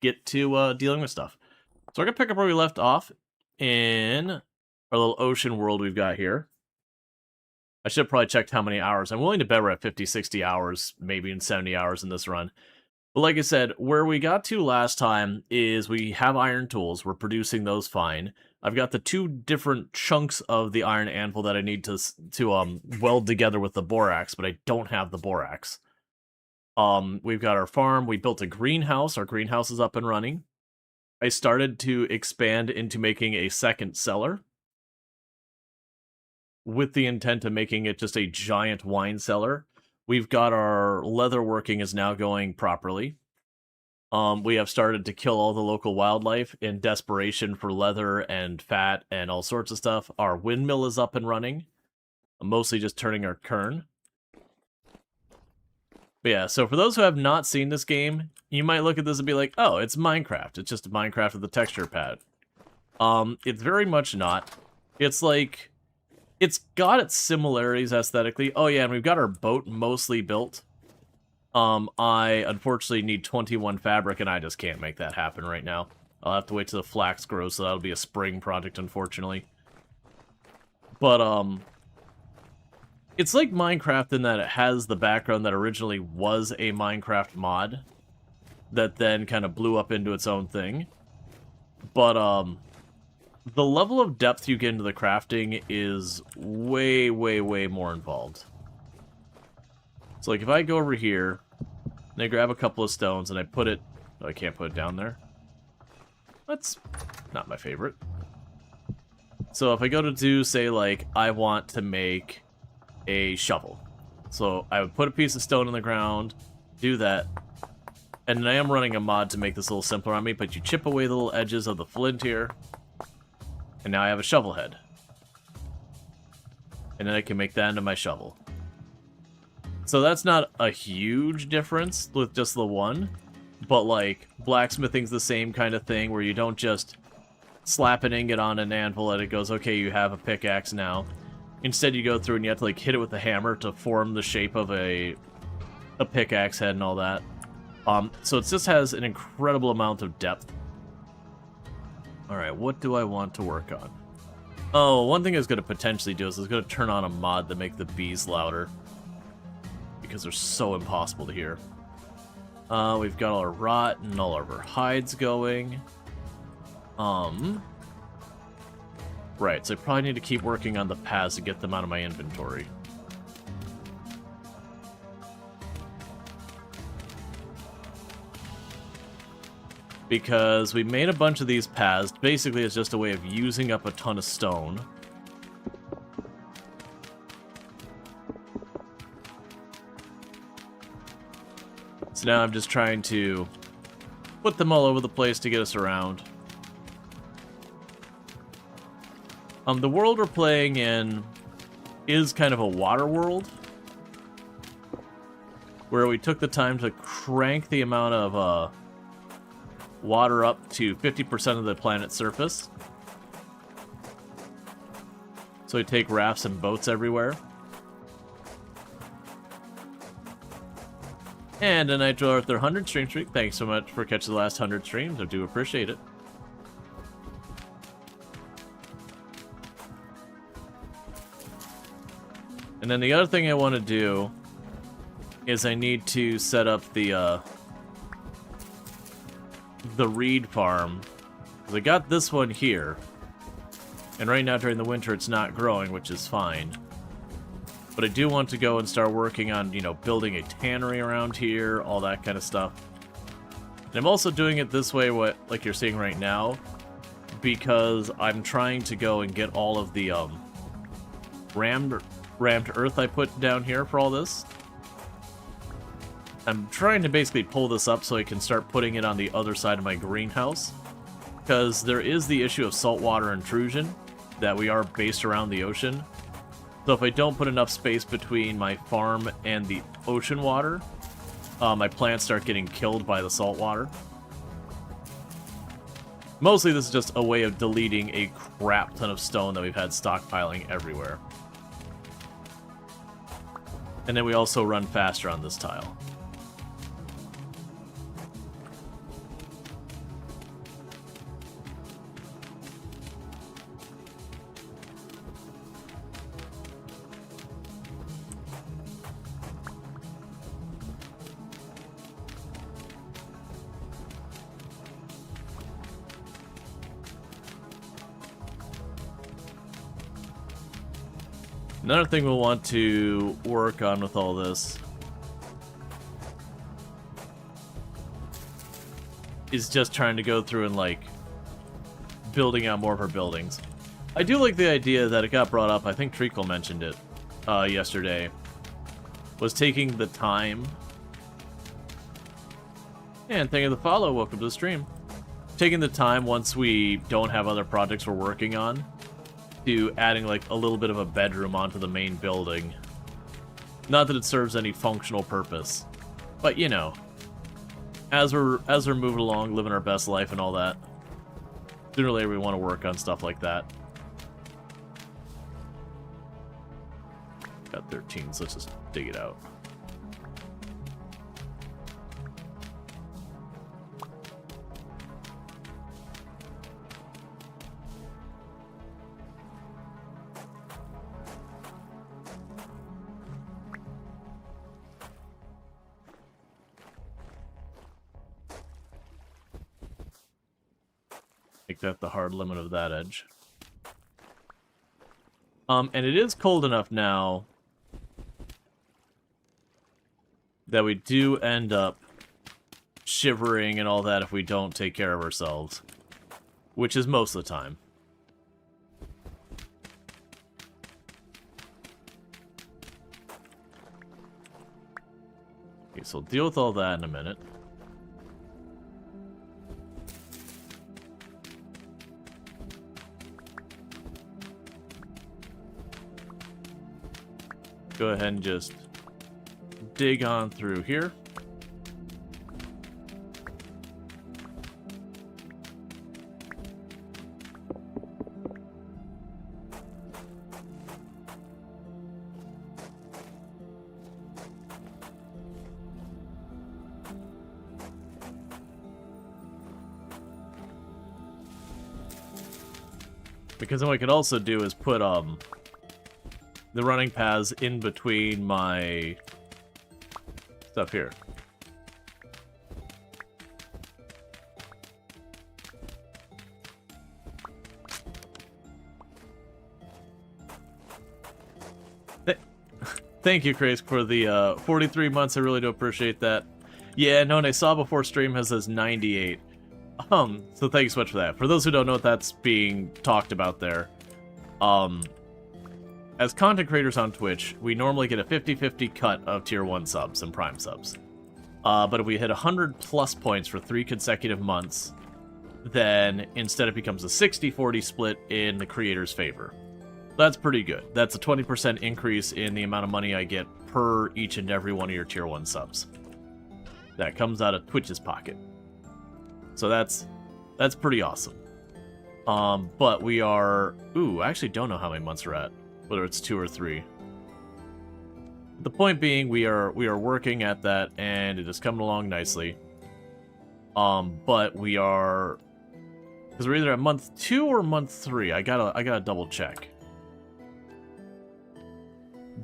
get to dealing with stuff. So we're going to pick up where we left off in our little ocean world we've got here. I should have probably checked how many hours. I'm willing to bet we're at 50, 60 hours, maybe in 70 hours in this run. But like I said, where we got to last time is we have iron tools. We're producing those fine. I've got the 2 different chunks of the iron anvil that I need to weld together with the borax, but I don't have the borax. We've got our farm. We built a greenhouse. Our greenhouse is up and running. I started to expand into making a second cellar, with the intent of making it just a giant wine cellar. We've got our leather working is now going properly. We have started to kill all the local wildlife in desperation for leather and fat and all sorts of stuff. Our windmill is up and running. I'm mostly just turning our kern. But yeah, so for those who have not seen this game, you might look at this and be like, oh, it's Minecraft. It's just Minecraft with a texture pad. It's very much not. It's like... It's got its similarities aesthetically. Oh yeah, and we've got our boat mostly built. I unfortunately need 21 fabric, and I just can't make that happen right now. I'll have to wait till the flax grows, so that'll be a spring project, unfortunately. But, it's like Minecraft in that it has the background that originally was a Minecraft mod that then kind of blew up into its own thing. But, the level of depth you get into the crafting is way, way, way more involved. So, like, if I go over here, and I grab a couple of stones, and I put it... Oh, I can't put it down there. That's not my favorite. So, if I go to do, say, like, I want to make a shovel. So, I would put a piece of stone in the ground, do that, and then I am running a mod to make this a little simpler on me, but you chip away the little edges of the flint here, and now I have a shovel head. And then I can make that into my shovel. So that's not a huge difference with just the one. But like, blacksmithing's the same kind of thing where you don't just slap an ingot on an anvil and it goes, okay, you have a pickaxe now. Instead you go through and you have to like hit it with a hammer to form the shape of a pickaxe head and all that. So it just has an incredible amount of depth. Alright, what do I want to work on? Oh, one thing I was going to potentially do is I was going to turn on a mod to make the bees louder. Because they're so impossible to hear. We've got all our rot and all of our hides going. Right, so I probably need to keep working on the paths to get them out of my inventory. Because we made a bunch of these paths. Basically, it's just a way of using up a ton of stone. So now I'm just trying to put them all over the place to get us around. The world we're playing in is kind of a water world, where we took the time to crank the amount of water up to 50% of the planet's surface. So we take rafts and boats everywhere. And a Nitro Arthur 100 stream streak. Thanks so much for catching the last 100 streams. I do appreciate it. And then the other thing I want to do is I need to set up the reed farm. Because I got this one here. And right now during the winter it's not growing, which is fine. But I do want to go and start working on, you know, building a tannery around here, all that kind of stuff. And I'm also doing it this way, like you're seeing right now, because I'm trying to go and get all of the rammed earth I put down here for all this. I'm trying to basically pull this up so I can start putting it on the other side of my greenhouse, because there is the issue of saltwater intrusion, that we are based around the ocean. So if I don't put enough space between my farm and the ocean water, my plants start getting killed by the salt water. Mostly this is just a way of deleting a crap ton of stone that we've had stockpiling everywhere. And then we also run faster on this tile. Another thing we'll want to work on with all this is just trying to go through and, like, building out more of our buildings. I do like the idea that it got brought up, I think Treacle mentioned it yesterday, was taking the time. And thank you for the follow, welcome to the stream. Taking the time once we don't have other projects we're working on to adding like a little bit of a bedroom onto the main building. Not that it serves any functional purpose, but you know, as we're moving along, living our best life and all that, sooner or later we want to work on stuff like that. Got 13, so let's just dig it out. Make that the hard limit of that edge. And it is cold enough now that we do end up shivering and all that if we don't take care of ourselves, which is most of the time. Okay, so we'll deal with all that in a minute. Go ahead and just dig on through here. Because then what I could also do is put the running paths in between my stuff here. Thank you, Craze, for the 43 months. I really do appreciate that. Yeah, no, and I saw before stream has says 98. So thanks so much for that. For those who don't know what that's being talked about there, as content creators on Twitch, we normally get a 50-50 cut of tier 1 subs and prime subs. But if we hit 100 plus points for 3 consecutive months, then instead it becomes a 60-40 split in the creator's favor. That's pretty good. That's a 20% increase in the amount of money I get per each and every one of your tier 1 subs. That comes out of Twitch's pocket. So that's pretty awesome. But we are... Ooh, I actually don't know how many months we're at. Whether it's 2 or 3. The point being, we are working at that, and it is coming along nicely. But we are... Because we're either at month 2 or month 3. I gotta double check.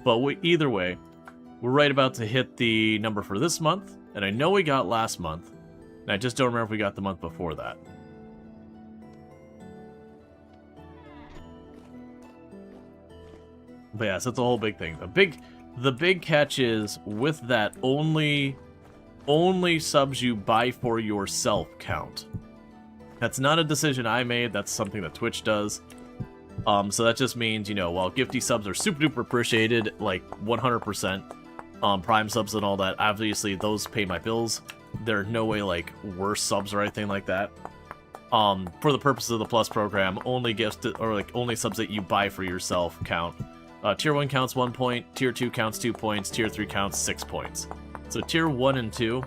But either way, we're right about to hit the number for this month, and I know we got last month, and I just don't remember if we got the month before that. But yeah, so that's a whole big thing. The big catch is with that only subs you buy for yourself count. That's not a decision I made. That's something that Twitch does. So that just means, you know, while gifty subs are super duper appreciated, like 100%, prime subs and all that, obviously those pay my bills. They're no way like worse subs or anything like that. For the purposes of the Plus program, only gifts or like only subs that you buy for yourself count. Tier 1 counts 1 point, Tier 2 counts 2 points, Tier 3 counts 6 points. So Tier 1 and 2,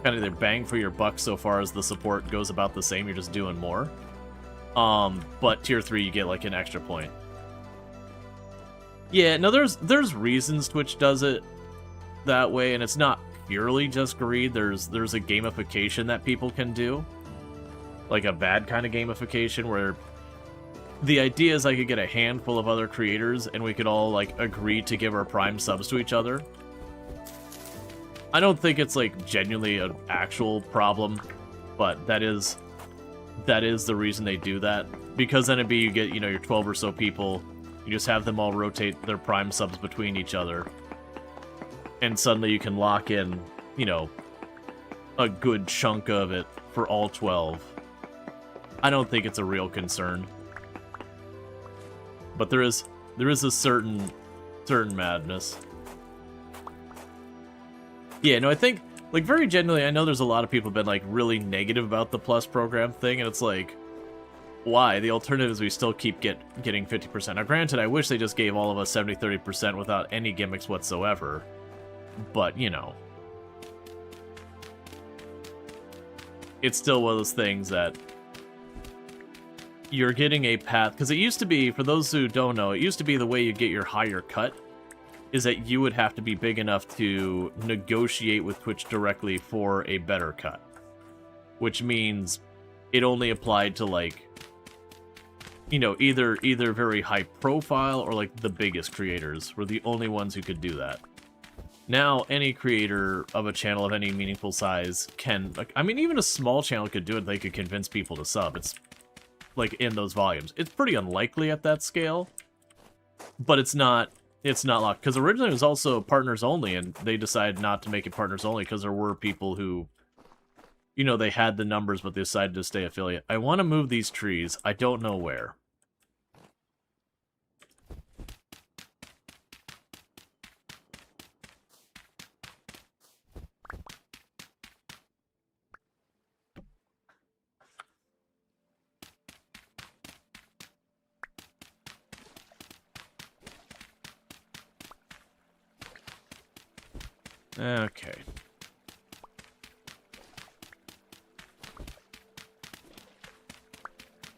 kind of their bang for your buck so far as the support goes about the same, you're just doing more. But Tier 3 you get like an extra point. Yeah, no, there's reasons Twitch does it that way, and it's not purely just greed. There's a gamification that people can do. Like a bad kind of gamification where the idea is I could get a handful of other creators and we could all like agree to give our prime subs to each other. I don't think it's like genuinely an actual problem, but that is the reason they do that. Because then it'd be you get, you know, your 12 or so people, You just have them all rotate their prime subs between each other. And suddenly you can lock in, you know, a good chunk of it for all 12. I don't think it's a real concern. But there is a certain madness. Yeah, no, I think, like, very genuinely, I know there's a lot of people have been, like, really negative about the Plus program thing, and it's like, why? The alternative is we still keep getting 50%. Now, granted, I wish they just gave all of us 70-30% without any gimmicks whatsoever. But, you know. It's still one of those things that you're getting a path, because it used to be, for those who don't know, it used to be the way you get your higher cut is that you would have to be big enough to negotiate with Twitch directly for a better cut. Which means it only applied to, like, you know, either very high profile or, like, the biggest creators were the only ones who could do that. Now, any creator of a channel of any meaningful size can, like, I mean, even a small channel could do it. They could convince people to sub. It's, like, in those volumes. It's pretty unlikely at that scale, but it's not locked. Because originally it was also partners only, and they decided not to make it partners only because there were people who, you know, they had the numbers, but they decided to stay affiliate. I want to move these trees. I don't know where. Okay.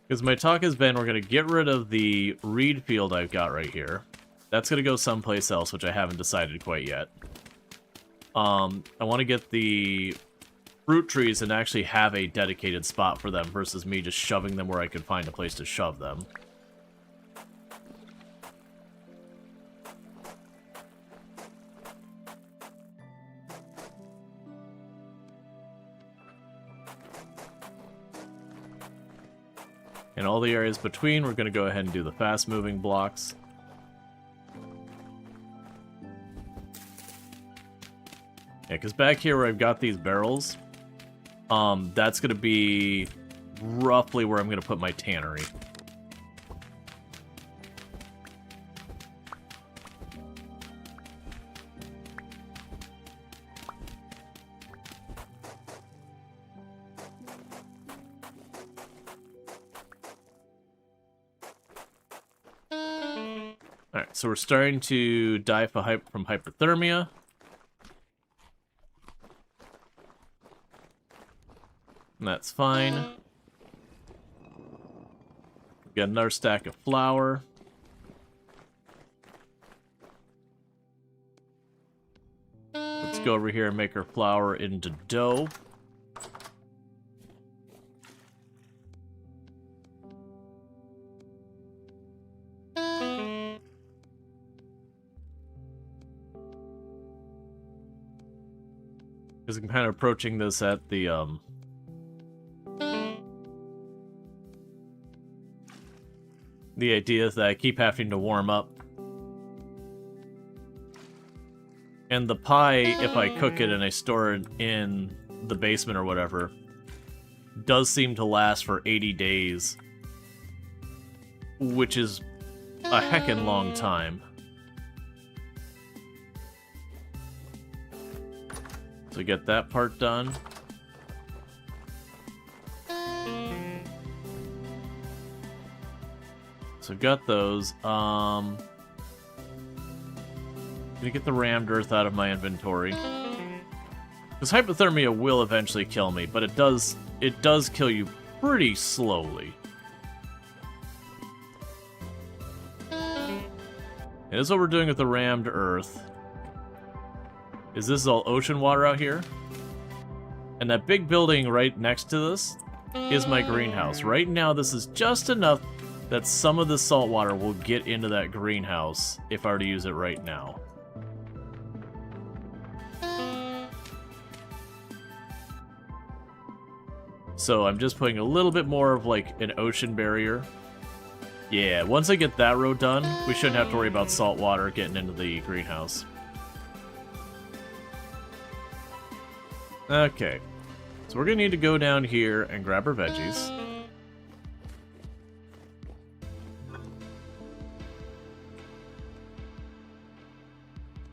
Because my talk has been, we're going to get rid of the reed field I've got right here. That's going to go someplace else, which I haven't decided quite yet. I want to get the fruit trees and actually have a dedicated spot for them versus me just shoving them where I could find a place to shove them. And all the areas between, we're going to go ahead and do the fast-moving blocks. Yeah, because back here where I've got these barrels, that's going to be roughly where I'm going to put my tannery. Alright, so we're starting to die from hypothermia. And that's fine. We've got another stack of flour. Let's go over here and make our flour into dough. Because I'm kind of approaching this at the, the idea is that I keep having to warm up. And the pie, if I cook it and I store it in the basement or whatever, does seem to last for 80 days. Which is a heckin' long time. So get that part done. So I've got those. Gonna get the rammed earth out of my inventory. Because hypothermia will eventually kill me, but it does kill you pretty slowly. And this is what we're doing with the rammed earth. Is this all ocean water out here? And that big building right next to this is my greenhouse. Right now, this is just enough that some of the salt water will get into that greenhouse if I were to use it right now. So I'm just putting a little bit more of like an ocean barrier Yeah, once I get that row done, we shouldn't have to worry about salt water getting into the greenhouse. Okay. So we're gonna need to go down here and grab our veggies.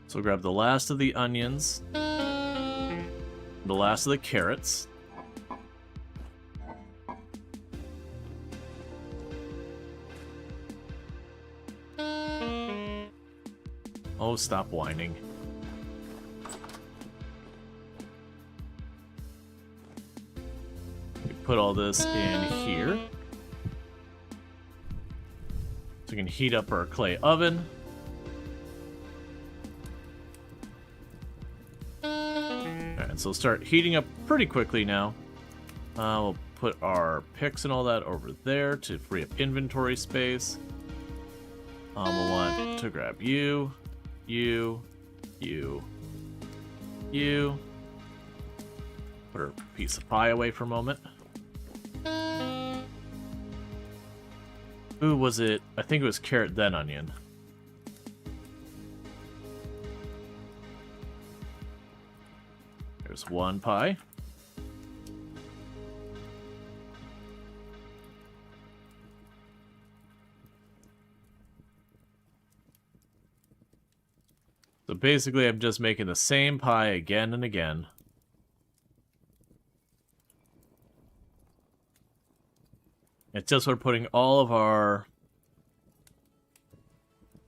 So grab the last of the onions, the last of the carrots. Oh, stop whining. We put all this in here. So we can heat up our clay oven. Alright, so we'll start heating up pretty quickly now. We'll put our picks and all that over there to free up inventory space. We'll want to grab you. Put our piece of pie away for a moment. Ooh, was it? I think it was carrot then onion. There's one pie. So basically, I'm just making the same pie again and again. It's just we're putting all of our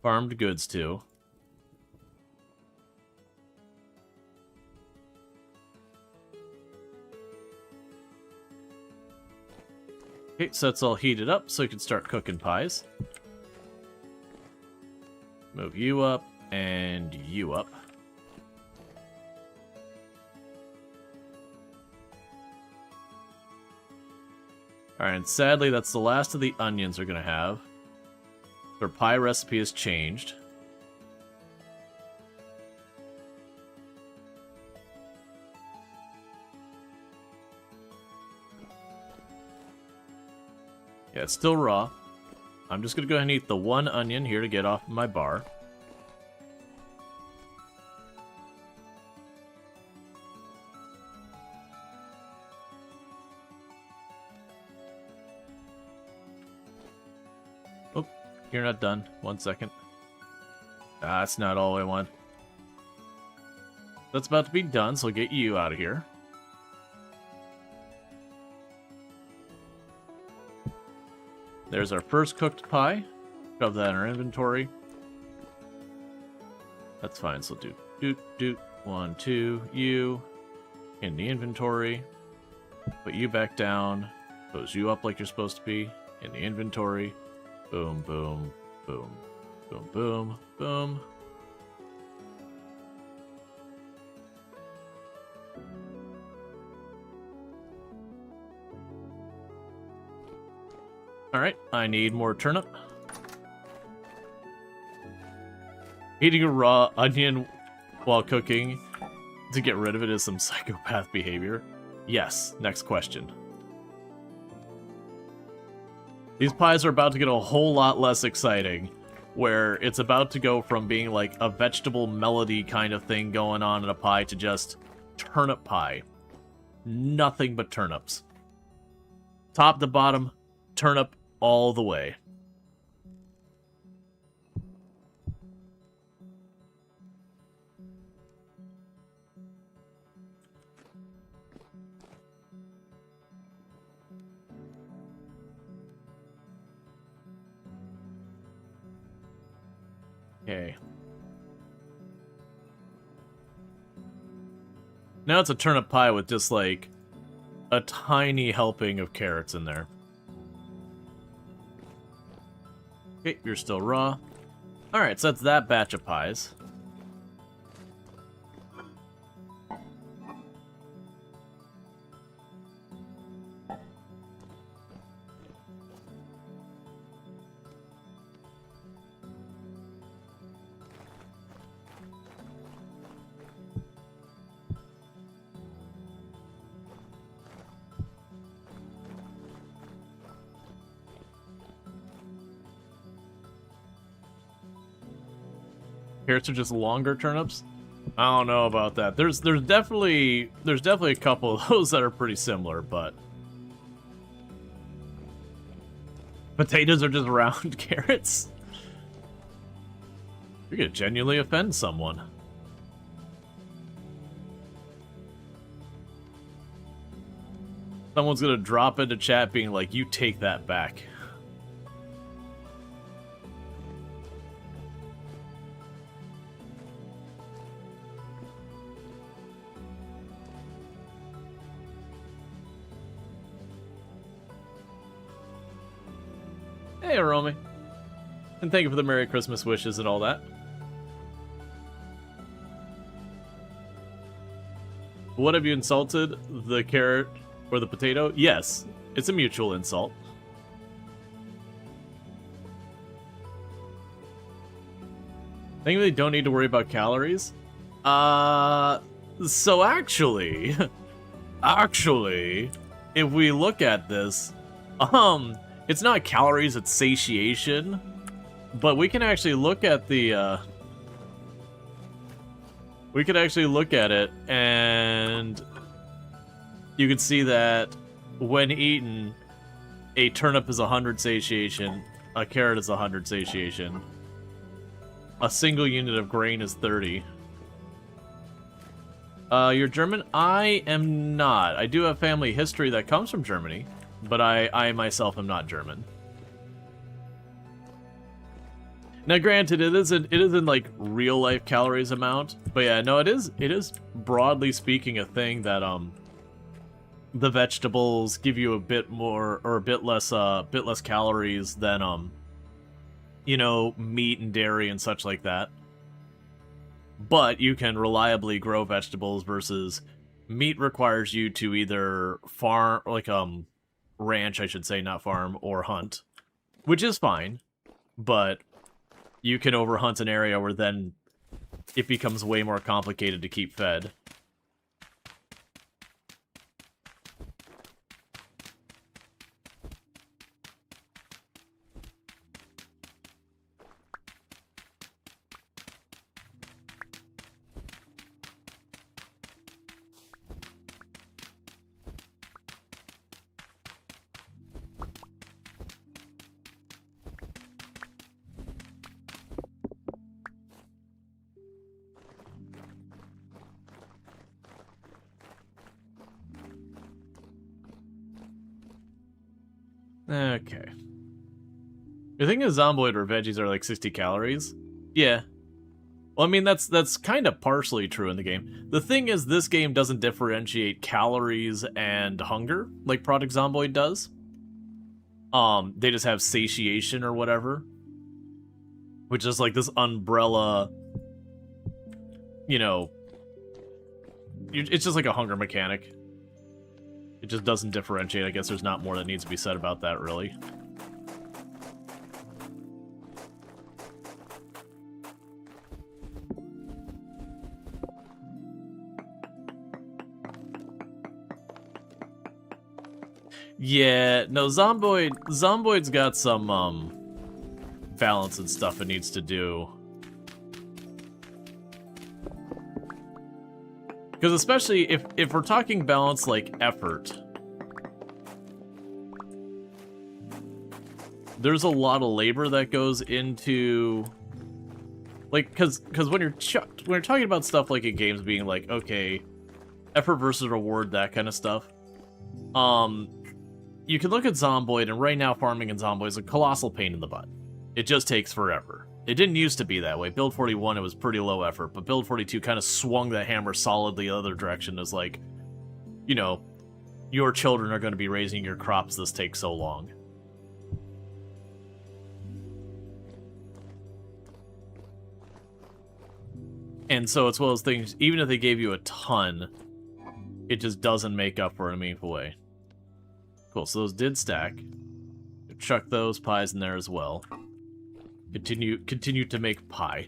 farmed goods to. Okay, so it's all heated up, so you can start cooking pies. Move you up. And you up. Alright, and sadly that's the last of the onions we're gonna have. Their pie recipe has changed. Yeah, it's still raw. I'm just gonna go ahead and eat the one onion here to get off my bar. You're not done. 1 second. That's not all I want. That's about to be done, so I'll get you out of here. There's our first cooked pie. Shove that in our inventory. That's fine, so do 1, 2, you in the inventory. Put you back down. Pose you up like you're supposed to be in the inventory. Boom, boom, boom, boom, boom, boom. Alright, I need more turnip. Eating a raw onion while cooking to get rid of it is some psychopath behavior. Yes, next question. These pies are about to get a whole lot less exciting, where it's about to go from being like a vegetable melody kind of thing going on in a pie to just turnip pie. Nothing but turnips. Top to bottom, turnip all the way. Okay. Now it's a turnip pie with just, like, a tiny helping of carrots in there. Okay, you're still raw. Alright, so that's that batch of pies. Carrots are just longer turnips? I don't know about that. There's definitely a couple of those that are pretty similar, but potatoes are just round carrots. You're gonna genuinely offend someone. Someone's gonna drop into chat being like, "You take that back." Hey, Aromi. And thank you for the Merry Christmas wishes and all that. What have you insulted? The carrot or the potato? Yes, it's a mutual insult. Think they don't need to worry about calories? So actually, if we look at this, it's not calories, it's satiation. But we can actually look at the, we could actually look at it, and you can see that when eaten, a turnip is 100 satiation, a carrot is 100 satiation, a single unit of grain is 30. You're German? I am not. I do have family history that comes from Germany, but I myself am not German. Now, granted, it isn't like real life calories amount, but yeah, no, it is broadly speaking a thing that the vegetables give you a bit more or a bit less calories than you know, meat and dairy and such like that. But you can reliably grow vegetables versus meat requires you to either farm, like ranch, I should say, not farm, or hunt, which is fine, but you can overhunt an area where then it becomes way more complicated to keep fed. Okay. You're thinking of zomboid or veggies are like 60 calories? Yeah. Well, I mean, that's kind of partially true in the game. The thing is, this game doesn't differentiate calories and hunger like Project Zomboid does. They just have satiation or whatever. Which is like this umbrella, you know, it's just like a hunger mechanic. It just doesn't differentiate. I guess there's not more that needs to be said about that, really. Yeah, no, Zomboid's got some, balance and stuff it needs to do. Because especially if we're talking balance like effort, there's a lot of labor that goes into, like, because when you're talking about stuff like in games being like, okay, effort versus reward, that kind of stuff, you can look at Zomboid, and right now farming in Zomboid is a colossal pain in the butt. It just takes forever. It didn't used to be that way. Build 41, it was pretty low effort, but Build 42 kind of swung that hammer solidly the other direction as like, you know, your children are going to be raising your crops, this takes so long. And so it's one of those things, even if they gave you a ton, it just doesn't make up for it in a meaningful way. Cool, so those did stack. Chuck those pies in there as well. Continue to make pie.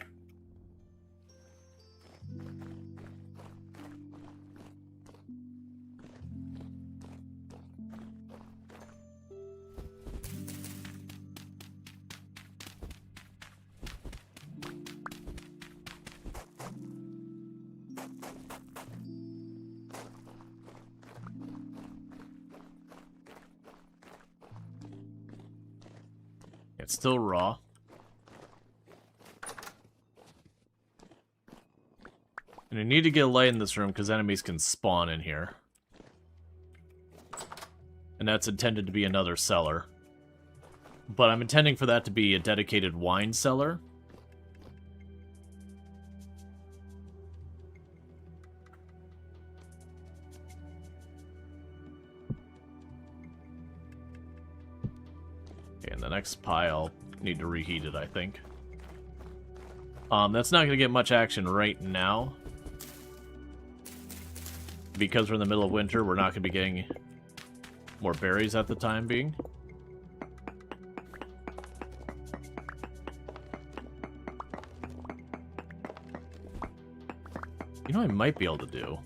It's still raw. And I need to get a light in this room because enemies can spawn in here. And that's intended to be another cellar. But I'm intending for that to be a dedicated wine cellar. Okay, and the next pile, need to reheat it, I think. That's not going to get much action right now. Because we're in the middle of winter, we're not going to be getting more berries at the time being. You know what I might be able to do?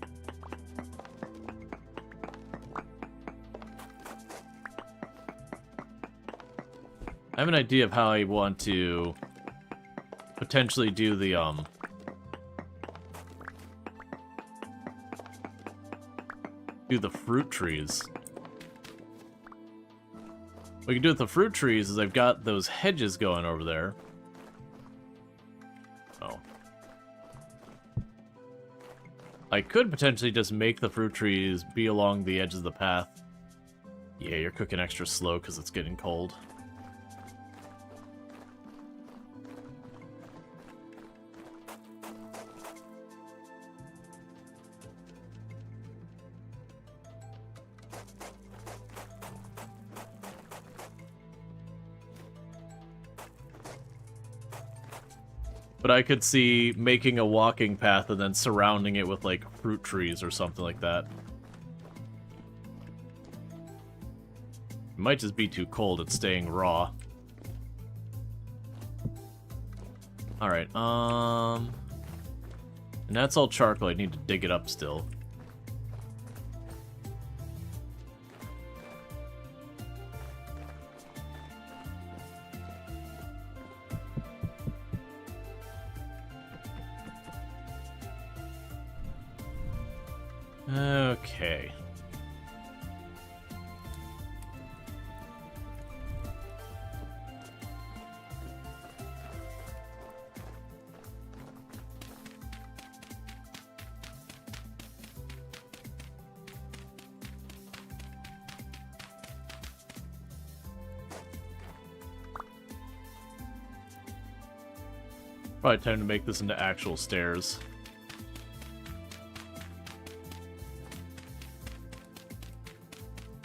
I have an idea of how I want to potentially do the, fruit trees. What you can do with the fruit trees is I've got those hedges going over there. Oh. I could potentially just make the fruit trees be along the edge of the path. Yeah, you're cooking extra slow because it's getting cold. But I could see making a walking path and then surrounding it with, like, fruit trees or something like that. It might just be too cold, it's staying raw. Alright, and that's all charcoal, I need to dig it up still. Okay. Probably time to make this into actual stairs.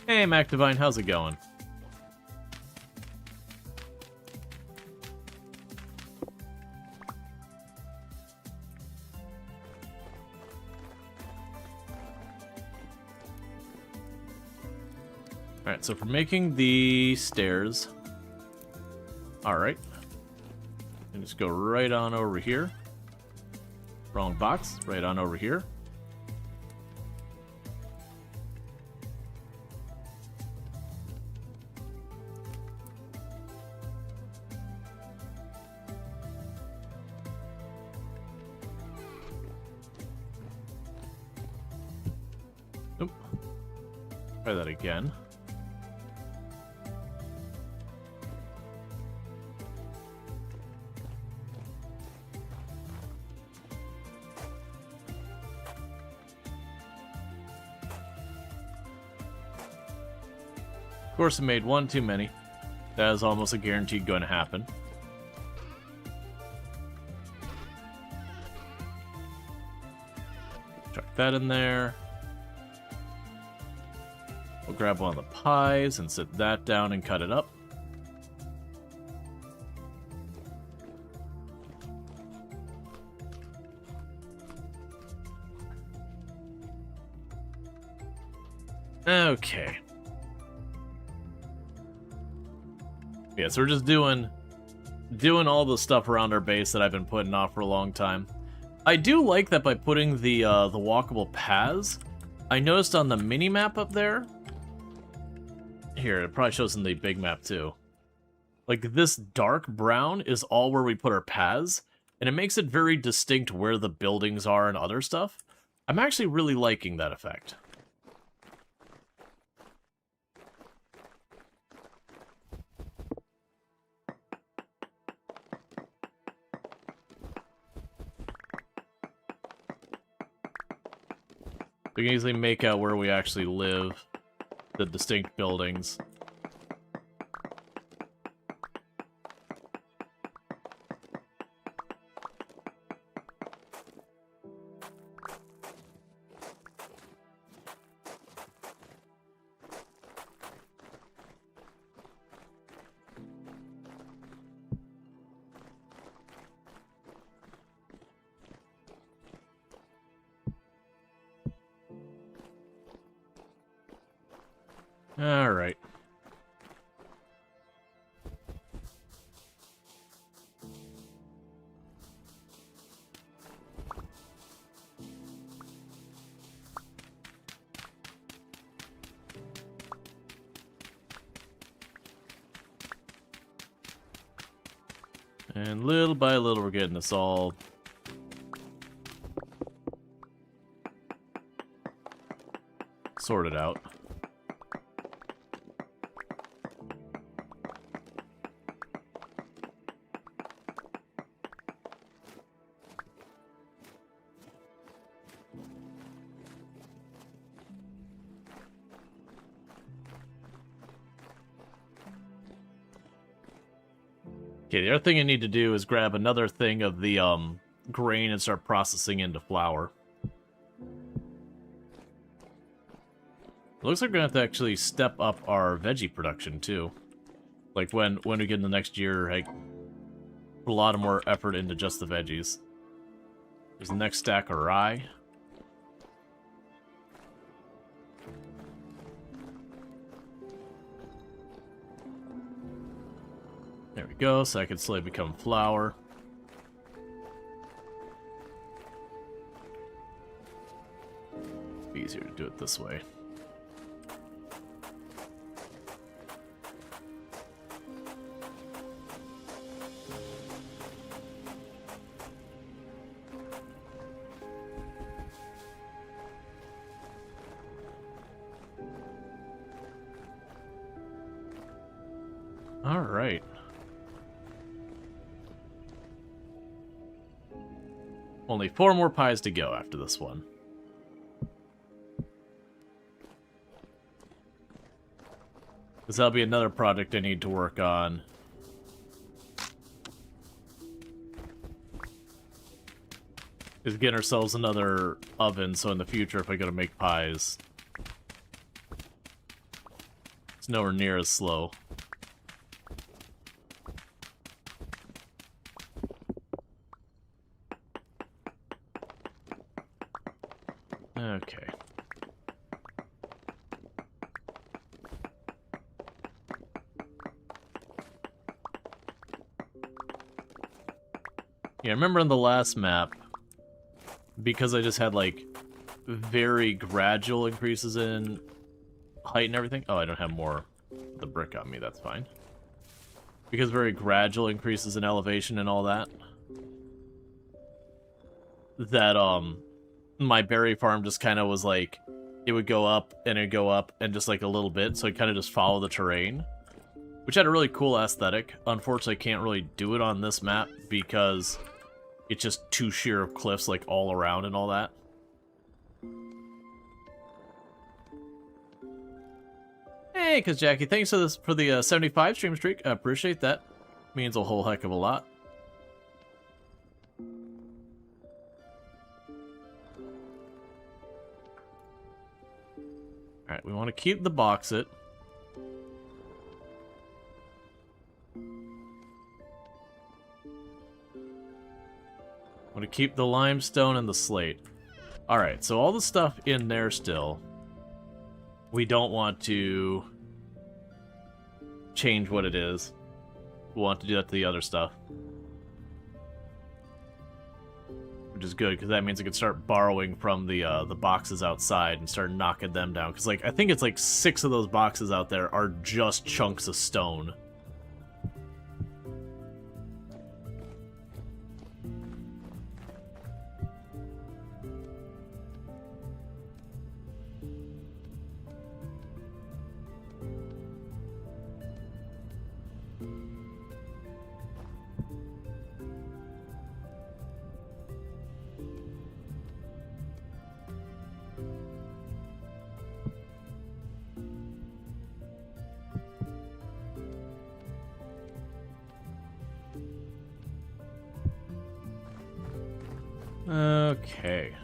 Hey, Mac Divine, how's it going? Alright, so for making the stairs... Alright. And just go right on over here. Wrong box. Right on over here. Nope. Try that again. Of course, I made one too many. That is almost a guaranteed going to happen. Chuck that in there. We'll grab one of the pies and sit that down and cut it up. Okay. Yeah, so we're just doing all the stuff around our base that I've been putting off for a long time. I do like that by putting the walkable paths. I noticed on the mini map up there. Here, it probably shows in the big map too. Like this dark brown is all where we put our paths, and it makes it very distinct where the buildings are and other stuff. I'm actually really liking that effect. We can easily make out where we actually live, the distinct buildings. All right. And little by little, we're getting this all sorted out. Okay, the other thing I need to do is grab another thing of the grain and start processing into flour. It looks like we're gonna have to actually step up our veggie production too. Like when we get in the next year, like put a lot of more effort into just the veggies. There's the next stack of rye. There we go, so I can slowly become flour. Easier to do it this way. All right. Only 4 more pies to go after this one. Because that'll be another project I need to work on. Is getting ourselves another oven, so in the future, if I gotta make pies, it's nowhere near as slow. Okay. Yeah, I remember in the last map, because I just had, like, very gradual increases in height and everything. Oh, I don't have more of the brick on me, that's fine. Because very gradual increases in elevation and all that. My berry farm just kind of was like, it would go up and it'd go up and just like a little bit, so it kind of just follow the terrain, which had a really cool aesthetic. Unfortunately, I can't really do it on this map because it's just too sheer of cliffs like all around and all that. Hey, cause Jackie, thanks for the 75 stream streak. I appreciate that. Means a whole heck of a lot. Alright, we want to keep the bauxite. Want to keep the limestone and the slate. Alright, so all the stuff in there still. We don't want to change what it is. We want to do that to the other stuff. Which is good, because that means I can start borrowing from the boxes outside and start knocking them down. Because, like, I think it's like 6 of those boxes out there are just chunks of stone. Okay.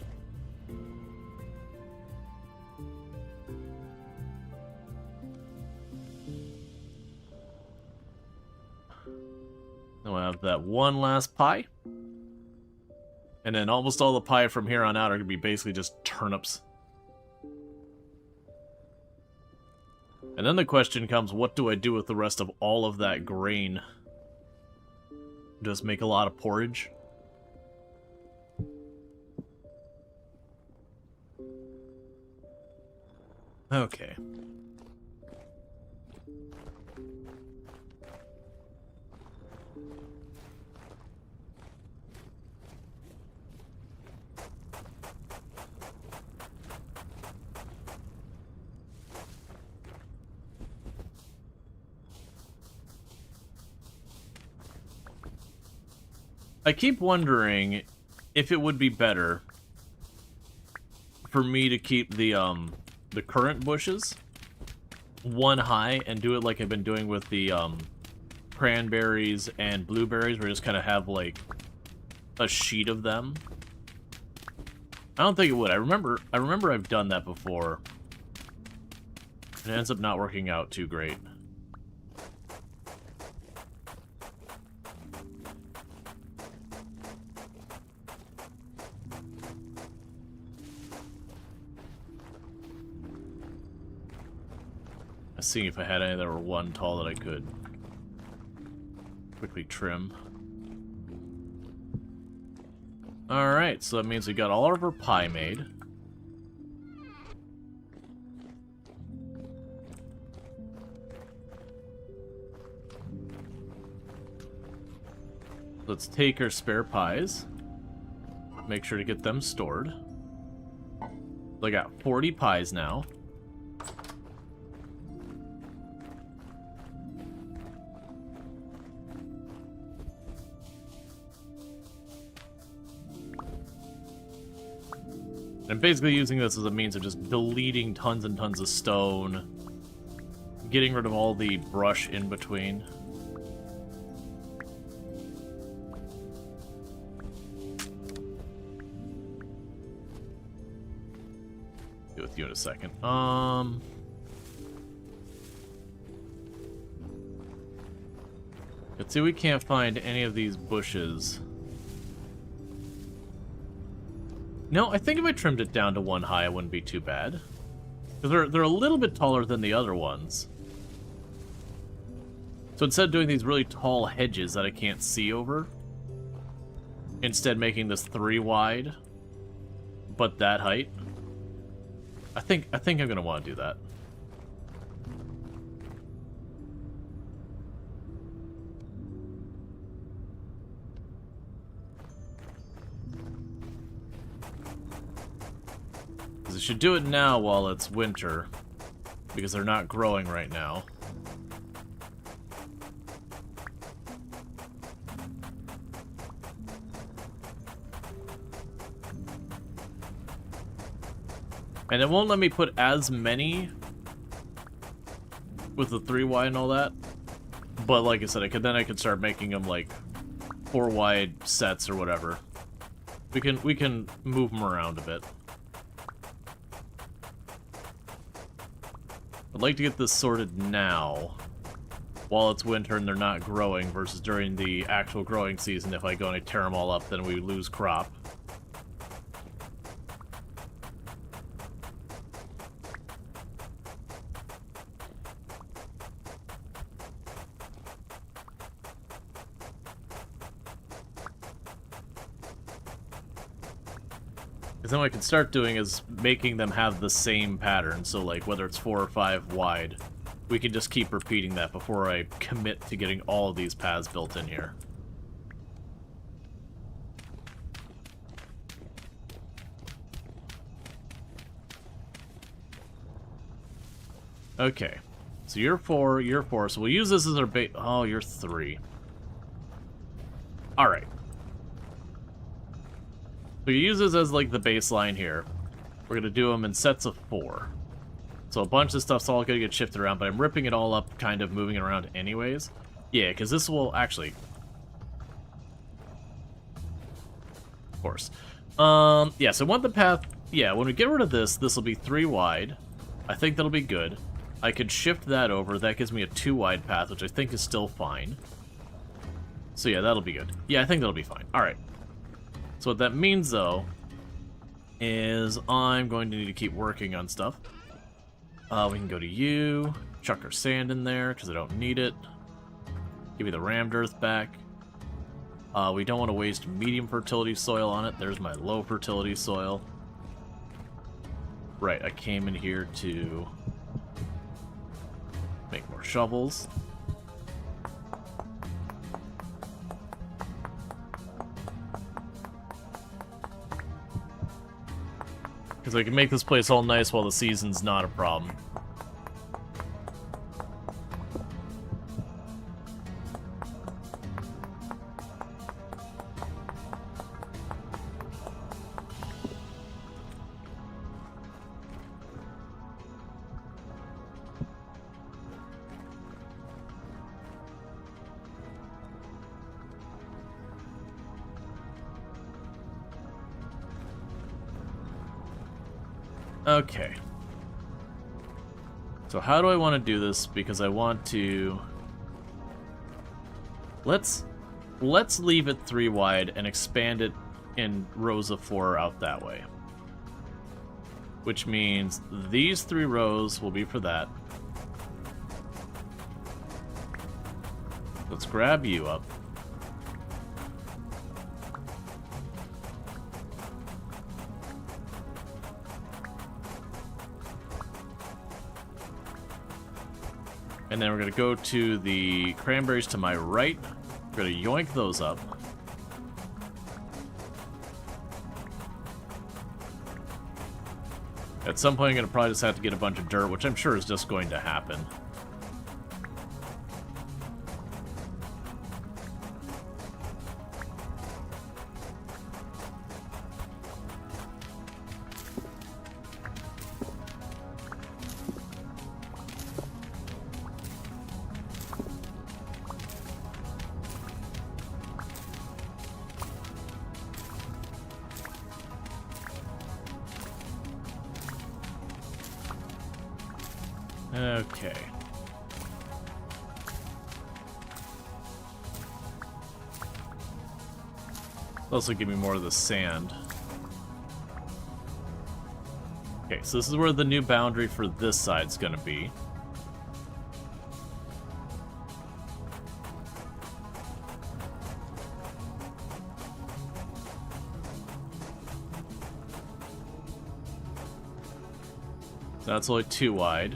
Then we'll have that one last pie. And then almost all the pie from here on out are going to be basically just turnips. And then the question comes, what do I do with the rest of all of that grain? Just make a lot of porridge? Okay. I keep wondering if it would be better for me to keep the current bushes one high and do it like I've been doing with the cranberries and blueberries, where you just kind of have like a sheet of them. I don't think it would. I remember I've done that before. It ends up not working out too great. Seeing if I had any that were one tall that I could quickly trim. Alright, so that means we got all of our pie made. Let's take our spare pies. Make sure to get them stored. So I got 40 pies now. I'm basically using this as a means of just deleting tons and tons of stone, getting rid of all the brush in between. Deal with you in a second. Let's see, we can't find any of these bushes. No, I think if I trimmed it down to one high, it wouldn't be too bad. Because they're a little bit taller than the other ones. So instead of doing these really tall hedges that I can't see over, instead making this 3 wide, but that height, I think I'm gonna want to do that. I should do it now while it's winter, because they're not growing right now. And it won't let me put as many with the 3 wide and all that. But like I said, I could start making them like 4 wide sets or whatever. We can move them around a bit. I'd like to get this sorted now, while it's winter and they're not growing, versus during the actual growing season. If I go and I tear them all up, then we lose crop. Because then what I can start doing is making them have the same pattern. So like whether it's 4 or 5 wide, we can just keep repeating that before I commit to getting all of these paths built in here. Okay. So you're 4, you're 4. So we'll use this as our bait. Oh, you're 3. Alright. So you use this as like the baseline here. We're going to do them in sets of 4. So a bunch of stuff's all going to get shifted around, but I'm ripping it all up, kind of moving it around anyways. Yeah, because this will actually... Of course. Yeah, so I want the path... Yeah, when we get rid of this, this will be 3 wide. I think that'll be good. I could shift that over. That gives me a 2 wide path, which I think is still fine. So yeah, that'll be good. Yeah, I think that'll be fine. Alright. So what that means, though, is I'm going to need to keep working on stuff. We can go to you, chuck our sand in there, because I don't need it. Give me the rammed earth back. We don't want to waste medium fertility soil on it. There's my low fertility soil. Right, I came in here to make more shovels. Because I can make this place all nice while the season's not a problem. Okay. So how do I want to do this? Because I want to... Let's leave it 3 wide and expand it in rows of 4 out that way. Which means these 3 rows will be for that. Let's grab you up. And then we're going to go to the cranberries to my right. We're going to yoink those up. At some point, I'm going to probably just have to get a bunch of dirt, which I'm sure is just going to happen. Okay. Also give me more of the sand. Okay, so this is where the new boundary for this side's gonna be. So that's only 2 wide.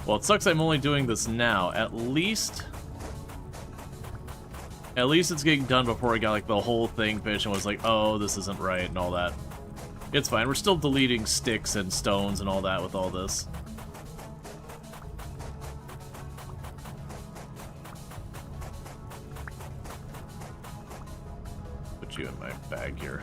Well, it sucks I'm only doing this now. At least it's getting done before I got, like, the whole thing finished and was like, oh, this isn't right and all that. It's fine. We're still deleting sticks and stones and all that with all this. Put you in my bag here.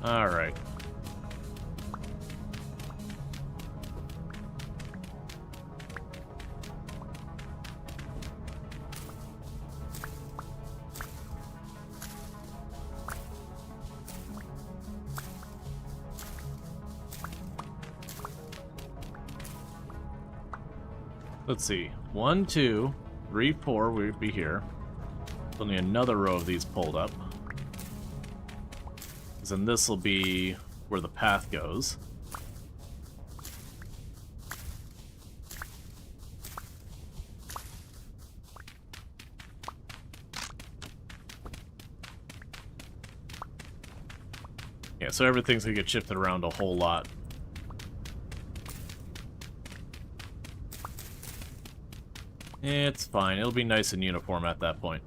Alright. Let's see. 1, 2, 3, 4 would be here. Only another row of these pulled up. And this will be where the path goes. Yeah, so everything's gonna get shifted around a whole lot. It's fine. It'll be nice and uniform at that point.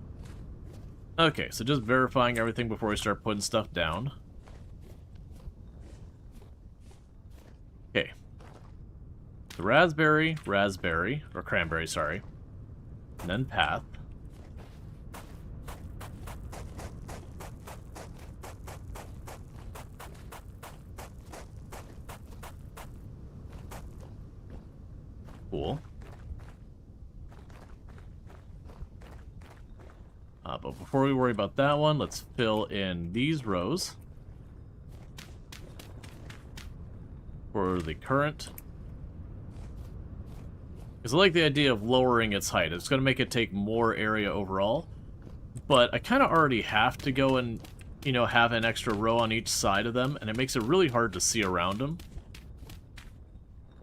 Okay, so just verifying everything before we start putting stuff down. So raspberry, raspberry, or cranberry, sorry. And then path. Cool. But before we worry about that one, let's fill in these rows for the current. Because I like the idea of lowering its height. It's going to make it take more area overall. But I kind of already have to go and, you know, have an extra row on each side of them, and it makes it really hard to see around them.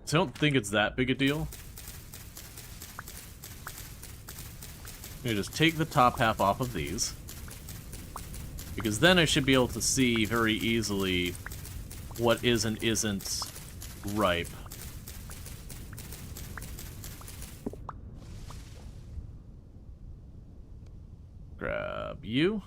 So I don't think it's that big a deal. I'm going to just take the top half off of these, because then I should be able to see very easily what is and isn't ripe. Grab you.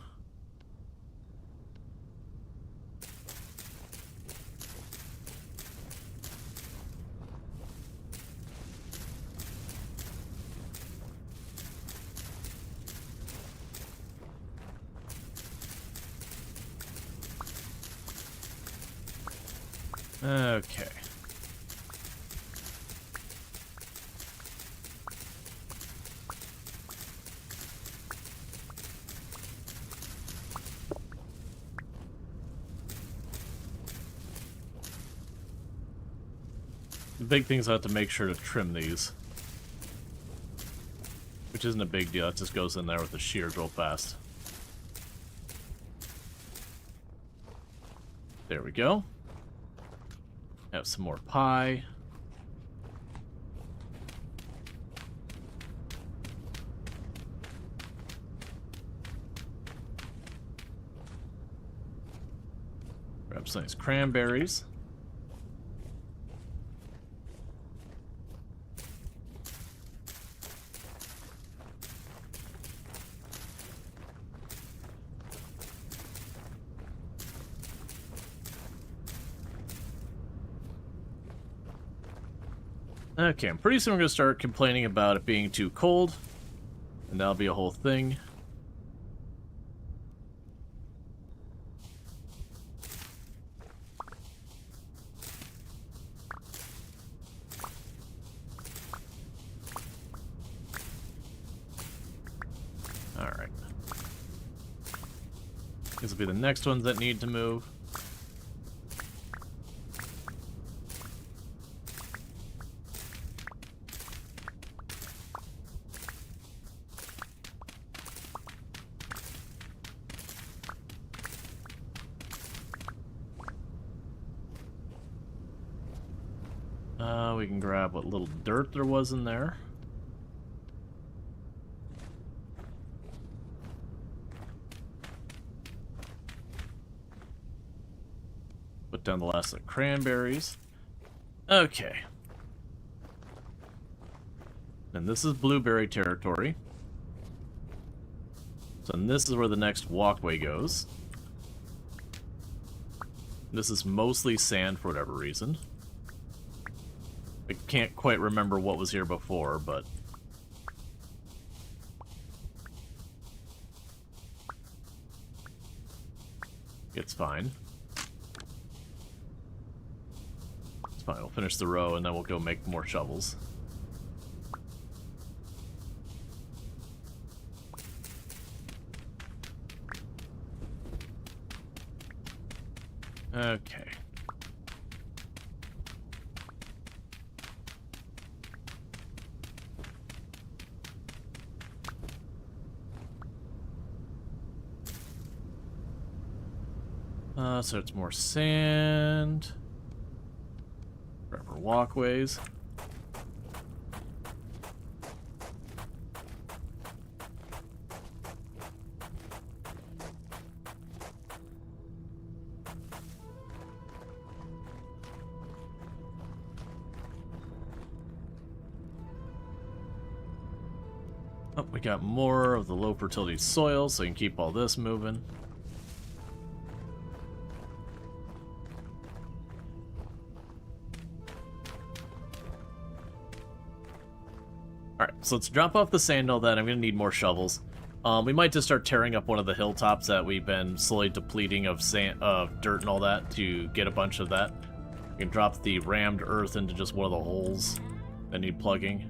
Okay. The big thing is I have to make sure to trim these. Which isn't a big deal, it just goes in there with the shears real fast. There we go. Have some more pie. Grab some nice cranberries. Okay, I'm pretty soon we're going to start complaining about it being too cold, and that'll be a whole thing. Alright. These will be the next ones that need to move. We can grab what little dirt there was in there. Put down the last of the cranberries. Okay. And this is blueberry territory. So this is where the next walkway goes. This is mostly sand for whatever reason. I can't quite remember what was here before, but... it's fine. It's fine, we'll finish the row and then we'll go make more shovels. Okay. So it's more sand. Proper walkways. Oh, we got more of the low fertility soil, so you can keep all this moving. so let's drop off the sand and all that. I'm going to need more shovels. We might just start tearing up one of the hilltops that we've been slowly depleting of sand, dirt and all that to get a bunch of that. We can drop the rammed earth into just one of the holes that need plugging.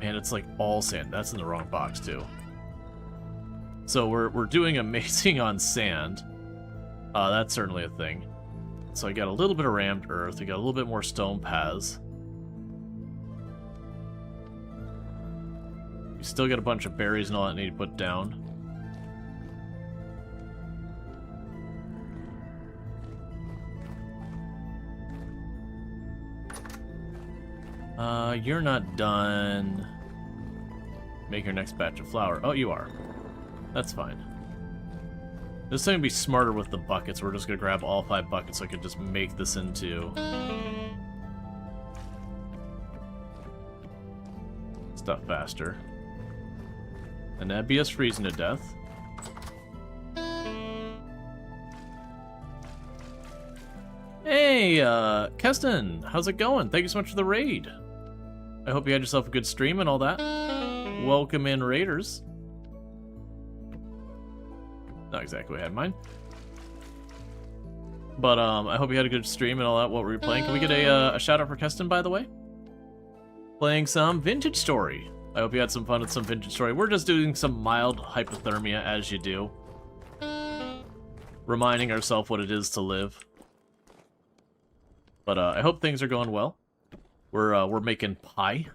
And it's like all sand. That's in the wrong box too. So we're doing amazing on sand. That's certainly a thing. So I got a little bit of rammed earth. We got a little bit more stone paths. We still got a bunch of berries and all that I need to put down. You're not done. Make your next batch of flour. Oh, you are. That's fine. This is going to be smarter with the buckets. We're just going to grab all 5 buckets so I could just make this into stuff faster. And that'd be us freezing to death. Hey, Keston, how's it going? Thank you so much for the raid. I hope you had yourself a good stream and all that. Welcome in, raiders. Not exactly what I had in mind. But, I hope you had a good stream and all that. What were you playing? Can we get a shout-out for Keston, by the way? Playing some Vintage Story. I hope you had some fun with some Vintage Story. We're just doing some mild hypothermia, as you do. Reminding ourselves what it is to live. But, I hope things are going well. We're making pie.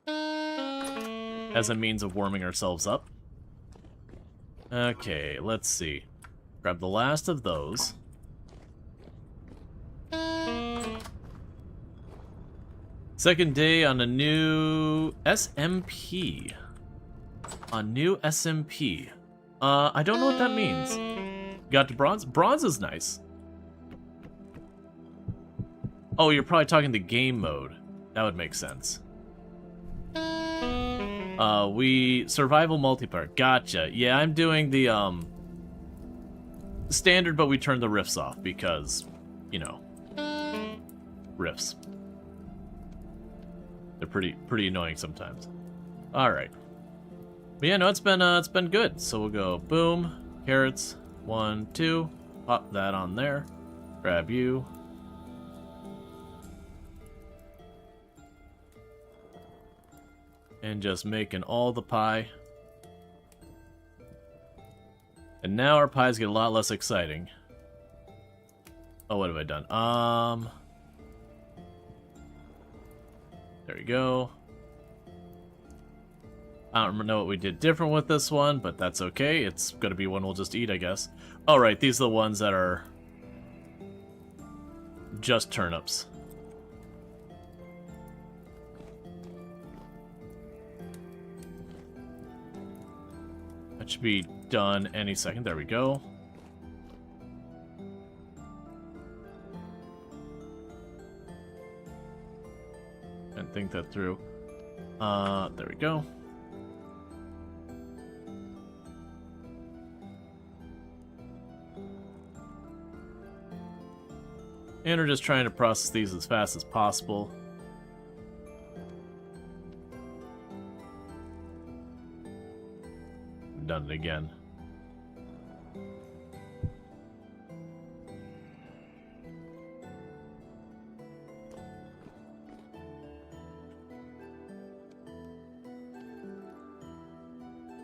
As a means of warming ourselves up. Okay, let's see. Grab the last of those. Second day on a new SMP. A new SMP. I don't know what that means. Got to bronze? Bronze is nice. Oh, you're probably talking the game mode. That would make sense. Survival multiplayer. Gotcha. Yeah, I'm doing the, standard, but we turn the rifts off because, you know, rifts. They're pretty annoying sometimes. Alright. But yeah, no, it's been good. So we'll go boom, carrots, 1, 2, pop that on there, grab you. And just making all the pie. And now our pies get a lot less exciting. Oh, what have I done? There we go. I don't know what we did different with this one, but that's okay. It's gonna be one we'll just eat, I guess. All right, these are the ones that are just turnips. That should be done any second. There we go. And think that through. There we go. And we're just trying to process these as fast as possible. Done it again.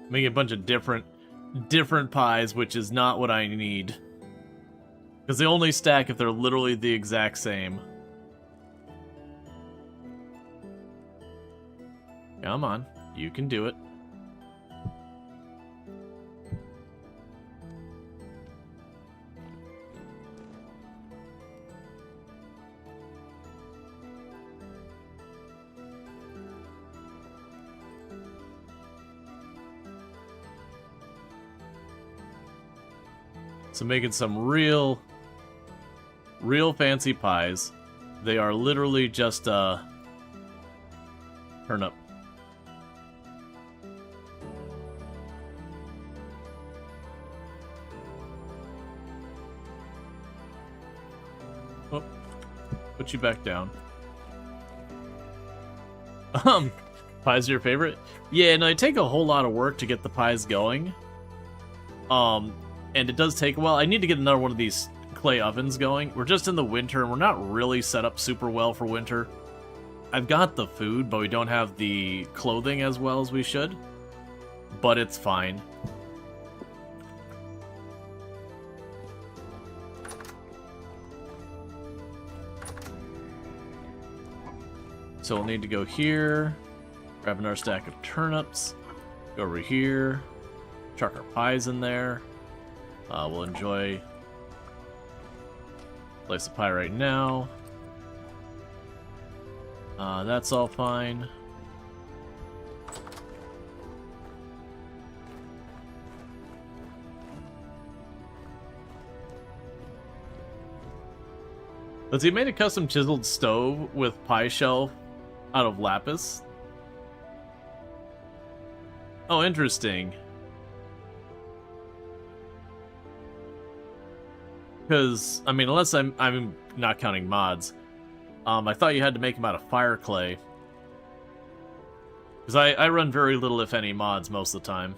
Making a bunch of different pies, which is not what I need. Because they only stack if they're literally the exact same. Come on, you can do it. So making some real fancy pies. They are literally just turnip. Oh, put you back down. Pies are your favorite? Yeah, and they take a whole lot of work to get the pies going. And it does take a while. I need to get another one of these clay ovens going. We're just in the winter, and we're not really set up super well for winter. I've got the food, but we don't have the clothing as well as we should. But it's fine. So we'll need to go here, grab another stack of turnips, go over here, chuck our pies in there. We'll enjoy a slice of pie right now. That's all fine. Let's see, made a custom chiseled stove with pie shell out of lapis. Oh, interesting. Because, I mean, unless I'm not counting mods, I thought you had to make them out of fire clay. Because I run very little, if any, mods most of the time.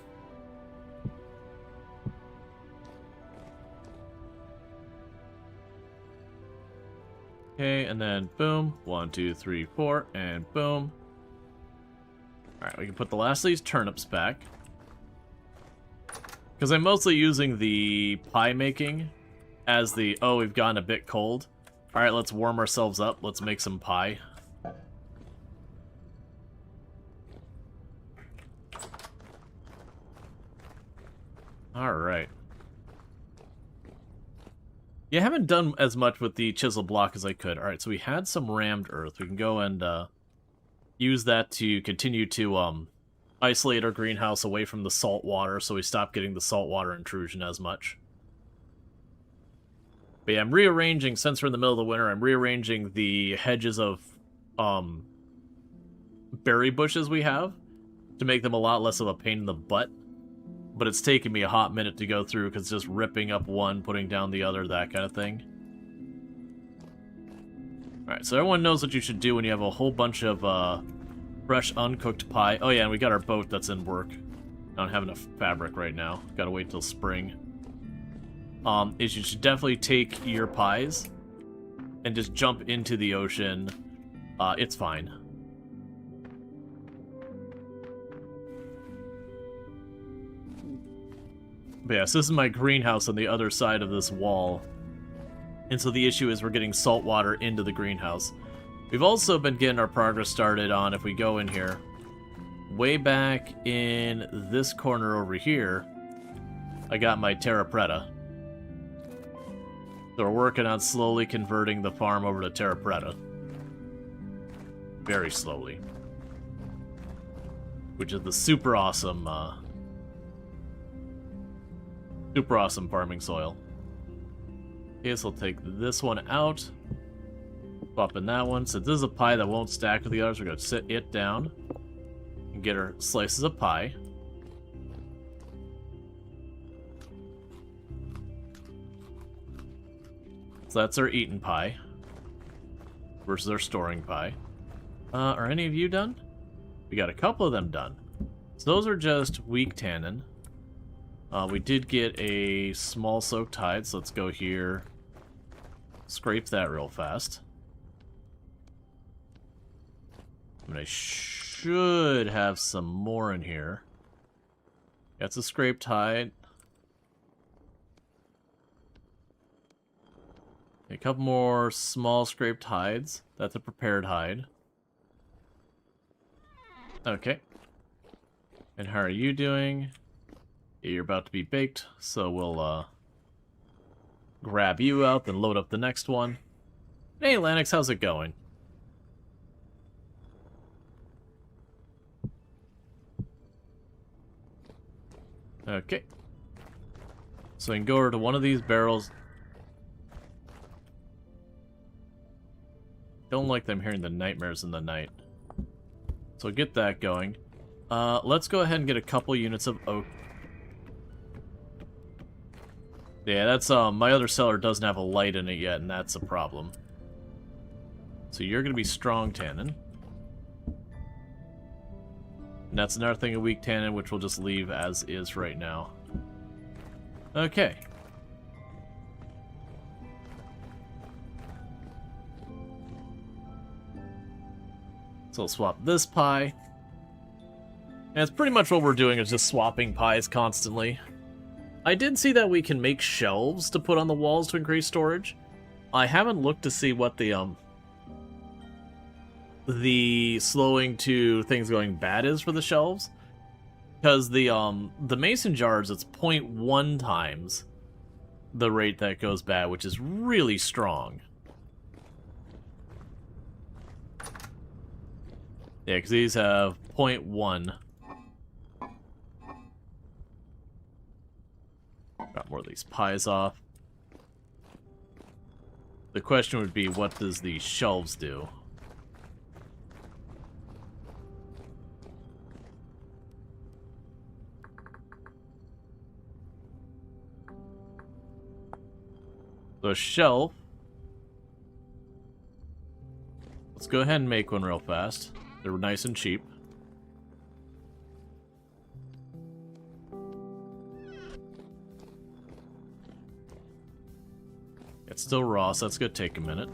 Okay, and then boom. 1, 2, 3, 4, and boom. Alright, we can put the last of these turnips back. Because I'm mostly using the pie making as the, oh, we've gotten a bit cold. Alright, let's warm ourselves up. Let's make some pie. Alright. Yeah, I haven't done as much with the chisel block as I could. Alright, so we had some rammed earth. We can go and use that to continue to isolate our greenhouse away from the salt water, so we stop getting the saltwater intrusion as much. But yeah, I'm rearranging, since we're in the middle of the winter, I'm rearranging the hedges of berry bushes we have to make them a lot less of a pain in the butt. But it's taking me a hot minute to go through because it's just ripping up one, putting down the other, that kind of thing. Alright, so everyone knows what you should do when you have a whole bunch of fresh, uncooked pie. Oh yeah, and we got our boat that's in work. I don't have enough fabric right now. Gotta wait till spring. Is you should definitely take your pies and just jump into the ocean. It's fine. But yes, this is my greenhouse on the other side of this wall. And so the issue is we're getting salt water into the greenhouse. We've also been getting our progress started on, if we go in here, way back in this corner over here, I got my terra preta. So we're working on slowly converting the farm over to terra preta. Very slowly. Which is the super awesome farming soil. Okay, so I'll take this one out. Swap in that one. Since this is a pie that won't stack with the others, we're going to sit it down and get our slices of pie. So that's our eaten pie versus our storing pie. Are any of you done? We got a couple of them done. So those are just weak tannin. We did get a small soaked hide, so let's go here. Scrape that real fast. And I should have some more in here. That's a scraped hide. A couple more small scraped hides. That's a prepared hide. Okay. And how are you doing? Yeah, you're about to be baked, so we'll grab you out, then load up the next one. Hey, Lanix, how's it going? Okay. So we can go over to one of these barrels. Don't like them hearing the nightmares in the night. So get that going. Let's go ahead and get a couple units of oak. Yeah, that's, my other cellar doesn't have a light in it yet, and that's a problem. So you're gonna be strong tannin. And that's another thing, a weak tannin, which we'll just leave as is right now. Okay. So we'll swap this pie. And it's pretty much what we're doing, is just swapping pies constantly. I did see that we can make shelves to put on the walls to increase storage. I haven't looked to see what the slowing to things going bad is for the shelves. Because the mason jars, it's 0.1 times the rate that goes bad, which is really strong. Yeah, because these have 0.1. Got more of these pies off. The question would be, what does the shelves do? So a shelf. Let's go ahead and make one real fast. They're nice and cheap. It's still raw, so that's gonna take a minute.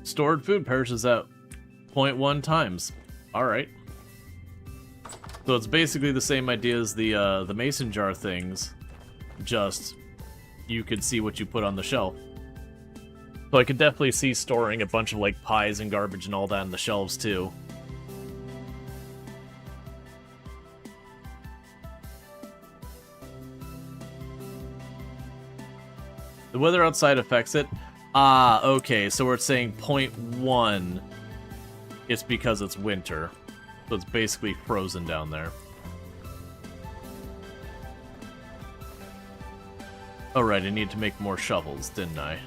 Stored food perishes at 0.1 times. Alright. So it's basically the same idea as the mason jar things, just you could see what you put on the shelf. So I could definitely see storing a bunch of like pies and garbage and all that in the shelves too. The weather outside affects it. Ah, okay, so we're saying 0.1. It's because it's winter. So it's basically frozen down there. Oh right, I need to make more shovels, didn't I?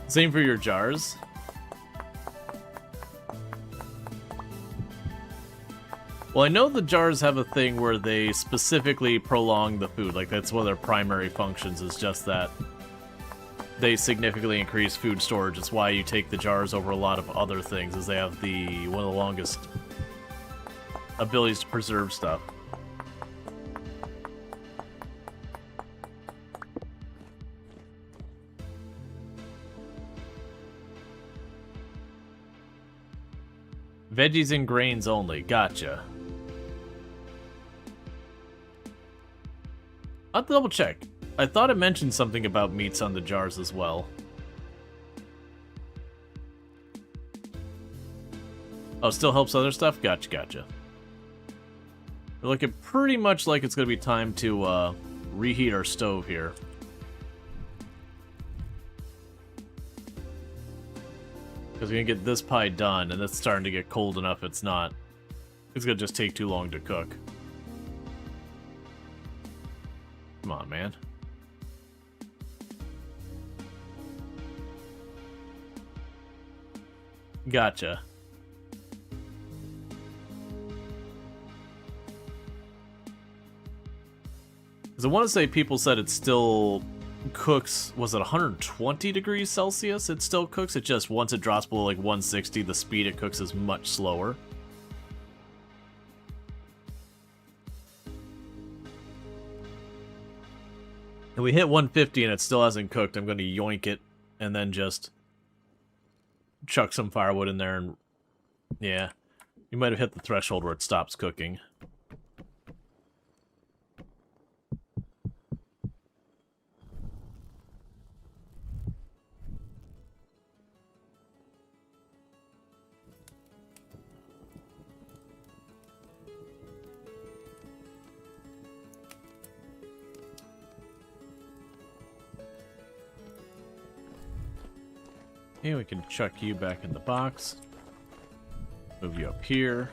Same for your jars. Well, I know the jars have a thing where they specifically prolong the food. Like, that's one of their primary functions, is just that they significantly increase food storage. It's why you take the jars over a lot of other things, is they have one of the longest abilities to preserve stuff. Veggies and grains only. Gotcha. I'll double check. I thought it mentioned something about meats on the jars as well. Oh, still helps other stuff? Gotcha, gotcha. We're looking pretty much like it's going to be time to reheat our stove here. Because we're going to get this pie done, and it's starting to get cold enough it's not. It's going to just take too long to cook. Come on, man. Gotcha. Because I want to say people said it still cooks, was it 120 degrees Celsius? It still cooks, it just, once it drops below like 160, the speed it cooks is much slower. If we hit 150 and it still hasn't cooked, I'm going to yoink it and then just chuck some firewood in there and... yeah. You might have hit the threshold where it stops cooking. Okay, we can chuck you back in the box. Move you up here.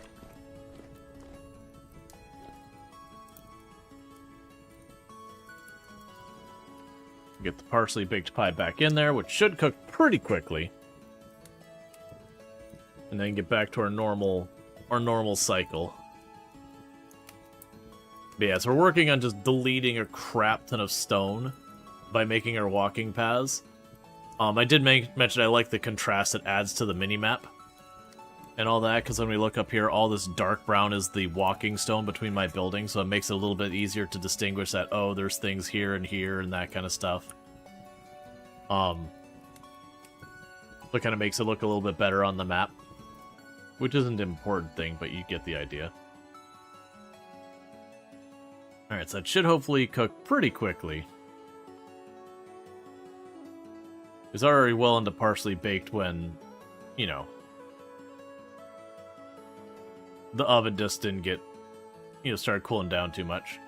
Get the parsley baked pie back in there, which should cook pretty quickly. And then get back to our normal cycle. But yeah, so we're working on just deleting a crap ton of stone by making our walking paths. I did mention I like the contrast it adds to the minimap and all that, because when we look up here, all this dark brown is the walking stone between my buildings, so it makes it a little bit easier to distinguish that, oh, there's things here and that kind of stuff. So it kind of makes it look a little bit better on the map, which isn't an important thing, but you get the idea. Alright, so that should hopefully cook pretty quickly. It's already well into partially baked when, you know, the oven just didn't get, you know, started cooling down too much.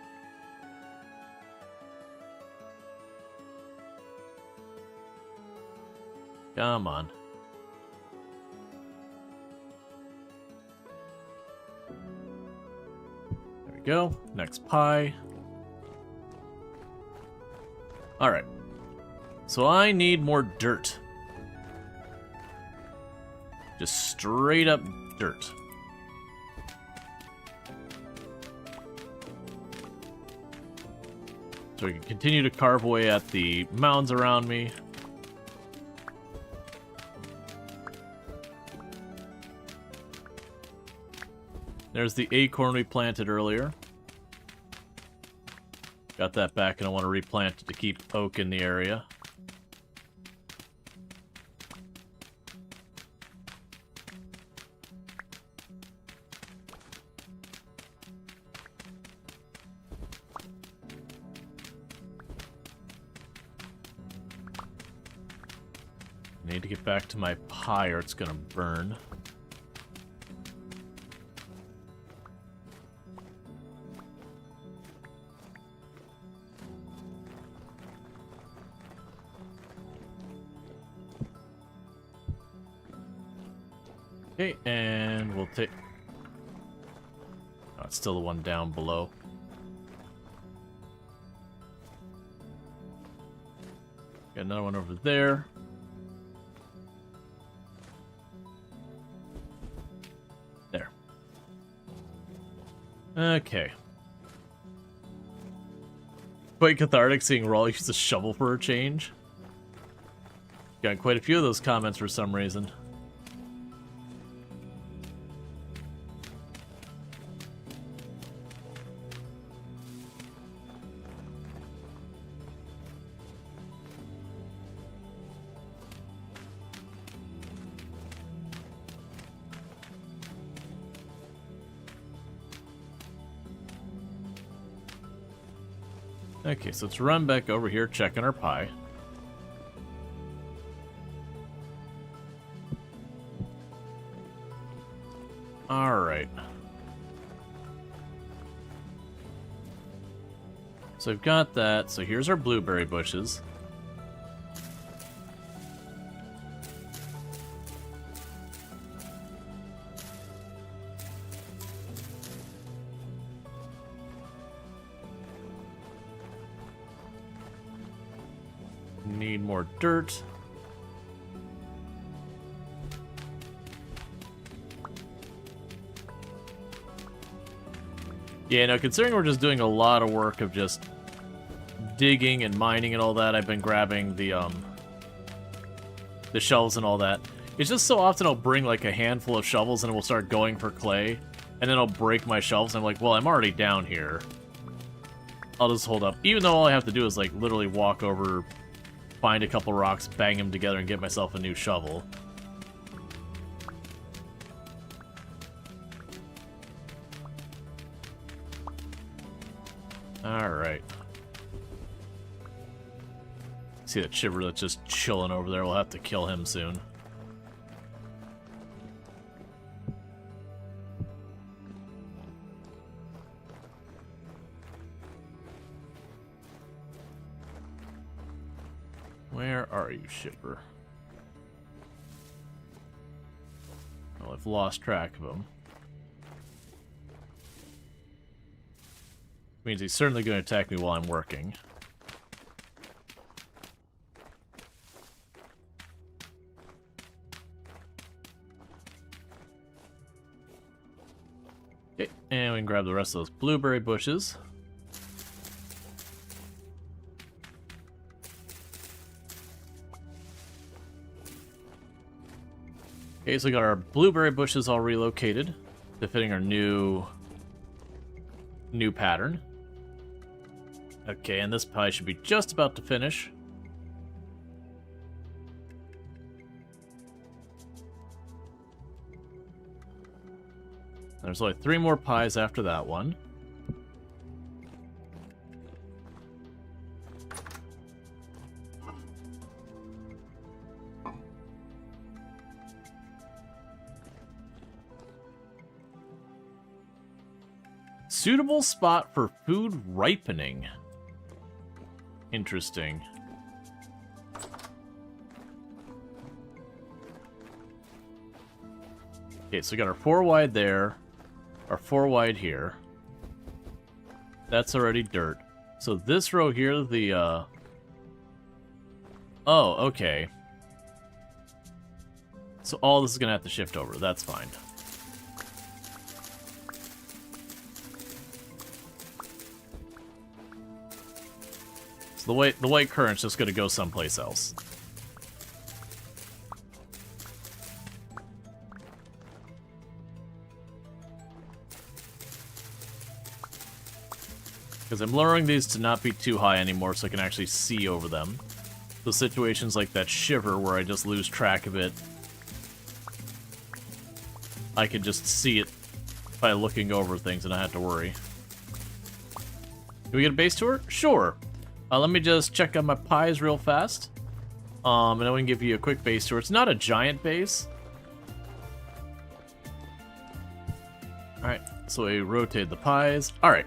Come on. There we go. Next pie. Alright. So I need more dirt. Just straight up dirt. So we can continue to carve away at the mounds around me. There's the acorn we planted earlier. Got that back, and I want to replant it to keep oak in the area. Need to get back to my pie or it's gonna burn. Okay, and we'll take... Oh, it's still the one down below. Got another one over there. There. Okay. Quite cathartic seeing Rual use a shovel for a change. Got quite a few of those comments for some reason. Okay, so let's run back over here, checking our pie. Alright. So I've got that. So here's our blueberry bushes. Need more dirt. Yeah, no, considering we're just doing a lot of work of just digging and mining and all that, I've been grabbing the shovels and all that. It's just so often I'll bring like a handful of shovels and we'll start going for clay, and then I'll break my shovels and I'm like, well, I'm already down here. I'll just hold up. Even though all I have to do is like literally walk over, find a couple rocks, bang them together, and get myself a new shovel. Alright. See that shiver that's just chilling over there? We'll have to kill him soon. Where are you, shipper? Well, I've lost track of him. Means he's certainly going to attack me while I'm working. Okay, and we can grab the rest of those blueberry bushes. Okay, so we got our blueberry bushes all relocated to fitting our new pattern. Okay, and this pie should be just about to finish. There's only 3 more pies after that one. Suitable spot for food ripening. Interesting. Okay, so we got our 4 wide there, our 4 wide here. That's already dirt. So this row here, the, oh, okay. So all this is gonna have to shift over, that's fine. So the white current's just gonna go someplace else. Because I'm lowering these to not be too high anymore so I can actually see over them. So situations like that shiver where I just lose track of it, I can just see it by looking over things and not have to worry. Can we get a base tour? Sure. Let me just check on my pies real fast. And I can give you a quick base tour. It's not a giant base. Alright, so we rotate the pies. Alright,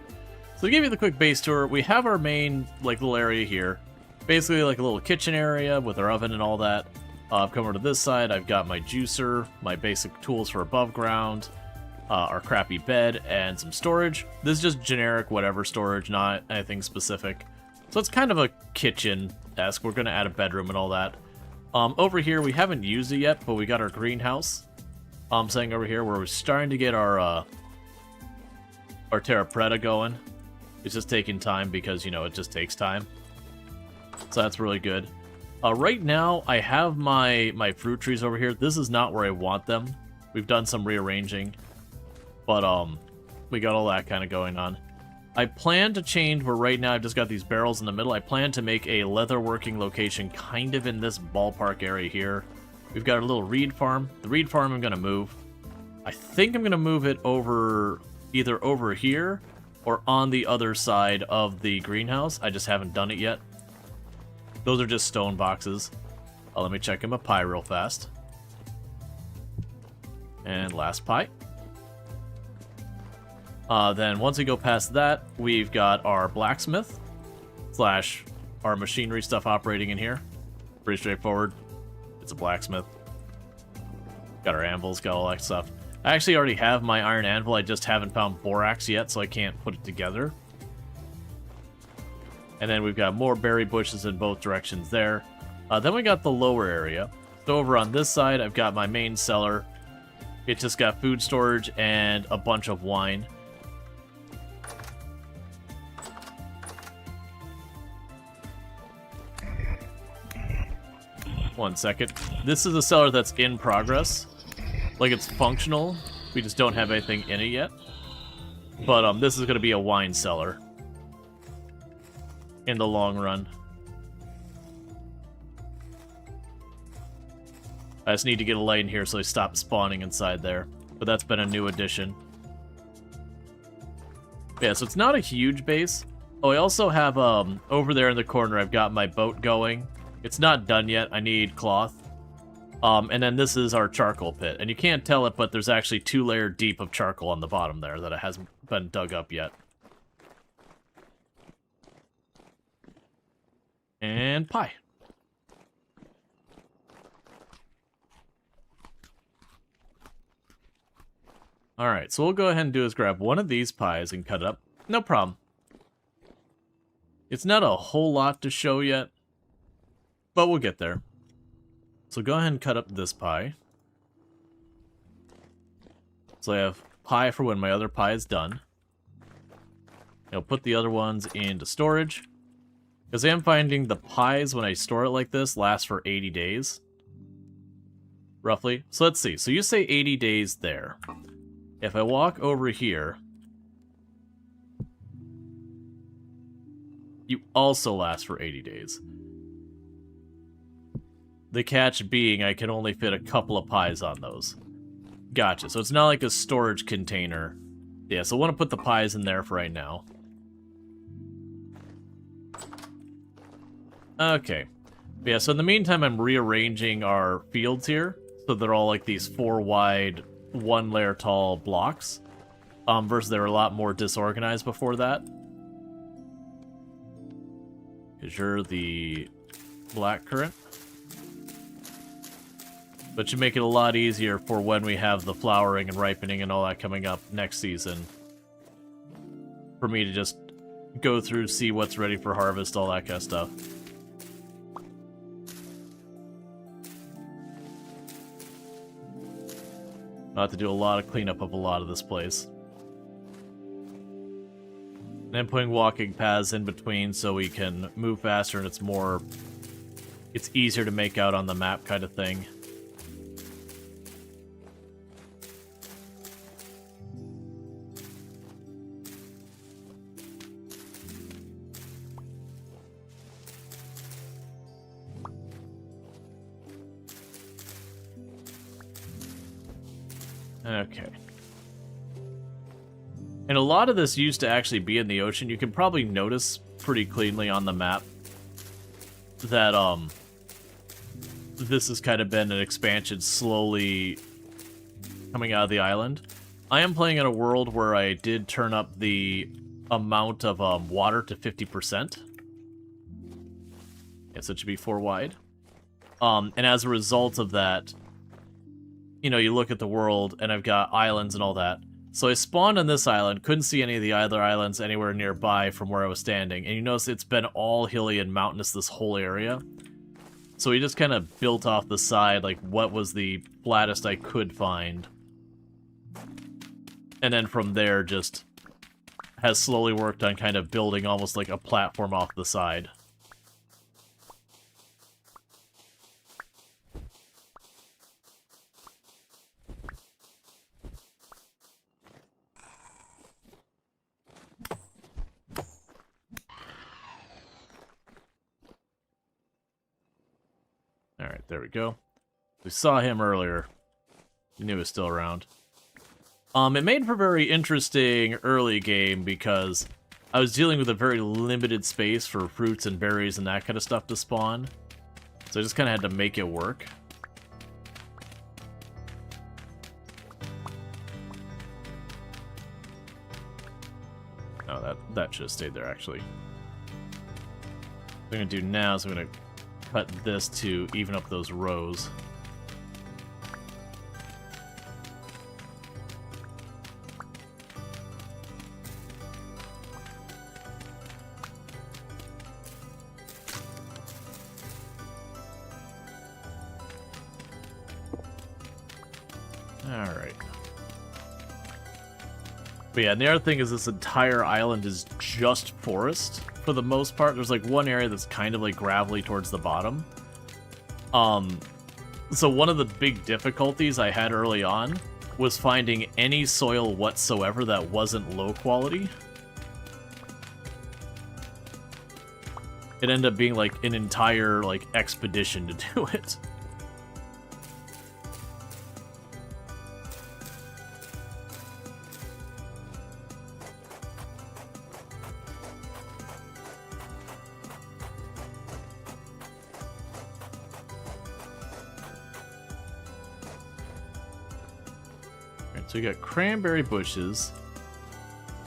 so to give you the quick base tour, we have our main, like, little area here. Basically, like, a little kitchen area with our oven and all that. I've come over to this side, I've got my juicer, my basic tools for above ground, our crappy bed, and some storage. This is just generic whatever storage, not anything specific. So it's kind of a kitchen-esque. We're going to add a bedroom and all that. Over here, we haven't used it yet, but we got our greenhouse. Saying over here where we're starting to get our Terra Preta going. It's just taking time because, you know, it just takes time. So that's really good. Right now, I have my fruit trees over here. This is not where I want them. We've done some rearranging. But, we got all that kind of going on. I plan to change where right now I've just got these barrels in the middle. I plan to make a leather working location kind of in this ballpark area here. We've got a little reed farm. The reed farm I'm going to move. I think I'm going to move it over either over here or on the other side of the greenhouse. I just haven't done it yet. Those are just stone boxes. Let me check in my pie real fast. And last pie. Then once we go past that, we've got our blacksmith slash our machinery stuff operating in here. Pretty straightforward. It's a blacksmith. Got our anvils, got all that stuff. I actually already have my iron anvil, I just haven't found borax yet, so I can't put it together. And then we've got more berry bushes in both directions there. Then we got the lower area. So over on this side, I've got my main cellar. It's just got food storage and a bunch of wine. One second. This is a cellar that's in progress. Like, it's functional. We just don't have anything in it yet. But this is going to be a wine cellar. In the long run. I just need to get a light in here so they stop spawning inside there. But that's been a new addition. Yeah, so it's not a huge base. Oh, I also have, over there in the corner, I've got my boat going. It's not done yet. I need cloth. And then this is our charcoal pit. And you can't tell it, but there's actually 2 layers deep of charcoal on the bottom there that it hasn't been dug up yet. And pie. Alright, so we'll go ahead and do is grab one of these pies and cut it up. No problem. It's not a whole lot to show yet, but we'll get there. So go ahead and cut up this pie. So I have pie for when my other pie is done. I'll put the other ones into storage. Because I am finding the pies, when I store it like this, last for 80 days. roughly. So let's see. So you say 80 days there. If I walk over here, you also last for 80 days. The catch being I can only fit a couple of pies on those. Gotcha. So it's not like a storage container. Yeah, so I want to put the pies in there for right now. Okay. Yeah, so in the meantime, I'm rearranging our fields here. So they're all like these 4 wide, 1 layer tall blocks. Versus they were a lot more disorganized before that. Because you're the black currant. But should make it a lot easier for when we have the flowering and ripening and all that coming up next season. For me to just go through, see what's ready for harvest, all that kind of stuff. I'll have to do a lot of cleanup of a lot of this place. And then putting walking paths in between so we can move faster and it's easier to make out on the map kind of thing. Okay. And a lot of this used to actually be in the ocean. You can probably notice pretty cleanly on the map that this has kind of been an expansion slowly coming out of the island. I am playing in a world where I did turn up the amount of water to 50%. Yeah, so it should be 4 wide. And as a result of that, you know, you look at the world, and I've got islands and all that. So I spawned on this island, couldn't see any of the other islands anywhere nearby from where I was standing, and you notice it's been all hilly and mountainous, this whole area. So we just kind of built off the side, like, what was the flattest I could find. And then from there, just has slowly worked on kind of building almost like a platform off the side. Alright, there we go. We saw him earlier. We knew he was still around. It made for a very interesting early game because I was dealing with a very limited space for fruits and berries and that kind of stuff to spawn. So I just kind of had to make it work. Oh, that should have stayed there, actually. What I'm going to do now is I'm going to cut this to even up those rows. Alright. But yeah, and the other thing is this entire island is just forest. For the most part, there's like one area that's kind of like gravelly towards the bottom. So one of the big difficulties I had early on was finding any soil whatsoever that wasn't low quality. It ended up being like an entire like expedition to do it. So you got cranberry bushes.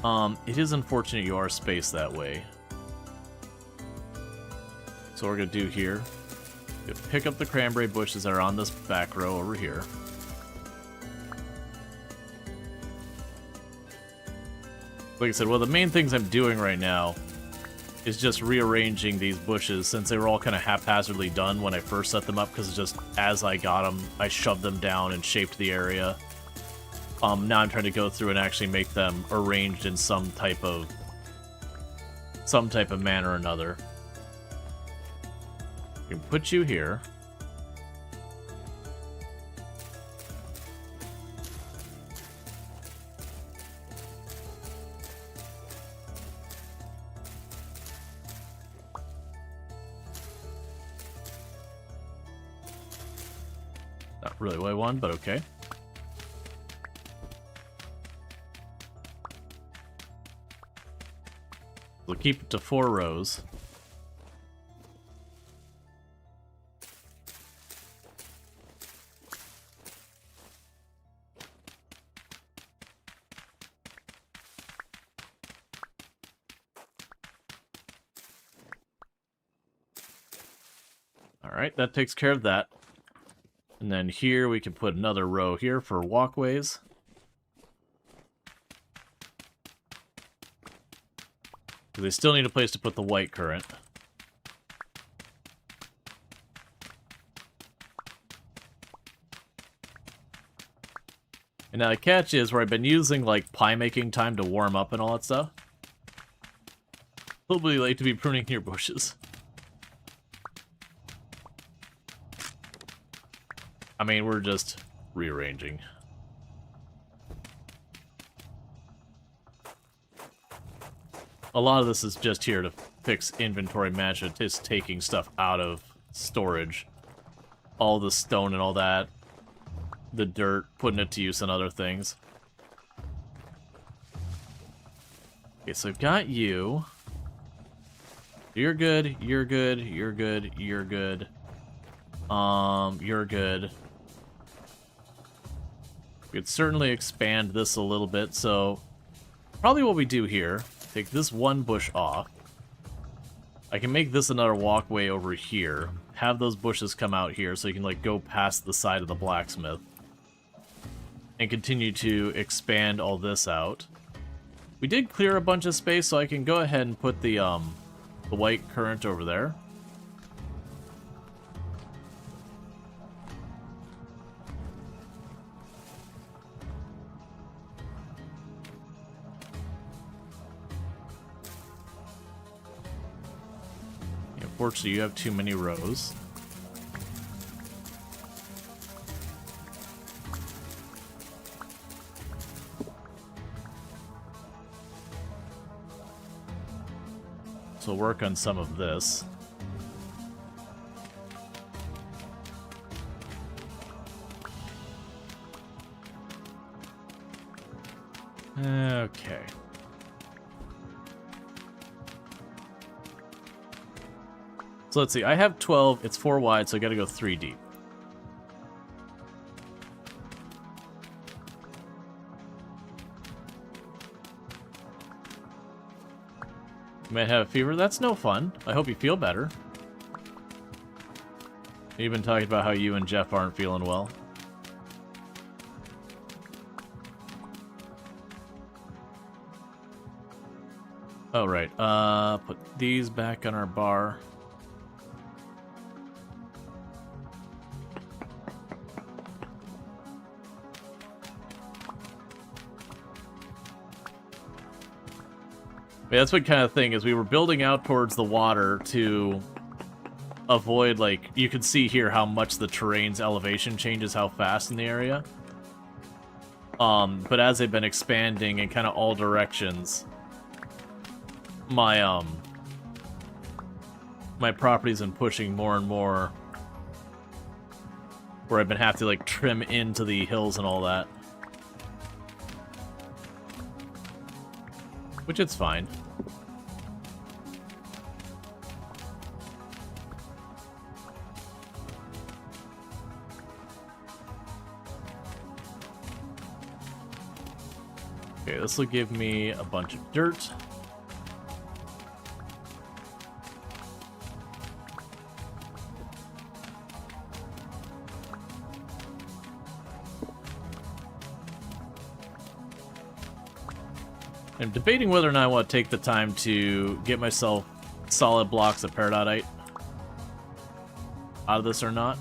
It is unfortunate you are spaced that way. So what we're gonna do here, pick up the cranberry bushes that are on this back row over here. Like I said, one of the main things I'm doing right now is just rearranging these bushes since they were all kind of haphazardly done when I first set them up, because just as I got them, I shoved them down and shaped the area. Now I'm trying to go through and actually make them arranged in some type of manner or another. We can put you here. Not really what I want, but okay. We'll keep it to 4 rows. Alright, that takes care of that. And then here we can put another row here for walkways. They still need a place to put the white current. And now the catch is where I've been using like pie making time to warm up and all that stuff. Probably late to be pruning your bushes. I mean, we're just rearranging. A lot of this is just here to fix inventory management, just taking stuff out of storage. All the stone and all that. The dirt, putting it to use on other things. Okay, so I've got you. You're good, you're good, you're good, you're good. You're good. We could certainly expand this a little bit, so probably what we do here, take this one bush off. I can make this another walkway over here, have those bushes come out here so you can like go past the side of the blacksmith. And continue to expand all this out. We did clear a bunch of space, so I can go ahead and put the white current over there. Unfortunately, you have too many rows. So we'll work on some of this. Okay. So let's see, I have 12, it's 4 wide, so I gotta go 3 deep. You might have a fever, that's no fun. I hope you feel better. You've been talking about how you and Jeff aren't feeling well. Oh, right, put these back on our bar. Yeah, that's what kind of thing is we were building out towards the water to avoid, like, you can see here how much the terrain's elevation changes, how fast in the area. But as they've been expanding in kind of all directions, my property's been pushing more and more, where I've been having to like trim into the hills and all that. Which it's fine. Okay, this will give me a bunch of dirt. I'm debating whether or not I want to take the time to get myself solid blocks of peridotite out of this or not.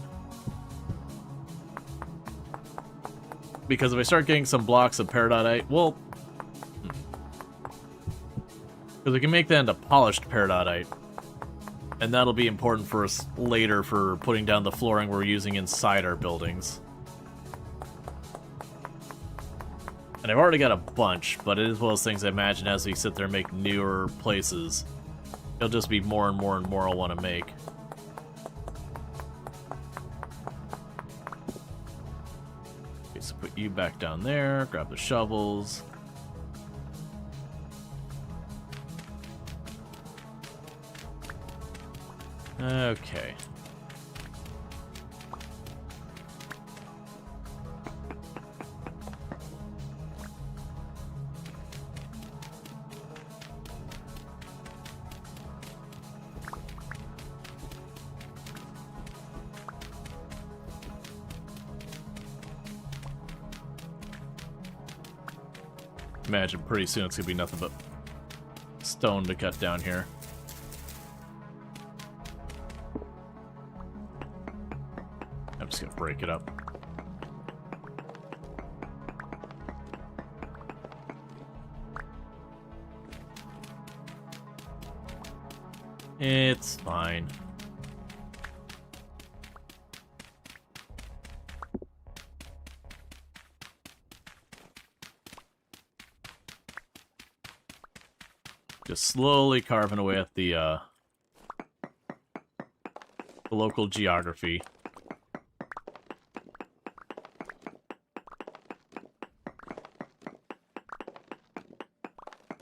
Because if I start getting some blocks of peridotite, well, because we can make that into polished peridotite, and that'll be important for us later for putting down the flooring we're using inside our buildings. And I've already got a bunch, but it is one of those things I imagine as we sit there and make newer places, it'll just be more and more and more I'll want to make. you back down there. Grab the shovels. Okay. Imagine pretty soon it's gonna be nothing but stone to cut down here. I'm just gonna break it up. It's fine. Just slowly carving away at the local geography.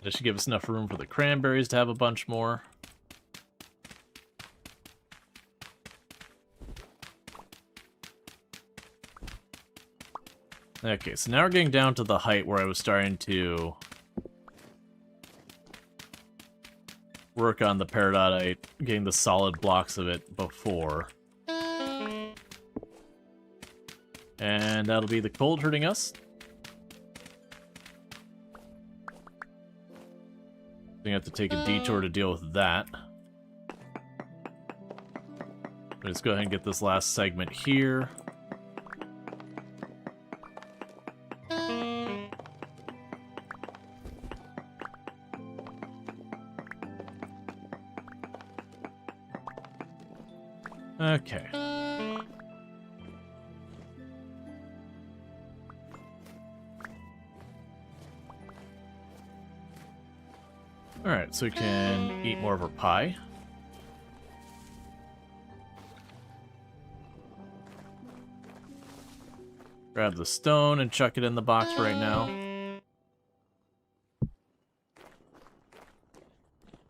That should give us enough room for the cranberries to have a bunch more. Okay, so now we're getting down to the height where I was starting to work on the peridotite, getting the solid blocks of it before. And that'll be the cold hurting us. We have to take a detour to deal with that. Let's go ahead and get this last segment here. Okay. Alright, so we can eat more of our pie. Grab the stone and chuck it in the box right now.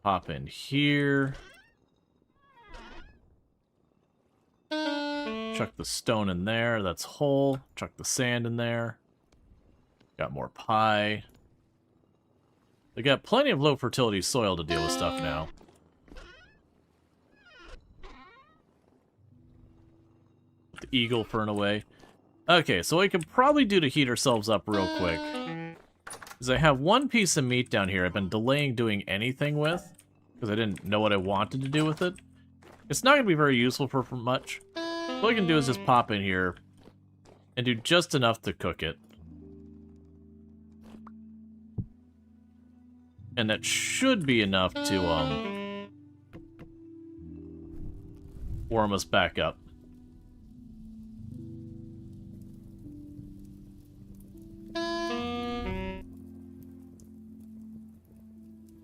Pop in here. Chuck the stone in there, that's whole. Chuck the sand in there. Got more pie. They got plenty of low fertility soil to deal with stuff now. Put the eagle fern away. Okay, so what we can probably do to heat ourselves up real quick is I have one piece of meat down here I've been delaying doing anything with because I didn't know what I wanted to do with it. It's not going to be very useful for much. What I can do is just pop in here and do just enough to cook it. And that should be enough to warm us back up.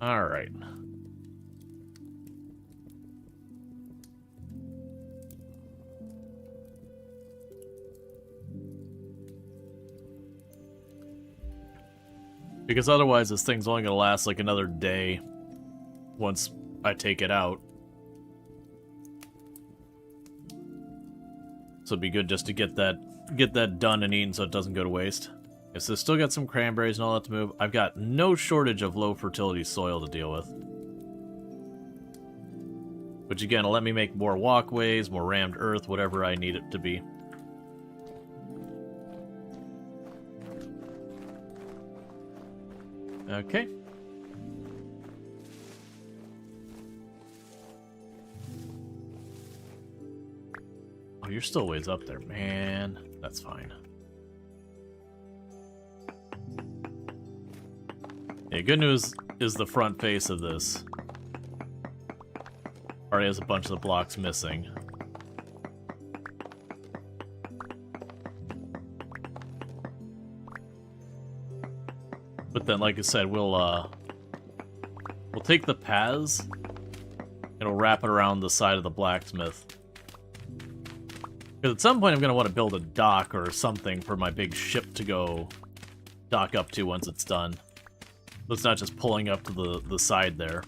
All right. Because otherwise this thing's only going to last like another day once I take it out. So it'd be good just to get that done and eaten so it doesn't go to waste. Okay, so still got some cranberries and all that to move. I've got no shortage of low fertility soil to deal with. Which again will let me make more walkways, more rammed earth, whatever I need it to be. Okay. Oh, you're still ways up there, man. That's fine. Yeah, good news is the front face of this already has a bunch of the blocks missing. But then, like I said, we'll take the paths and we'll wrap it around the side of the blacksmith. Because at some point I'm going to want to build a dock or something for my big ship to go dock up to once it's done. So it's not just pulling up to the side there.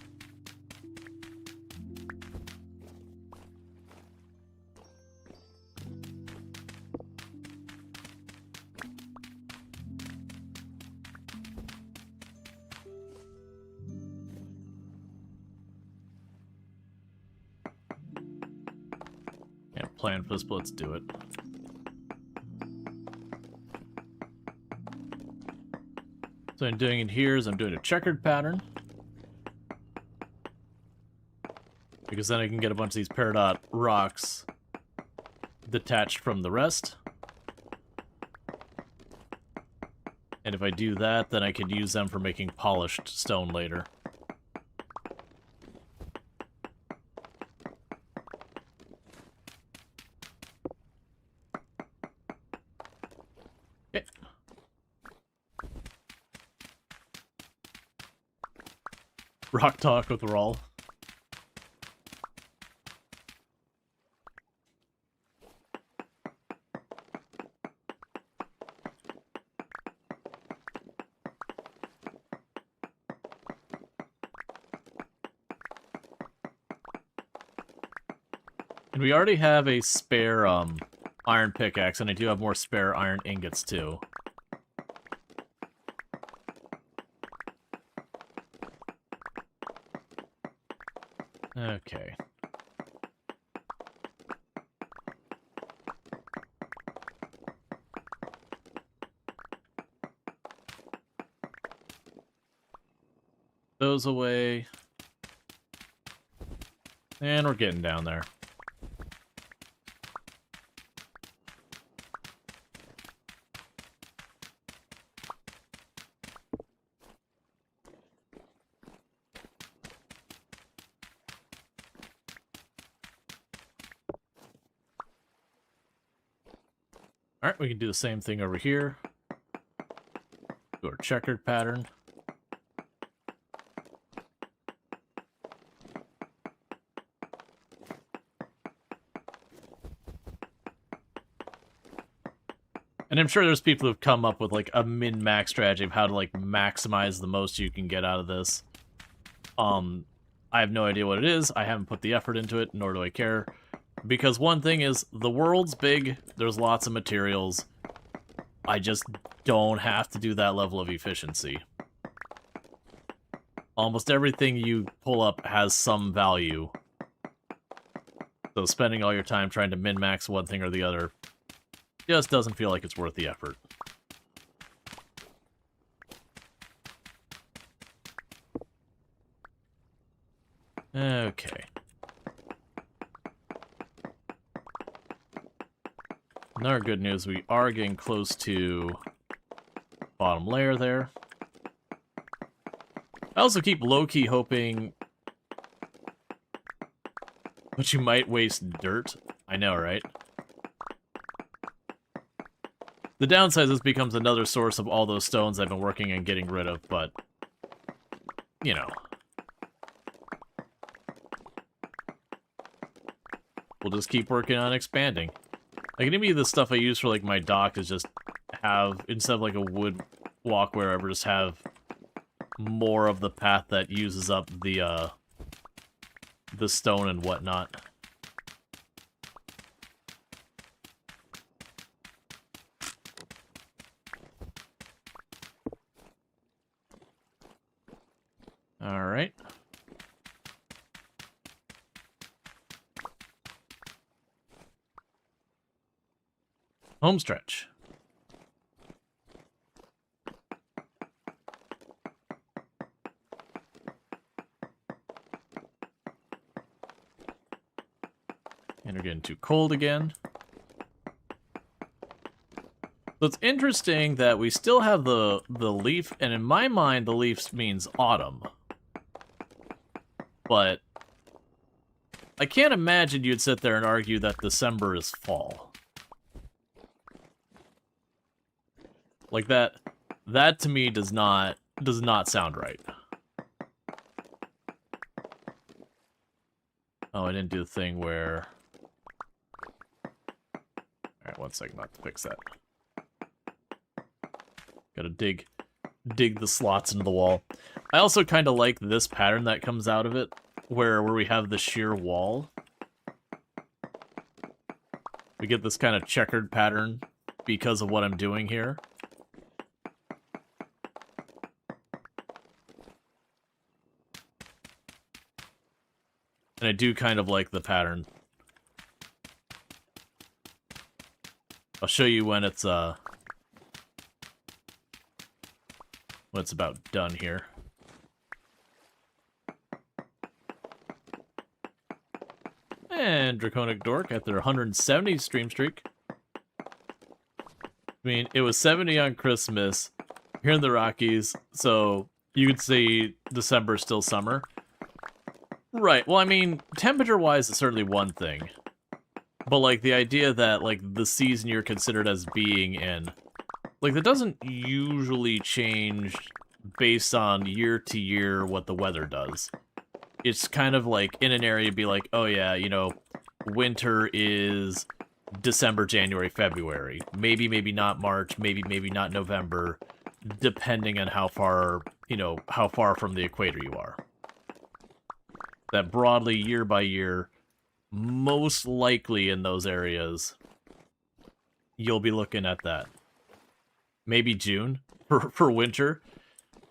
Plan for this, but let's do it. So I'm doing it here is I'm doing a checkered pattern. Because then I can get a bunch of these peridot rocks detached from the rest. And if I do that, then I can use them for making polished stone later. Rock talk with Rual. And we already have a spare iron pickaxe, and I do have more spare iron ingots too. Okay. Those away. And we're getting down there. Alright, we can do the same thing over here. Do our checkered pattern. And I'm sure there's people who've come up with like a min-max strategy of how to like maximize the most you can get out of this. I have no idea what it is. I haven't put the effort into it, nor do I care. Because one thing is, the world's big, there's lots of materials. I just don't have to do that level of efficiency. Almost everything you pull up has some value. So spending all your time trying to min-max one thing or the other just doesn't feel like it's worth the effort. Okay. Another good news, we are getting close to bottom layer there. I also keep low-key hoping but you might waste dirt. I know, right? The downside is this becomes another source of all those stones I've been working on getting rid of, but you know. We'll just keep working on expanding. Like, maybe the stuff I use for, like, my dock is just have, instead of, like, a wood walk wherever, just have more of the path that uses up the stone and whatnot. Alright. Home stretch. And we're getting too cold again. So it's interesting that we still have the leaf, and in my mind, the leaf means autumn. But I can't imagine you'd sit there and argue that December is fall. Like that to me does not sound right. Oh, I didn't do the thing where Alright, 1 second, I'll have to fix that. Gotta dig the slots into the wall. I also kind of like this pattern that comes out of it, where we have the sheer wall. We get this kind of checkered pattern because of what I'm doing here. And I do kind of like the pattern. I'll show you when it's about done here. And Draconic Dork at their 170 stream streak. I mean, it was 70 on Christmas here in the Rockies, so you could say December's still summer. Right, well, I mean, temperature-wise, it's certainly one thing. But, like, the idea that, like, the season you're considered as being in, like, that doesn't usually change based on year to year what the weather does. It's kind of like, in an area, be like, oh yeah, you know, winter is December, January, February. Maybe, maybe not March, maybe, maybe not November, depending on how far, you know, how far from the equator you are. That broadly, year by year, most likely in those areas, you'll be looking at that. Maybe June for winter.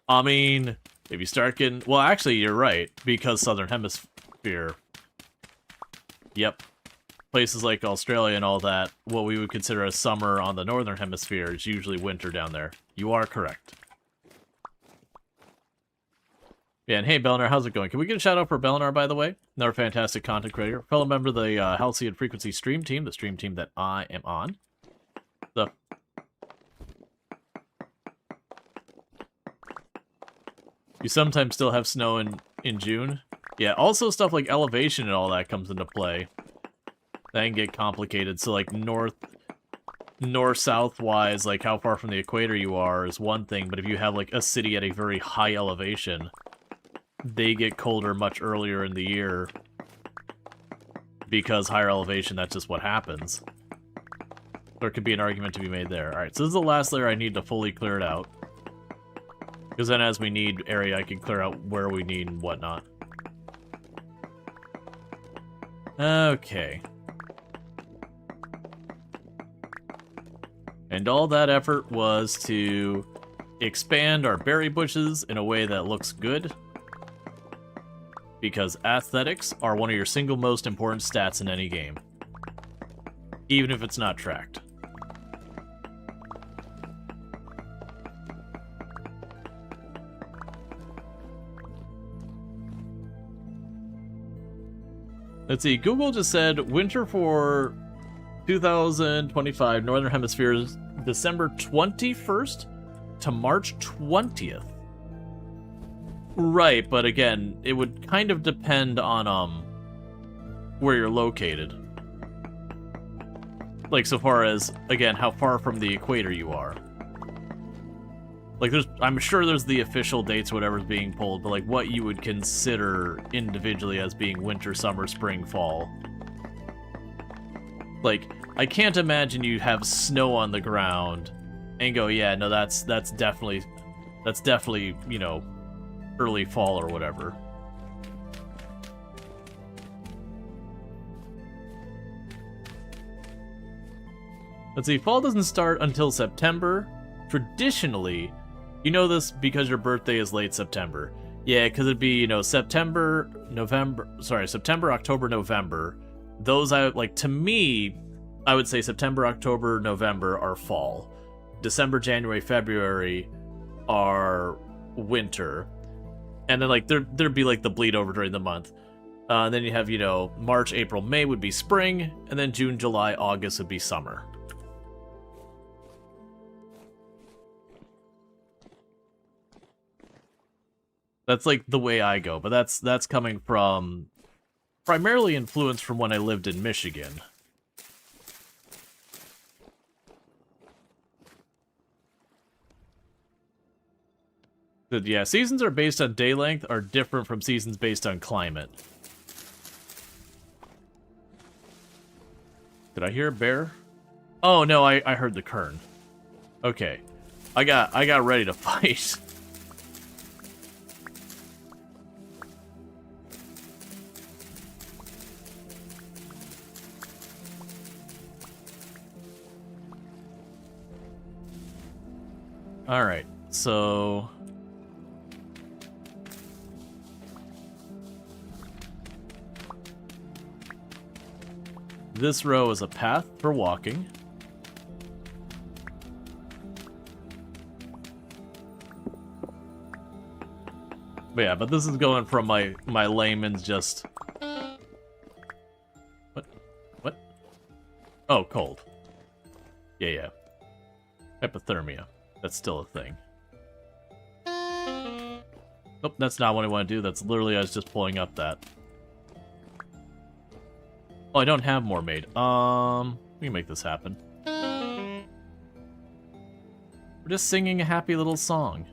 I mean, if you start getting... Well, actually, you're right, because Southern Hemisphere... Yep. Places like Australia and all that, what we would consider a summer on the Northern Hemisphere is usually winter down there. You are correct. Yeah, and hey, Belinar, how's it going? Can we get a shout-out for Belinar, by the way? Another fantastic content creator. Fellow member of the Halcyon Frequency stream team, the stream team that I am on. So... You sometimes still have snow in June. Yeah, also stuff like elevation and all that comes into play. That can get complicated. So, like, north-south-wise, like, how far from the equator you are is one thing, but if you have, like, a city at a very high elevation, they get colder much earlier in the year. Because higher elevation, that's just what happens. There could be an argument to be made there. Alright, so this is the last layer I need to fully clear it out. Because then as we need area, I can clear out where we need and whatnot. Okay. And all that effort was to expand our berry bushes in a way that looks good. Because aesthetics are one of your single most important stats in any game. Even if it's not tracked. Let's see, Google just said winter for 2025 Northern Hemisphere is December 21st to March 20th. Right, but again, it would kind of depend on where you're located. Like, so far as, again, how far from the equator you are. Like, I'm sure there's the official dates, whatever's being pulled, but, like, what you would consider individually as being winter, summer, spring, fall. Like, I can't imagine you have snow on the ground and go, yeah, no, that's definitely, you know, early fall or whatever. Let's see, fall doesn't start until September. Traditionally, you know this because your birthday is late September. Yeah, because it'd be, you know, September, October, November. Those, to me, I would say September, October, November are fall. December, January, February are winter. And then, like, there'd be, like, the bleed over during the month. And then you have, you know, March, April, May would be spring. And then June, July, August would be summer. That's, like, the way I go. But that's coming from... primarily influenced from when I lived in Michigan. But yeah, seasons are based on day length are different from seasons based on climate. Did I hear a bear? Oh, no, I heard the kern. Okay. I got ready to fight. Alright, so... This row is a path for walking. But yeah, but this is going from my layman's just... What? Oh, cold. Yeah. Hypothermia. That's still a thing. Nope, that's not what I want to do. That's literally, I was just pulling up that. Oh, I don't have more made. We can make this happen. We're just singing a happy little song.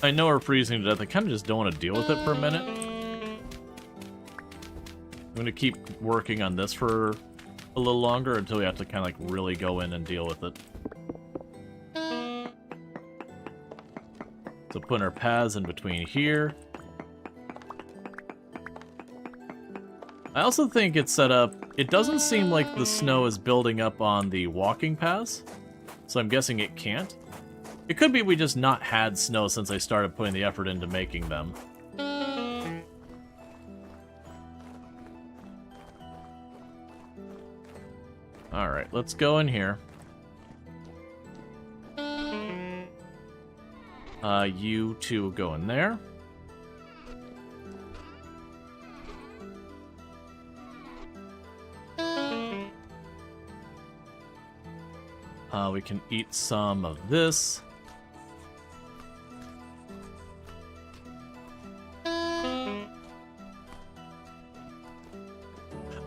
I know we're freezing to death. I kind of just don't want to deal with it for a minute. I'm going to keep working on this for a little longer until we have to kind of like really go in and deal with it. So putting our paths in between here. I also think it's set up... It doesn't seem like the snow is building up on the walking paths. So I'm guessing it can't. It could be we just not had snow since I started putting the effort into making them. Alright, let's go in here. You two go in there. We can eat some of this.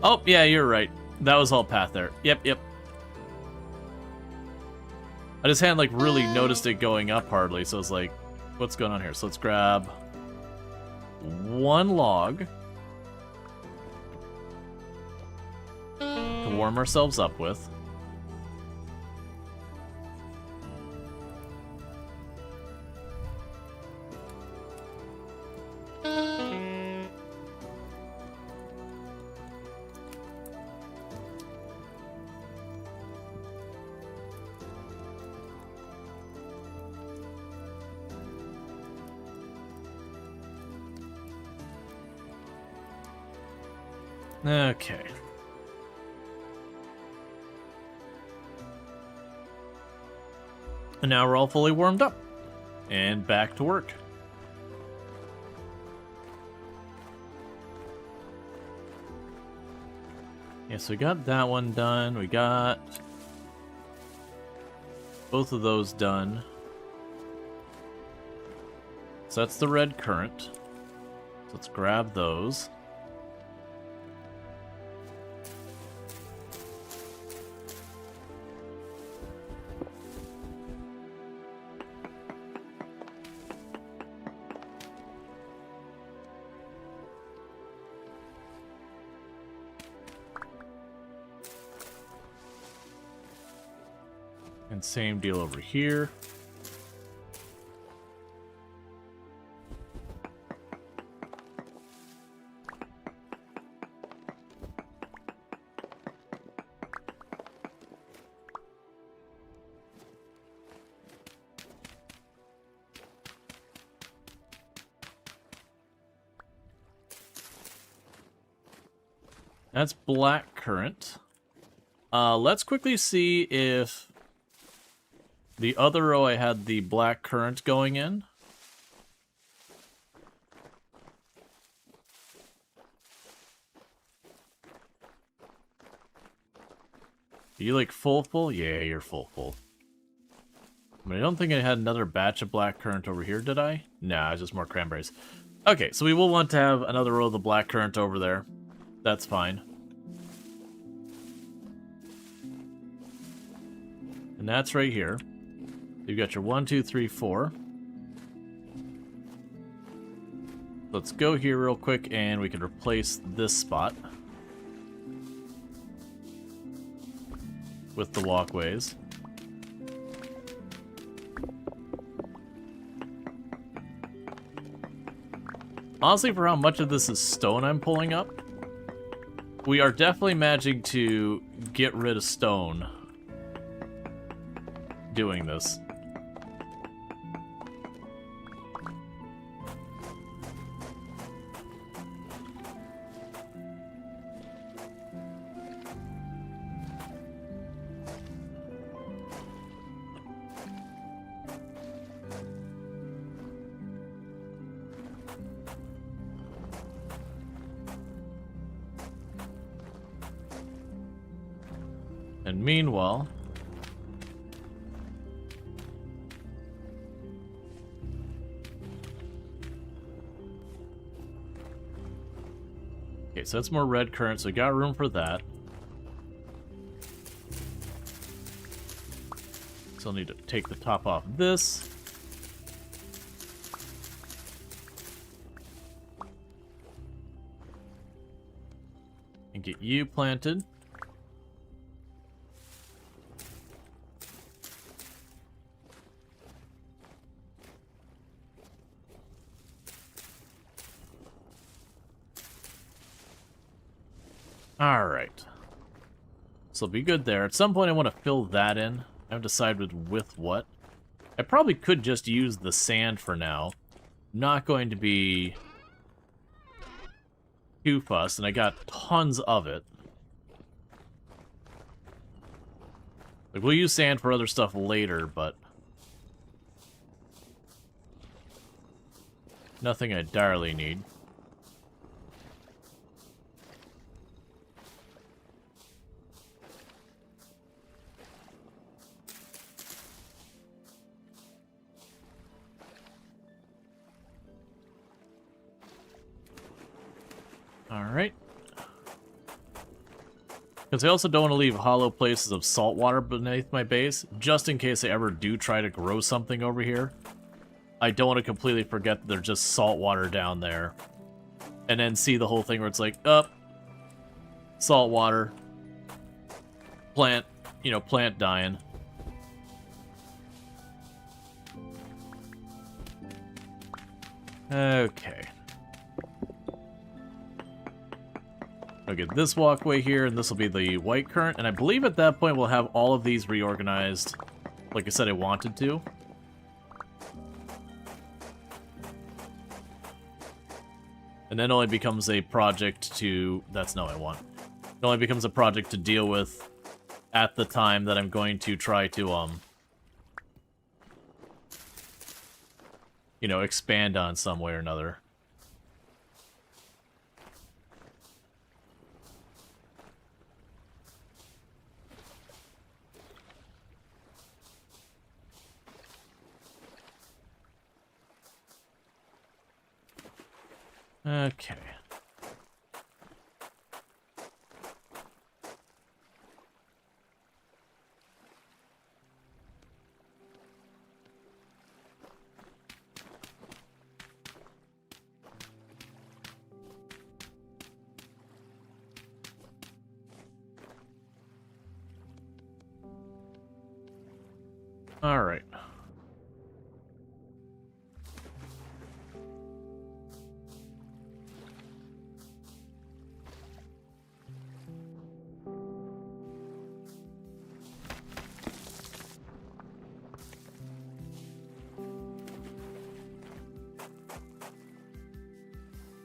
Oh, yeah, you're right. That was all path there. Yep. I just hadn't, like, really noticed it going up hardly, so I was like, what's going on here? So let's grab one log to warm ourselves up with. Okay. And now we're all fully warmed up. And back to work. Yeah, so we got that one done. We got both of those done. So that's the red currant. So let's grab those. And same deal over here. That's black currant. Let's quickly see if the other row I had the black currant going in. Are you like full? Yeah, you're full. I mean, I don't think I had another batch of blackcurrant over here, did I? Nah, it's just more cranberries. Okay, so we will want to have another row of the blackcurrant over there. That's fine. And that's right here. You've got your 1, 2, 3, 4. Let's go here real quick and we can replace this spot with the walkways. Honestly, for how much of this is stone I'm pulling up, we are definitely managing to get rid of stone doing this. And meanwhile, okay, so that's more red currant, so we got room for that. Still need to take the top off this. And get you planted. Alright. So be good there. At some point I want to fill that in. I haven't decided with what. I probably could just use the sand for now. Not going to be too fussed, and I got tons of it. Like, we'll use sand for other stuff later, but nothing I direly need. Alright. Because I also don't want to leave hollow places of salt water beneath my base, just in case I ever do try to grow something over here. I don't want to completely forget that there's just salt water down there. And then see the whole thing where it's like, up, salt water, plant, plant dying. Okay. I'll get this walkway here, and this will be the white currant, and I believe at that point we'll have all of these reorganized, like I said I wanted to. And then it only becomes a project to... That's not what I want. It only becomes a project to deal with at the time that I'm going to try to, expand on some way or another. Okay. All right.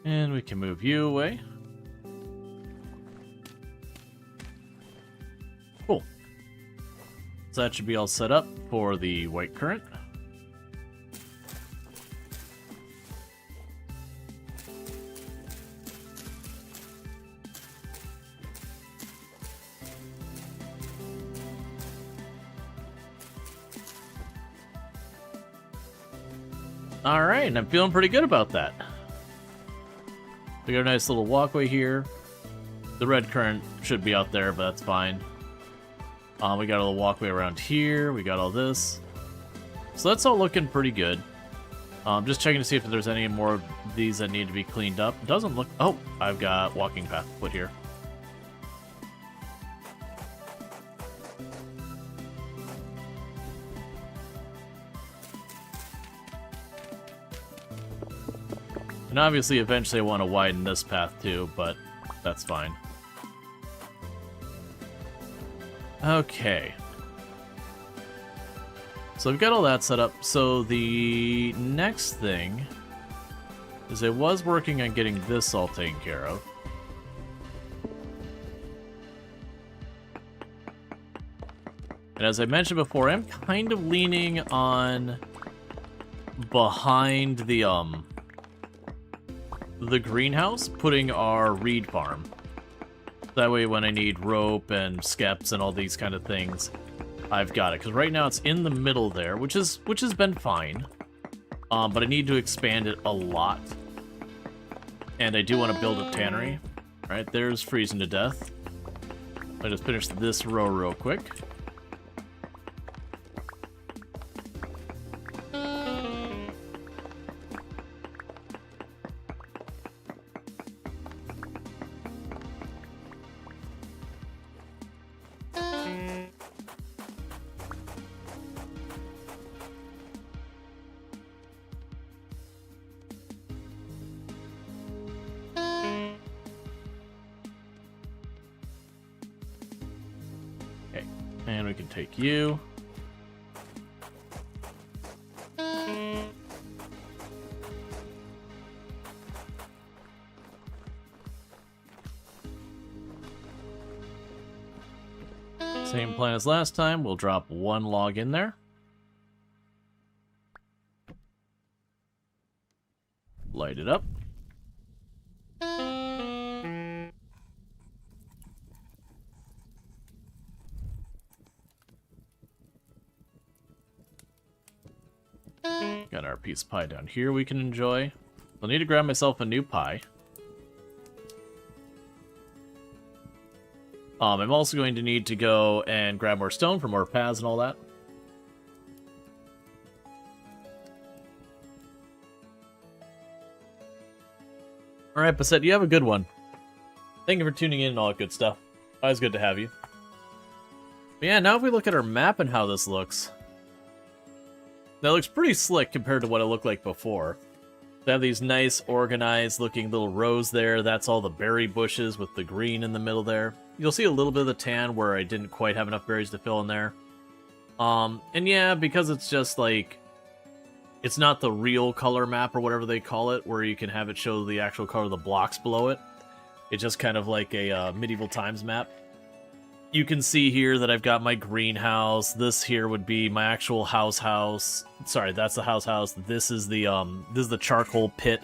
And we can move you away. Cool. So that should be all set up for the white currant. Alright, and I'm feeling pretty good about that. We got a nice little walkway here. The red current should be out there, but that's fine. We got a little walkway around here. We got all this. So that's all looking pretty good. Just checking to see if there's any more of these that need to be cleaned up. Doesn't look... Oh, I've got walking path put here. And obviously, eventually I want to widen this path too, but that's fine. Okay. So we've got all that set up. So the next thing is I was working on getting this all taken care of. And as I mentioned before, I'm kind of leaning on behind the greenhouse, putting our reed farm. That way when I need rope and skeps and all these kind of things, I've got it. Because right now it's in the middle there, which has been fine. But I need to expand it a lot. And I do want to build a tannery. Alright, there's freezing to death. I just finished this row real quick. And we can take you. Same plan as last time. We'll drop one log in there. Light it up. Got our piece of pie down here we can enjoy. I'll need to grab myself a new pie. I'm also going to need to go and grab more stone for more paths and all that. Alright, Basset, you have a good one. Thank you for tuning in and all that good stuff. Always good to have you. But yeah, now if we look at our map and how this looks... That looks pretty slick compared to what it looked like before. They have these nice, organized looking little rows there. That's all the berry bushes with the green in the middle there. You'll see a little bit of the tan where I didn't quite have enough berries to fill in there. And yeah, because it's just like... It's not the real color map or whatever they call it, where you can have it show the actual color of the blocks below it. It's just kind of like a medieval times map. You can see here that I've got my greenhouse. This here would be my actual house. Sorry, that's the house. This is the charcoal pit.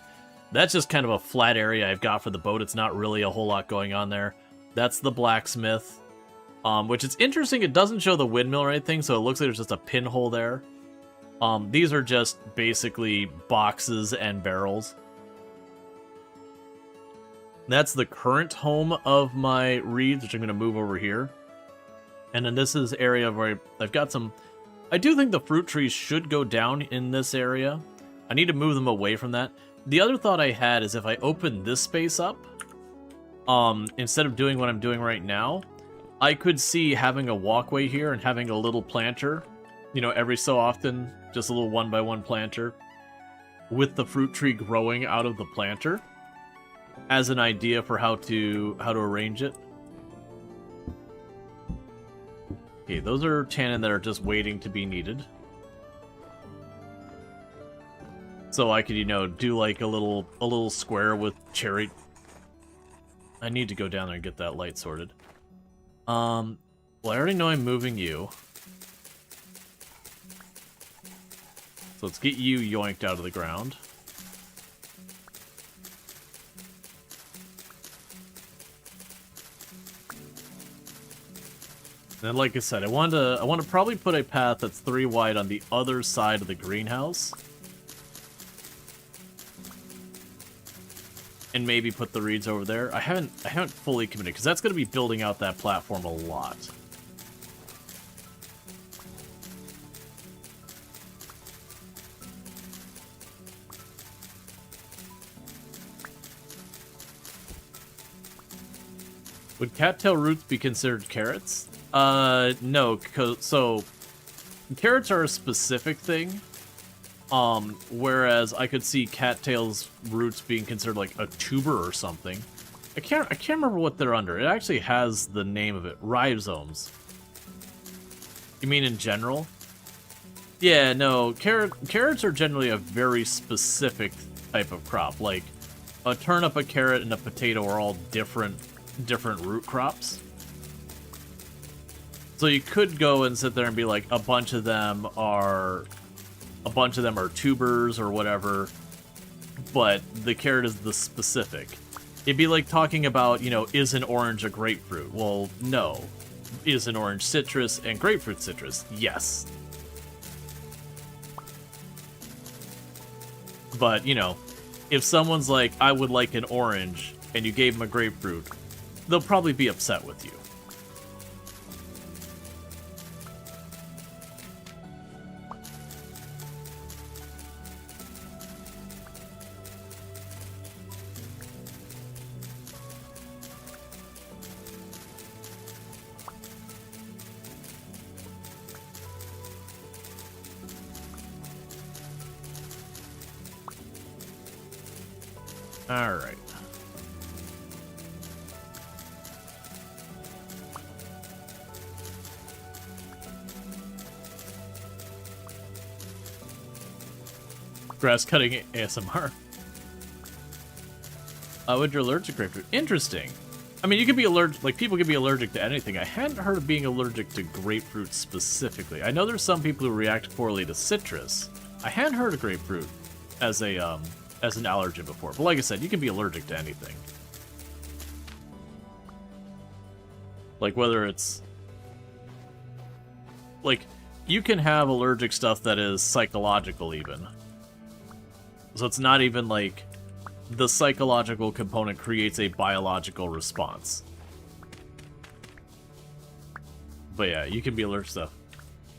That's just kind of a flat area I've got for the boat. It's not really a whole lot going on there. That's the blacksmith, which is interesting. It doesn't show the windmill or anything, so it looks like there's just a pinhole there. These are just basically boxes and barrels. That's the current home of my reeds, which I'm going to move over here. And then this is area where I've got some... I do think the fruit trees should go down in this area. I need to move them away from that. The other thought I had is if I open this space up, instead of doing what I'm doing right now, I could see having a walkway here and having a little planter, you know, every so often, just a little 1x1 planter, with the fruit tree growing out of the planter, as an idea for how to arrange it. Okay, those are tannin that are just waiting to be needed. So I could, you know, do like a little square with cherry. I need to go down there and get that light sorted. Well, I already know I'm moving you. So let's get you yoinked out of the ground. And like I said, I want to probably put a path that's 3 wide on the other side of the greenhouse. and maybe put the reeds over there. I haven't fully committed, because that's going to be building out that platform a lot. Would cattail roots be considered carrots? No, so carrots are a specific thing. Whereas I could see cattail's roots being considered like a tuber or something. I can't remember what they're under. It actually has the name of it. Rhizomes. You mean in general? Yeah, no, carrots are generally a very specific type of crop. Like, a turnip, a carrot, and a potato are all different root crops. So you could go and sit there and be like, a bunch of them are tubers or whatever, but the carrot is the specific. It'd be like talking about, you know, is an orange a grapefruit? Well, no. Is an orange citrus and grapefruit citrus? Yes. But, you know, if someone's like, I would like an orange, and you gave them a grapefruit, they'll probably be upset with you. Alright. Grass cutting ASMR. Would you're allergic to grapefruit? Interesting. I mean, you could be allergic, like, people could be allergic to anything. I hadn't heard of being allergic to grapefruit specifically. I know there's some people who react poorly to citrus. I hadn't heard of grapefruit as a, as an allergen before. But like I said, you can be allergic to anything. Like, whether it's... like, you can have allergic stuff that is psychological, even. So it's not even like the psychological component creates a biological response. But yeah, you can be allergic to stuff.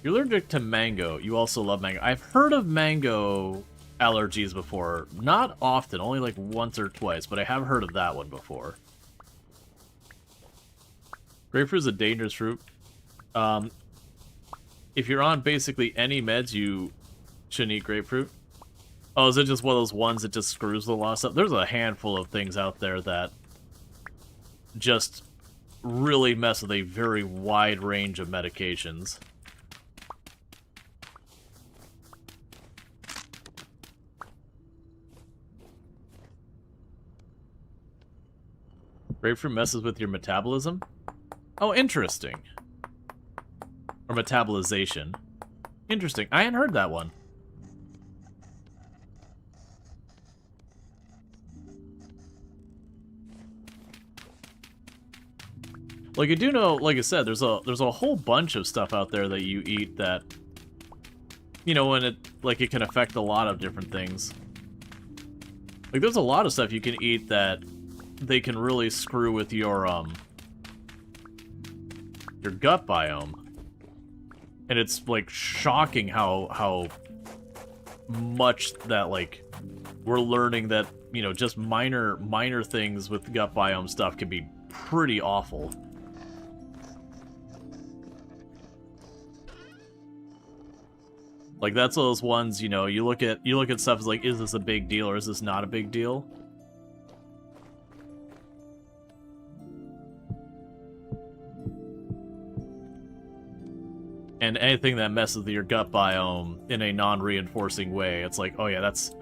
You're allergic to mango. You also love mango. I've heard of mango allergies before. Not often, only like once or twice, but I have heard of that one before. Grapefruit is a dangerous fruit. If you're on basically any meds, you shouldn't eat grapefruit. Oh, is it just one of those ones that just screws with a lot of stuff? There's a handful of things out there that just really mess with a very wide range of medications. Grapefruit messes with your metabolism? Oh, interesting. Or metabolization. Interesting. I hadn't heard that one. Like, I do know, like I said, there's a whole bunch of stuff out there that you eat that, you know, when it, like, it can affect a lot of different things. Like, there's a lot of stuff you can eat that they can really screw with your gut biome. And it's, like, shocking how much that, like, we're learning that, you know, just minor things with gut biome stuff can be pretty awful. Like, that's those ones, you know, you look at stuff as like, is this a big deal or is this not a big deal? And anything that messes with your gut biome in a non-reinforcing way, it's like, oh yeah, that's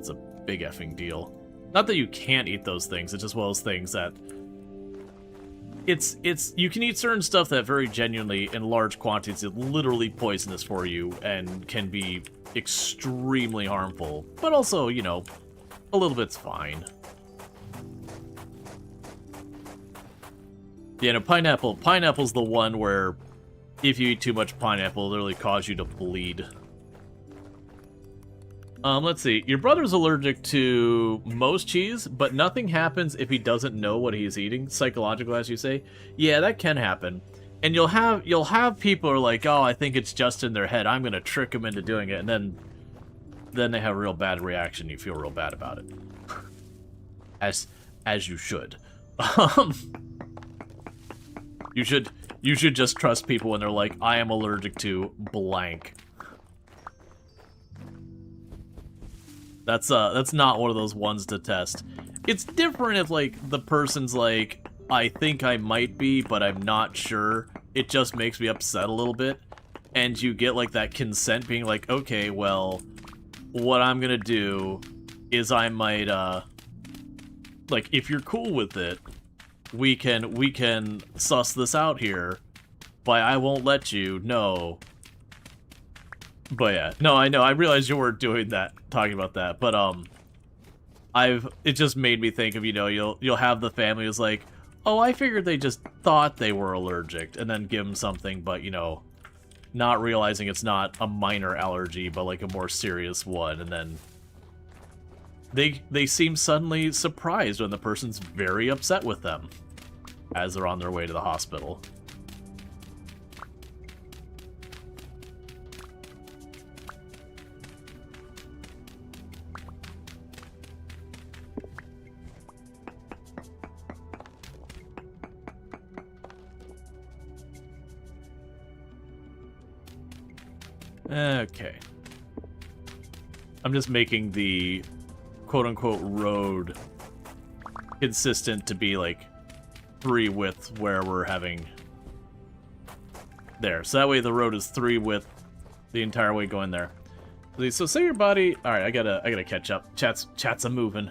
a big effing deal. Not that you can't eat those things, it's just one of those things that you can eat certain stuff that very genuinely, in large quantities, is literally poisonous for you and can be extremely harmful. But also, you know, a little bit's fine. Yeah, no, pineapple's the one where if you eat too much pineapple, it'll literally cause you to bleed. Let's see. Your brother's allergic to most cheese, but nothing happens if he doesn't know what he's eating. Psychological, as you say. Yeah, that can happen. And you'll have people who are like, oh, I think it's just in their head. I'm gonna trick them into doing it, and then they have a real bad reaction. You feel real bad about it, as you should. You should just trust people when they're like, I am allergic to blank. That's not one of those ones to test. It's different if, like, the person's like, I think I might be, but I'm not sure. It just makes me upset a little bit. And you get, like, that consent being like, okay, well, what I'm gonna do is I might, like, if you're cool with it, we can suss this out here, but I won't let you know. But yeah, no, I know, I realized you weren't doing that, talking about that, but, it just made me think of, you know, you'll have the family who's like, oh, I figured they just thought they were allergic, and then give them something, but, you know, not realizing it's not a minor allergy, but, like, a more serious one, and then they seem suddenly surprised when the person's very upset with them as they're on their way to the hospital. Okay. I'm just making the quote-unquote road consistent to be, like, 3 width where we're having... There. So that way the road is 3 width the entire way going there. So say your body... Alright, I gotta catch up. Chat's a-moving.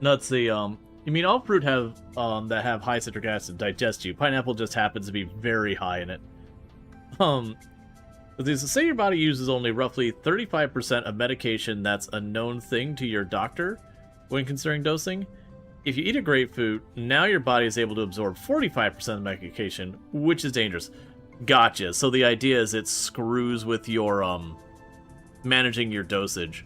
Nuts, the, you mean all fruit have, that have high citric acid digest you. Pineapple just happens to be very high in it. So say your body uses only roughly 35% of medication that's a known thing to your doctor when considering dosing. If you eat a grapefruit, now your body is able to absorb 45% of the medication, which is dangerous. Gotcha. So the idea is it screws with your, managing your dosage.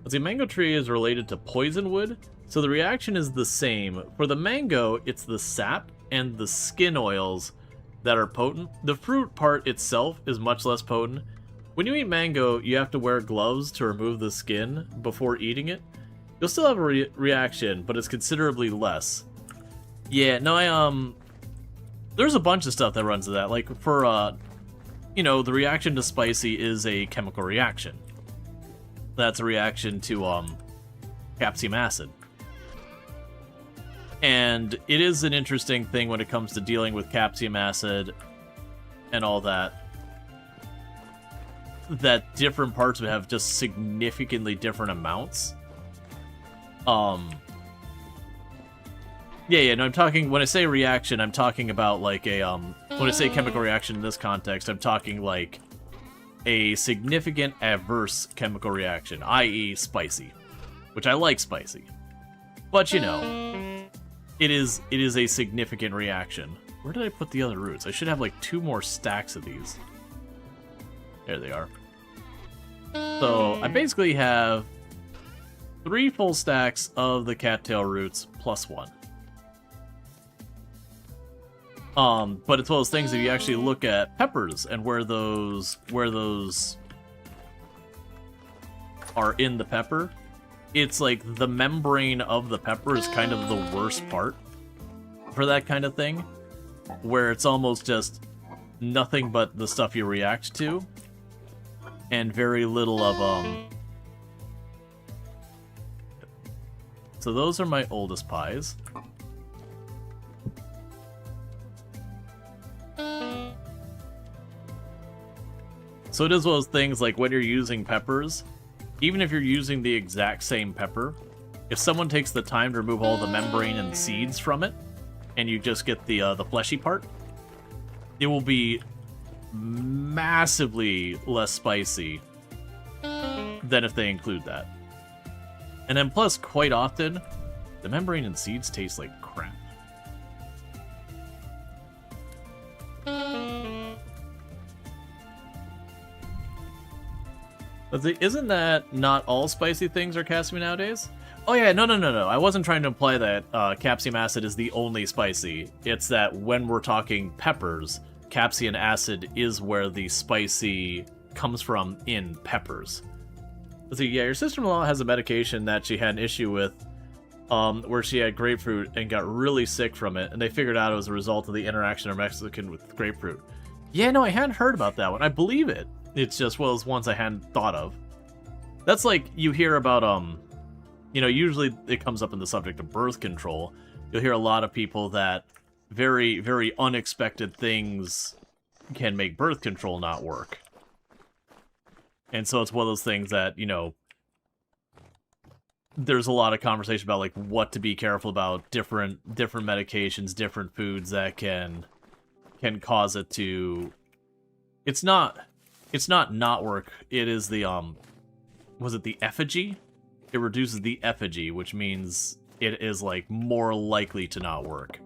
The mango tree is related to poison wood, so the reaction is the same. For the mango, it's the sap and the skin oils that are potent. The fruit part itself is much less potent. When you eat mango, you have to wear gloves to remove the skin before eating it. You'll still have a reaction, but it's considerably less. Yeah, no, there's a bunch of stuff that runs to that. Like, for, you know, the reaction to spicy is a chemical reaction. That's a reaction to, capsaicin acid. And it is an interesting thing when it comes to dealing with capsaicin acid and all that. That different parts would have just significantly different amounts. Yeah, no, I'm talking, when I say reaction, I'm talking about like a, when I say chemical reaction in this context, I'm talking like a significant adverse chemical reaction, i.e. spicy. Which I like spicy. But, you know, it is a significant reaction. Where did I put the other roots? I should have like 2 more stacks of these. There they are. So, I basically have 3 full stacks of the cattail roots plus 1. But it's one of those things, if you actually look at peppers and where those are in the pepper, it's like the membrane of the pepper is kind of the worst part for that kind of thing, where it's almost just nothing but the stuff you react to, and very little of, So those are my oldest pies. So it is one of those things, like when you're using peppers, even if you're using the exact same pepper, if someone takes the time to remove all the membrane and seeds from it, and you just get the fleshy part, it will be massively less spicy than if they include that. And then plus, quite often, the membrane and seeds taste like crap. Let's see, isn't that not all spicy things are capsaicin nowadays? Oh yeah, no. I wasn't trying to imply that capsaicin acid is the only spicy. It's that when we're talking peppers, capsaicin acid is where the spicy comes from in peppers. Let's see, yeah, your sister-in-law has a medication that she had an issue with where she had grapefruit and got really sick from it, and they figured out it was a result of the interaction of Mexican with grapefruit. Yeah, no, I hadn't heard about that one. I believe it. It's just, well, it's ones I hadn't thought of. That's like, you hear about, you know, usually it comes up in the subject of birth control. You'll hear a lot of people that very, very unexpected things can make birth control not work. And so it's one of those things that, you know, there's a lot of conversation about, like, what to be careful about, different medications, different foods that can cause it to... It's not work. It is the, was it the effigy? It reduces the effigy, which means it is, like, more likely to not work.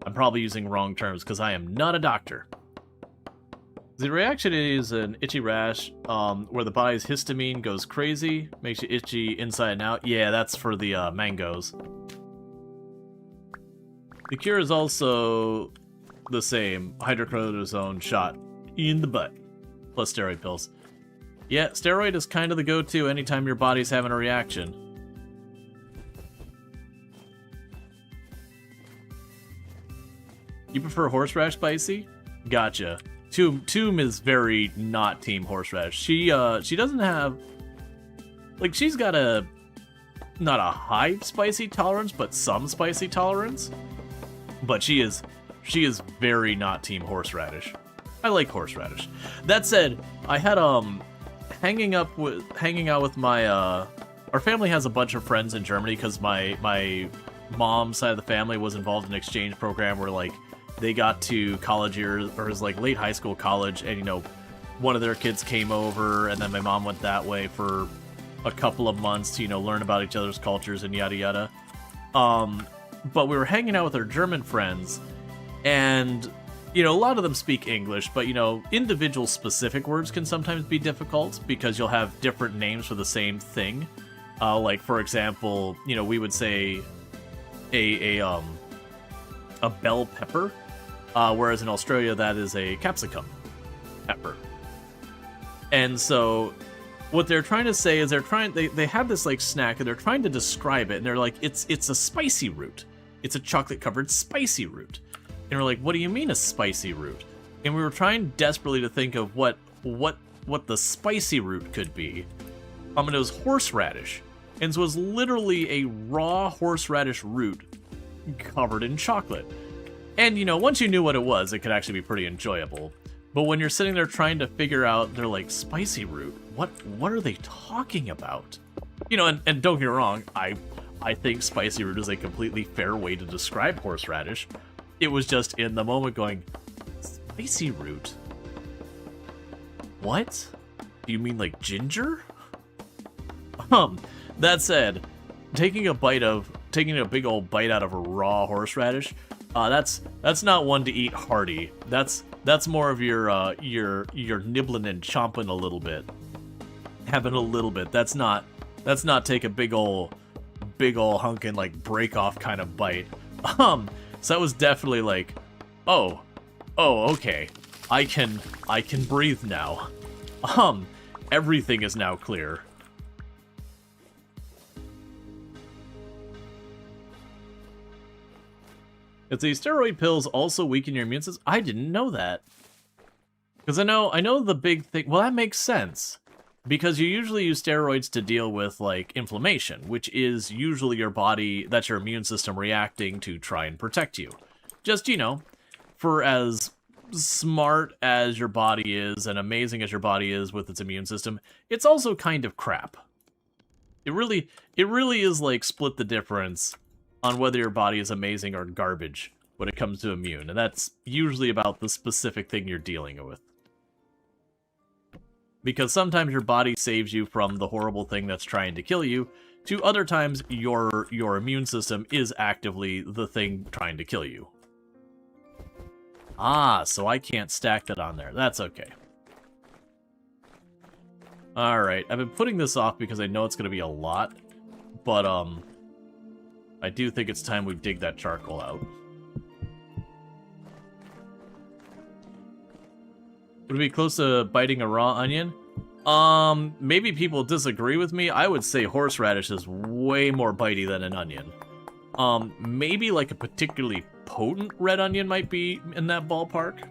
I'm probably using wrong terms because I am not a doctor. The reaction is an itchy rash where the body's histamine goes crazy, makes you itchy inside and out. Yeah, that's for the mangoes. The cure is also the same, hydrocortisone shot in the butt, plus steroid pills. Yeah, steroid is kind of the go-to anytime your body's having a reaction. You prefer horseradish spicy? Gotcha. Tomb is very not team horseradish. She doesn't have, like, she's got not a high spicy tolerance, but some spicy tolerance. But she is very not team horseradish. I like horseradish. That said, I had hanging out with my our family has a bunch of friends in Germany because my mom's side of the family was involved in an exchange program where, like, they got to college years, or it was like late high school, college, and, you know, one of their kids came over, and then my mom went that way for a couple of months to, you know, learn about each other's cultures and yada yada. But we were hanging out with our German friends, and, you know, a lot of them speak English, but, you know, individual specific words can sometimes be difficult because you'll have different names for the same thing. Like, for example, you know, we would say a bell pepper, whereas in Australia that is a capsicum pepper. And so what they're trying to say is they have this, like, snack, and they're trying to describe it, and they're like, it's a spicy root. It's a chocolate covered spicy root. And we're like, what do you mean a spicy root? And we were trying desperately to think of what the spicy root could be. And it was horseradish. And so it was literally a raw horseradish root covered in chocolate. And, you know, once you knew what it was, it could actually be pretty enjoyable. But when you're sitting there trying to figure out, they're like, spicy root, what are they talking about? You know, and don't get me wrong, I think spicy root is a completely fair way to describe horseradish. It was just in the moment going, spicy root? What? Do you mean like ginger? That said, taking a big old bite out of a raw horseradish, that's not one to eat hearty. That's more of your nibbling and chomping a little bit, having a little bit. That's not take a big ol' hunk and, like, break off kind of bite. So that was definitely like, oh, okay, I can breathe now. Everything is now clear. If these steroid pills also weaken your immune system, I didn't know that. Because I know the big thing, well, that makes sense. Because you usually use steroids to deal with, like, inflammation, which is usually your body, that's your immune system reacting to try and protect you. Just, you know, for as smart as your body is and amazing as your body is with its immune system, it's also kind of crap. It really is, like, split the difference on whether your body is amazing or garbage when it comes to immune, and that's usually about the specific thing you're dealing with. Because sometimes your body saves you from the horrible thing that's trying to kill you, to other times your immune system is actively the thing trying to kill you. Ah, so I can't stack that on there. That's okay. Alright, I've been putting this off because I know it's going to be a lot, but, I do think it's time we dig that charcoal out. Would it be close to biting a raw onion? Maybe people disagree with me. I would say horseradish is way more bitey than an onion. Maybe like a particularly potent red onion might be in that ballpark.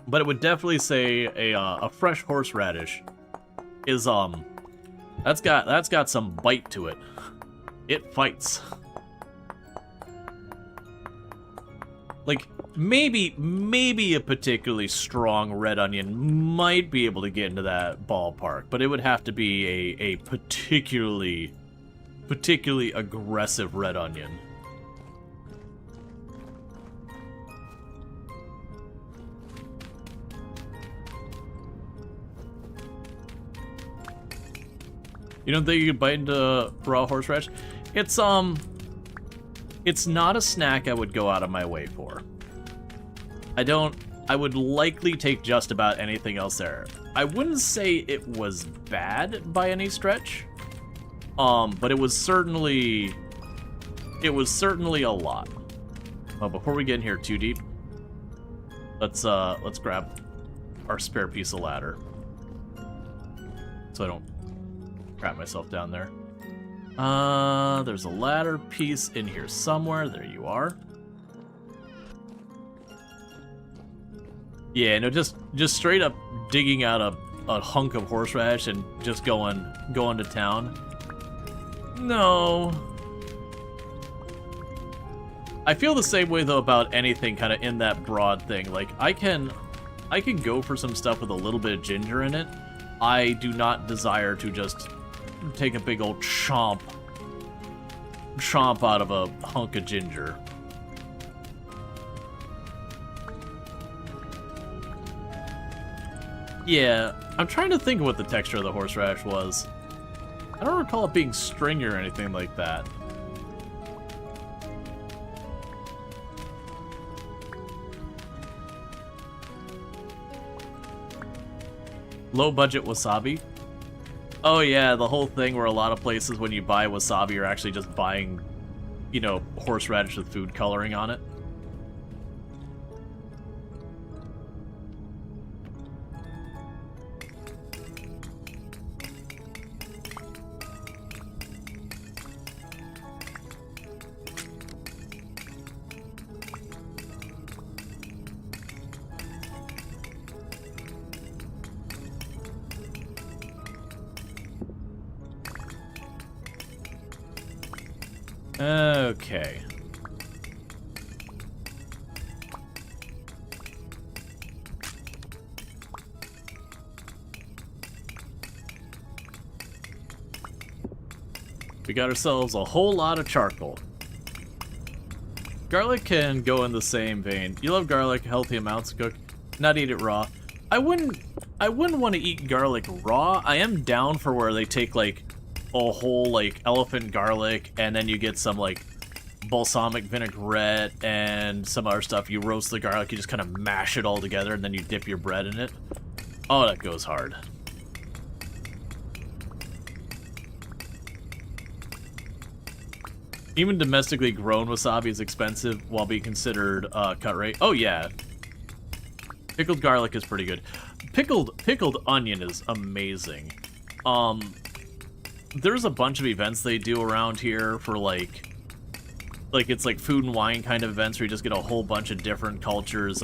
But it would definitely say a fresh horseradish is, that's got some bite to it. It fights. Like, maybe a particularly strong red onion might be able to get into that ballpark, but it would have to be a particularly aggressive red onion. You don't think you could bite into raw horseradish? It's not a snack I would go out of my way for. I would likely take just about anything else there. I wouldn't say it was bad by any stretch. But it was certainly a lot. Well, before we get in here too deep, let's grab our spare piece of ladder. So I don't crap myself down there. There's a ladder piece in here somewhere. There you are. Yeah, no, just straight up digging out a hunk of horseradish and just going to town. No. I feel the same way though about anything kind of in that broad thing. Like I can go for some stuff with a little bit of ginger in it. I do not desire to just take a big old chomp out of a hunk of ginger. Yeah, I'm trying to think of what the texture of the horseradish was. I don't recall it being stringy or anything like that. Low budget wasabi? Oh yeah, the whole thing where a lot of places when you buy wasabi you're actually just buying, you know, horseradish with food coloring on it. Okay. We got ourselves a whole lot of charcoal. Garlic can go in the same vein. You love garlic, healthy amounts to cook, not eat it raw. I wouldn't want to eat garlic raw. I am down for where they take like a whole like elephant garlic and then you get some like balsamic vinaigrette and some other stuff. You roast the garlic, you just kind of mash it all together and then you dip your bread in it. Oh, that goes hard. Even domestically grown wasabi is expensive while being considered cut rate. Oh yeah. Pickled garlic is pretty good. Pickled onion is amazing. There's a bunch of events they do around here for like it's like food and wine kind of events where you just get a whole bunch of different cultures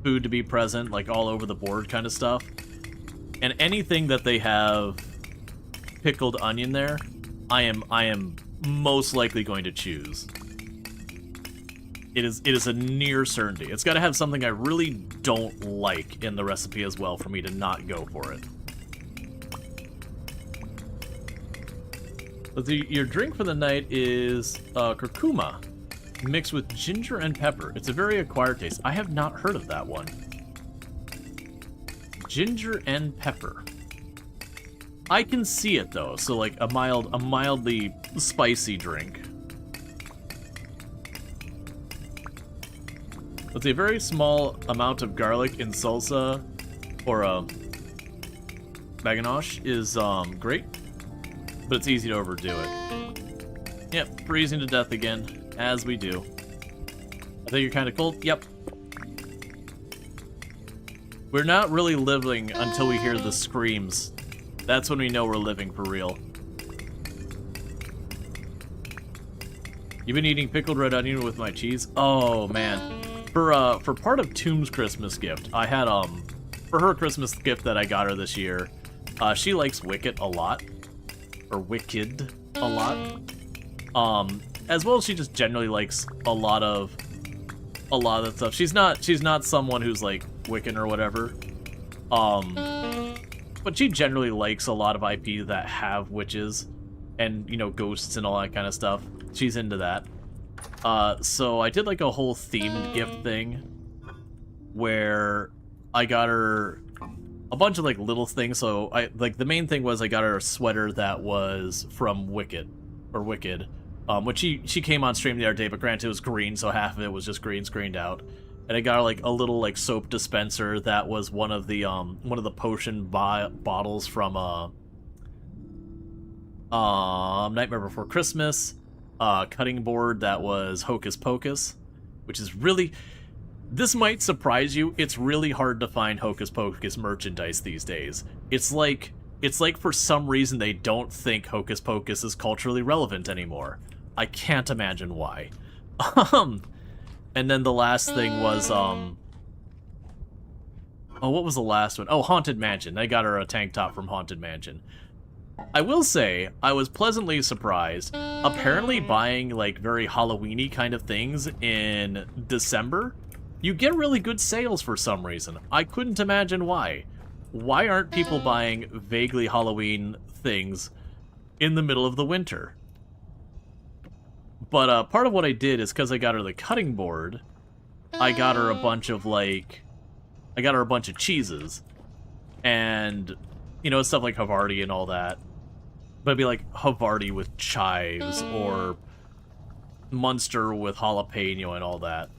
food to be present, like all over the board kind of stuff. And anything that they have pickled onion there, I am most likely going to choose. It is a near certainty. It's got to have something I really don't like in the recipe as well for me to not go for it. But your drink for the night is curcuma, mixed with ginger and pepper. It's a very acquired taste. I have not heard of that one. Ginger and pepper. I can see it though, so like a mildly spicy drink. Let's see, a very small amount of garlic in salsa, or Baganosh is great, but it's easy to overdo it. Yep, freezing to death again, as we do. I think you're kind of cold. Yep. We're not really living until we hear the screams. That's when we know we're living for real. You've been eating pickled red onion with my cheese? Oh, man. For part of Tomb's Christmas gift, I had, for her Christmas gift that I got her this year, she likes Wicked a lot. Or Wicked a lot. As well as she just generally likes a lot of that stuff. She's not someone who's like Wiccan or whatever. But she generally likes a lot of IP that have witches and, you know, ghosts and all that kind of stuff. She's into that. So I did like a whole themed gift thing where I got her a bunch of like little things. So the main thing was I got her a sweater that was from Wicked, which she came on stream the other day, but granted it was green, so half of it was just green screened out. And I got her like a little like soap dispenser that was one of the potion bottles from Nightmare Before Christmas. Cutting board that was Hocus Pocus, which is really, this might surprise you, it's really hard to find Hocus Pocus merchandise these days. It's like for some reason they don't think Hocus Pocus is culturally relevant anymore. I can't imagine why. And then the last thing was, oh, what was the last one? Oh, Haunted Mansion. I got her a tank top from Haunted Mansion. I will say, I was pleasantly surprised. Apparently buying, like, very Halloween-y kind of things in December, you get really good sales for some reason. I couldn't imagine why. Why aren't people buying vaguely Halloween things in the middle of the winter? But part of what I did is because I got her the cutting board, I got her a bunch of, like, I got her a bunch of cheeses. And, you know, stuff like Havarti and all that. But it'd be like Havarti with chives, or Munster with jalapeno and all that.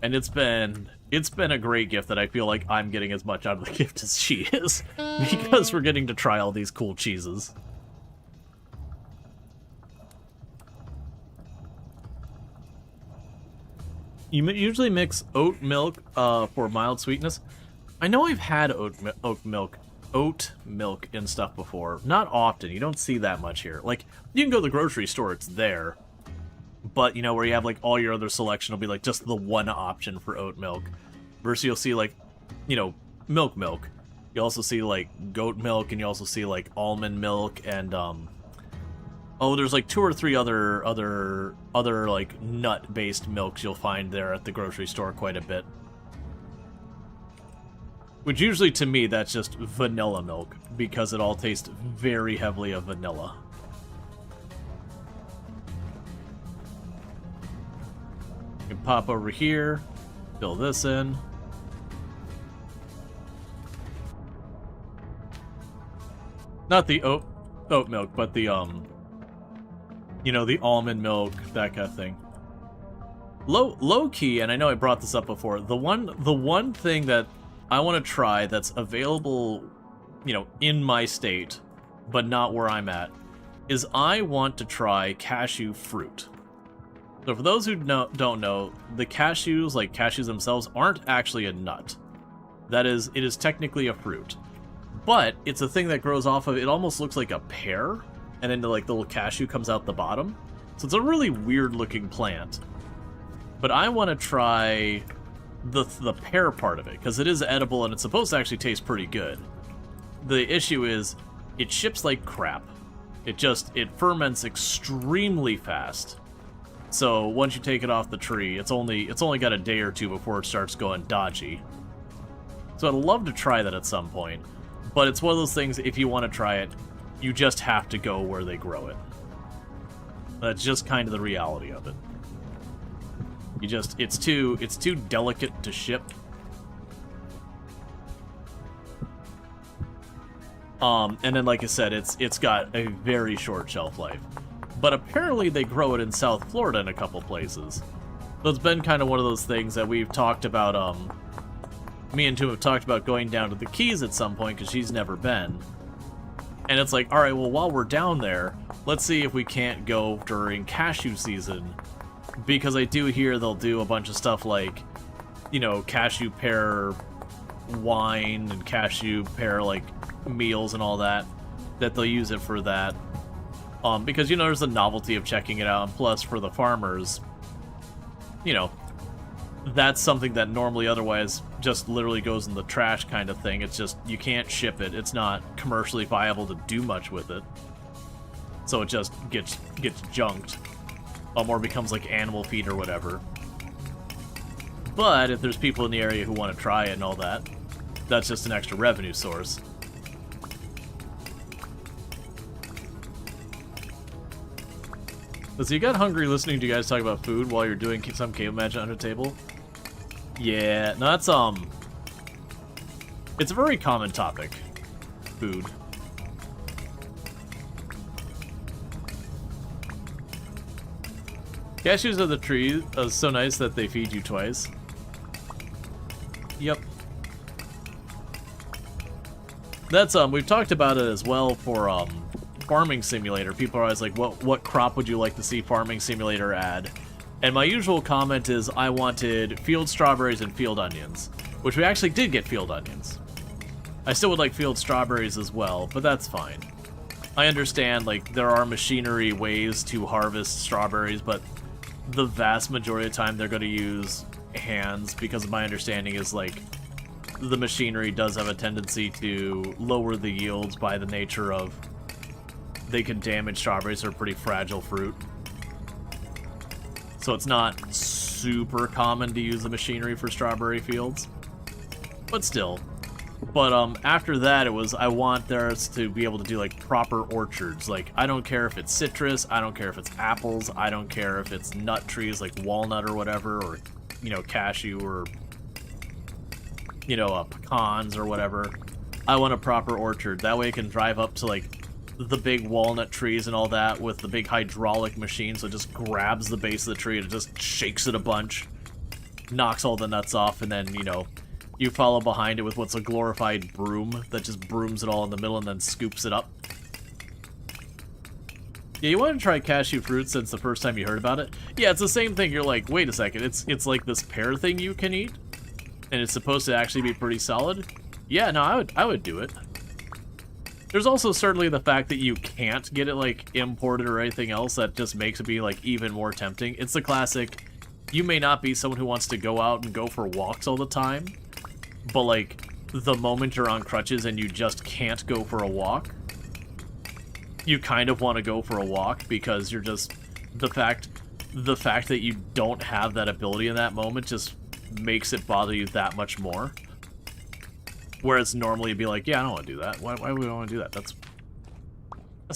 And it's been a great gift that I feel like I'm getting as much out of the gift as she is. Because we're getting to try all these cool cheeses. You usually mix oat milk for mild sweetness. I know I've had oat milk and stuff before. Not often. You don't see that much here. Like, you can go to the grocery store, it's there. But, you know, where you have, like, all your other selection will be, like, just the one option for oat milk. Versus you'll see, like, you know, milk. You also see, like, goat milk, and you also see, like, almond milk, and, oh, there's, like, 2 or 3 other, like, nut-based milks you'll find there at the grocery store quite a bit. Which usually, to me, that's just vanilla milk, because it all tastes very heavily of vanilla. You can pop over here, fill this in. Not the oat milk, but the, you know, the almond milk, that kind of thing. Low key, and I know I brought this up before, the one thing that I want to try that's available, you know, in my state, but not where I'm at, is I want to try cashew fruit. So for those who don't know, the cashews, like cashews themselves, aren't actually a nut. It is technically a fruit. But it's a thing that grows off of, it almost looks like a pear, and then the little cashew comes out the bottom. So it's a really weird looking plant. But I want to try the pear part of it, because it is edible and it's supposed to actually taste pretty good. The issue is, it ships like crap. It ferments extremely fast. So once you take it off the tree, it's only got a day or two before it starts going dodgy. So I'd love to try that at some point. But it's one of those things, if you want to try it, you just have to go where they grow it. That's just kind of the reality of it. It's too delicate to ship. And then, like I said, it's got a very short shelf life. But apparently they grow it in South Florida in a couple places. So it's been kind of one of those things that we've talked about, me and Toom have talked about going down to the Keys at some point, because she's never been. And it's like, alright, well, while we're down there, let's see if we can't go during cashew season. Because I do hear they'll do a bunch of stuff like, you know, cashew pear wine and cashew pear, like, meals and all that they'll use it for that. Because, you know, there's the novelty of checking it out, and plus, for the farmers, you know, that's something that normally otherwise just literally goes in the trash kind of thing. It's just, you can't ship it. It's not commercially viable to do much with it. So it just gets junked. Or becomes like animal feed or whatever. But if there's people in the area who want to try it and all that, that's just an extra revenue source. So you got hungry listening to you guys talk about food while you're doing some cave magic under the table? Yeah, no, that's, it's a very common topic. Food. Cashews are the tree, so nice that they feed you twice. Yep. That's, we've talked about it as well for, Farming Simulator. People are always like, what crop would you like to see Farming Simulator add? And my usual comment is I wanted field strawberries and field onions, which we actually did get field onions. I still would like field strawberries as well, but that's fine. I understand, like, there are machinery ways to harvest strawberries, but the vast majority of the time they're going to use hands, because my understanding is, like, the machinery does have a tendency to lower the yields by the nature of they can damage strawberries. They're pretty fragile fruit. So it's not super common to use the machinery for strawberry fields. But still. But after that, it was, I want theirs to be able to do, like, proper orchards. Like, I don't care if it's citrus, I don't care if it's apples, I don't care if it's nut trees like walnut or whatever, or, you know, cashew, or, you know, pecans or whatever. I want a proper orchard. That way I can drive up to, like, the big walnut trees and all that with the big hydraulic machine, so it just grabs the base of the tree and it just shakes it a bunch, knocks all the nuts off, and then, you know, you follow behind it with what's a glorified broom that just brooms it all in the middle and then scoops it up. Yeah, you want to try cashew fruit since the first time you heard about it? Yeah, it's the same thing. You're like, wait a second, it's like this pear thing you can eat, and it's supposed to actually be pretty solid? Yeah, no, I would do it. There's also certainly the fact that you can't get it, like, imported or anything else that just makes it be, like, even more tempting. It's the classic, you may not be someone who wants to go out and go for walks all the time, but, like, the moment you're on crutches and you just can't go for a walk, you kind of want to go for a walk because you're just, the fact that you don't have that ability in that moment just makes it bother you that much more. Whereas normally you'd be like, yeah, I don't want to do that. Why would I want to do that? That's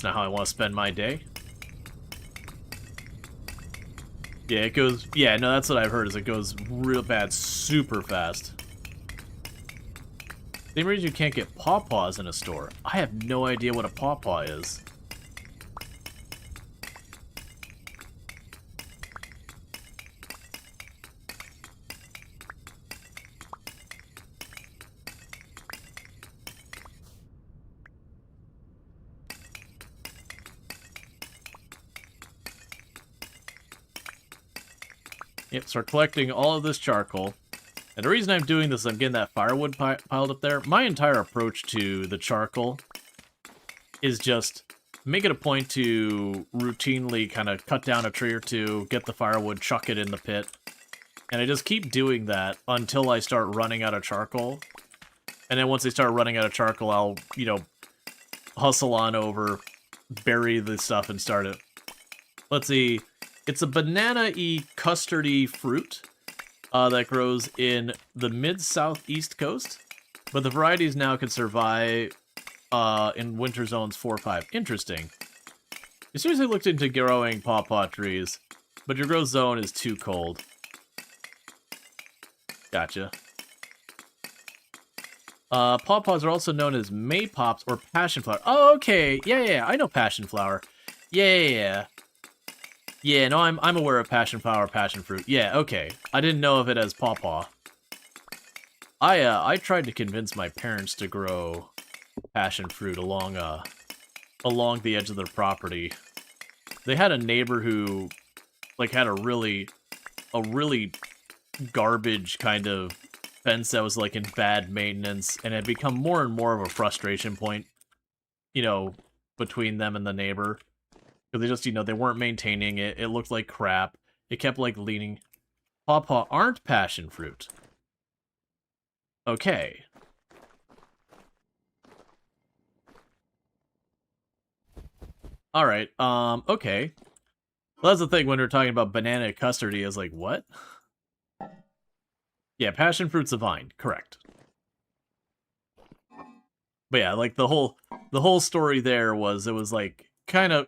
not how I want to spend my day. Yeah, it goes... Yeah, no, that's what I've heard, is it goes real bad super fast. Same reason you can't get pawpaws in a store. I have no idea what a pawpaw is. Yep, start collecting all of this charcoal. And the reason I'm doing this is I'm getting that firewood piled up there. My entire approach to the charcoal is just make it a point to routinely kind of cut down a tree or two, get the firewood, chuck it in the pit. And I just keep doing that until I start running out of charcoal. And then once I start running out of charcoal, I'll, you know, hustle on over, bury the stuff, and start it. Let's see. It's a banana-y, custardy fruit that grows in the mid-southeast coast, but the varieties now can survive in winter zones 4 or 5. Interesting. You seriously looked into growing pawpaw trees, but your growth zone is too cold. Gotcha. Pawpaws are also known as maypops or passion flower. Oh, okay. Yeah, I know passion flower. Yeah. Yeah, no, I'm aware of passion flower, passion fruit. Yeah, okay. I didn't know of it as pawpaw. I tried to convince my parents to grow passion fruit along the edge of their property. They had a neighbor who like had a really garbage kind of fence that was like in bad maintenance and had become more and more of a frustration point, you know, between them and the neighbor. Because they just, they weren't maintaining it. It looked like crap. It kept like leaning. Pawpaw aren't passion fruit. Okay. Alright, okay. Well, that's the thing when we're talking about banana custardy, is like, what? Yeah, passion fruit's a vine, correct. But yeah, like the whole story there was, it was like kind of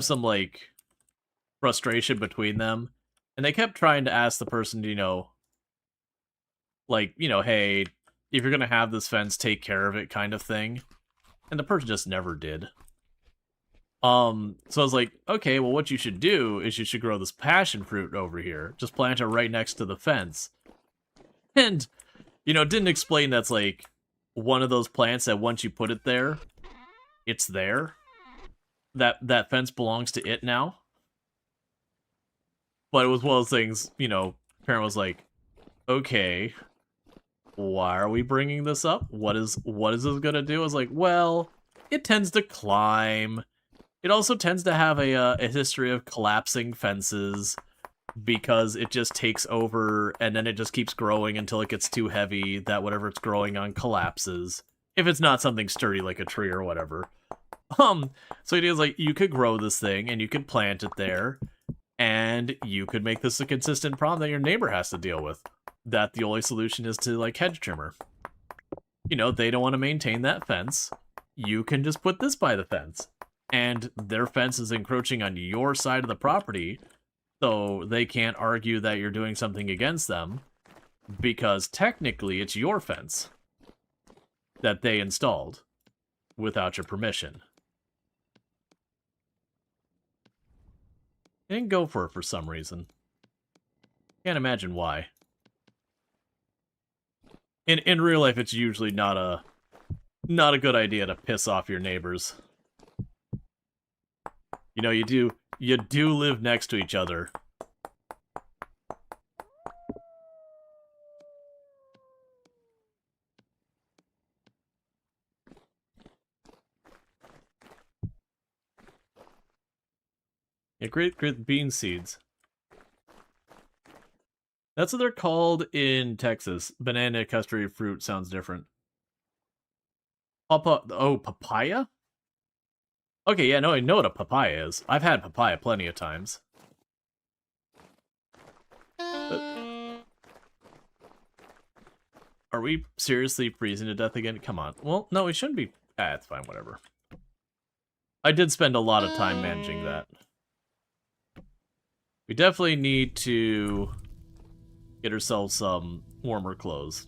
some like frustration between them, and they kept trying to ask the person to, like, hey, if you're gonna have this fence, take care of it, kind of thing. And the person just never did. So I was like, okay, well, what you should do is you should grow this passion fruit over here. Just plant it right next to the fence. And, didn't explain that's like one of those plants that once you put it there, it's there. That fence belongs to it now. But it was one of those things, parent was like, okay, why are we bringing this up? What is this gonna do? I was like, well, it tends to climb. It also tends to have a history of collapsing fences because it just takes over and then it just keeps growing until it gets too heavy that whatever it's growing on collapses. If it's not something sturdy like a tree or whatever. So it is like, you could grow this thing and you could plant it there and you could make this a consistent problem that your neighbor has to deal with. That the only solution is to, like, hedge trimmer. They don't want to maintain that fence. You can just put this by the fence. And their fence is encroaching on your side of the property, so they can't argue that you're doing something against them, because technically it's your fence that they installed without your permission. They didn't go for it for some reason. Can't imagine why. In real life, it's usually not a good idea to piss off your neighbors. You do live next to each other. Yeah, great bean seeds. That's what they're called in Texas. Banana custard fruit sounds different. Papaya? Okay, yeah, no, I know what a papaya is. I've had papaya plenty of times. Are we seriously freezing to death again? Come on. Well, no, we shouldn't be. It's fine, whatever. I did spend a lot of time managing that. We definitely need to get ourselves some warmer clothes.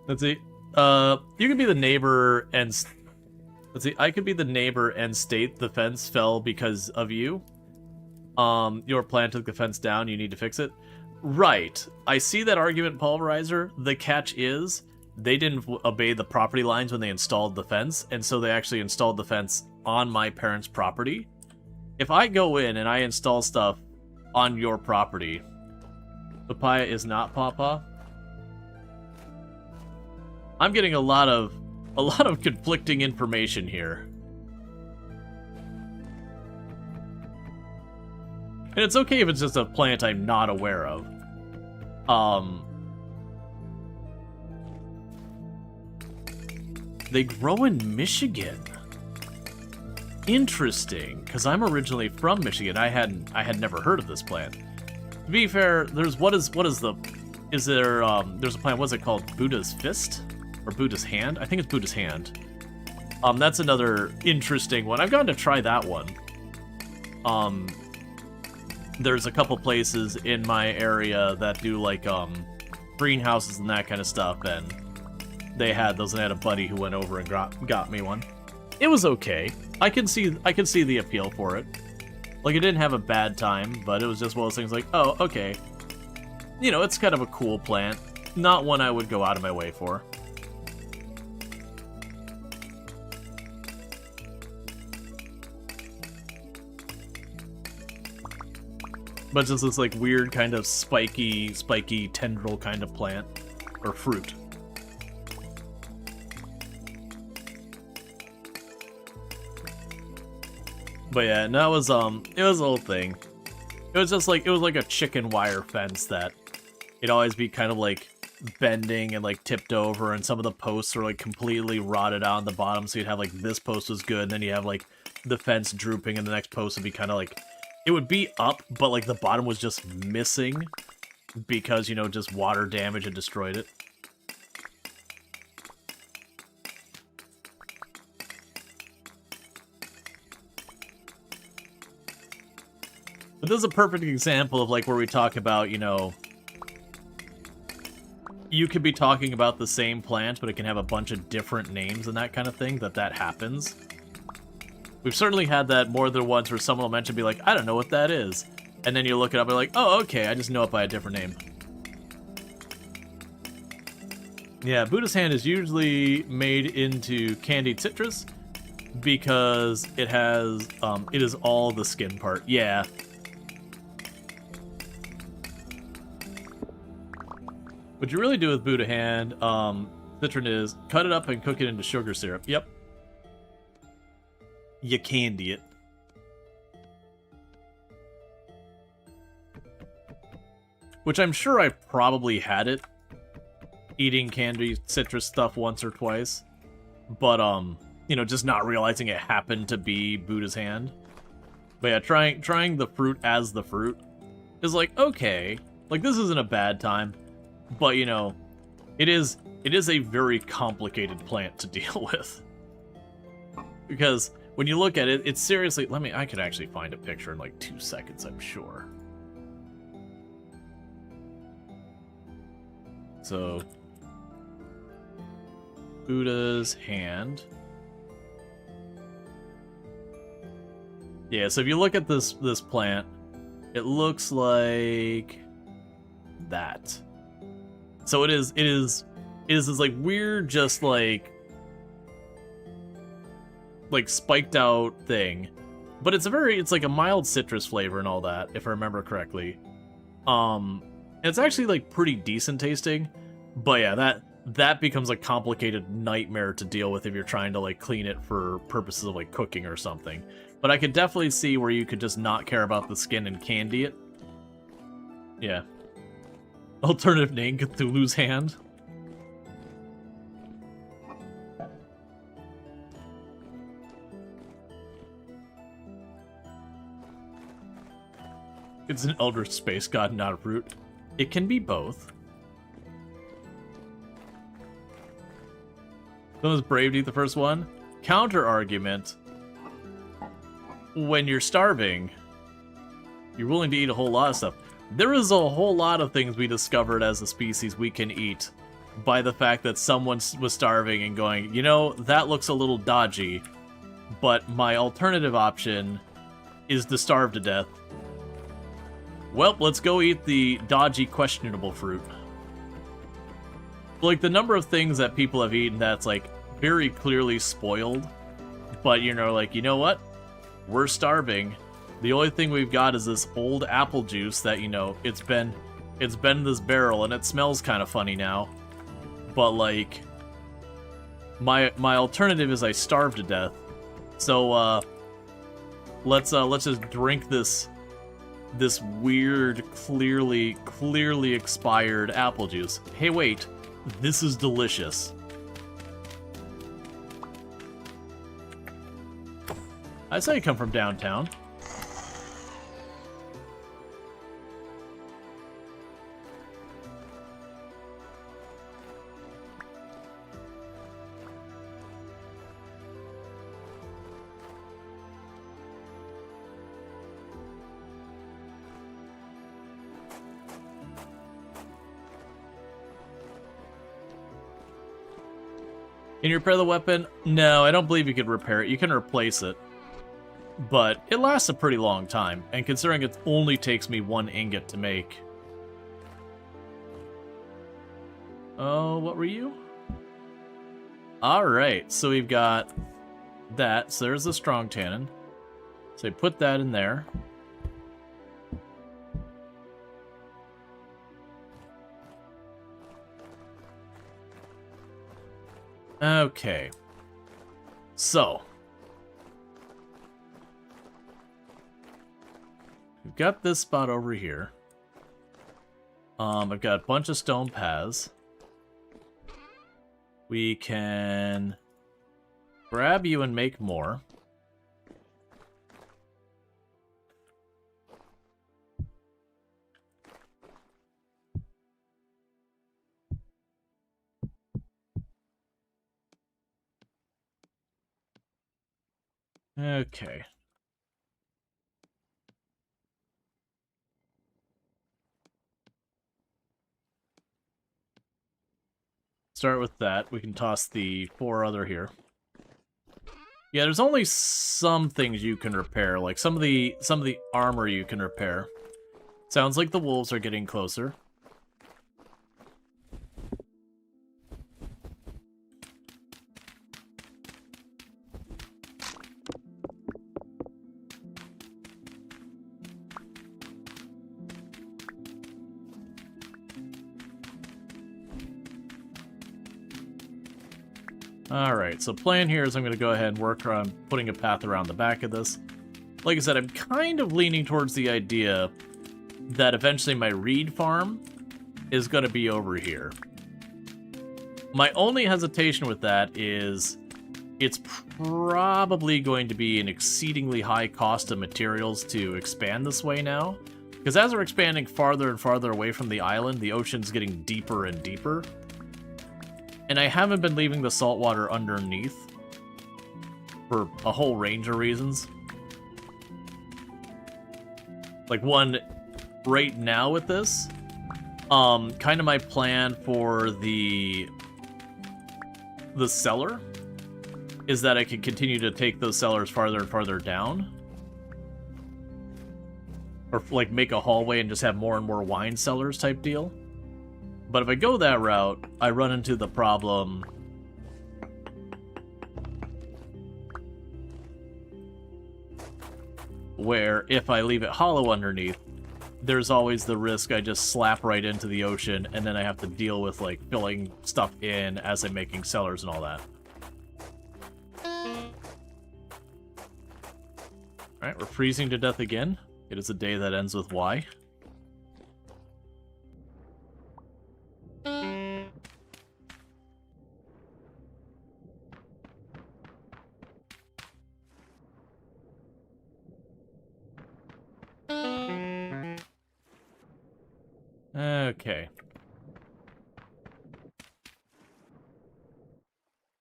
Let's see. You could be the neighbor and... Let's see. I could be the neighbor and state the fence fell because of you. Your plan took the fence down. You need to fix it. Right. I see that argument, Pulverizer. The catch is they didn't obey the property lines when they installed the fence, and so they actually installed the fence on my parents' property. If I go in and I install stuff on your property, papaya is not pawpaw. I'm getting a lot of conflicting information here. And it's okay if it's just a plant I'm not aware of. They grow in Michigan. Interesting, because I'm originally from Michigan. I had never heard of this plant. To be fair, there's there's a plant, what's it called? Buddha's Fist? Or Buddha's Hand? I think it's Buddha's Hand. That's another interesting one. I've gotten to try that one. There's a couple places in my area that do like greenhouses and that kind of stuff, and they had those, and I had a buddy who went over and got me one. it was okay. I can see the appeal for it. Like, it didn't have a bad time, but it was just one of those things like, oh, okay. You know, it's kind of a cool plant. Not one I would go out of my way for. But just this, like, weird kind of spiky tendril kind of plant. Or fruit. But yeah, and that was, it was a whole thing. It was just like, it was like a chicken wire fence that it'd always be kind of like bending and like tipped over, and some of the posts were like completely rotted out on the bottom, so you'd have like this post was good, and then you have like the fence drooping, and the next post would be kind of like, it would be up, but like the bottom was just missing because, you know, just water damage had destroyed it. But this is a perfect example of like where we talk about, you know, you could be talking about the same plant, but it can have a bunch of different names and that kind of thing, that happens. We've certainly had that more than once where someone will mention, be like, I don't know what that is. And then you look it up and you're like, oh, okay, I just know it by a different name. Yeah, Buddha's Hand is usually made into candied citrus because it has, it is all the skin part. Yeah. What you really do with Buddha Hand, citron, is cut it up and cook it into sugar syrup. Yep. You candy it. Which I'm sure I probably had it, eating candy citrus stuff once or twice. But, you know, just not realizing it happened to be Buddha's Hand. But yeah, trying the fruit as the fruit is like, okay, like this isn't a bad time. But, you know, it is a very complicated plant to deal with. Because when you look at it, it's seriously, I could actually find a picture in like 2 seconds, I'm sure. So, Buddha's Hand. Yeah, so if you look at this plant, it looks like that. So it is this like weird, just like spiked out thing, but it's like a mild citrus flavor and all that, if I remember correctly. It's actually like pretty decent tasting, but yeah, that becomes a complicated nightmare to deal with if you're trying to like clean it for purposes of like cooking or something. But I could definitely see where you could just not care about the skin and candy it. Yeah. Alternative name, Cthulhu's Hand. It's an elder space god, not a fruit. It can be both. Someone's brave to eat the first one. Counter argument. When you're starving, you're willing to eat a whole lot of stuff. There is a whole lot of things we discovered as a species we can eat by the fact that someone was starving and going, you know, that looks a little dodgy, but my alternative option is to starve to death. Well, let's go eat the dodgy, questionable fruit. Like, the number of things that people have eaten that's, like, very clearly spoiled, but, you know, like, you know what? We're starving. The only thing we've got is this old apple juice that, you know, it's been in this barrel and it smells kind of funny now. But like, my alternative is I starve to death. So let's just drink this weird, clearly expired apple juice. Hey, wait, this is delicious. I saw you come from downtown. Can you repair the weapon? No, I don't believe you could repair it. You can replace it. But it lasts a pretty long time, and considering it only takes me 1 ingot to make... Oh, what were you? Alright, so we've got that. So there's the strong tannin. So I put that in there. Okay. So. We've got this spot over here. I've got a bunch of stone paths. We can grab you and make more. Okay. Start with that. We can toss the 4 other here. Yeah, there's only some things you can repair, like some of the armor you can repair. Sounds like the wolves are getting closer. Alright, so plan here is I'm going to go ahead and work on putting a path around the back of this. Like I said, I'm kind of leaning towards the idea that eventually my reed farm is going to be over here. My only hesitation with that is it's probably going to be an exceedingly high cost of materials to expand this way now. Because as we're expanding farther and farther away from the island, the ocean's getting deeper and deeper. And I haven't been leaving the saltwater underneath for a whole range of reasons. Like, one, right now with this, kind of my plan for the cellar is that I can continue to take those cellars farther and farther down. Or, like, make a hallway and just have more and more wine cellars type deal. But if I go that route, I run into the problem where if I leave it hollow underneath, there's always the risk I just slap right into the ocean, and then I have to deal with, like, filling stuff in as I'm making cellars and all that. Alright, we're freezing to death again. It is a day that ends with Y. Okay.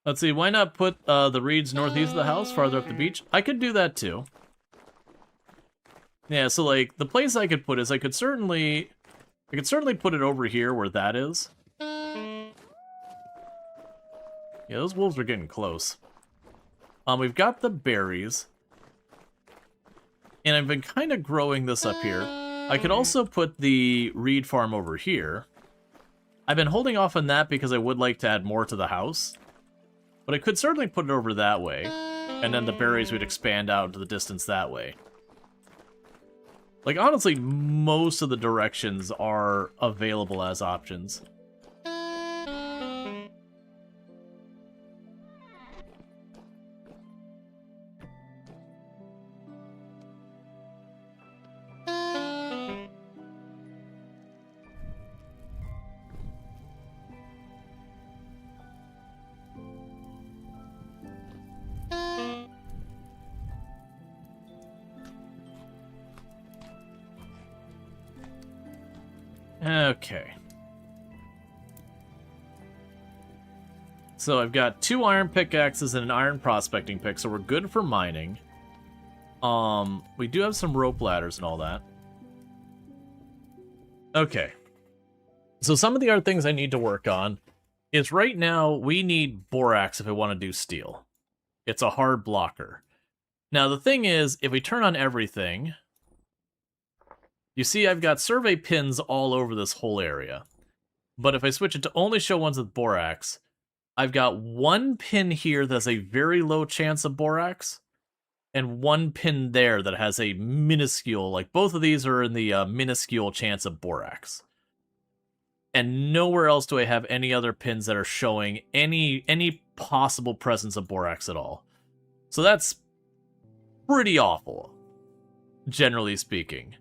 Let's see, why not put the reeds northeast of the house, farther up the beach? I could do that too. Yeah, so like the place I could put is I could certainly put it over here where that is. Yeah, those wolves are getting close. We've got the berries. And I've been kind of growing this up here. I could also put the reed farm over here. I've been holding off on that because I would like to add more to the house. But I could certainly put it over that way. And then the berries would expand out into the distance that way. Like, honestly, most of the directions are available as options. Okay. So I've got 2 iron pickaxes and an iron prospecting pick, so we're good for mining. We do have some rope ladders and all that. Okay. So some of the other things I need to work on is right now we need Borax if we want to do steel. It's a hard blocker. Now, the thing is, if we turn on everything, you see I've got survey pins all over this whole area. But if I switch it to only show ones with Borax, I've got one pin here that has a very low chance of Borax, and one pin there that has a minuscule, like both of these are in the minuscule chance of Borax. And nowhere else do I have any other pins that are showing any possible presence of Borax at all. So that's pretty awful, generally speaking.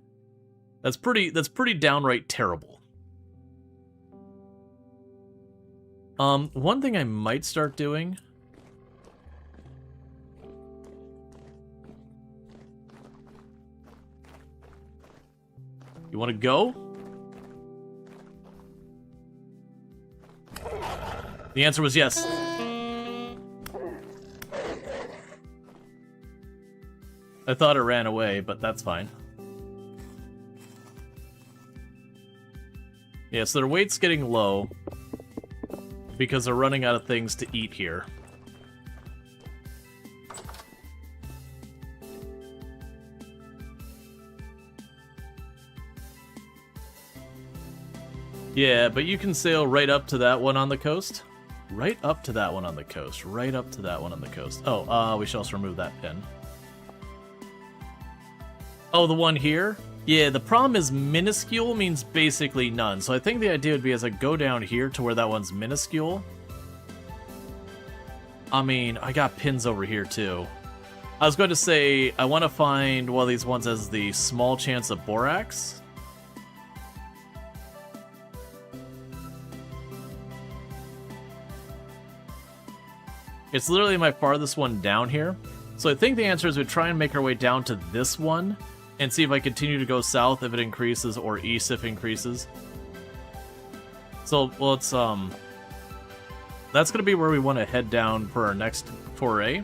That's pretty downright terrible. One thing I might start doing. You want to go? The answer was yes. I thought it ran away, but that's fine. Yeah, so their weight's getting low because they're running out of things to eat here. Yeah, but you can sail right up to that one on the coast. Right up to that one on the coast. Right up to that one on the coast. Oh, we should also remove that pin. Oh, the one here? Yeah, the problem is minuscule means basically none. So I think the idea would be as I go down here to where that one's minuscule. I mean, I got pins over here too. I was going to say, I want to find one of these ones as the small chance of Borax. It's literally my farthest one down here. So I think the answer is we try and make our way down to this one and see if I continue to go south if it increases or east if it increases. So, well, it's, that's going to be where we want to head down for our next foray.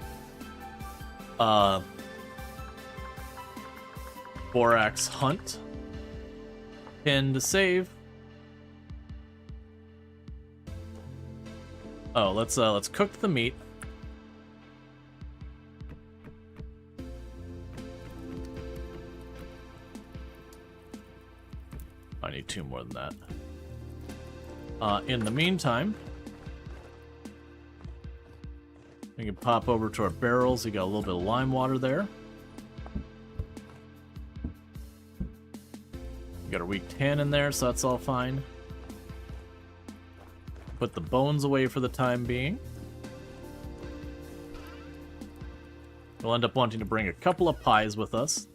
Borax hunt. Pin to save. Oh, let's cook the meat. I need 2 more than that. In the meantime, we can pop over to our barrels. We got a little bit of lime water there. We got our weak tan in there, so that's all fine. Put the bones away for the time being. We'll end up wanting to bring a couple of pies with us.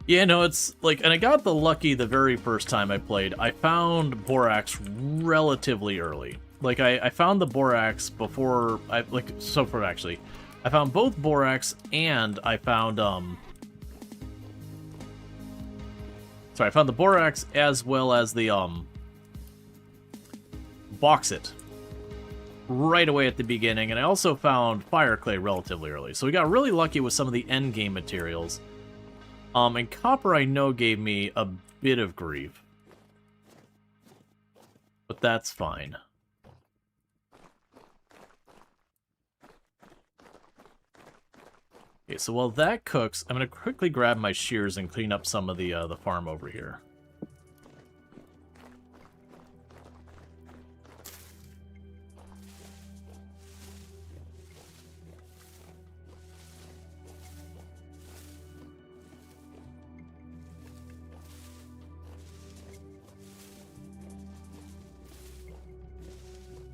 Yeah, no, it's like, and I got the lucky the very first time I played. I found Borax relatively early. Like, I found the Borax before, so far actually. I found both Borax and I found, sorry, I found the Borax as well as the, Bauxite right away at the beginning, and I also found Fire Clay relatively early. So we got really lucky with some of the end game materials. And copper, I know, gave me a bit of grief. But that's fine. Okay, so while that cooks, I'm going to quickly grab my shears and clean up some of the farm over here.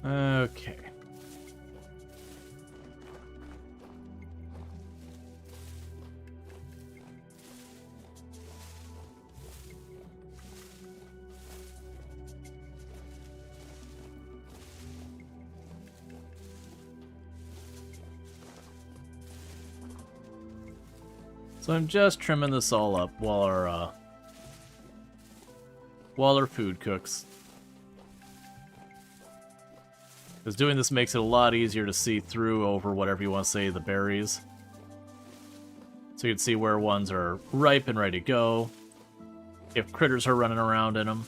Okay. So I'm just trimming this all up while our food cooks. Because doing this makes it a lot easier to see through over whatever you want to say, the berries. So you can see where ones are ripe and ready to go. If critters are running around in them.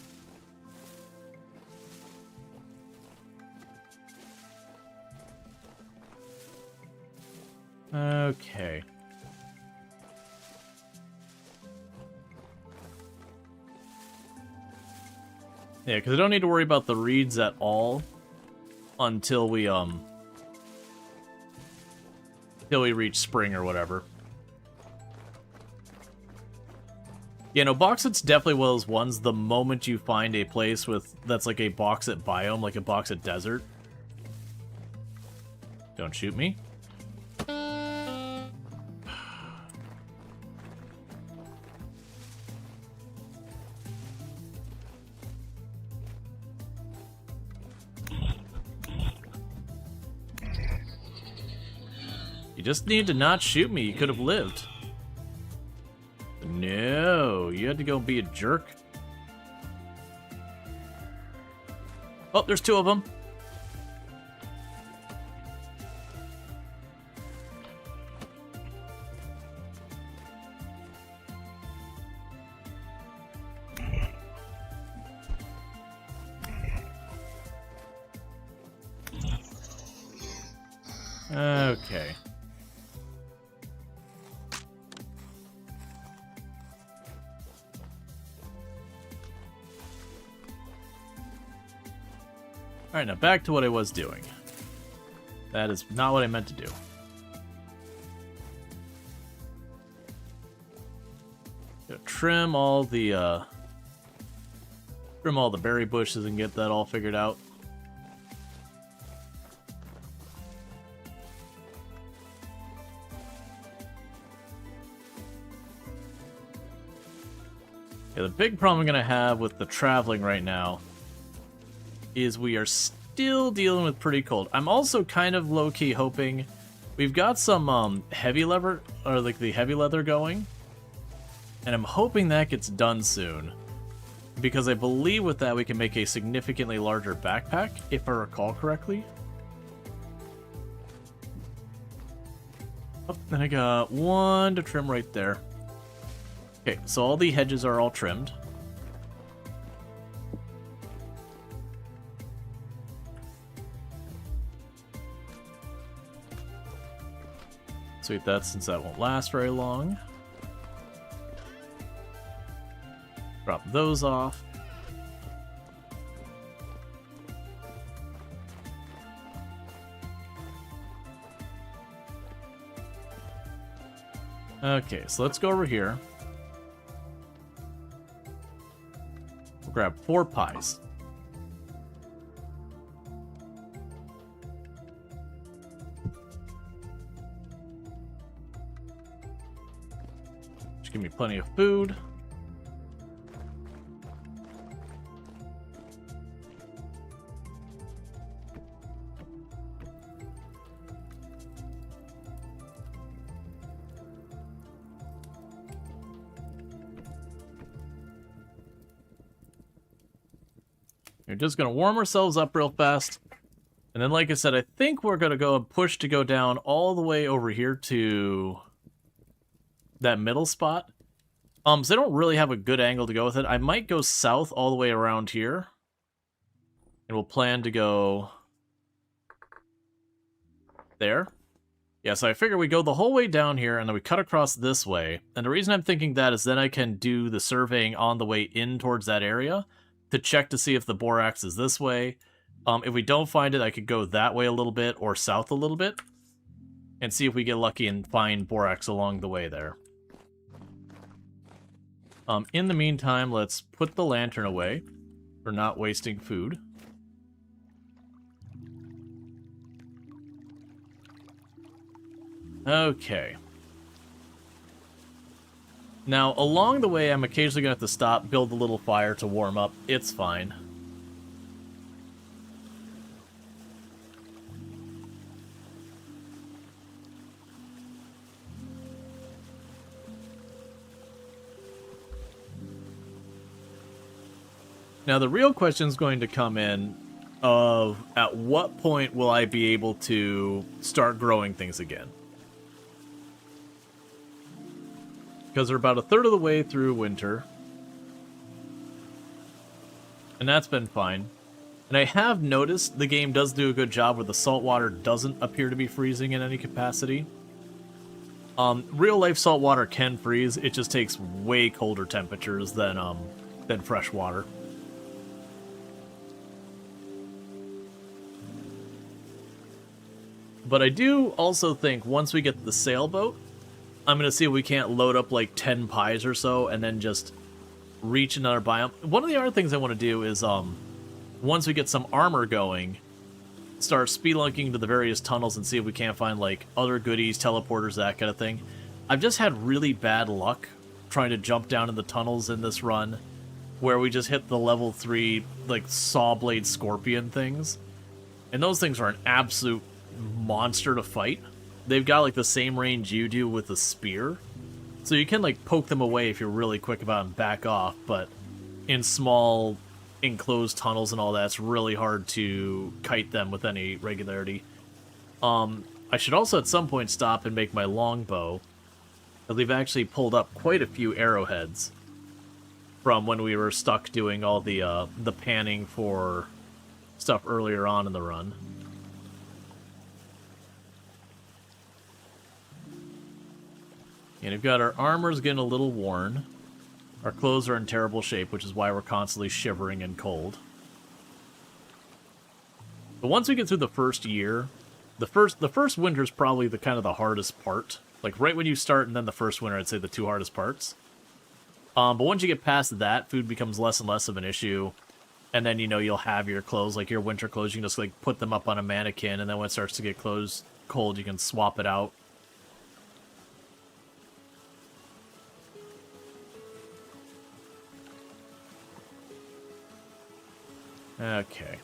Okay. Yeah, because I don't need to worry about the reeds at all until we reach spring or whatever. Yeah, no, bauxite's definitely one of those ones, the moment you find a place that's like a bauxite biome, like a bauxite desert. Don't shoot me. You just need to not shoot me. You could have lived. No, you had to go be a jerk. Oh, there's two of them. Okay. Alright, now back to what I was doing. That is not what I meant to do. Trim all the berry bushes and get that all figured out. Yeah, the big problem I'm gonna have with the traveling right now is we are still dealing with pretty cold. I'm also kind of low-key hoping we've got some heavy leather, or like the heavy leather going, and I'm hoping that gets done soon, because I believe with that we can make a significantly larger backpack, if I recall correctly. Oh, then I got one to trim right there. Okay, so all the hedges are all trimmed. Sweep that, since that won't last very long. Drop those off. Okay, so let's go over here. We'll grab 4 pies. Just give me plenty of food. We're just going to warm ourselves up real fast. And then, like I said, I think we're going to go and push to go down all the way over here to that middle spot. So I don't really have a good angle to go with it. I might go south all the way around here. And we'll plan to go there. Yeah, so I figure we go the whole way down here, and then we cut across this way. And the reason I'm thinking that is then I can do the surveying on the way in towards that area to check to see if the borax is this way. If we don't find it, I could go that way a little bit or south a little bit and see if we get lucky and find borax along the way there. In the meantime, let's put the lantern away for not wasting food. Okay. Now, along the way, I'm occasionally going to have to stop, build a little fire to warm up. It's fine. Now, the real question is going to come in of at what point will I be able to start growing things again? Because they're about a third of the way through winter. And that's been fine. And I have noticed the game does do a good job where the salt water doesn't appear to be freezing in any capacity. Real life salt water can freeze. It just takes way colder temperatures than fresh water. But I do also think once we get the sailboat, I'm going to see if we can't load up like 10 pies or so and then just reach another biome. One of the other things I want to do is, once we get some armor going, start spelunking to the various tunnels and see if we can't find like other goodies, teleporters, that kind of thing. I've just had really bad luck trying to jump down in the tunnels in this run where we just hit the level 3 like saw blade scorpion things. And those things are an absolute monster to fight. They've got like the same range you do with the spear. So you can like poke them away if you're really quick about it and back off, but in small enclosed tunnels and all that, it's really hard to kite them with any regularity. I should also at some point stop and make my longbow. They've actually pulled up quite a few arrowheads from when we were stuck doing all the panning for stuff earlier on in the run. And we've got our armors getting a little worn. Our clothes are in terrible shape, which is why we're constantly shivering and cold. But once we get through the first year, the first winter is probably the kind of the hardest part. Like right when you start and then the first winter, I'd say the two hardest parts. But once you get past that, food becomes less and less of an issue. And then, you know, you'll have your clothes, like your winter clothes, you can just like put them up on a mannequin, and then when it starts to get cold, you can swap it out. Okay.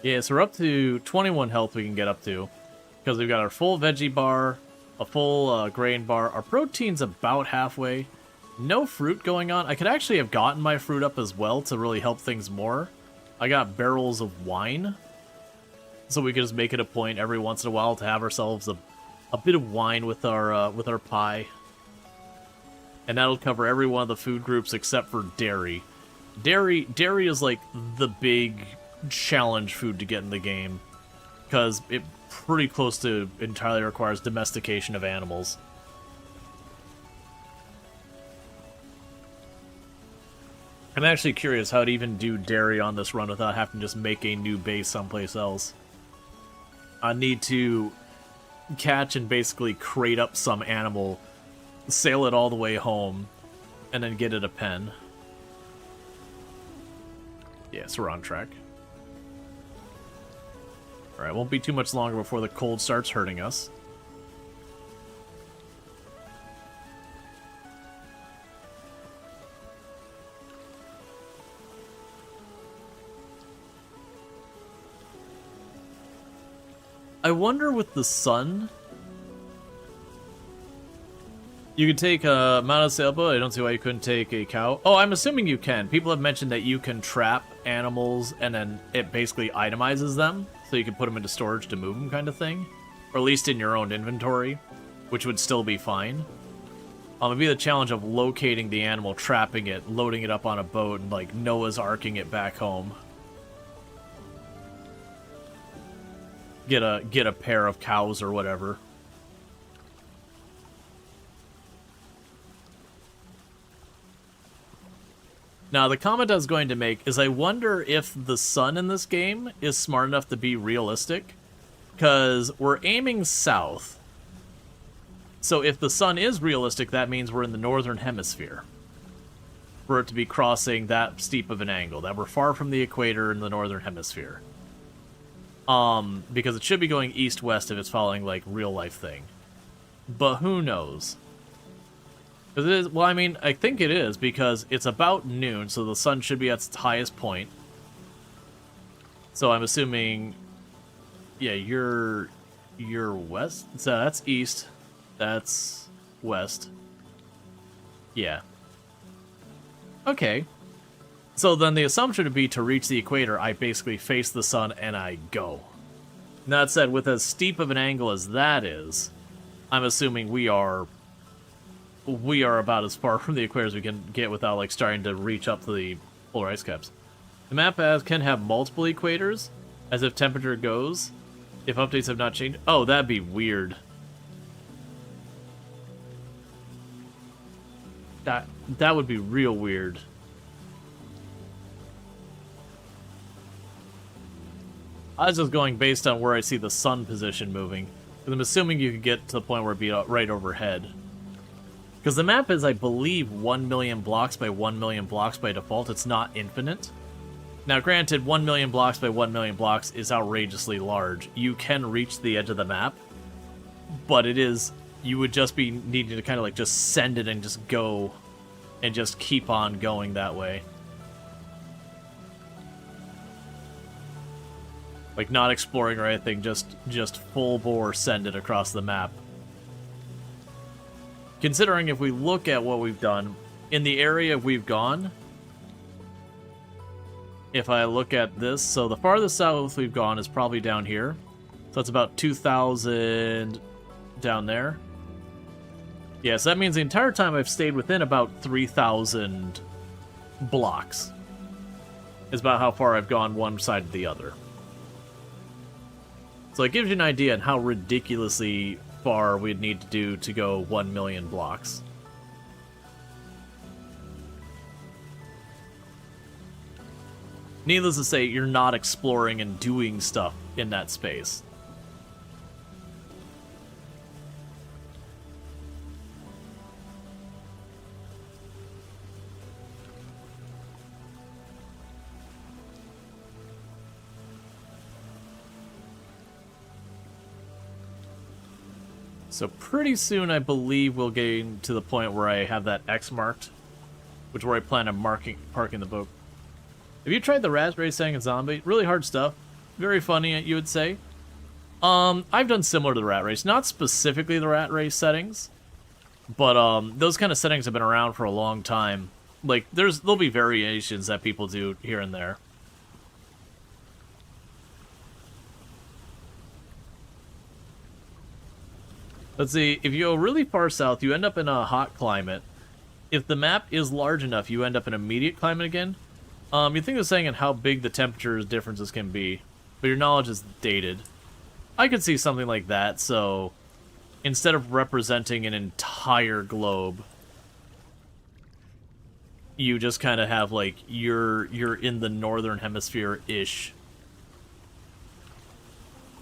Yeah, so we're up to 21 health we can get up to. Because we've got our full veggie bar, a full grain bar. Our protein's about halfway. No fruit going on. I could actually have gotten my fruit up as well to really help things more. I got barrels of wine. So we could just make it a point every once in a while to have ourselves a bit of wine with our pie. And that'll cover every one of the food groups except for dairy. Dairy is like the big challenge food to get in the game, because it pretty close to entirely requires domestication of animals. I'm actually curious how to even do dairy on this run without having to just make a new base someplace else. I need to catch and basically crate up some animal, sail it all the way home, and then get it a pen. Yes, we're on track. Alright, won't be too much longer before the cold starts hurting us. I wonder with the sun, you could take a mounted sailboat. I don't see why you couldn't take a cow. Oh, I'm assuming you can. People have mentioned that you can trap animals and then it basically itemizes them, so you can put them into storage to move them kind of thing. Or at least in your own inventory, which would still be fine. It'd be the challenge of locating the animal, trapping it, loading it up on a boat, and like Noah's Arking it back home. Get a pair of cows or whatever. Now, the comment I was going to make is I wonder if the sun in this game is smart enough to be realistic, because we're aiming south. So if the sun is realistic, that means we're in the northern hemisphere. For it to be crossing that steep of an angle, that we're far from the equator in the northern hemisphere. Because it should be going east-west if it's following, like, real-life thing. But who knows? Because it is, well, I mean, I think it is, because it's about noon, so the sun should be at its highest point. So I'm assuming, yeah, you're west? So that's east, that's west. Yeah. Okay. So then the assumption would be to reach the equator, I basically face the sun and I go. That said, with as steep of an angle as that is, I'm assuming we are about as far from the equator as we can get without like starting to reach up to the polar ice caps. The map can have multiple equators, as if temperature goes. If updates have not changed... Oh, that'd be weird. That would be real weird. I was just going based on where I see the sun position moving. Because I'm assuming you could get to the point where it'd be right overhead. Because the map is, I believe, 1 million blocks by 1 million blocks by default. It's not infinite. Now, granted, 1 million blocks by 1 million blocks is outrageously large. You can reach the edge of the map, but it is... You would just be needing to kind of like just send it and just go and just keep on going that way. Like, not exploring or anything, just full bore send it across the map. Considering if we look at what we've done, in the area we've gone, if I look at this, so the farthest south we've gone is probably down here. So that's about 2,000 down there. Yeah, so that means the entire time I've stayed within about 3,000 blocks. Is about how far I've gone one side to the other. So it gives you an idea on how ridiculously far we'd need to do to go 1 million blocks. Needless to say, you're not exploring and doing stuff in that space. So pretty soon, I believe we'll get to the point where I have that X marked, which is where I plan on parking the boat. Have you tried the raspberry setting in Zombie? Really hard stuff. Very funny, you would say. I've done similar to the rat race. Not specifically the rat race settings, but those kind of settings have been around for a long time. Like, there'll be variations that people do here and there. Let's see, if you go really far south, you end up in a hot climate. If the map is large enough, you end up in a medium climate again. You think of saying on how big the temperature differences can be, but your knowledge is dated. I could see something like that, so instead of representing an entire globe, you just kind of have, like, you're in the northern hemisphere-ish.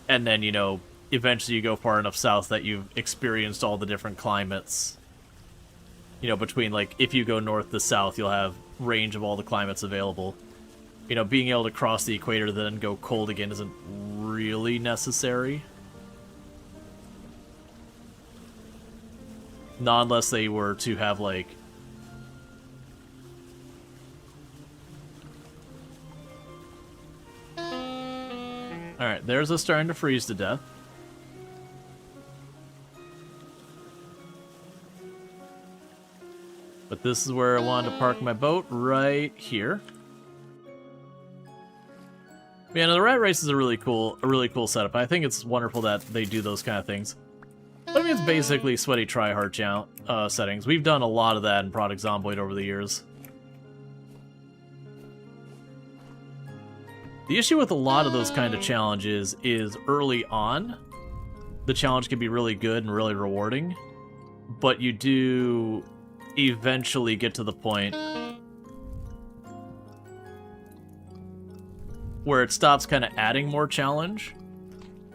And then, you know, eventually you go far enough south that you've experienced all the different climates. You know, between, like, if you go north to south, you'll have range of all the climates available. You know, being able to cross the equator then go cold again isn't really necessary. Not unless they were to have, like... Alright, there's us starting to freeze to death. But this is where I wanted to park my boat, right here. Yeah, no, the rat race is a really cool setup. I think it's wonderful that they do those kind of things. But I mean, it's basically sweaty tryhard settings. We've done a lot of that in Product Zomboid over the years. The issue with a lot of those kind of challenges is early on, the challenge can be really good and really rewarding, but you do eventually get to the point where it stops kind of adding more challenge,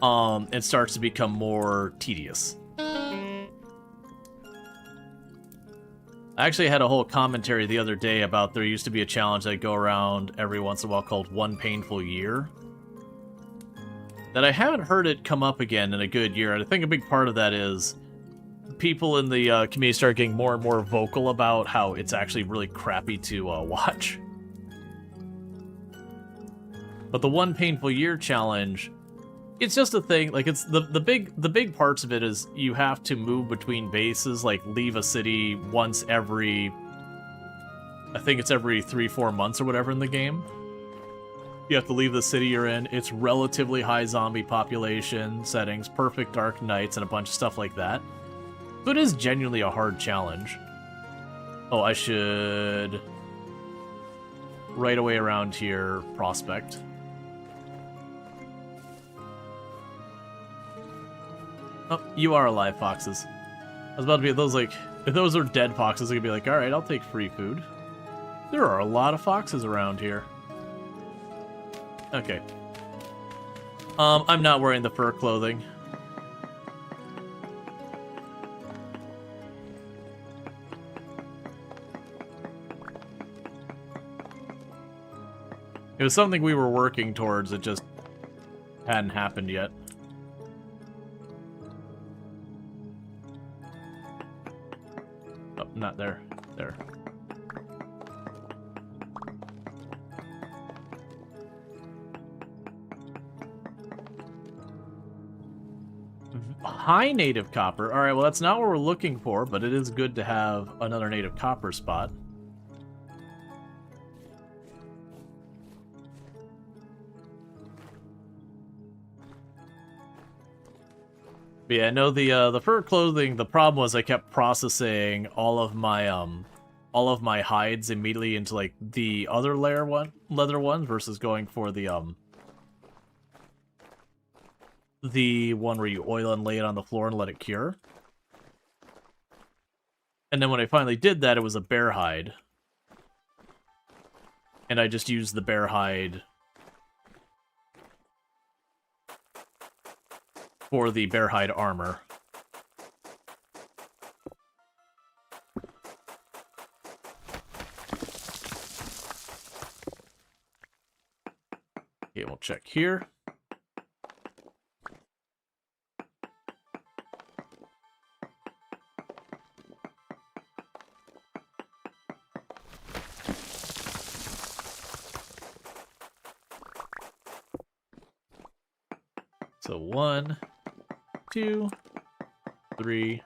and starts to become more tedious. I actually had a whole commentary the other day about there used to be a challenge that go around every once in a while called One Painful Year. That I haven't heard it come up again in a good year, and I think a big part of that is people in the community start getting more and more vocal about how it's actually really crappy to watch. But the One Painful Year challenge, it's just a thing. Like, it's the big parts of it is you have to move between bases, like leave a city once every, I think it's every 3-4 months or whatever in the game. You have to leave the city you're in. It's relatively high zombie population settings, perfect dark nights, and a bunch of stuff like that. So it is genuinely a hard challenge. Oh, I should right away around here prospect. Oh, you are alive, foxes. I was about to be those, like, if those are dead foxes, I could be like, alright, I'll take free food. There are a lot of foxes around here. Okay. I'm not wearing the fur clothing. It was something we were working towards, it just hadn't happened yet. Oh, not there. There. High native copper. Alright, well that's not what we're looking for, but it is good to have another native copper spot. But yeah, no, the fur clothing, the problem was I kept processing all of my hides immediately into like the other leather ones versus going for the one where you oil and lay it on the floor and let it cure. And then when I finally did that, it was a bear hide. And I just used the bear hide for the bear hide armor. Okay, we'll check here. So 1, 2, 3,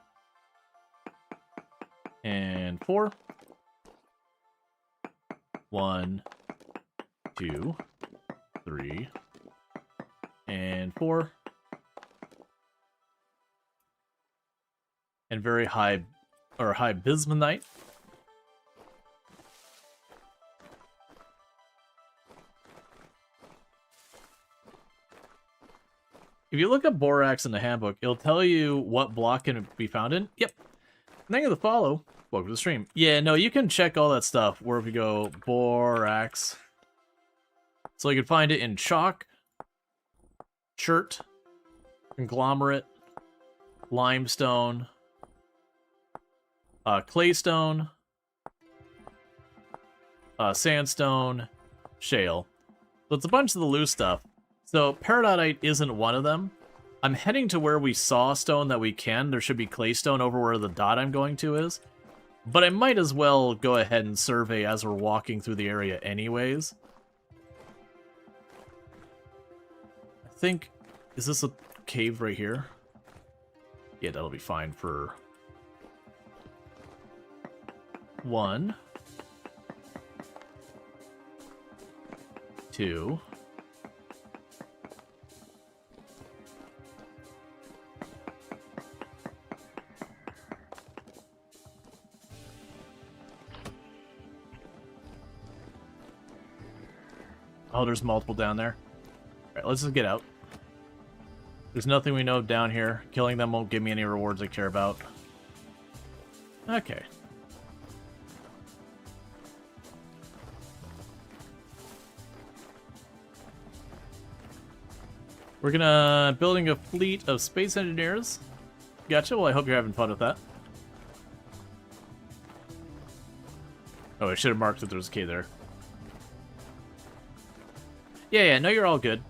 and 4. 1, 2, 3, and 4. And very high, or high bismuthite. If you look up Borax in the handbook, it'll tell you what block can be found in. Yep. Thank you for the follow. Welcome to the stream. Yeah, no, you can check all that stuff where if you go Borax. So you can find it in chalk, chert, conglomerate, limestone, claystone, sandstone, shale. So it's a bunch of the loose stuff. So peridotite isn't one of them. I'm heading to where we saw stone that we can. There should be claystone over where the dot I'm going to is. But I might as well go ahead and survey as we're walking through the area anyways. I think... Is this a cave right here? Yeah, that'll be fine for... 1. 2. Oh, there's multiple down there. Alright, let's just get out. There's nothing we know down here. Killing them won't give me any rewards I care about. Okay. We're gonna... building a fleet of space engineers. Gotcha, well I hope you're having fun with that. Oh, I should have marked that there was a K there. Yeah, no, you're all good.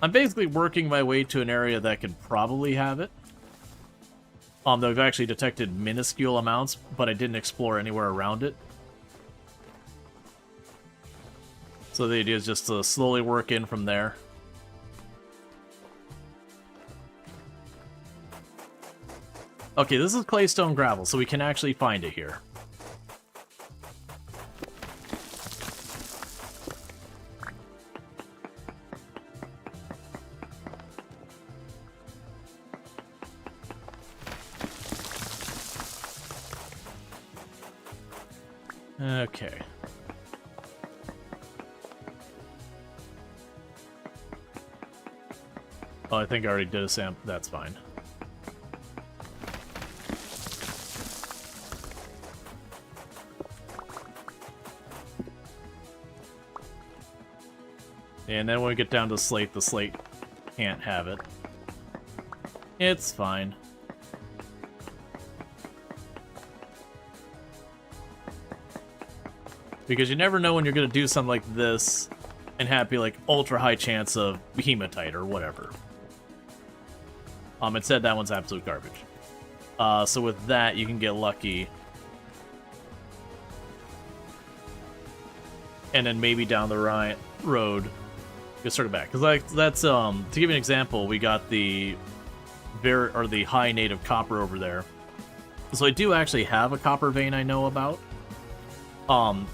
I'm basically working my way to an area that could probably have it. Though I've actually detected minuscule amounts, but I didn't explore anywhere around it. So the idea is just to slowly work in from there. Okay, this is claystone gravel, so we can actually find it here. Okay. Oh, I think I already did a sample. That's fine. And then when we get down to slate, the slate can't have it. It's fine. Because you never know when you're going to do something like this and have be like ultra high chance of hematite or whatever. It said that one's absolute garbage. So with that, you can get lucky. And then maybe down the road, get started back. Because like that's to give you an example, we got the high native copper over there. So I do actually have a copper vein I know about.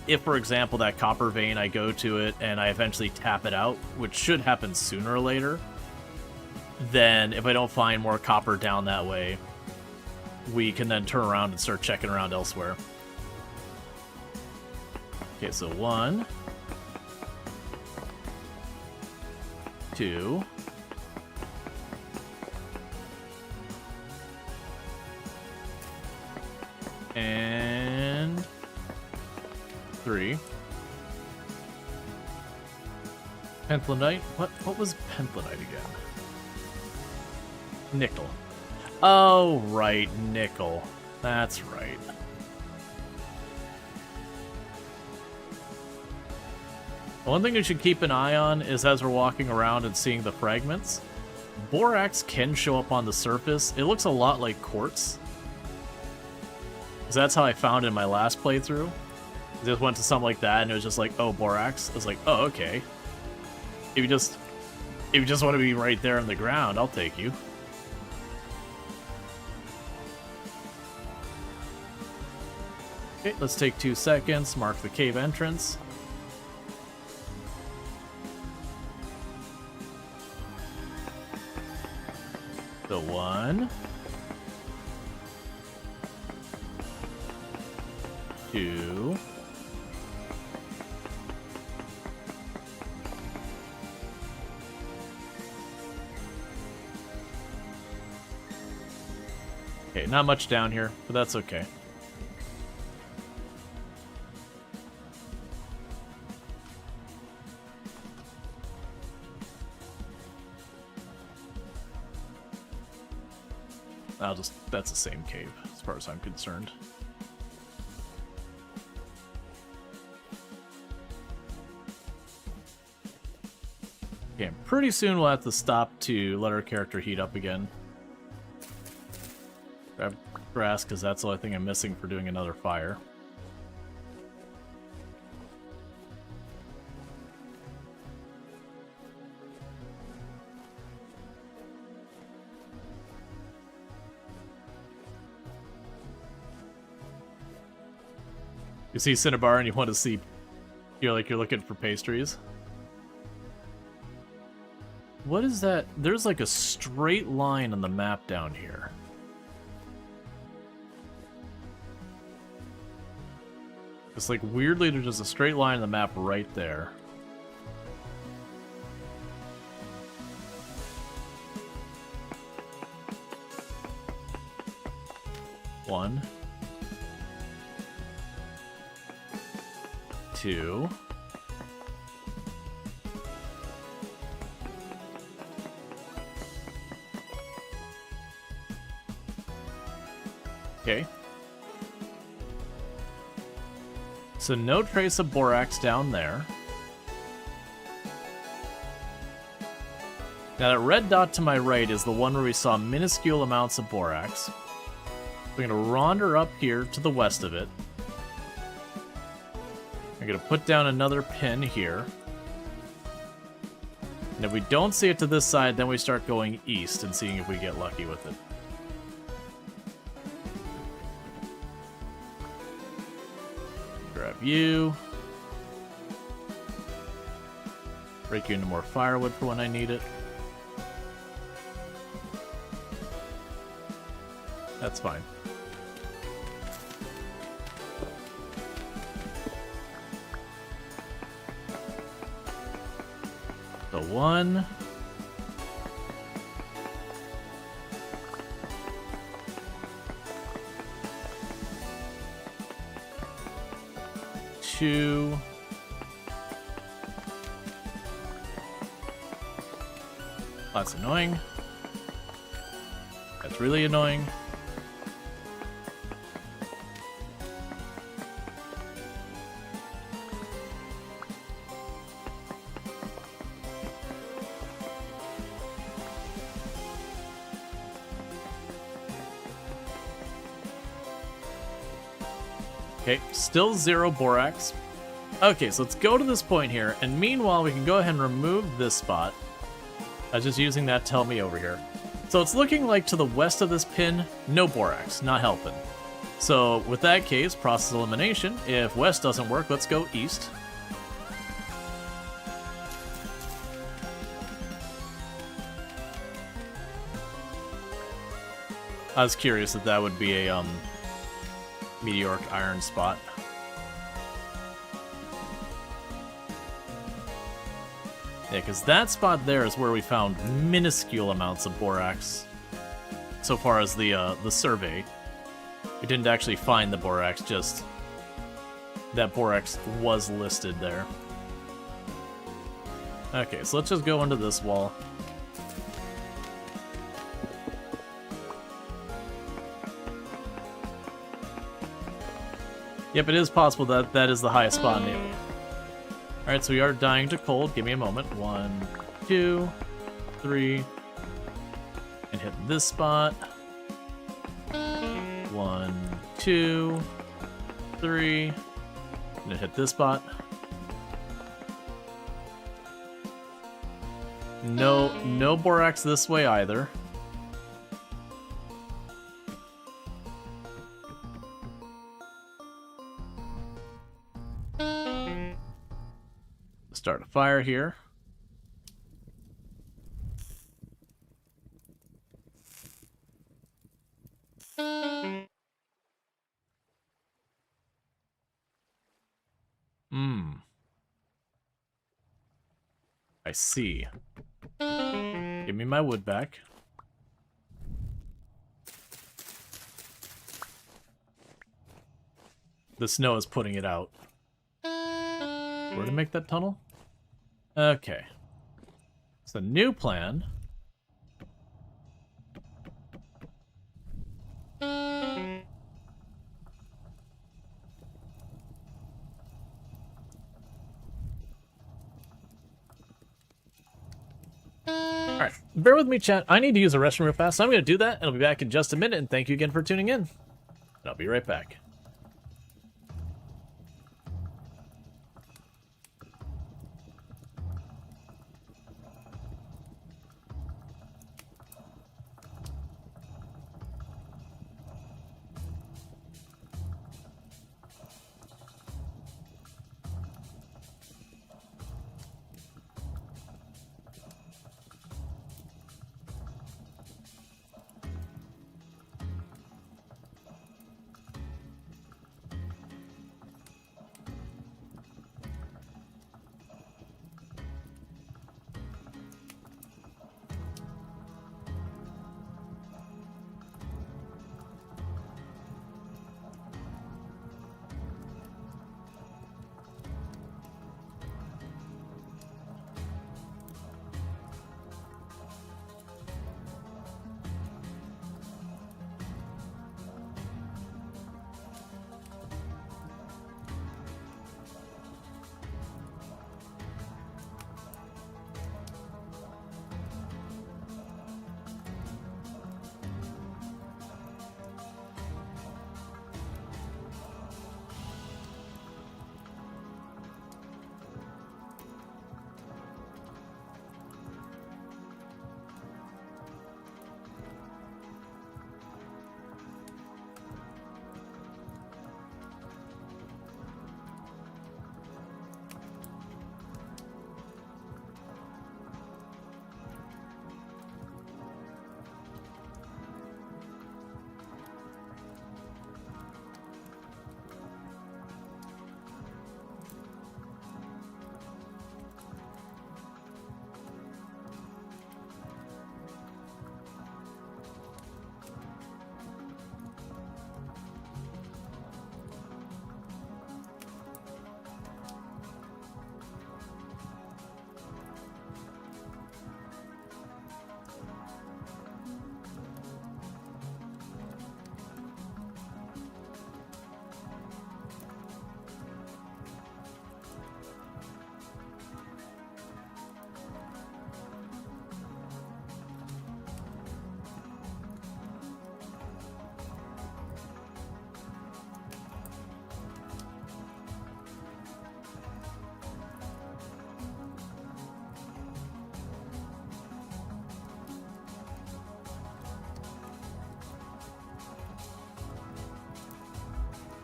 If, for example, that copper vein, I go to it and I eventually tap it out, which should happen sooner or later, then if I don't find more copper down that way, we can then turn around and start checking around elsewhere. Okay, so 1, 2, and 3. Pentlandite? What was pentlandite again? Nickel. Oh, right, nickel. That's right. One thing you should keep an eye on is as we're walking around and seeing the fragments, borax can show up on the surface. It looks a lot like quartz. Because that's how I found it in my last playthrough. I just went to something like that and it was just like, oh, borax. I was like, oh, okay. If you just want to be right there on the ground, I'll take you. Okay, let's take 2 seconds, mark the cave entrance. So 1, 2, okay, not much down here, but that's okay. That's the same cave, as far as I'm concerned. Okay, pretty soon we'll have to stop to let our character heat up again. Grab grass, because that's the only thing I'm missing for doing another fire. You see Cinnabar and you want to see, you're looking for pastries. What is that? There's like a straight line on the map down here. It's like weirdly there's just a straight line on the map right there. One. 2. Okay. So no trace of borax down there. Now that red dot to my right is the one where we saw minuscule amounts of borax. We're going to wander up here to the west of it. I'm going to put down another pin here. And if we don't see it to this side, then we start going east and seeing if we get lucky with it. Grab you. Break you into more firewood for when I need it. That's fine. So 1. 2. That's annoying. That's really annoying. Okay, still 0 borax. Okay, so let's go to this point here, and meanwhile we can go ahead and remove this spot. Just using that to help me over here. So it's looking like to the west of this pin, no borax, not helping. So with that case, process elimination. If west doesn't work, let's go east. I was curious if that would be a meteoric iron spot. Yeah, because that spot there is where we found minuscule amounts of borax. So far as the survey, we didn't actually find the borax. Just that borax was listed there. Okay, so let's just go into this wall. Yep, it is possible that that is the highest spot in the area. Alright, so we are dying to cold. Give me a moment. 1, 2, 3. And hit this spot. 1, 2, 3. And hit this spot. No borax this way either. Start a fire here. I see. Give me my wood back. The snow is putting it out. Where to make that tunnel? Okay. So new plan. Alright, bear with me, chat. I need to use a restroom real fast, so I'm going to do that, and I'll be back in just a minute, and thank you again for tuning in. And I'll be right back.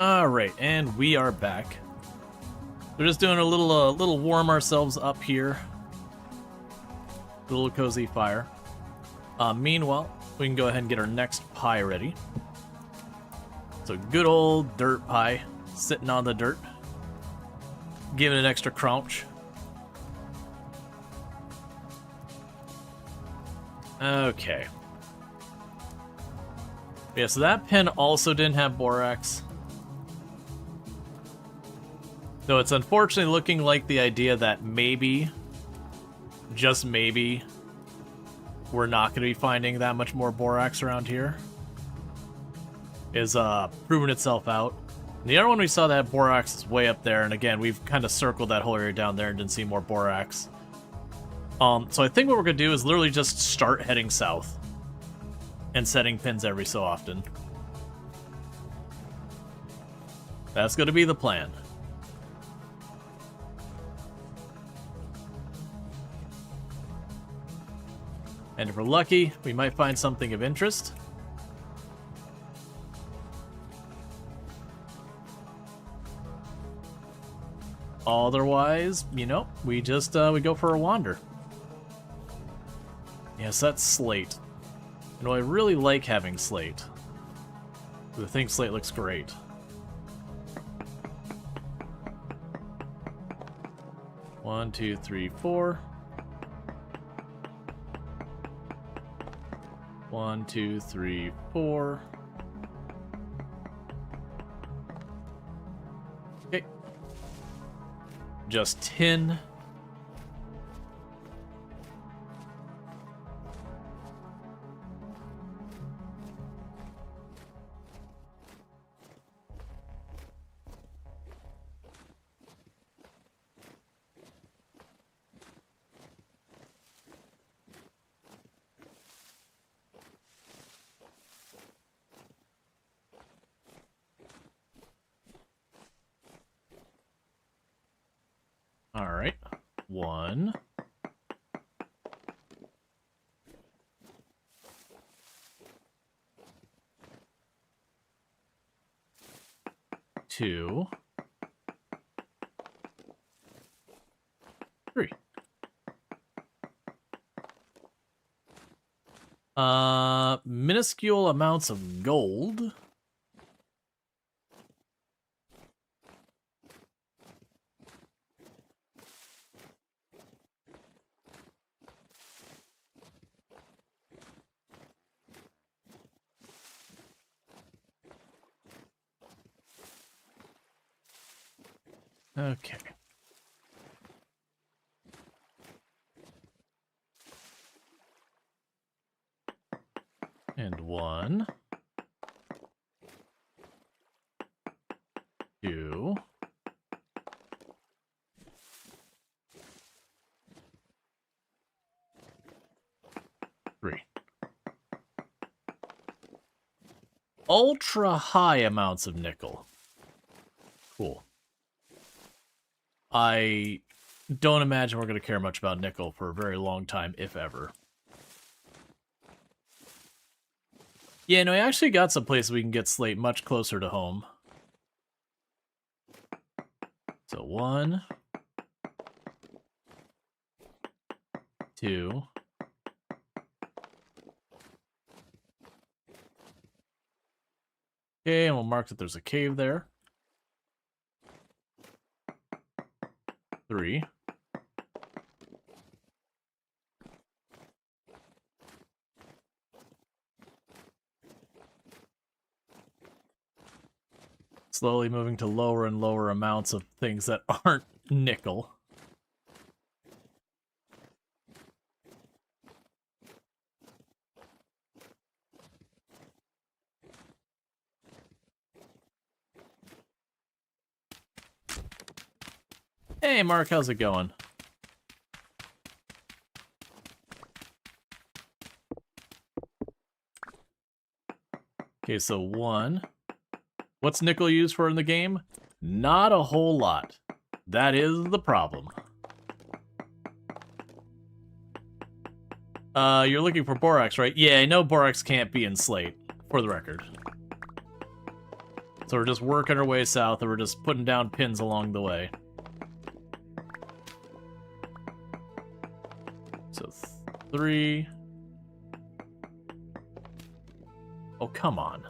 Alright, and we are back. We're just doing a little warm ourselves up here. A little cozy fire. Meanwhile, we can go ahead and get our next pie ready. So good old dirt pie, sitting on the dirt. Giving it an extra crunch. Okay. Yeah, so that pin also didn't have Borax. Though it's unfortunately looking like the idea that maybe, just maybe, we're not going to be finding that much more Borax around here is proving itself out. And the other one we saw that Borax is way up there, and again, we've kind of circled that whole area down there and didn't see more Borax. So I think what we're going to do is literally just start heading south and setting pins every so often. That's going to be the plan. And if we're lucky, we might find something of interest. Otherwise, you know, we just we go for a wander. Yes, that's slate. You know, I really like having slate. I think slate looks great. One, two, three, four. 1, 2, 3, 4. Okay. Just tin. All right, 1. 2. 3. Minuscule amounts of gold. Okay. And 1, 2, 3. Ultra high amounts of nickel. Cool. I don't imagine we're going to care much about nickel for a very long time, if ever. Yeah, no, I actually got some places we can get slate much closer to home. So 1, 2, 'kay, and we'll mark that there's a cave there. 3. Slowly moving to lower and lower amounts of things that aren't nickel. Hey, Mark, how's it going? Okay, so 1. What's nickel used for in the game? Not a whole lot. That is the problem. You're looking for Borax, right? Yeah, I know Borax can't be in slate, for the record. So we're just working our way south, and we're just putting down pins along the way. So 3. Oh, come on.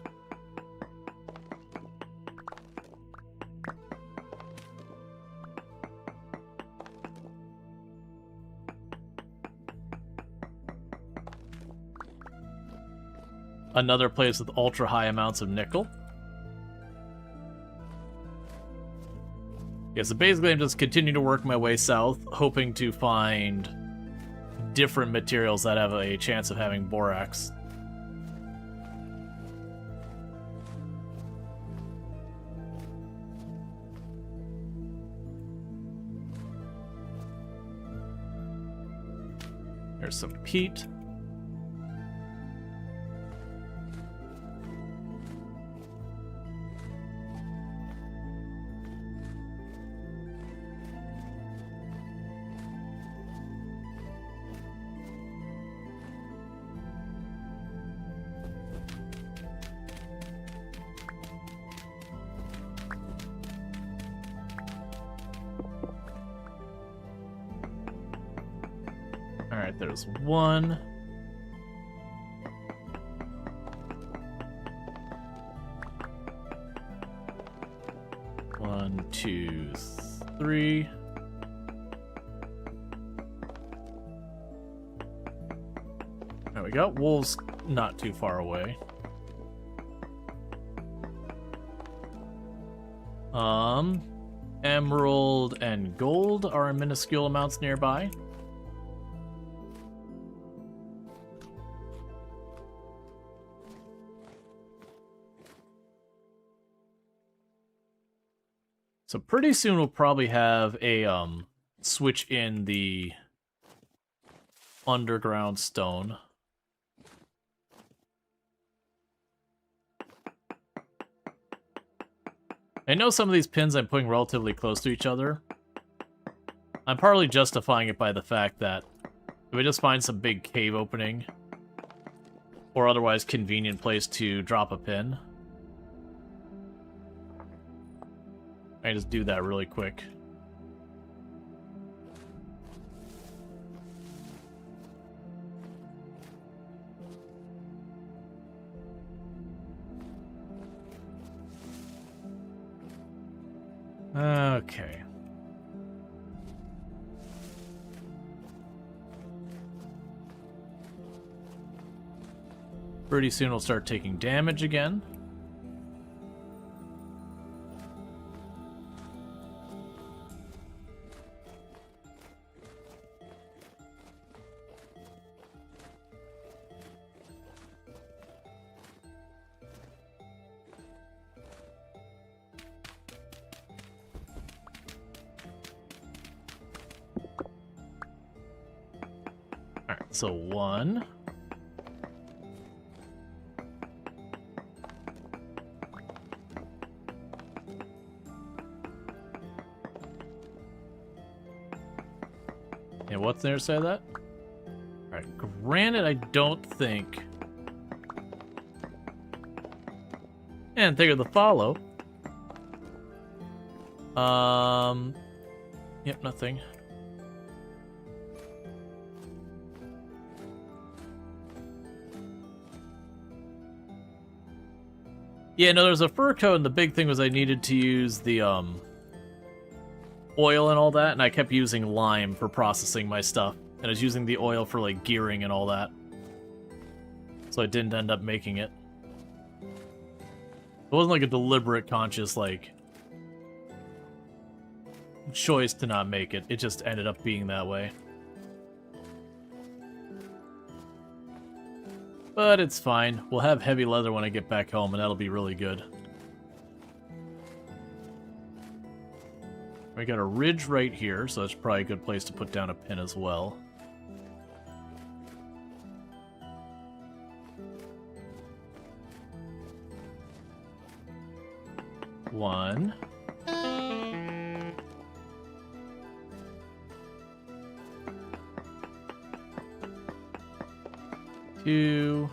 Another place with ultra high amounts of nickel. Yeah, so basically I'm just continuing to work my way south, hoping to find different materials that have a chance of having borax. There's some peat. Alright, there's 1. One, 2, 3. There we go. Wolves not too far away. Emerald and gold are in minuscule amounts nearby. So pretty soon we'll probably have a switch in the underground stone. I know some of these pins I'm putting relatively close to each other. I'm partly justifying it by the fact that if we just find some big cave opening, or otherwise convenient place to drop a pin, I just do that really quick. Okay. Pretty soon we'll start taking damage again. So 1. And what's there to say that? Alright, granted, I don't think... And think of the follow. Yep, nothing. Yeah, no, there's a fur coat, and the big thing was I needed to use the, oil and all that, and I kept using lime for processing my stuff. And I was using the oil for, like, gearing and all that. So I didn't end up making it. It wasn't, like, a deliberate, conscious, like, choice to not make it. It just ended up being that way. But it's fine. We'll have heavy leather when I get back home, and that'll be really good. We got a ridge right here, so that's probably a good place to put down a pin as well. One. 2.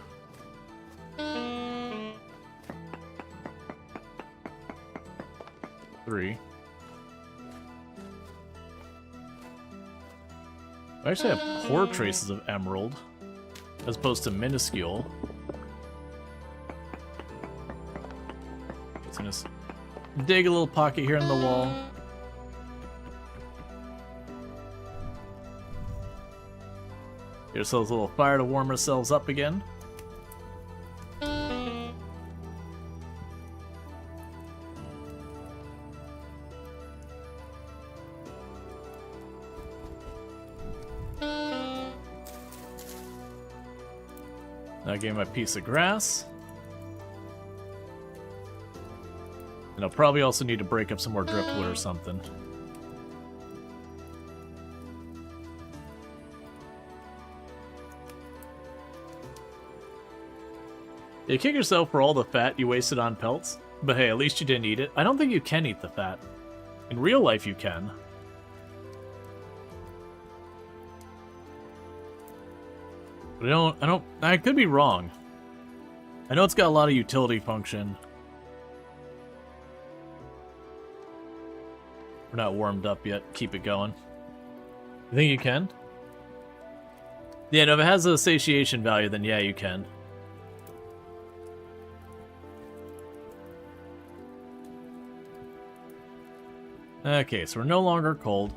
3. I actually have poor traces of emerald, as opposed to minuscule. So just dig a little pocket here in the wall. Get ourselves a little fire to warm ourselves up again. Now give him a piece of grass. And I'll probably also need to break up some more driftwood or something. You kick yourself for all the fat you wasted on pelts, but hey, at least you didn't eat it. I don't think you can eat the fat. In real life, you can. But I could be wrong. I know it's got a lot of utility function. We're not warmed up yet. Keep it going. You think you can? Yeah, no, if it has a satiation value, then yeah, you can. Okay, so we're no longer cold.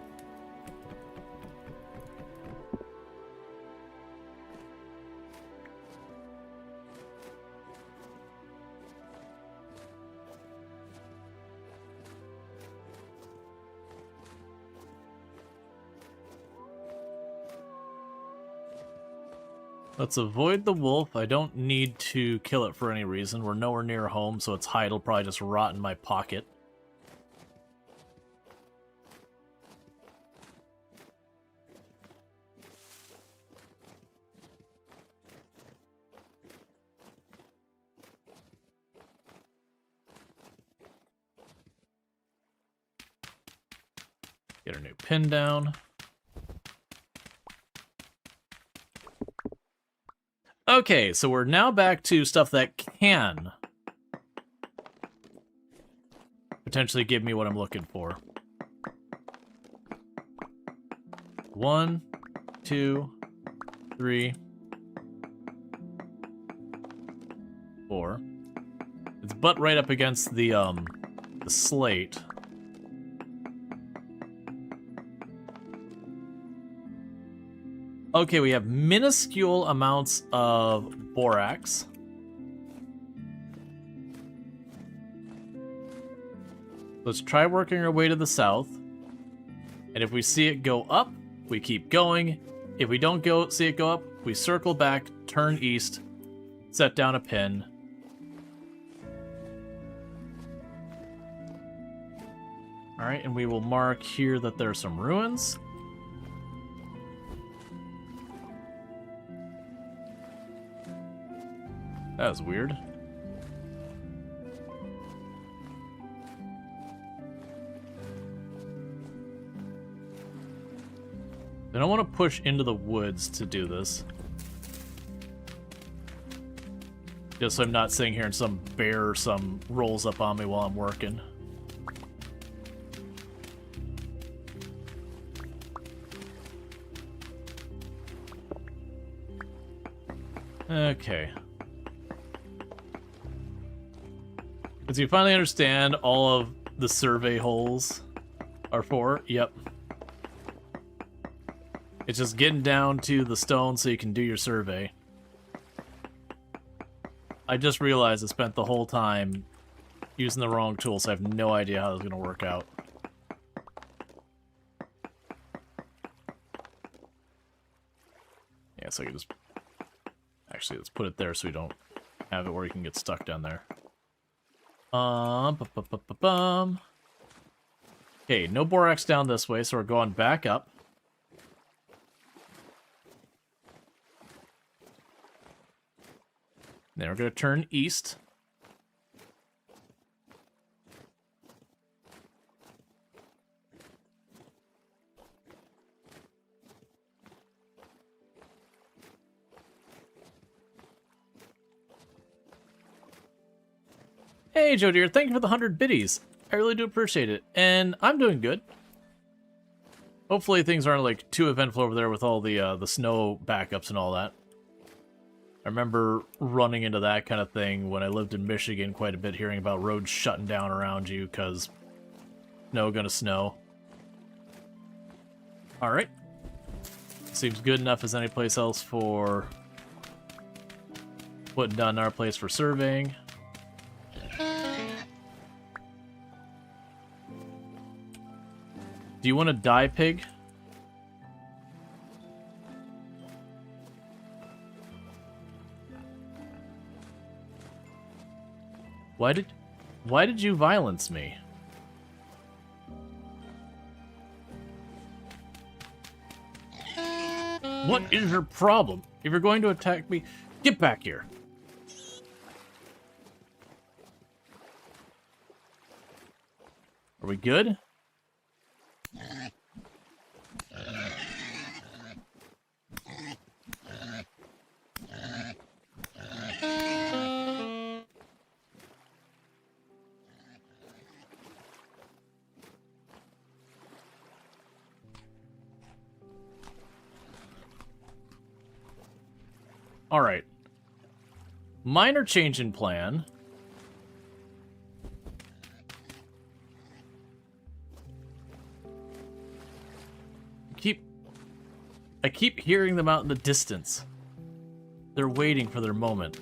Let's avoid the wolf. I don't need to kill it for any reason. We're nowhere near home, so its hide will probably just rot in my pocket. Get our new pin down. Okay, so we're now back to stuff that can potentially give me what I'm looking for. 1, 2, 3, 4. It's butt right up against the slate. Okay, we have minuscule amounts of borax. Let's try working our way to the south. And if we see it go up, we keep going. If we don't see it go up, we circle back, turn east, set down a pin. Alright, and we will mark here that there are some ruins. That was weird. I don't want to push into the woods to do this. Just so I'm not sitting here and some bear or some rolls up on me while I'm working. Okay. Because you finally understand all of the survey holes are for? Yep. It's just getting down to the stone so you can do your survey. I just realized I spent the whole time using the wrong tool, so I have no idea how this is going to work out. Yeah, so I can just... Actually, let's put it there so we don't have it where you can get stuck down there. Okay, no borax down this way, so we're going back up. Then we're going to turn east. Hey, Joe dear, thank you for the 100 biddies. I really do appreciate it. And I'm doing good. Hopefully things aren't like too eventful over there with all the snow backups and all that. I remember running into that kind of thing when I lived in Michigan quite a bit, hearing about roads shutting down around you because snow gonna snow. Alright. Seems good enough as any place else for putting down our place for surveying. Do you want to die, pig? Why did you violence me? What is your problem? If you're going to attack me, get back here. Are we good? Alright. Minor change in plan. I keep hearing them out in the distance. They're waiting for their moment.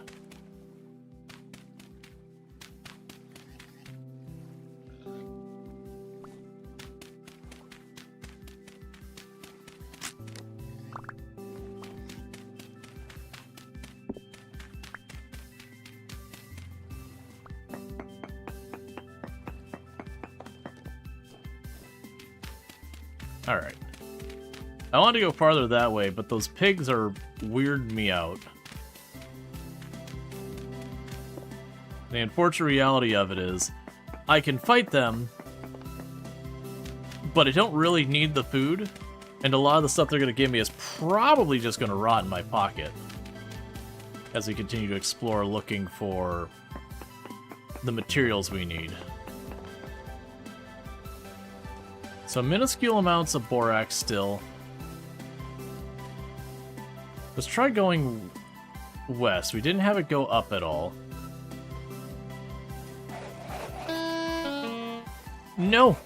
Alright. I want to go farther that way, but those pigs are weirding me out. The unfortunate reality of it is, I can fight them, but I don't really need the food, and a lot of the stuff they're going to give me is probably just going to rot in my pocket as we continue to explore looking for the materials we need. So minuscule amounts of borax still. Let's try going west. We didn't have it go up at all. No!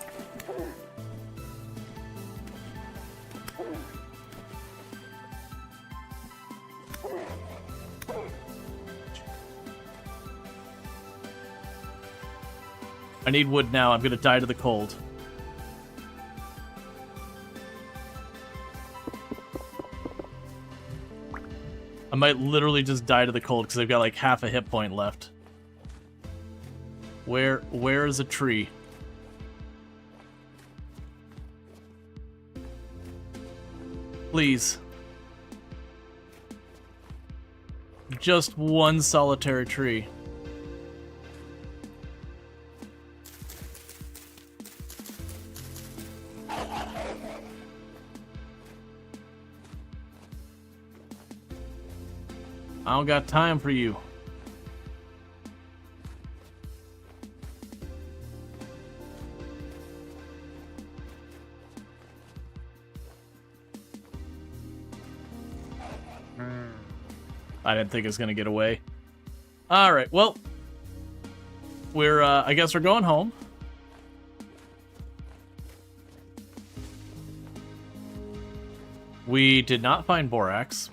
I need wood now. I'm gonna die to the cold. I might literally just die to the cold because I've got like half a hit point left. Where is a tree? Please. Just one solitary tree. I don't got time for you. I didn't think it was gonna get away. Alright, well. We're, I guess we're going home. We did not find borax.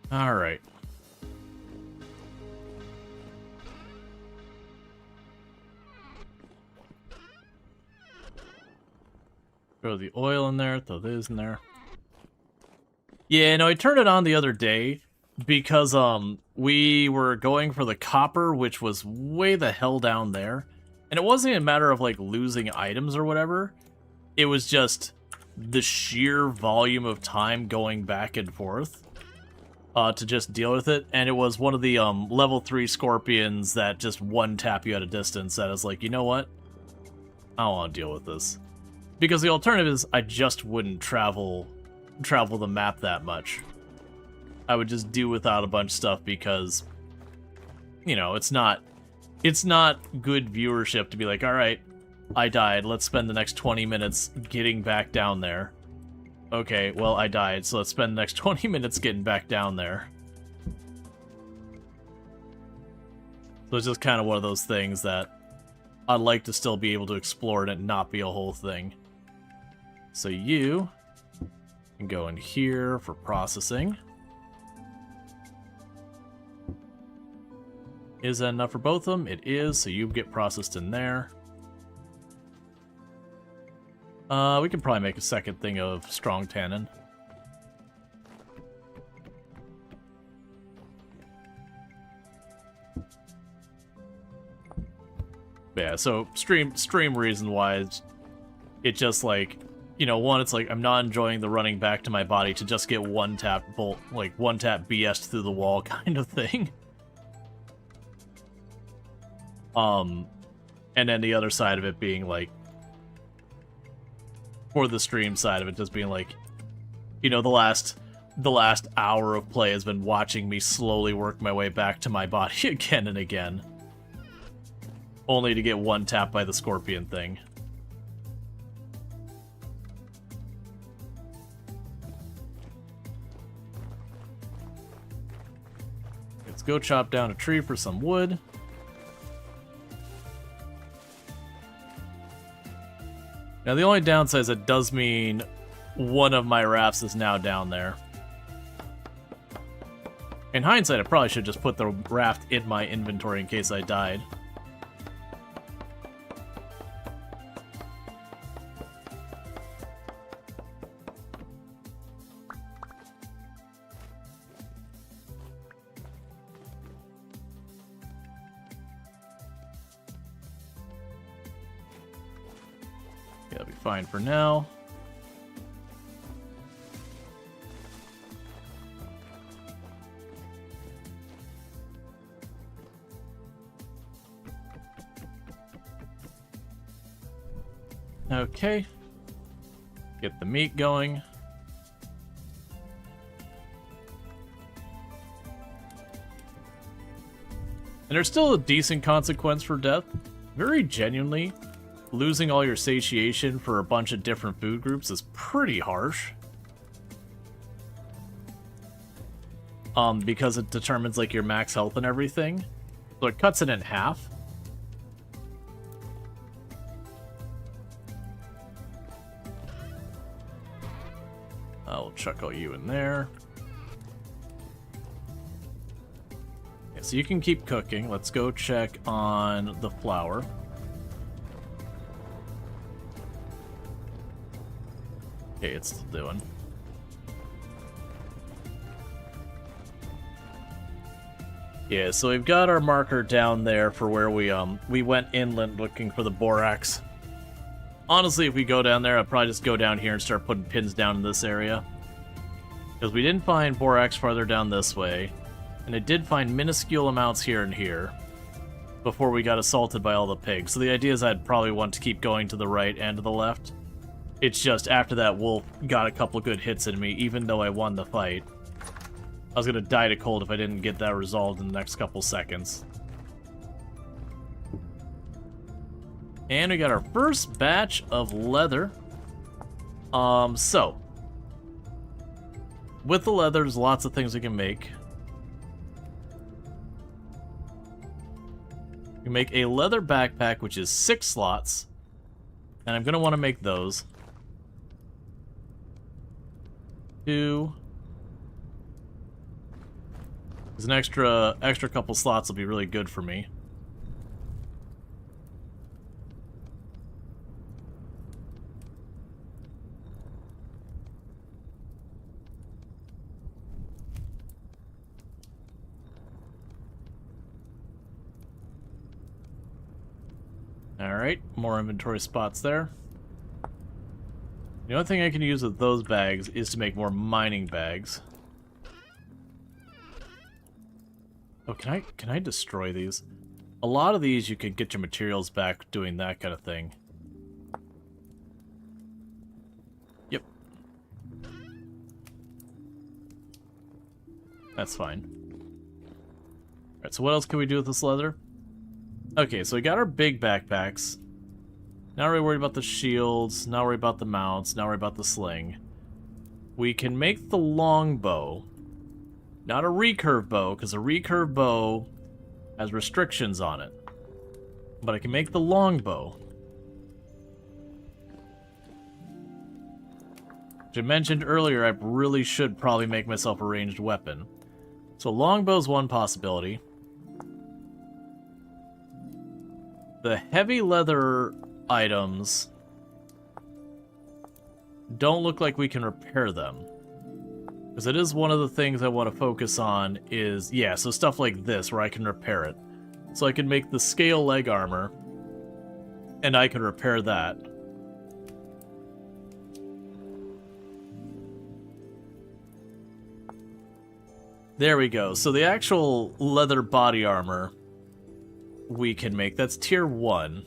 Alright. Throw the oil in there, throw this in there. Yeah, no, I turned it on the other day because we were going for the copper, which was way the hell down there. And it wasn't a matter of like losing items or whatever. It was just the sheer volume of time going back and forth to just deal with it. And it was one of the level 3 scorpions that just one tap you at a distance that is like, you know what? I don't want to deal with this. Because the alternative is I just wouldn't travel the map that much. I would just do without a bunch of stuff because, you know, it's not good viewership to be like, all right, I died, let's spend the next 20 minutes getting back down there. Okay, well, I died, so let's spend the next 20 minutes getting back down there. So it's just kind of one of those things that I'd like to still be able to explore and it not be a whole thing. So you can go in here for processing. Is that enough for both of them? It is, so you get processed in there. We can probably make a second thing of strong tannin. Yeah, so stream reason wise, it just like, you know, one, it's like I'm not enjoying the running back to my body to just get one tap bolt, like one tap BS through the wall kind of thing. And then the other side of it being like, for the stream side of it, just being like, you know, the last hour of play has been watching me slowly work my way back to my body again and again. Only to get one tap by the scorpion thing. Let's go chop down a tree for some wood. Now the only downside is it does mean one of my rafts is now down there. In hindsight, I probably should just put the raft in my inventory in case I died. That'll be fine for now. Okay. Get the meat going. And there's still a decent consequence for death. Very genuinely, losing all your satiation for a bunch of different food groups is pretty harsh. Because it determines like your max health and everything. So it cuts it in half. I'll chuck all you in there. Yeah, so you can keep cooking. Let's go check on the flour. Okay, it's still doing. Yeah, so we've got our marker down there for where we went inland looking for the borax. Honestly, if we go down there, I'd probably just go down here and start putting pins down in this area. Because we didn't find borax farther down this way, and it did find minuscule amounts here and here before we got assaulted by all the pigs. So the idea is I'd probably want to keep going to the right and to the left. It's just after that wolf got a couple good hits in me, even though I won the fight. I was gonna die to cold if I didn't get that resolved in the next couple seconds. And we got our first batch of leather. So with the leather, there's lots of things we can make. We can make a leather backpack, which is 6 slots. And I'm gonna want to make those. 2. Because an extra couple slots will be really good for me. Alright, more inventory spots there. The only thing I can use with those bags is to make more mining bags. Oh, can I destroy these? A lot of these you can get your materials back doing that kind of thing. That's fine. Alright, so what else can we do with this leather? Okay, so we got our big backpacks. Now we're worried about the shields, now we're worried about the mounts, now we're worried about the sling. We can make the long bow. Not a recurve bow, because a recurve bow has restrictions on it. But I can make the long bow. Which I mentioned earlier, I really should probably make myself a ranged weapon. So longbow's one possibility. The heavy leather items don't look like we can repair them. Because it is one of the things I want to focus on is, yeah, so stuff like this where I can repair it. So I can make the scale leg armor, and I can repair that. There we go. So the actual leather body armor we can make. That's tier 1.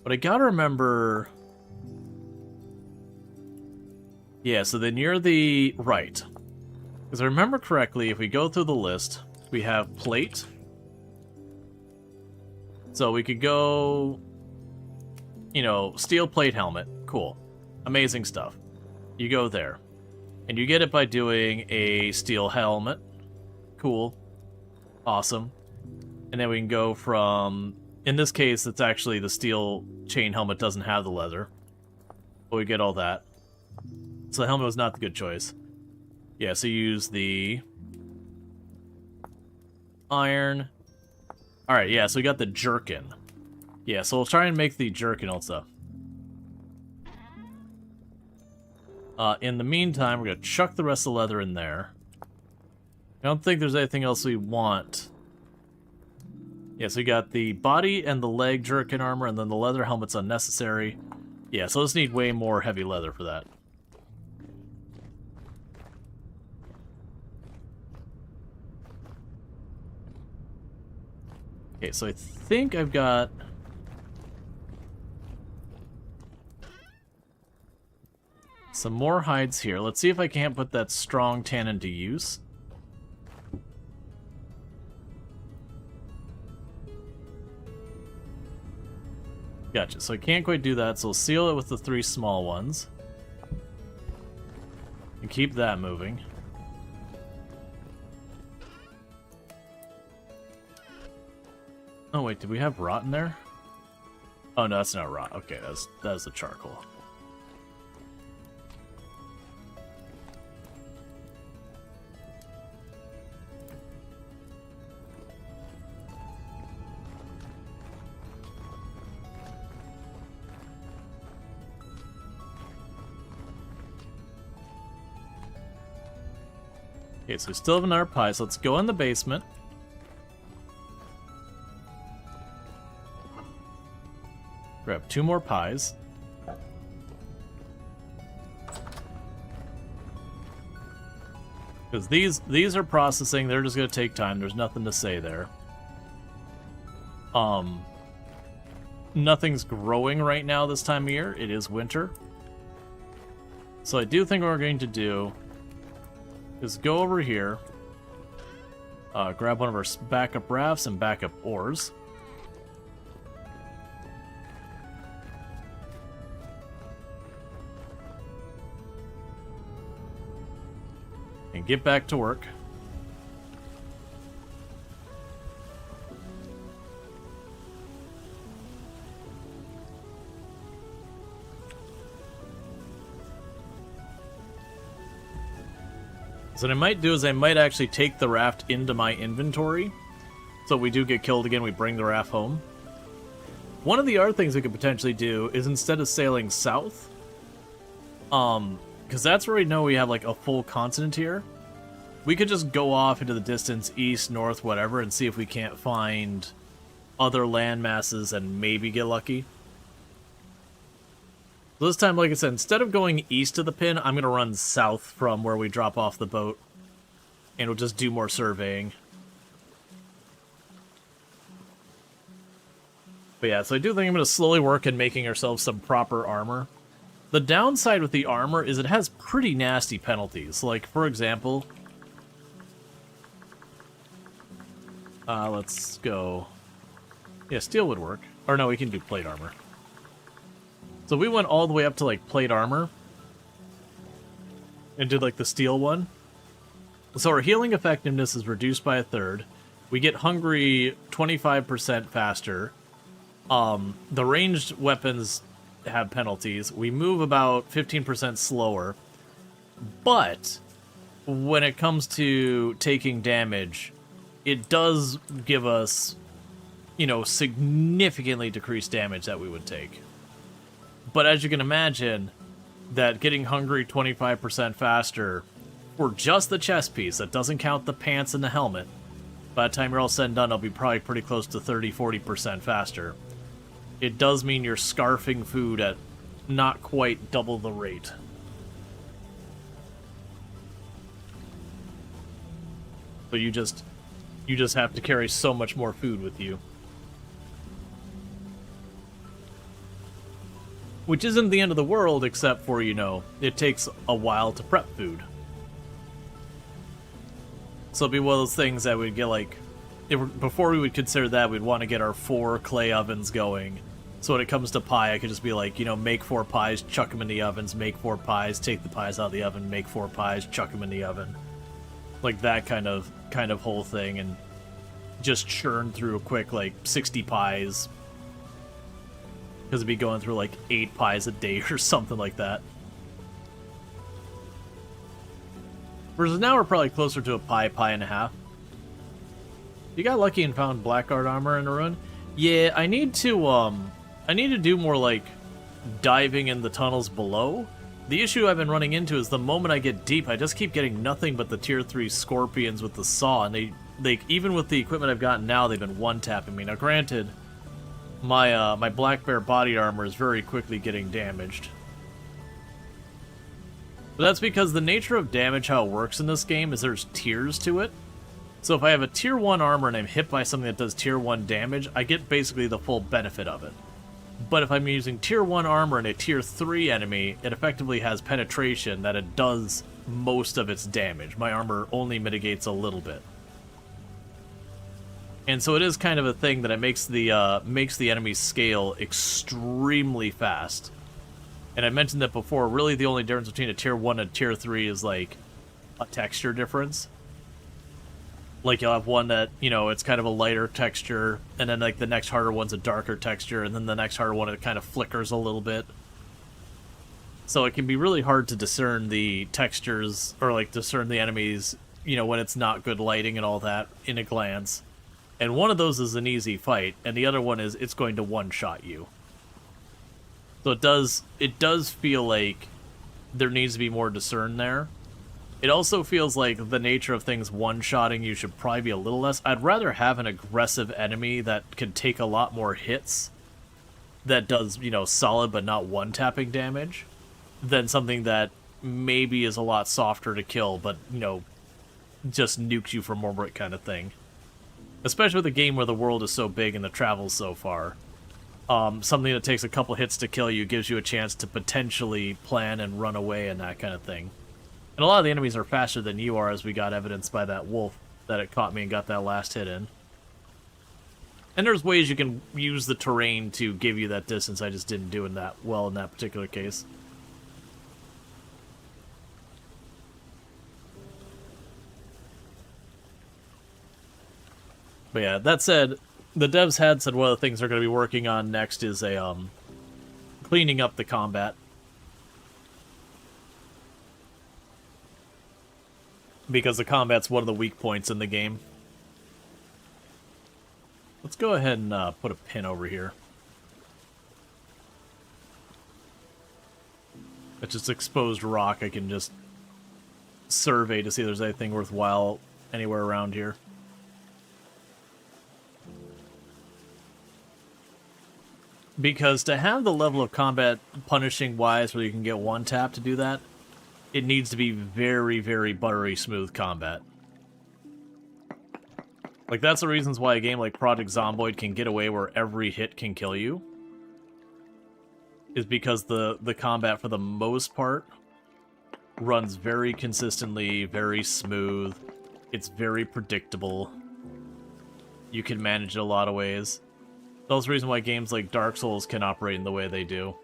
But I gotta remember... Yeah, so then you're the... Right. Because I remember correctly, if we go through the list, we have plate. So we could go... You know, steel plate helmet. Cool. Amazing stuff. You go there. And you get it by doing a steel helmet. Cool. Awesome. And then we can go from... In this case, it's actually the steel chain helmet doesn't have the leather. But we get all that. So the helmet was not the good choice. Yeah, so you use the... iron. Alright, yeah, so we got the jerkin. Yeah, so we'll try and make the jerkin also. In the meantime, we're going to chuck the rest of the leather in there. I don't think there's anything else we want. Yeah, so we got the body and the leg jerkin armor, and then the leather helmet's unnecessary. Yeah, so let's need way more heavy leather for that. Okay, so I think I've got... some more hides here. Let's see if I can't put that strong tan into use. Gotcha, so I can't quite do that, so we'll seal it with the 3 small ones. And keep that moving. Oh wait, did we have rot in there? Oh no, that's not rot. Okay, that's the charcoal. Okay, so we still have another pie, so let's go in the basement. Grab 2 more pies. Because these are processing, they're just gonna take time, there's nothing to say there. Nothing's growing right now this time of year, it is winter. So I do think what we're going to do is go over here, grab one of our backup rafts and backup ores. And get back to work. So what I might do is I might actually take the raft into my inventory. So if we do get killed again, we bring the raft home. One of the other things we could potentially do is instead of sailing south, because that's where we know we have like a full continent here, we could just go off into the distance, east, north, whatever, and see if we can't find other land masses and maybe get lucky. So this time, like I said, instead of going east of the pin, I'm going to run south from where we drop off the boat. And we'll just do more surveying. But yeah, so I do think I'm going to slowly work in making ourselves some proper armor. The downside with the armor is it has pretty nasty penalties. Like, for example, Let's go... Yeah, steel would work. Or no, we can do plate armor. So we went all the way up to, like, plate armor. And did, like, the steel one. So our healing effectiveness is reduced by 1/3. We get hungry 25% faster. The ranged weapons have penalties. We move about 15% slower. But when it comes to taking damage, it does give us, you know, significantly decreased damage that we would take. But as you can imagine, that getting hungry 25% faster for just the chest piece, that doesn't count the pants and the helmet, by the time you're all said and done, it'll be probably pretty close to 30-40% faster. It does mean you're scarfing food at not quite double the rate. So you just have to carry so much more food with you. Which isn't the end of the world, except for, you know, it takes a while to prep food. So it'd be one of those things that we'd get, like... before we would consider that, we'd want to get our 4 clay ovens going. So when it comes to pie, I could just be like, you know, make 4 pies, chuck them in the ovens, make 4 pies, take the pies out of the oven, make 4 pies, chuck them in the oven. Like that kind of whole thing, and just churn through a quick, like, 60 pies. Because it'd be going through, like, 8 pies a day or something like that. Versus now we're probably closer to a pie and a half. You got lucky and found Blackguard armor in a run? Yeah, I need to do more, like, diving in the tunnels below. The issue I've been running into is the moment I get deep, I just keep getting nothing but the tier 3 scorpions with the saw, and they even with the equipment I've gotten now, they've been one-tapping me. Now, granted, my Black Bear body armor is very quickly getting damaged. But that's because the nature of damage, how it works in this game, is there's tiers to it. So if I have a tier 1 armor and I'm hit by something that does tier 1 damage, I get basically the full benefit of it. But if I'm using tier 1 armor and a tier 3 enemy, it effectively has penetration that it does most of its damage. My armor only mitigates a little bit. And so it is kind of a thing that it makes the enemy's scale extremely fast. And I mentioned that before, really the only difference between a tier 1 and a tier 3 is like a texture difference. Like, you'll have one that, you know, it's kind of a lighter texture, and then, like, the next harder one's a darker texture, and then the next harder one, it kind of flickers a little bit. So it can be really hard to discern the textures, or, like, discern the enemies, you know, when it's not good lighting and all that in a glance. And one of those is an easy fight, and the other one is it's going to one-shot you. So it does feel like there needs to be more discern there. It also feels like the nature of things one-shotting you should probably be a little less. I'd rather have an aggressive enemy that can take a lot more hits that does, you know, solid but not one-tapping damage than something that maybe is a lot softer to kill but, you know, just nukes you from orbit kind of thing. Especially with a game where the world is so big and the travel's so far. Something that takes a couple hits to kill you gives you a chance to potentially plan and run away and that kind of thing. And a lot of the enemies are faster than you are, as we got evidenced by that wolf that it caught me and got that last hit in. And there's ways you can use the terrain to give you that distance, I just didn't do it that well in that particular case. But yeah, that said, the devs had said one of the things they're going to be working on next is a cleaning up the combat. Because the combat's one of the weak points in the game. Let's go ahead and put a pin over here. It's just exposed rock I can just survey to see if there's anything worthwhile anywhere around here. Because to have the level of combat punishing-wise where you can get one tap to do that, it needs to be very, very buttery smooth combat. Like, that's the reasons why a game like Project Zomboid can get away where every hit can kill you. Is because the combat, for the most part, runs very consistently, very smooth. It's very predictable. you can manage it a lot of ways. That's the reason why games like Dark Souls can operate in the way they do.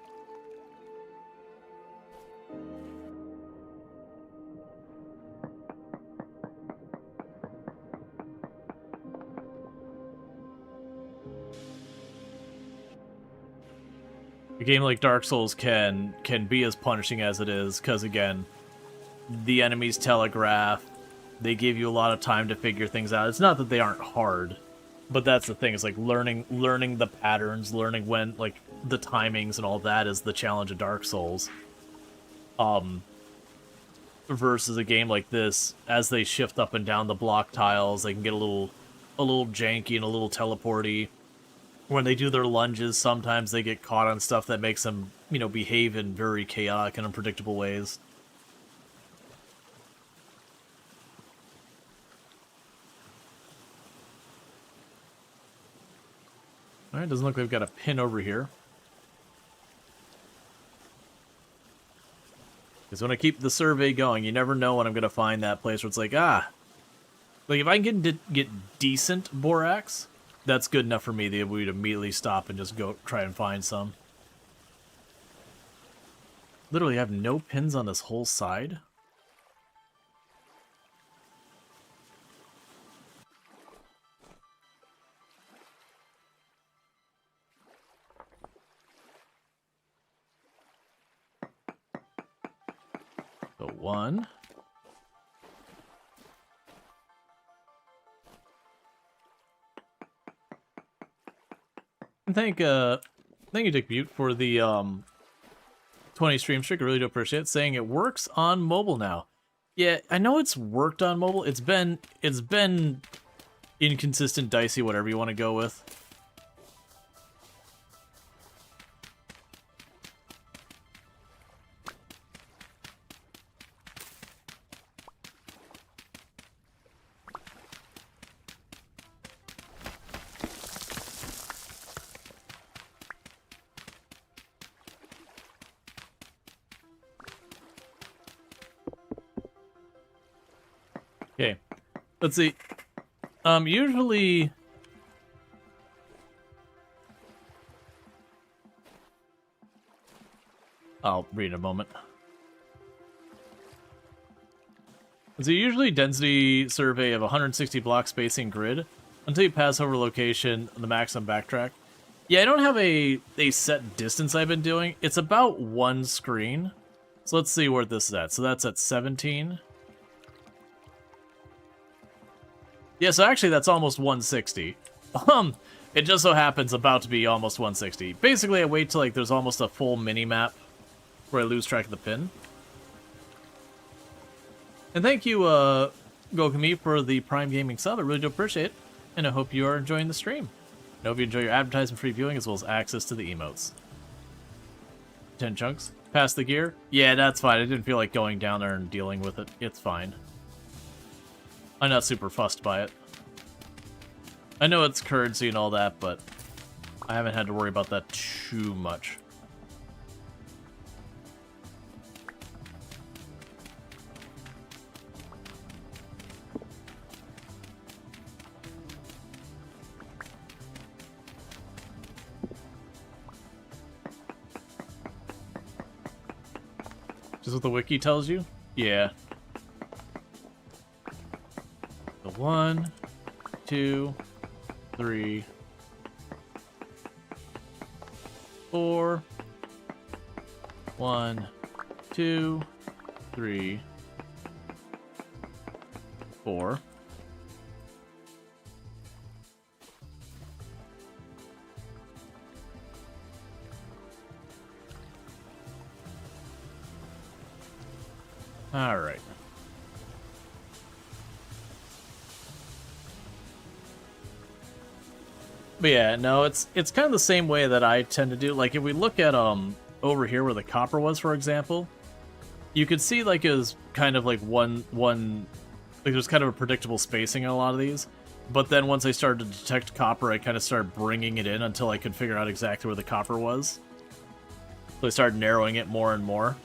A game like Dark Souls can be as punishing as it is, because again, the enemies telegraph, they give you a lot of time to figure things out. It's not that they aren't hard, but that's the thing, it's like learning the patterns, learning when, like, the timings and all that is the challenge of Dark Souls. Versus a game like this, as they shift up and down the block tiles, they can get a little janky and a little teleporty. When they do their lunges, sometimes they get caught on stuff that makes them, you know, behave in very chaotic and unpredictable ways. Alright, doesn't look like we've got a pin over here. Because when I keep the survey going, you never know when I'm going to find that place where it's like, like, if I can get decent Borax, that's good enough for me that we'd immediately stop and just go try and find some. Literally have no pins on this whole side. So 1. And thank you, Dick Butte, for the 20 stream streak. I really do appreciate it. Saying it works on mobile now. Yeah, I know it's worked on mobile. It's been inconsistent, dicey, whatever you want to go with. Okay, let's see. Usually, I'll read in a moment. So usually density survey of 160 block spacing grid until you pass over location the maximum backtrack. Yeah, I don't have a set distance I've been doing. It's about 1 screen. So let's see where this is at. So that's at 17. Yeah, so actually that's almost 160. It just so happens about to be almost 160. Basically, I wait till like there's almost a full mini-map where I lose track of the pin. And thank you, Gokami, for the Prime Gaming sub. I really do appreciate it. And I hope you are enjoying the stream. I hope you enjoy your advertisement-free viewing as well as access to the emotes. 10 chunks. Pass the gear? Yeah, that's fine. I didn't feel like going down there and dealing with it. It's fine. I'm not super fussed by it. I know it's currency and all that, but I haven't had to worry about that too much. Just what the wiki tells you? Yeah. 1, 2, 3, 4. 1, 2, 3, 4. All right. But yeah, no, it's kind of the same way that I tend to do. Like, if we look at over here where the copper was, for example, you could see like it was kind of like one like there's kind of a predictable spacing in a lot of these. But then once I started to detect copper, I kind of started bringing it in until I could figure out exactly where the copper was. So I started narrowing it more and more.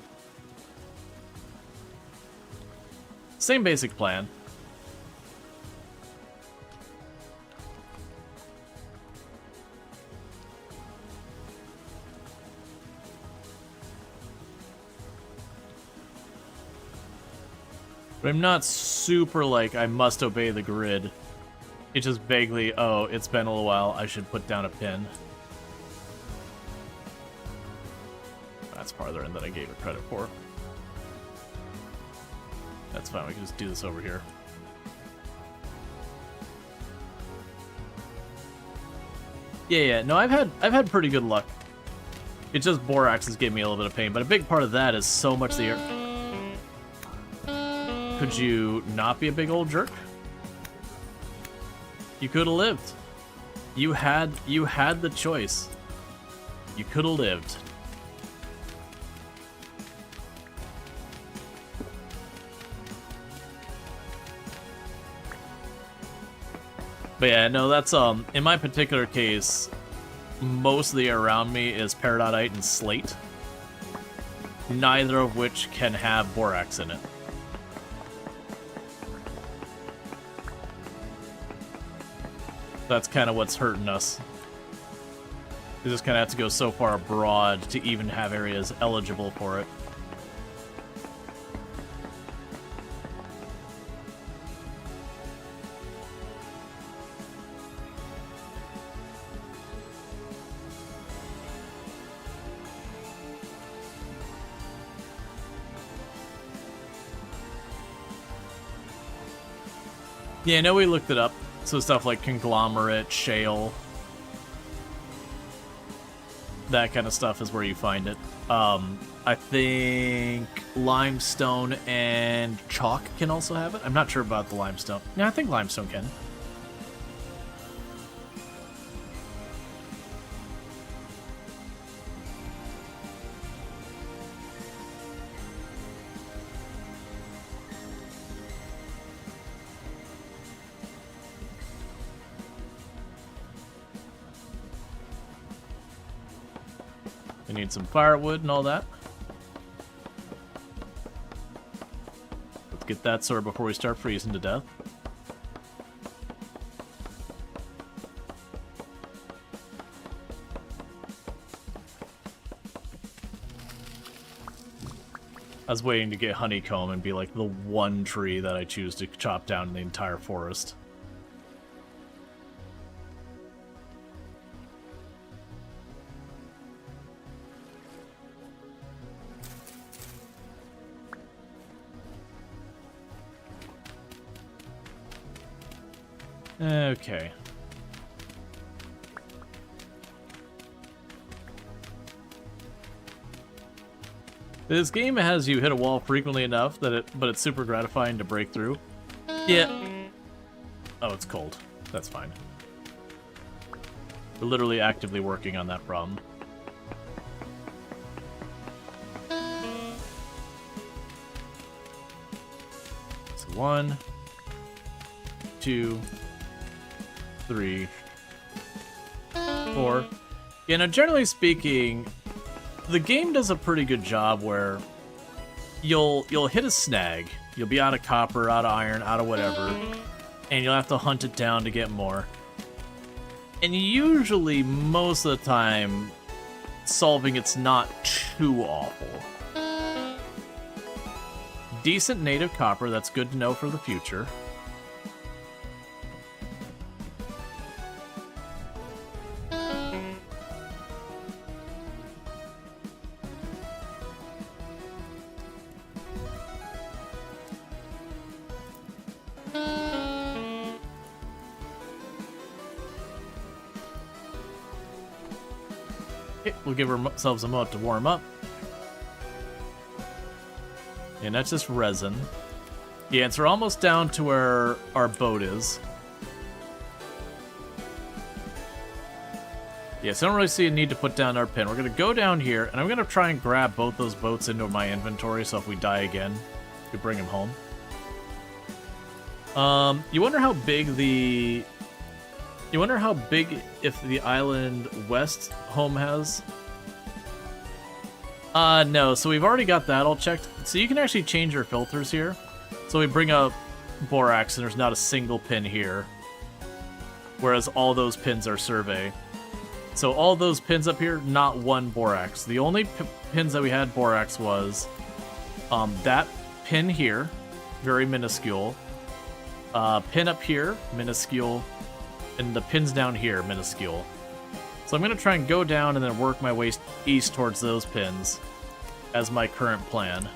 Same basic plan. But I'm not super like, I must obey the grid. It's just vaguely, oh, it's been a little while, I should put down a pin. That's farther in than I gave it credit for. That's fine, we can just do this over here. Yeah, no, I've had pretty good luck. It's just Borax has given me a little bit of pain, but a big part of that is so much the air. Could you not be a big old jerk? You could have lived. You had the choice. You could have lived. But yeah, no, that's, in my particular case, most of the air around me is peridotite and slate, neither of which can have borax in it. That's kind of what's hurting us. We just kind of have to go so far abroad to even have areas eligible for it. Yeah, I know we looked it up. So stuff like conglomerate, shale, that kind of stuff is where you find it. I think limestone and chalk can also have it. I'm not sure about the limestone. Yeah, I think limestone can. We need some firewood and all that. Let's get that sorted before we start freezing to death. I was waiting to get honeycomb and be like the one tree that I choose to chop down in the entire forest. Okay. This game has you hit a wall frequently enough that but it's super gratifying to break through. Yeah. Oh, it's cold. That's fine. We're literally actively working on that problem. So 1, 2, 3, 4. You know, generally speaking, the game does a pretty good job where you'll hit a snag, you'll be out of copper, out of iron, out of whatever, and you'll have to hunt it down to get more. And usually, most of the time, solving it's not too awful. Decent native copper, that's good to know for the future. We'll give ourselves a moment to warm up. And that's just resin. Yeah, and so we're almost down to where our boat is. Yeah, so I don't really see a need to put down our pin. We're going to go down here, and I'm going to try and grab both those boats into my inventory, so if we die again, we bring them home. You wonder how big the... You wonder how big if the island west home has? No, so we've already got that all checked. So you can actually change your filters here. So we bring up borax and there's not a single pin here. Whereas all those pins are survey. So all those pins up here, not one borax. The only pins that we had borax was that pin here very minuscule. Pin up here, minuscule. And the pins down here, minuscule. So I'm going to try and go down and then work my way east towards those pins as my current plan.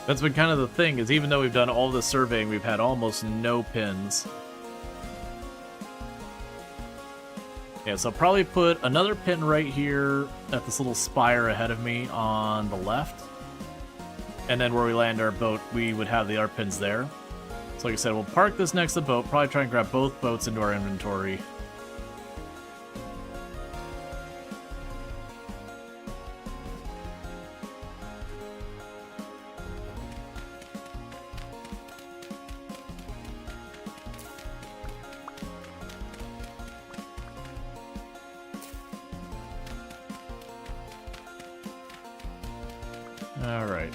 That's been kind of the thing, is even though we've done all the surveying, we've had almost no pins. Yeah, so I'll probably put another pin right here at this little spire ahead of me on the left. And then where we land our boat, we would have the art pins there. So like I said, we'll park this next to the boat, probably try and grab both boats into our inventory. Alright.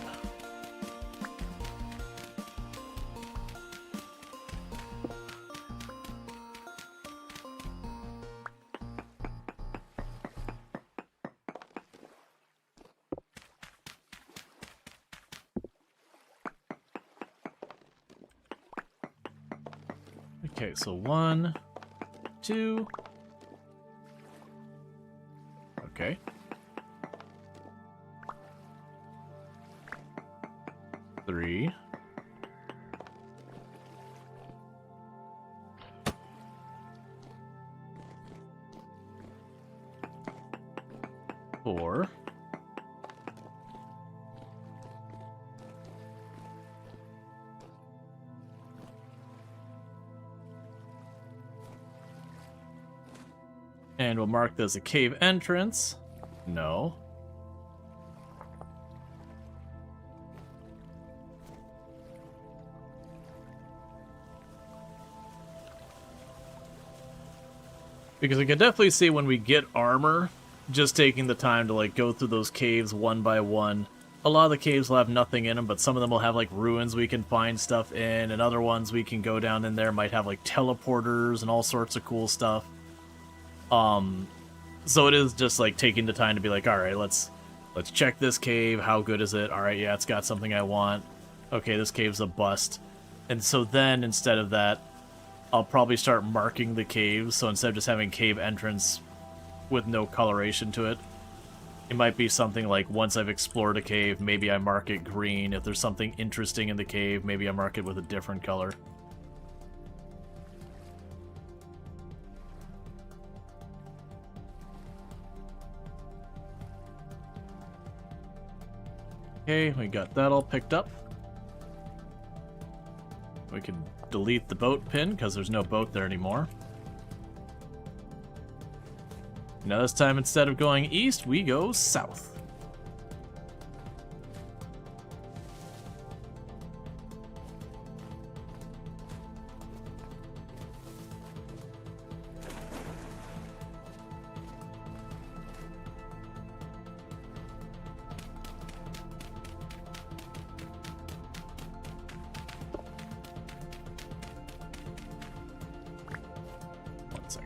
Okay, so 1, 2. Okay. 3. 4. 'And we'll mark this a cave entrance. No. Because I can definitely see when we get armor, just taking the time to like go through those caves one by one. A lot of the caves will have nothing in them, but some of them will have like ruins we can find stuff in, and other ones we can go down in there might have like teleporters and all sorts of cool stuff. So it is just like taking the time to be like, all right, let's check this cave. How good is it? All right, yeah, it's got something I want. Okay, this cave's a bust. And so then instead of that, I'll probably start marking the caves. So instead of just having cave entrance with no coloration to it, it might be something like once I've explored a cave, maybe I mark it green. If there's something interesting in the cave, maybe I mark it with a different color. Okay, we got that all picked up. We can delete the boat pin because there's no boat there anymore. Now this time, instead of going east, we go south.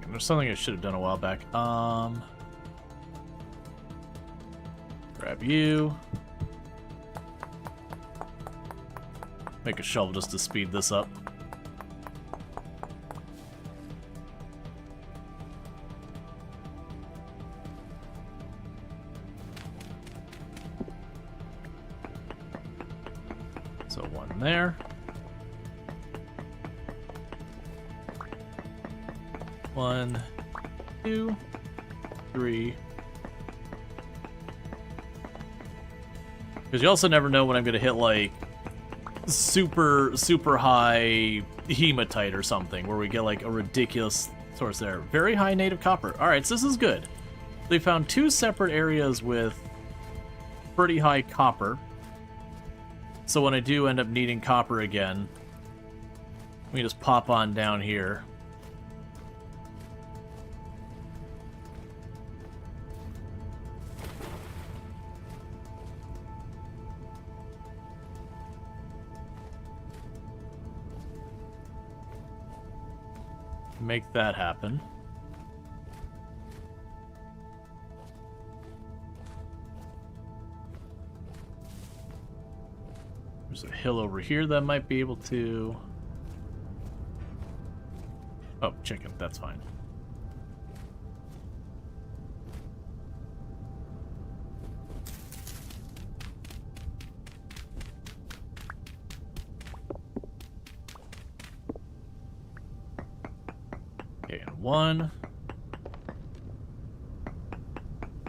There's something I should have done a while back. Grab you. Make a shovel just to speed this up. So one there. 1, 2, 3. Because you also never know when I'm going to hit, like, super high hematite or something, where we get, like, a ridiculous source there. Very high native copper. Alright, so this is good. They found 2 separate areas with pretty high copper. So when I do end up needing copper again, me just pop on down here. Make that happen. There's a hill over here that might be able to... Oh, chicken, that's fine. Okay, and 1.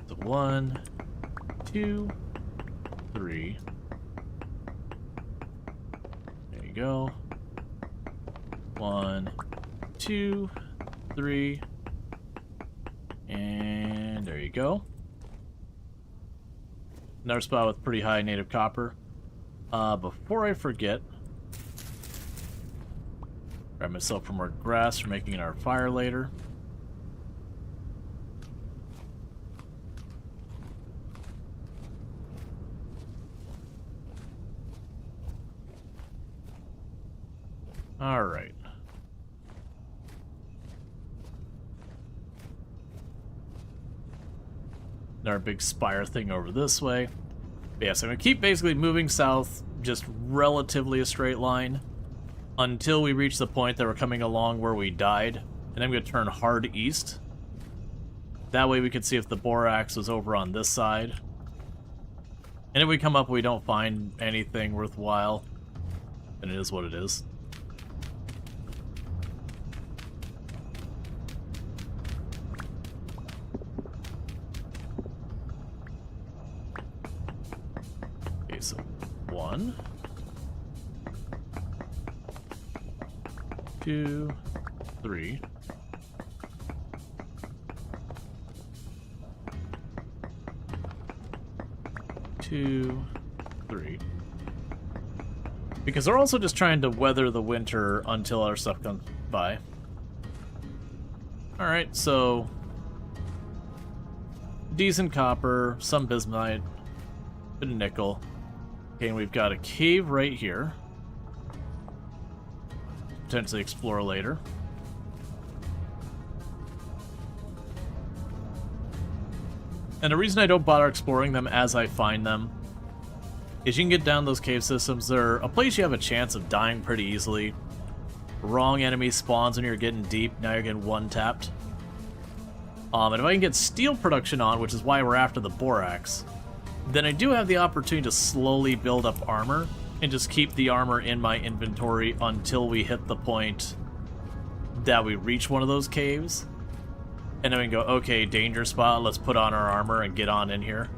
So 1, 2, 3. There you go. 1, 2, 3, and there you go. Another spot with pretty high native copper. Before I forget, grab myself some more grass for making our fire later. All right. Our big spire thing over this way. But yeah, so I'm going to keep basically moving south, just relatively a straight line, until we reach the point that we're coming along where we died. And I'm going to turn hard east. That way we can see if the Borax was over on this side. And if we come up and we don't find anything worthwhile, then it is what it is. So 1, 2, 3. Two, 3. Because they're also just trying to weather the winter until our stuff comes by. Alright, so decent copper, some bismuth, bit of nickel. Okay, and we've got a cave right here. Potentially explore later. And the reason I don't bother exploring them as I find them is you can get down those cave systems. They're a place you have a chance of dying pretty easily. Wrong enemy spawns when you're getting deep, now you're getting one-tapped. And if I can get steel production on, which is why we're after the Borax, then I do have the opportunity to slowly build up armor and just keep the armor in my inventory until we hit the point that we reach one of those caves. And then we can go, okay, danger spot, let's put on our armor and get on in here.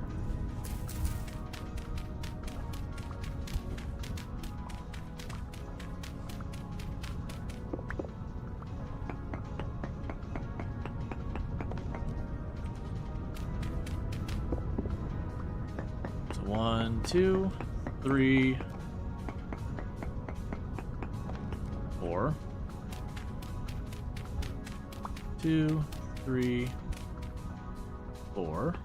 So 1, 2, 3, 4. 2, 3, 4.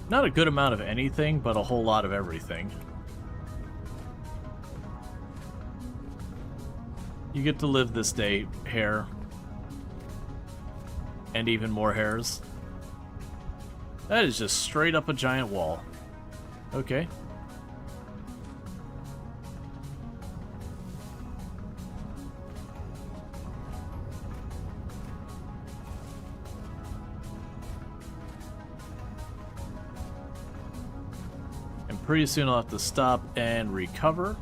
Not a good amount of anything, but a whole lot of everything. You get to live this day, hare. And even more hares. That is just straight up a giant wall. Okay. Pretty soon I'll have to stop and recover.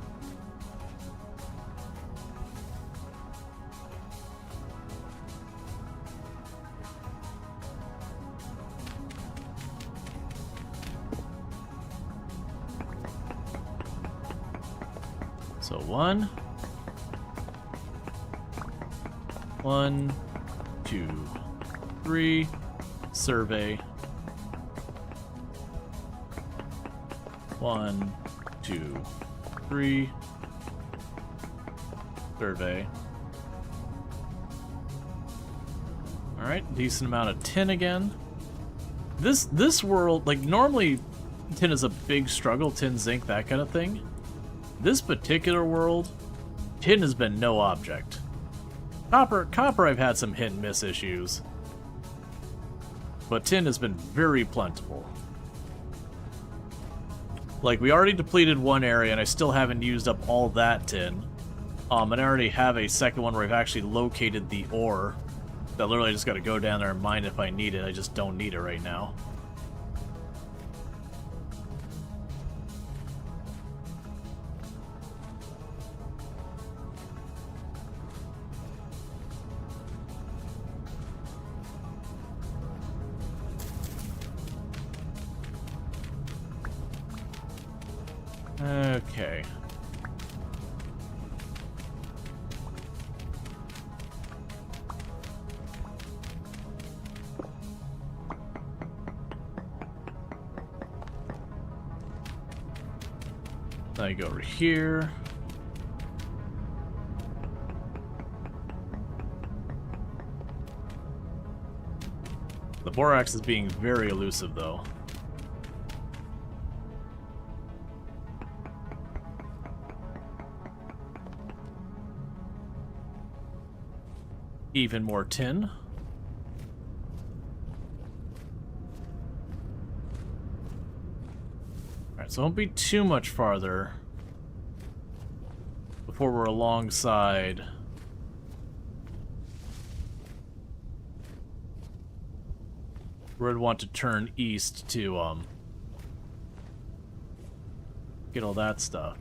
So 1, 2, 3, survey. 1, 2, 3. Survey. Alright, decent amount of tin again. This world, like, normally tin is a big struggle, tin, zinc, that kind of thing. This particular world, tin has been no object. Copper I've had some hit and miss issues. But tin has been very plentiful. Like, we already depleted one area, and I still haven't used up all that tin. And I already have a second one where I've actually located the ore. That literally just got to go down there and mine if I need it. I just don't need it right now. Okay. Now you go over here. The Borax is being very elusive, though. Even more tin. Alright, so it won't be too much farther before we're alongside. We'd want to turn east to get all that stuff.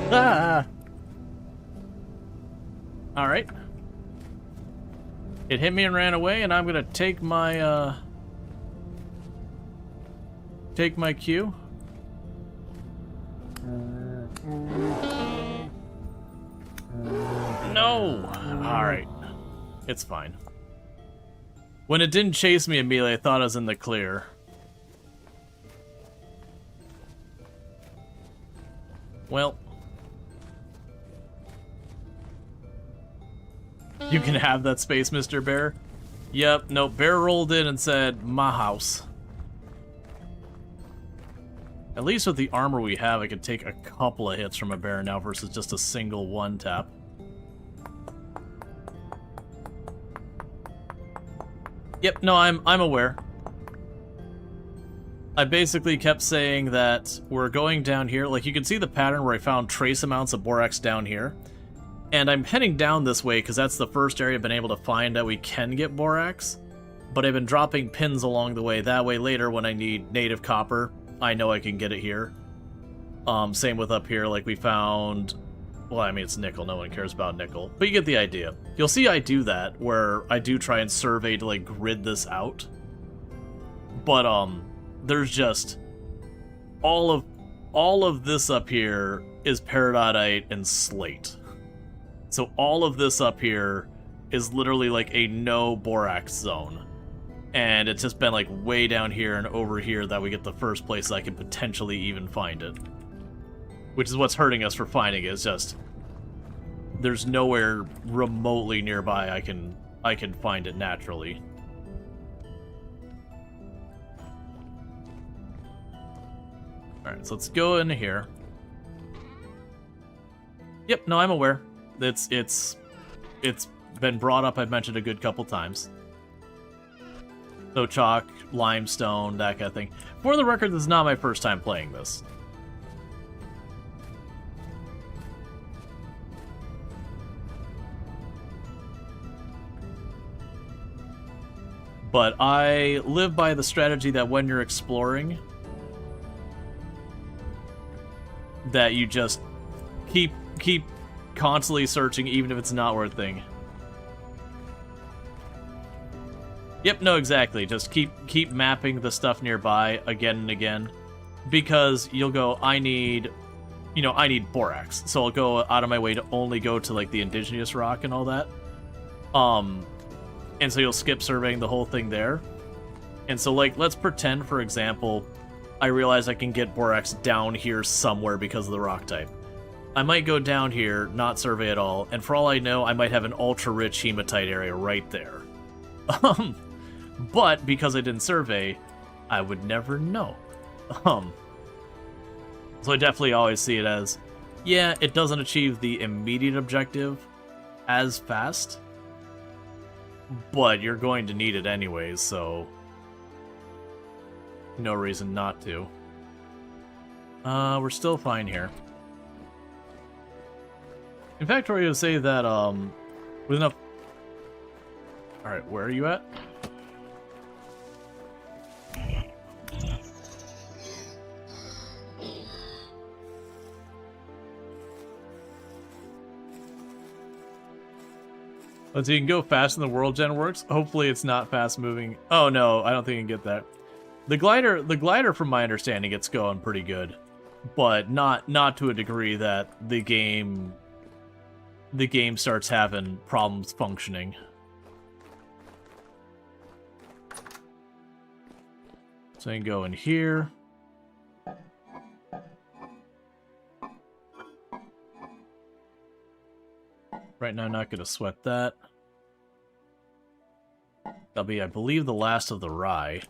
Ah! Alright. It hit me and ran away, and I'm gonna take my, cue. No! Alright. It's fine. When it didn't chase me immediately, I thought I was in the clear. Well. You can have that space, Mr. Bear. Yep, no, Bear rolled in and said, my house. At least with the armor we have, I could take a couple of hits from a bear now versus just a single one tap. Yep, no, I'm aware. I basically kept saying that we're going down here. Like, you can see the pattern where I found trace amounts of borax down here. And I'm heading down this way because that's the first area I've been able to find that we can get borax. But I've been dropping pins along the way. That way later when I need native copper, I know I can get it here. Same with up here, like we found... Well, I mean, it's nickel. No one cares about nickel. But you get the idea. You'll see I do that, where I do try and survey to, like, grid this out. But, there's just... All of this up here is peridotite and slate. So all of this up here is literally like a no borax zone. And it's just been like way down here and over here that we get the first place I can potentially even find it. Which is what's hurting us for finding it. It's just there's nowhere remotely nearby I can find it naturally. Alright, so let's go into here. Yep, no, I'm aware. It's been brought up, I've mentioned a good couple times. So chalk, limestone, that kind of thing. For the record, this is not my first time playing this. But I live by the strategy that when you're exploring, that you just keep constantly searching, even if it's not worth thing. Yep, no, exactly. Just keep mapping the stuff nearby again and again, because you'll go, I need borax, so I'll go out of my way to only go to like the indigenous rock and all that. And so you'll skip surveying the whole thing there. And so, like, let's pretend, for example, I realize I can get borax down here somewhere because of the rock type. I might go down here, not survey at all, and for all I know, I might have an ultra-rich hematite area right there. But because I didn't survey, I would never know. So I definitely always see it as, yeah, it doesn't achieve the immediate objective as fast, but you're going to need it anyways, so no reason not to. We're still fine here. In fact, we're going to say that, with enough... Alright, where are you at? Let's see, you can go fast in the world gen works. Hopefully it's not fast moving. Oh no, I don't think you can get that. The glider from my understanding, it's going pretty good. But not to a degree that the game starts having problems functioning. So I can go in here. Right now, I'm not going to sweat that. That'll be, I believe, the last of the rye.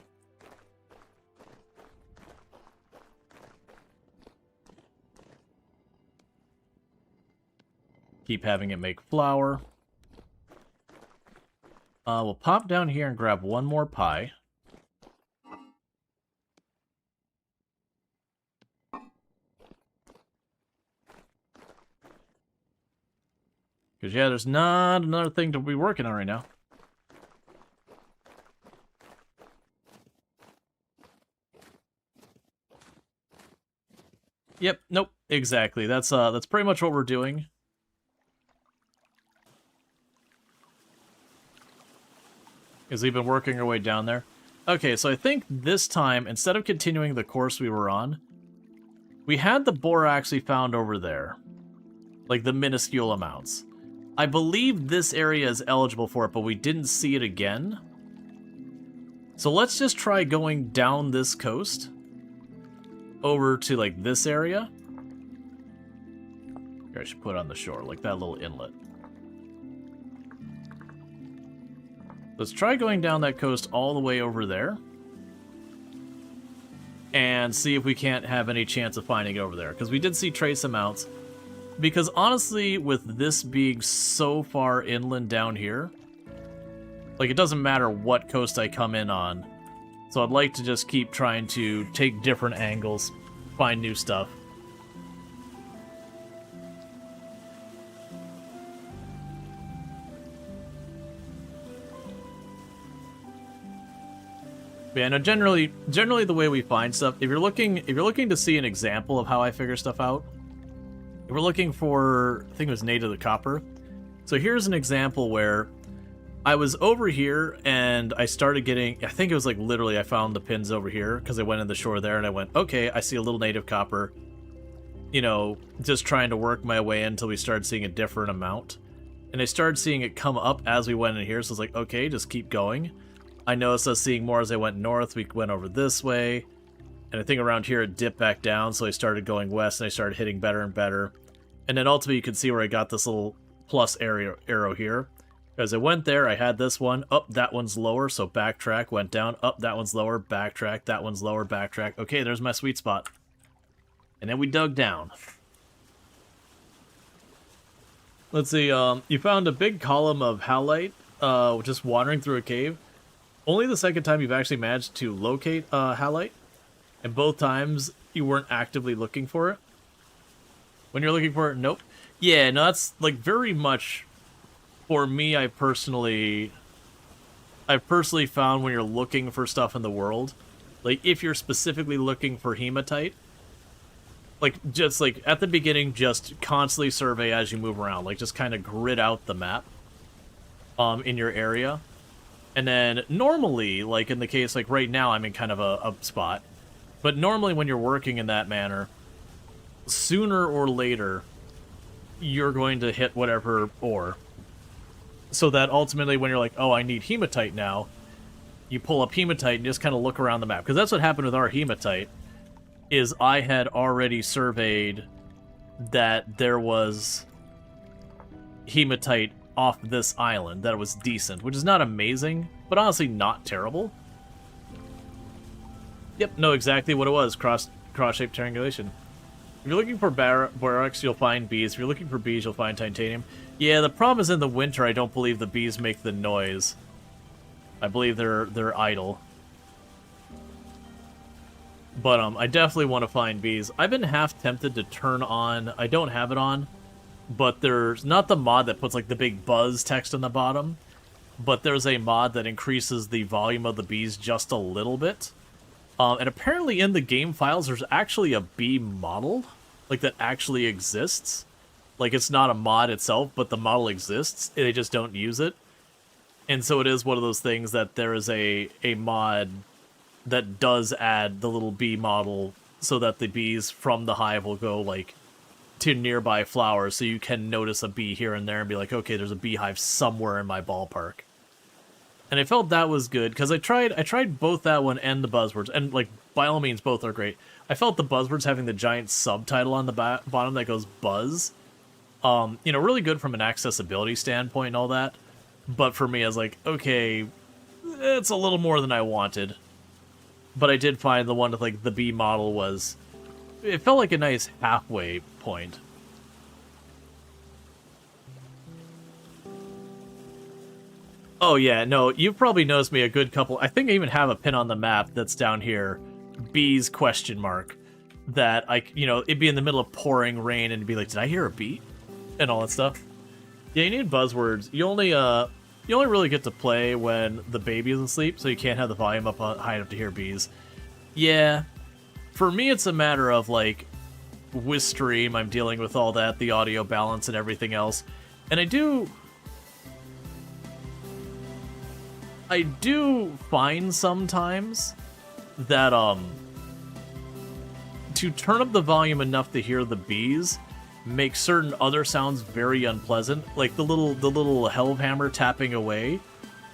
Keep having it make flour. We'll pop down here and grab one more pie. Because, yeah, there's not another thing to be working on right now. Yep, nope, exactly. That's pretty much what we're doing. Is we've been working our way down there. Okay, so I think this time, instead of continuing the course we were on, we had the borax we found over there. Like, the minuscule amounts. I believe this area is eligible for it, but we didn't see it again. So let's just try going down this coast over to, like, this area. Here, I should put it on the shore, like that little inlet. Let's try going down that coast all the way over there. And see if we can't have any chance of finding it over there. Because we did see trace amounts. Because honestly, with this being so far inland down here, like, it doesn't matter what coast I come in on. So I'd like to just keep trying to take different angles, find new stuff. Yeah, no, generally the way we find stuff, if you're looking to see an example of how I figure stuff out, we're looking for, I think it was native to copper. So here's an example where I was over here and I started getting, I think it was like literally I found the pins over here because I went in the shore there and I went, okay, I see a little native copper. You know, just trying to work my way in until we started seeing a different amount. And I started seeing it come up as we went in here, so I was like, okay, just keep going. I noticed us seeing more as I went north. We went over this way. And I think around here it dipped back down, so I started going west and I started hitting better and better. And then ultimately you can see where I got this little plus arrow here. As I went there, I had this one. Up, that one's lower, so backtrack, went down. Up, that one's lower, backtrack, that one's lower, backtrack. Okay, there's my sweet spot. And then we dug down. Let's see, you found a big column of halite, just wandering through a cave. Only the second time you've actually managed to locate halite. And both times, you weren't actively looking for it. When you're looking for it, nope. Yeah, no, that's, like, very much, for me, I've personally found when you're looking for stuff in the world, like, if you're specifically looking for hematite, like, just, like, at the beginning, just constantly survey as you move around. Like, just kind of grid out the map, in your area. And then normally, like in the case, like right now I'm in kind of a spot, but normally when you're working in that manner, sooner or later, you're going to hit whatever ore. So that ultimately when you're like, oh, I need hematite now, you pull up hematite and just kind of look around the map. Because that's what happened with our hematite, is I had already surveyed that there was hematite off this island, that it was decent, which is not amazing, but honestly not terrible. Yep, know exactly what it was, cross-shaped triangulation. If you're looking for Borax, you'll find bees. If you're looking for bees, you'll find titanium. Yeah, the problem is in the winter, I don't believe the bees make the noise. I believe they're idle. But I definitely want to find bees. I've been half tempted to turn on... I don't have it on, but there's not the mod that puts like the big buzz text on the bottom, but there's a mod that increases the volume of the bees just a little bit. And apparently in the game files, there's actually a bee model, like that actually exists. Like it's not a mod itself, but the model exists. They just don't use it. And so it is one of those things that there is a mod that does add the little bee model so that the bees from the hive will go like to nearby flowers, so you can notice a bee here and there and be like, okay, there's a beehive somewhere in my ballpark. And I felt that was good, because I tried both that one and the buzzwords, and like by all means both are great. I felt the buzzwords having the giant subtitle on the bottom that goes buzz, you know, really good from an accessibility standpoint and all that. But for me, I was like, okay, it's a little more than I wanted. But I did find the one with like the bee model was, it felt like a nice halfway point. Oh yeah, no, you've probably noticed me a good couple. I think I even have a pin on the map that's down here, bees question mark. That I, you know, it'd be in the middle of pouring rain and it'd be like, did I hear a bee? And all that stuff. Yeah, you need buzzwords. You only really get to play when the baby is asleep, so you can't have the volume up high enough to hear bees. Yeah. For me, it's a matter of, like, with stream, I'm dealing with all that, the audio balance and everything else. And I do find sometimes that, to turn up the volume enough to hear the bees makes certain other sounds very unpleasant. Like the little Hellhammer tapping away.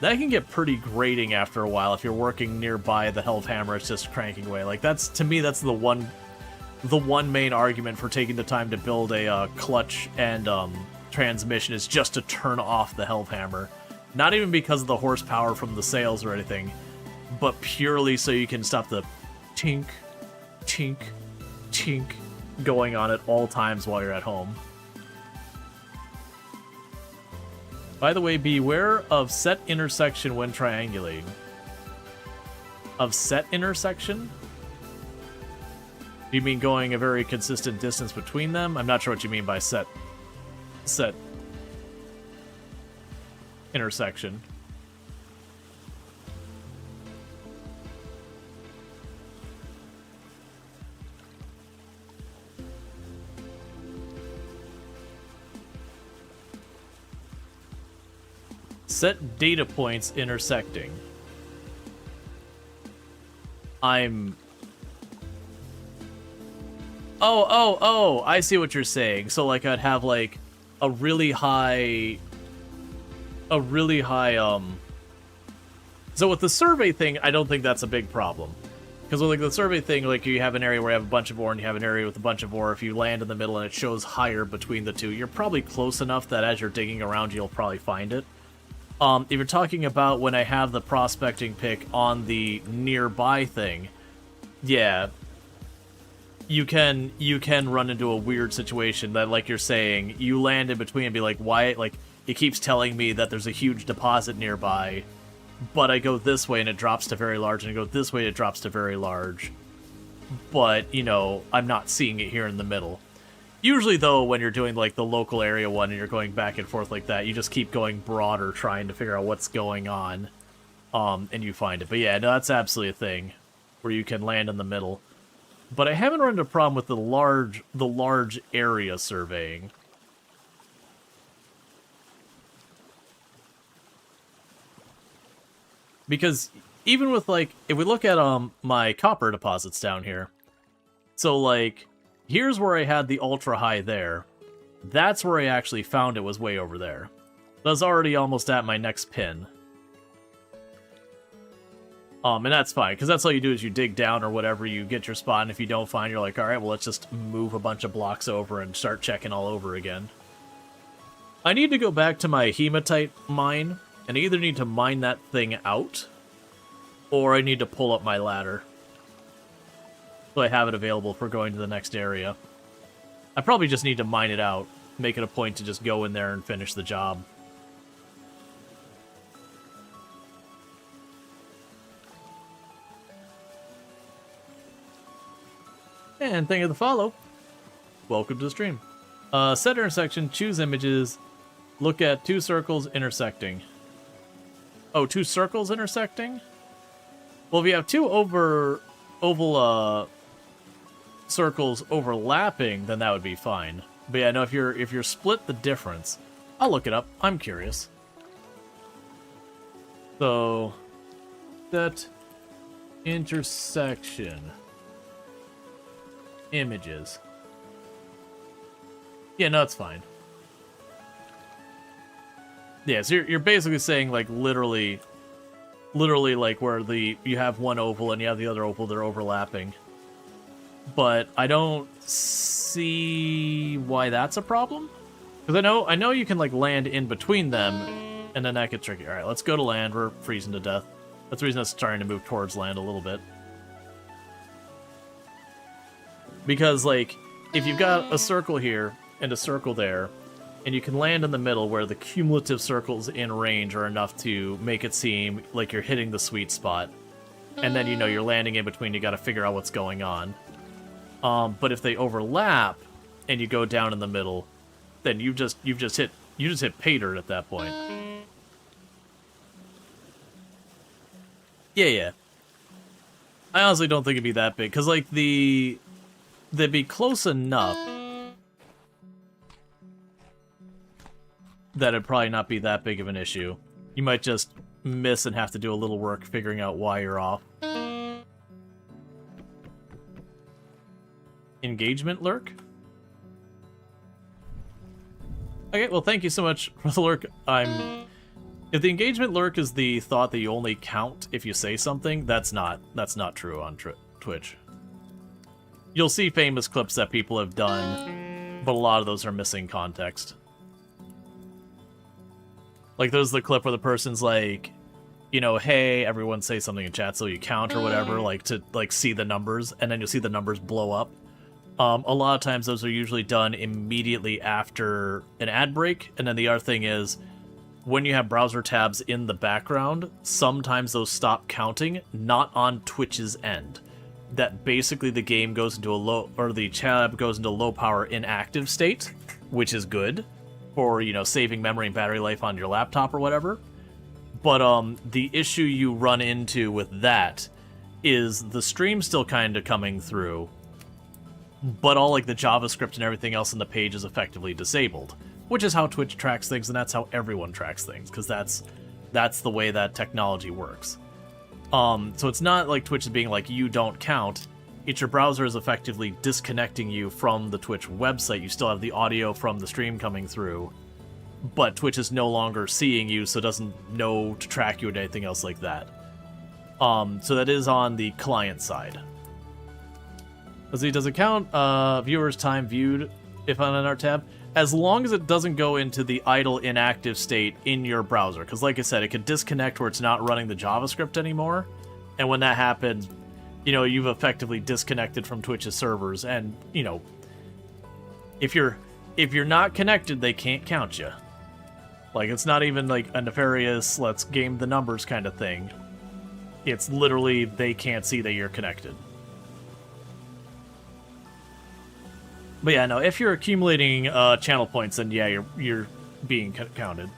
That can get pretty grating after a while if you're working nearby the Hellhammer, it's just cranking away. Like that's, to me, that's the one main argument for taking the time to build a clutch and transmission is just to turn off the Hellhammer. Not even because of the horsepower from the sails or anything, but purely so you can stop the tink, tink, tink going on at all times while you're at home. By the way, beware of set intersection when triangulating. Of set intersection? Do you mean going a very consistent distance between them? I'm not sure what you mean by set intersection. Set data points intersecting. Oh, I see what you're saying. So, like, I'd have, like, a really high, so with the survey thing, I don't think that's a big problem. Because with, like, the survey thing, like, you have an area where you have a bunch of ore, and you have an area with a bunch of ore. If you land in the middle and it shows higher between the two, you're probably close enough that as you're digging around, you'll probably find it. If you're talking about when I have the prospecting pick on the nearby thing, yeah, you can run into a weird situation that, like you're saying, you land in between and be like, why, like, it keeps telling me that there's a huge deposit nearby, but I go this way and it drops to very large, and I go this way and it drops to very large, but, you know, I'm not seeing it here in the middle. Usually, though, when you're doing, like, the local area one and you're going back and forth like that, you just keep going broader trying to figure out what's going on, and you find it. But yeah, no, that's absolutely a thing, where you can land in the middle. But I haven't run into a problem with the large area surveying. Because even with, like, if we look at my copper deposits down here, so, like, here's where I had the ultra high there. That's where I actually found it, was way over there. That's already almost at my next pin. And that's fine, because that's all you do is you dig down or whatever, you get your spot, and if you don't find, you're like, alright, well, let's just move a bunch of blocks over and start checking all over again. I need to go back to my hematite mine, and I either need to mine that thing out, or I need to pull up my ladder. So I have it available for going to the next area. I probably just need to mine it out, make it a point to just go in there and finish the job. And thank you for the follow. Welcome to the stream. Set intersection, choose images, look at 2 circles intersecting. Oh, 2 circles intersecting? Well, if you have 2 oval circles overlapping, then that would be fine. But yeah, no, if you're split the difference, I'll look it up. I'm curious. So, that intersection. Images. Yeah, no, it's fine. Yeah, so you're basically saying, like, literally like where you have one oval and you have the other oval, they're overlapping. But I don't see why that's a problem. Because I know you can, like, land in between them, and then that gets tricky. Alright, let's go to land. We're freezing to death. That's the reason I'm starting to move towards land a little bit. Because, like, if you've got a circle here and a circle there, and you can land in the middle where the cumulative circles in range are enough to make it seem like you're hitting the sweet spot, and then, you know, you're landing in between, you gotta figure out what's going on. But if they overlap, and you go down in the middle, then you've just hit pay dirt at that point. Yeah. I honestly don't think it'd be that big, because, like, they'd be close enough that it'd probably not be that big of an issue. You might just miss and have to do a little work figuring out why you're off. Engagement lurk? Okay, well, thank you so much for the lurk. If the engagement lurk is the thought that you only count if you say something, that's not true on Twitch. You'll see famous clips that people have done, but a lot of those are missing context. Like, there's the clip where the person's like, you know, hey, everyone say something in chat so you count or whatever, like, to, like, see the numbers, and then you'll see the numbers blow up. A lot of times those are usually done immediately after an ad break, and then the other thing is, when you have browser tabs in the background, sometimes those stop counting, not on Twitch's end. That basically the game goes into a low, or the tab goes into low power inactive state, which is good for, you know, saving memory and battery life on your laptop or whatever. But the issue you run into with that is the stream's still kind of coming through, but all, like, the JavaScript and everything else on the page is effectively disabled, which is how Twitch tracks things, and that's how everyone tracks things, because that's the way that technology works. So it's not like Twitch is being like, you don't count. It's your browser is effectively disconnecting you from the Twitch website. You still have the audio from the stream coming through, but Twitch is no longer seeing you, so it doesn't know to track you or anything else like that. So that is on the client side. Does it count viewers' time viewed if on an art tab? As long as it doesn't go into the idle inactive state in your browser. Because like I said, it could disconnect where it's not running the JavaScript anymore. And when that happens, you know, you've effectively disconnected from Twitch's servers. And, you know, if you're not connected, they can't count you. Like, it's not even like a nefarious, let's game the numbers kind of thing. It's literally, they can't see that you're connected. But yeah, no, if you're accumulating channel points, then yeah, you're being counted.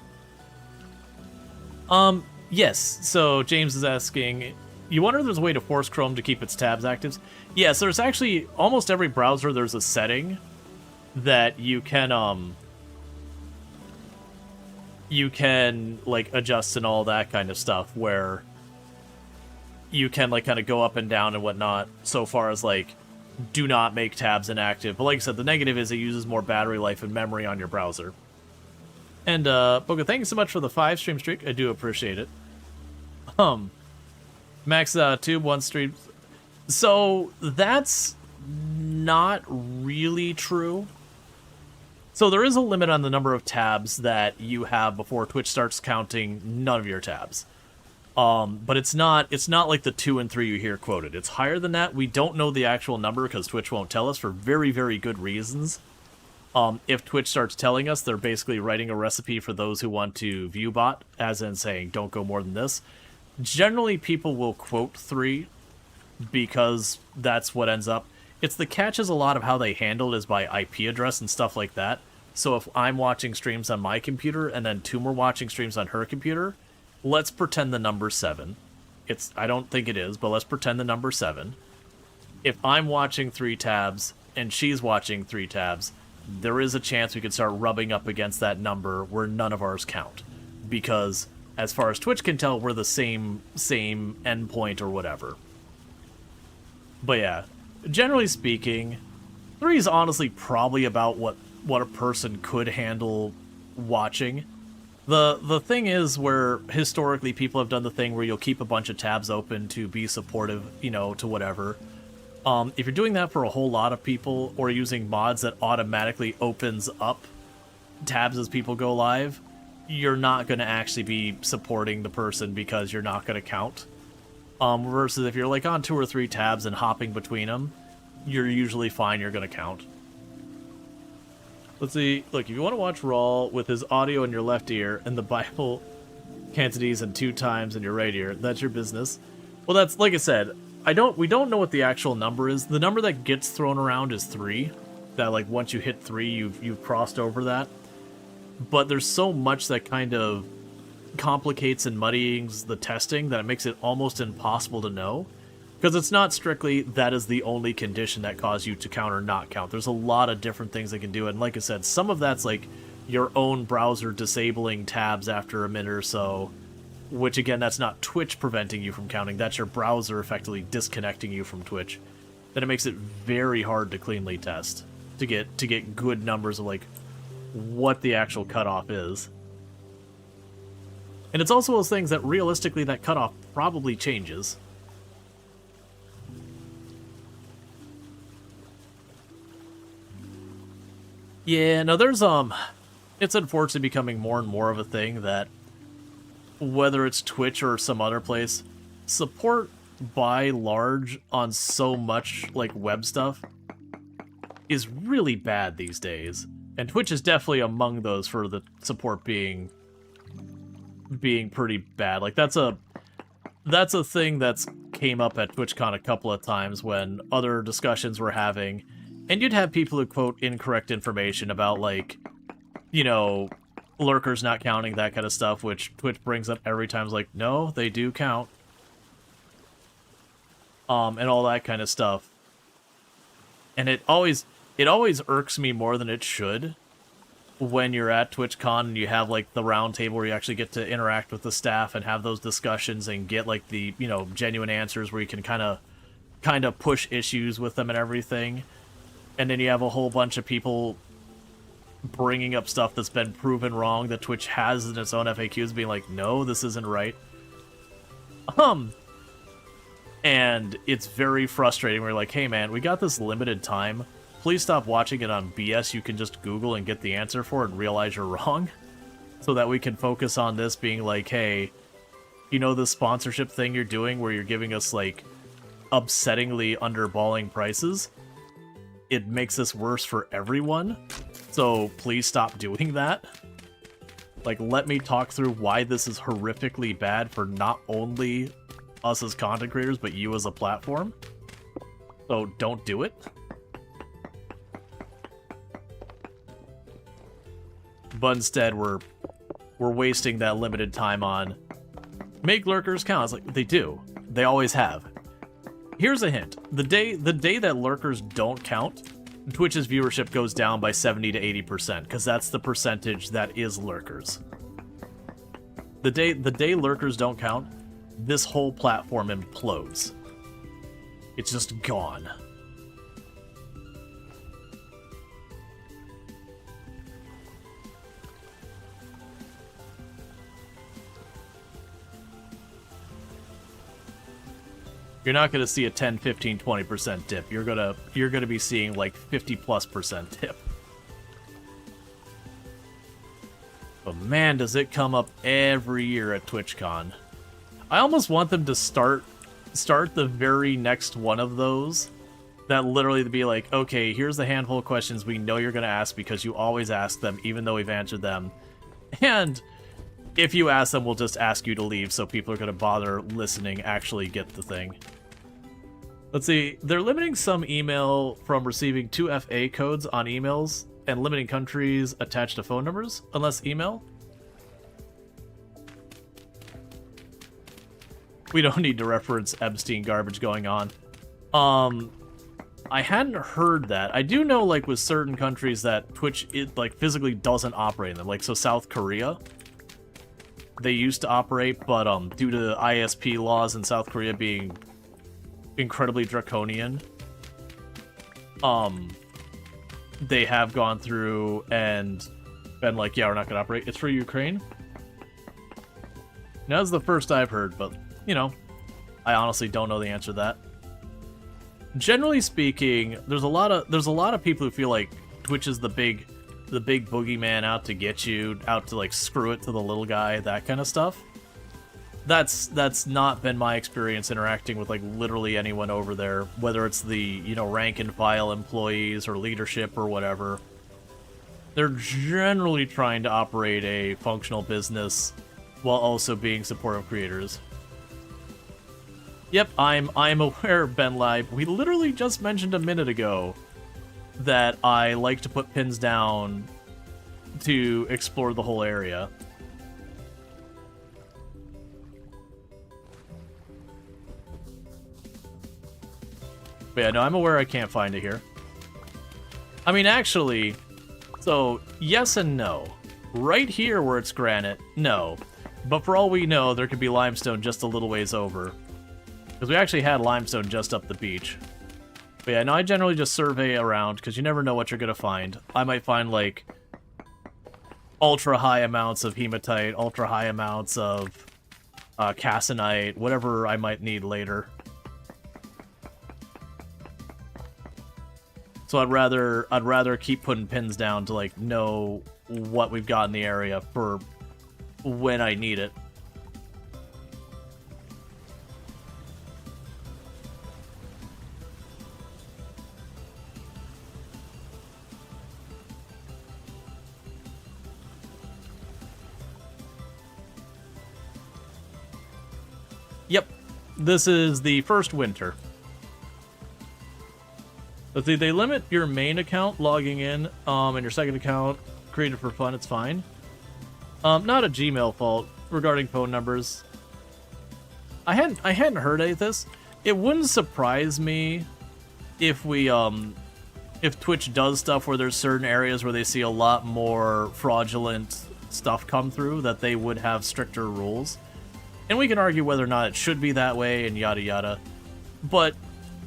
Yes, so James is asking, you wonder if there's a way to force Chrome to keep its tabs active? Yes, there's actually, almost every browser, there's a setting that you can, like, adjust and all that kind of stuff, where you can like kind of go up and down and whatnot so far as like do not make tabs inactive. But like I said, the negative is it uses more battery life and memory on your browser. And Boga, thank you so much for the 5 stream streak. I do appreciate it. Max Tube 1 stream. So that's not really true. So there is a limit on the number of tabs that you have before Twitch starts counting none of your tabs. But it's not like the 2 and 3 you hear quoted. It's higher than that. We don't know the actual number because Twitch won't tell us for very, very good reasons. If Twitch starts telling us, they're basically writing a recipe for those who want to view bot, as in saying, don't go more than this. Generally, people will quote 3 because that's what ends up. It's the catch is a lot of how they handle it is by IP address and stuff like that. So if I'm watching streams on my computer and then Tomb are watching streams on her computer, let's pretend the number's 7. I don't think it is, but let's pretend the number's 7. If I'm watching 3 tabs and she's watching 3 tabs, there is a chance we could start rubbing up against that number where none of ours count. Because as far as Twitch can tell, we're the same endpoint or whatever. But yeah, generally speaking, 3 is honestly probably about what a person could handle watching. The thing is where historically people have done the thing where you'll keep a bunch of tabs open to be supportive, you know, to whatever. If you're doing that for a whole lot of people or using mods that automatically opens up tabs as people go live, you're not going to actually be supporting the person because you're not going to count. Versus if you're like on 2 or 3 tabs and hopping between them, you're usually fine, you're going to count. Let's see. Look, if you want to watch Rual with his audio in your left ear and the Bible Cantonese in 2 times in your right ear, that's your business. Well, that's, like I said, we don't know what the actual number is. The number that gets thrown around is 3. That, like, once you hit 3, you've crossed over that. But there's so much that kind of complicates and muddies the testing that it makes it almost impossible to know. Because it's not strictly that is the only condition that caused you to count or not count. There's a lot of different things they can do. And like I said, some of that's like your own browser disabling tabs after a minute or so. Which again, that's not Twitch preventing you from counting. That's your browser effectively disconnecting you from Twitch. Then it makes it very hard to cleanly test. To get good numbers of like what the actual cutoff is. And it's also those things that realistically that cutoff probably changes. Yeah, no, there's, it's unfortunately becoming more and more of a thing that, whether it's Twitch or some other place, support by large on so much, like, web stuff is really bad these days. And Twitch is definitely among those for the support being pretty bad. Like, that's a thing that's came up at TwitchCon a couple of times when other discussions were having. And you'd have people who quote incorrect information about, like, you know, lurkers not counting, that kind of stuff, which Twitch brings up every time. It's like, no, they do count. And all that kind of stuff. And it always irks me more than it should when you're at TwitchCon and you have, like, the round table where you actually get to interact with the staff and have those discussions and get, like, the, you know, genuine answers where you can kind of push issues with them and everything. And then you have a whole bunch of people bringing up stuff that's been proven wrong that Twitch has in its own FAQs, being like, no, this isn't right. And it's very frustrating. We're like, hey, man, we got this limited time. Please stop watching it on BS you can just Google and get the answer for and realize you're wrong. So that we can focus on this being like, hey, you know the sponsorship thing you're doing where you're giving us, like, upsettingly underballing prices? It makes this worse for everyone, so please stop doing that. Like, let me talk through why this is horrifically bad for not only us as content creators, but you as a platform. So don't do it. But instead, we're wasting that limited time on make lurkers count. It's like, they do. They always have. Here's a hint. The day that lurkers don't count, Twitch's viewership goes down by 70 to 80%, because that's the percentage that is lurkers. The day lurkers don't count, this whole platform implodes. It's just gone. You're not going to see a 10, 15, 20% dip. You're going to be seeing like 50+% dip. But man, does it come up every year at TwitchCon. I almost want them to start the very next one of those. That literally to be like, okay, here's the handful of questions we know you're going to ask because you always ask them, even though we've answered them. And if you ask them, we'll just ask you to leave so people are going to bother listening, actually get the thing. Let's see, they're limiting some email from receiving 2FA codes on emails and limiting countries attached to phone numbers, unless email. We don't need to reference Epstein garbage going on. I hadn't heard that. I do know, like, with certain countries that Twitch, like, physically doesn't operate in them. Like, so South Korea, they used to operate, but due to ISP laws in South Korea being incredibly draconian, they have gone through and been like, yeah, we're not gonna operate. It's for Ukraine. Now, that's the first I've heard, but, you know, I honestly don't know the answer to that. Generally speaking, there's a lot of people who feel like Twitch is the big boogeyman out to get you, out to like screw it to the little guy, that kind of stuff. That's not been my experience interacting with like literally anyone over there, whether it's the, you know, rank and file employees or leadership or whatever. They're generally trying to operate a functional business while also being supportive creators. Yep, I'm aware, Ben Live. We literally just mentioned a minute ago that I like to put pins down to explore the whole area. But yeah, no, I'm aware I can't find it here. I mean, actually, so yes and no. Right here where it's granite, no. But for all we know, there could be limestone just a little ways over. Because we actually had limestone just up the beach. But yeah, no, I generally just survey around, because you never know what you're going to find. I might find, like, ultra-high amounts of hematite, ultra-high amounts of cassinite, whatever I might need later. So I'd rather keep putting pins down to, like, know what we've got in the area for when I need it. Yep, this is the first winter. Let's see, they limit your main account logging in, and your second account created for fun, it's fine. Not a Gmail fault regarding phone numbers. I hadn't heard any of this. It wouldn't surprise me if if Twitch does stuff where there's certain areas where they see a lot more fraudulent stuff come through, that they would have stricter rules. And we can argue whether or not it should be that way and yada yada. But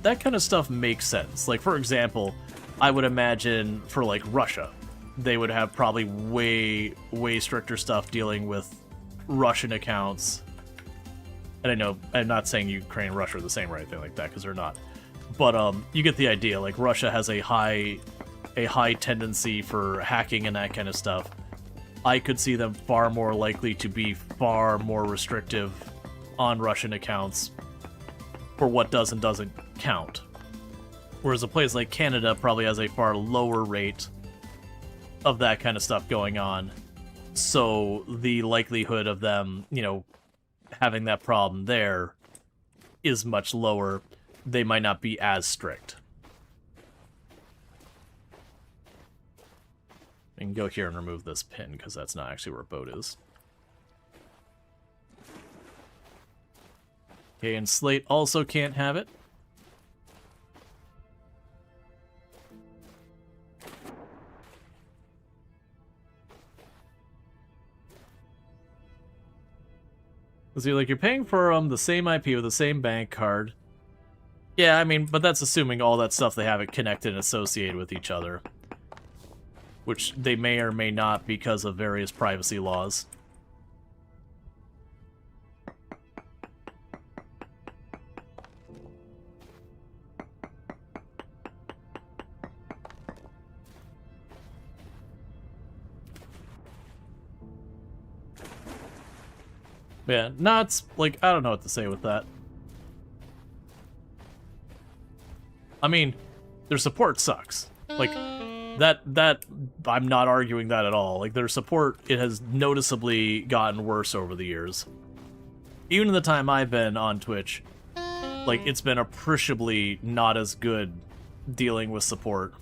that kind of stuff makes sense. Like, for example, I would imagine for, like, Russia, they would have probably way stricter stuff dealing with Russian accounts. And I know, I'm not saying Ukraine and Russia are the same or anything like that, because they're not. But, you get the idea. Like, Russia has a high tendency for hacking and that kind of stuff. I could see them far more likely to be far more restrictive on Russian accounts for what does and doesn't count. Whereas a place like Canada probably has a far lower rate of that kind of stuff going on. So the likelihood of them, you know, having that problem there is much lower. They might not be as strict. I can go here and remove this pin, because that's not actually where a boat is. Okay, and Slate also can't have it. Because you're paying for the same IP with the same bank card. Yeah, I mean, but that's assuming all that stuff they have it connected and associated with each other. Which they may or may not because of various privacy laws. Yeah, nuts. Like, I don't know what to say with that. I mean, their support sucks. Like, that I'm not arguing that at all. Like, their support, it has noticeably gotten worse over the years. Even in the time I've been on Twitch, like, it's been appreciably not as good dealing with support.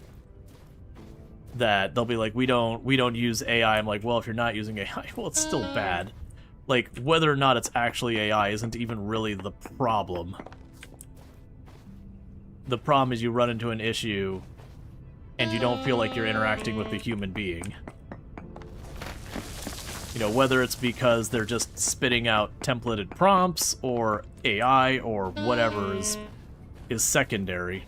That they'll be like, we don't use AI. I'm like, well, if you're not using AI, well, it's still bad. Like, whether or not it's actually AI isn't even really the problem. The problem is you run into an issue and you don't feel like you're interacting with a human being. You know, whether it's because they're just spitting out templated prompts or AI or whatever is secondary.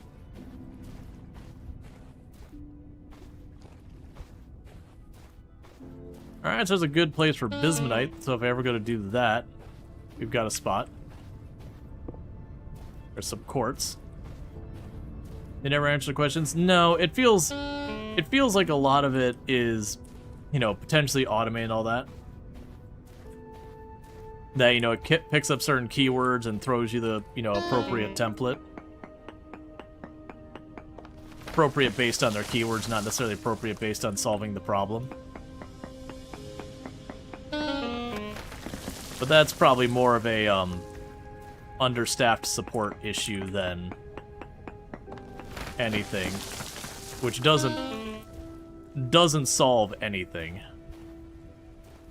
Alright, so there's a good place for bismuthite, so if I ever go to do that, we've got a spot. There's some quartz. They never answer the questions? No, it feels like a lot of it is, you know, potentially automating and all that. That, you know, it picks up certain keywords and throws you the, you know, appropriate template. Appropriate based on their keywords, not necessarily appropriate based on solving the problem. But that's probably more of a understaffed support issue than anything, which doesn't solve anything.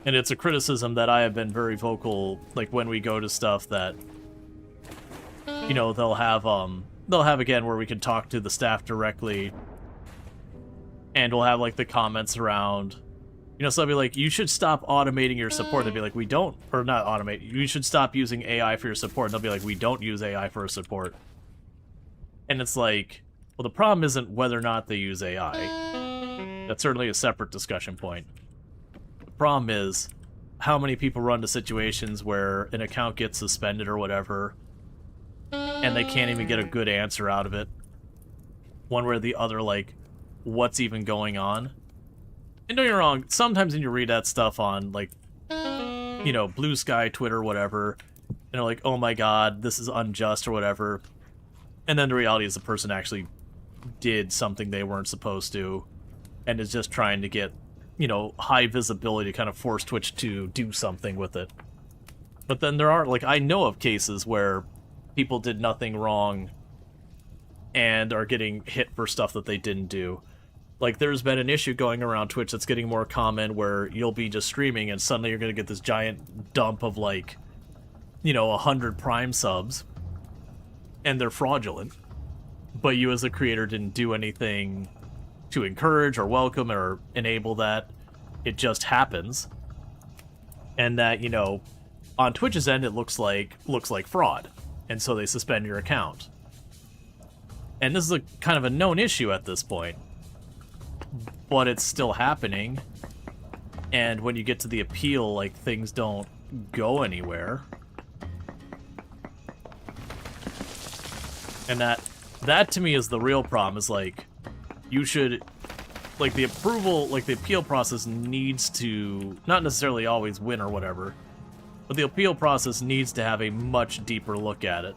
And it's a criticism that I have been very vocal, like when we go to stuff that, you know, they'll have again where we can talk to the staff directly, and we'll have like the comments around, you know, so they'll be like, you should stop automating your support. They'll be like, we don't, or not automate, you should stop using AI for your support. And they'll be like, we don't use AI for our support. And it's like, well, the problem isn't whether or not they use AI. That's certainly a separate discussion point. The problem is how many people run to situations where an account gets suspended or whatever, and they can't even get a good answer out of it. One way or the other, like, what's even going on? And don't get me wrong, sometimes when you read that stuff on, like, you know, Blue Sky, Twitter, whatever, and they're like, oh my god, this is unjust or whatever. And then the reality is the person actually did something they weren't supposed to, and is just trying to get, you know, high visibility to kind of force Twitch to do something with it. But then there are, like, I know of cases where people did nothing wrong and are getting hit for stuff that they didn't do. Like, there's been an issue going around Twitch that's getting more common where you'll be just streaming and suddenly you're going to get this giant dump of, like, you know, 100 Prime subs, and they're fraudulent. But you as a creator didn't do anything to encourage or welcome or enable that. It just happens. And that, you know, on Twitch's end, it looks like fraud. And so they suspend your account. And this is a kind of a known issue at this point. But it's still happening. And when you get to the appeal, like, things don't go anywhere. And that to me is the real problem, is like, you should, like, the appeal process needs to, not necessarily always win or whatever, but the appeal process needs to have a much deeper look at it.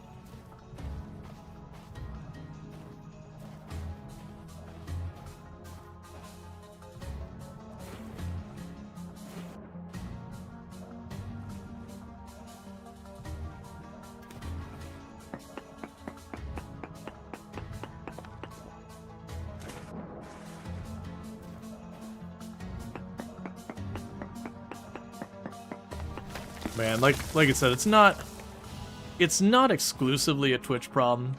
Man, like I said, it's not exclusively a Twitch problem.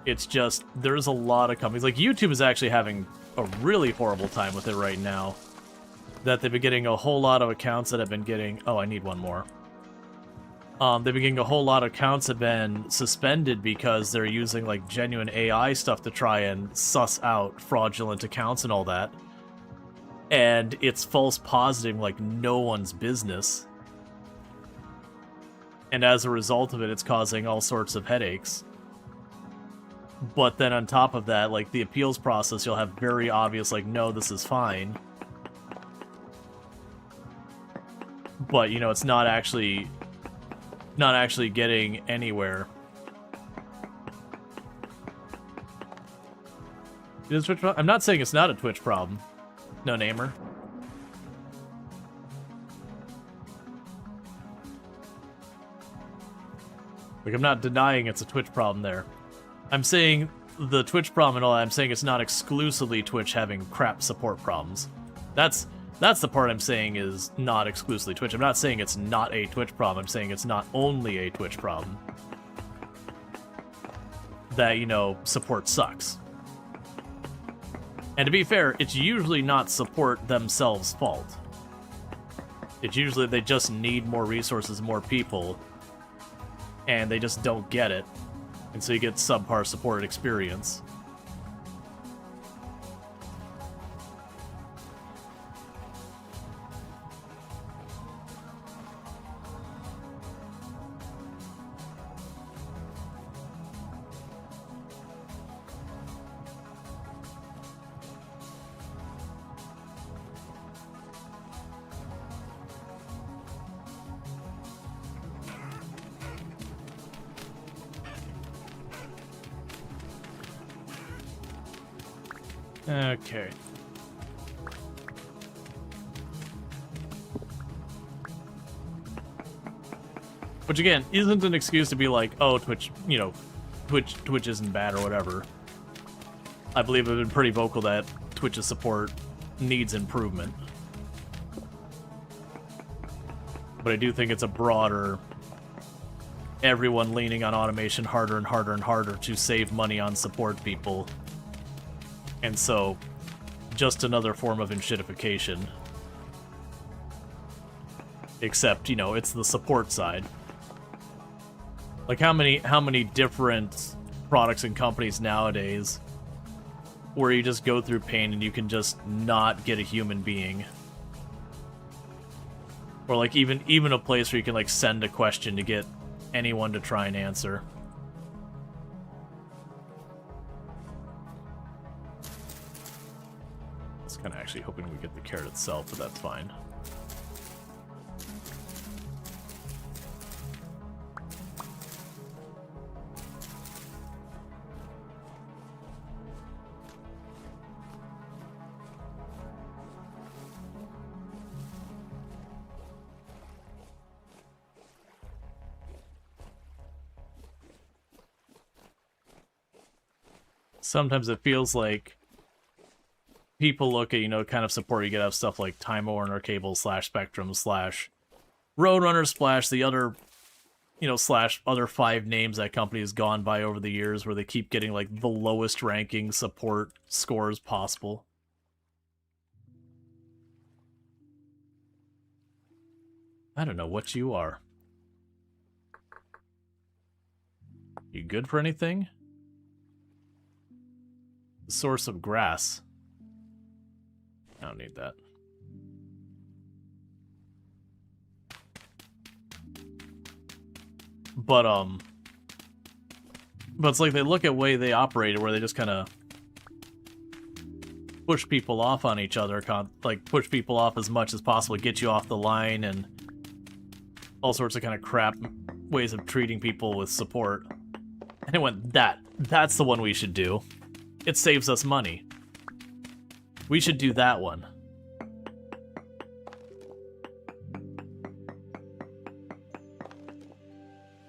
It's just, there's a lot of companies, like YouTube is actually having a really horrible time with it right now. That they've been getting a whole lot of accounts that have been getting, oh, I need one more. They've been getting a whole lot of accounts have been suspended because they're using like genuine AI stuff to try and suss out fraudulent accounts and all that. And it's false positing like no one's business. And as a result of it, it's causing all sorts of headaches. But then on top of that, like the appeals process, you'll have very obvious like, no, this is fine. But, you know, it's not actually getting anywhere. Is Twitch problem? I'm not saying it's not a Twitch problem. No namer. Like, I'm not denying it's a Twitch problem there. I'm saying the Twitch problem and all that, I'm saying it's not exclusively Twitch having crap support problems. That's the part I'm saying is not exclusively Twitch. I'm not saying it's not a Twitch problem. I'm saying it's not only a Twitch problem. That, you know, support sucks. And to be fair, it's usually not support themselves' fault. It's usually they just need more resources, more people, and they just don't get it. And so you get subpar support experience. Okay. Which again, isn't an excuse to be like, oh, Twitch, you know, Twitch isn't bad or whatever. I believe I've been pretty vocal that Twitch's support needs improvement. But I do think it's a broader, everyone leaning on automation harder and harder and harder to save money on support people. And so, just another form of enshittification. Except, you know, it's the support side. Like, how many different products and companies nowadays where you just go through pain and you can just not get a human being? Or, like, even a place where you can, like, send a question to get anyone to try and answer. Kind of actually hoping we get the carrot itself, but that's fine. Sometimes it feels like people look at, you know, kind of support you get out of stuff like Time Warner Cable / Spectrum / Roadrunner / the other, you know, / other 5 names that company has gone by over the years where they keep getting like the lowest ranking support scores possible. I don't know what you are. You good for anything? The source of grass. I don't need that. But it's like they look at the way they operate where they just kind of push people off on each other, like push people off as much as possible, get you off the line, and all sorts of kind of crap ways of treating people with support. And it went, that's the one we should do. It saves us money. We should do that one.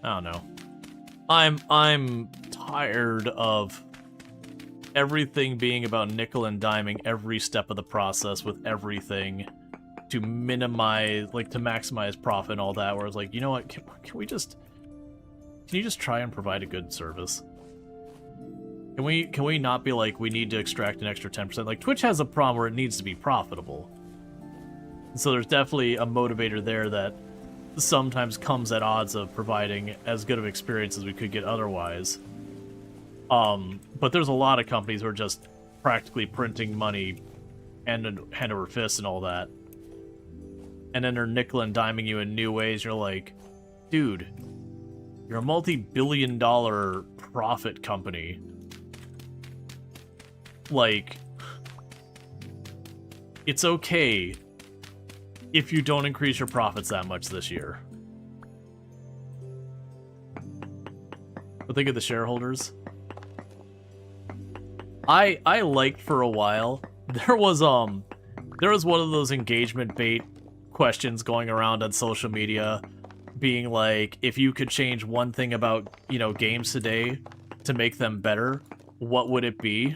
I don't know. I'm tired of everything being about nickel and diming every step of the process with everything to minimize, like, to maximize profit and all that, where it's like, you know what, can you just try and provide a good service? Can we not be like, we need to extract an extra 10%? Like, Twitch has a problem where it needs to be profitable. And so there's definitely a motivator there that sometimes comes at odds of providing as good of experience as we could get otherwise. But there's a lot of companies who are just practically printing money hand over fist and all that. And then they're nickel and diming you in new ways. You're like, dude, you're a multi-billion-dollar profit company. Like, it's okay if you don't increase your profits that much this year. But think of the shareholders. I liked for a while. There was one of those engagement bait questions going around on social media being like, if you could change one thing about, you know, games today to make them better, what would it be?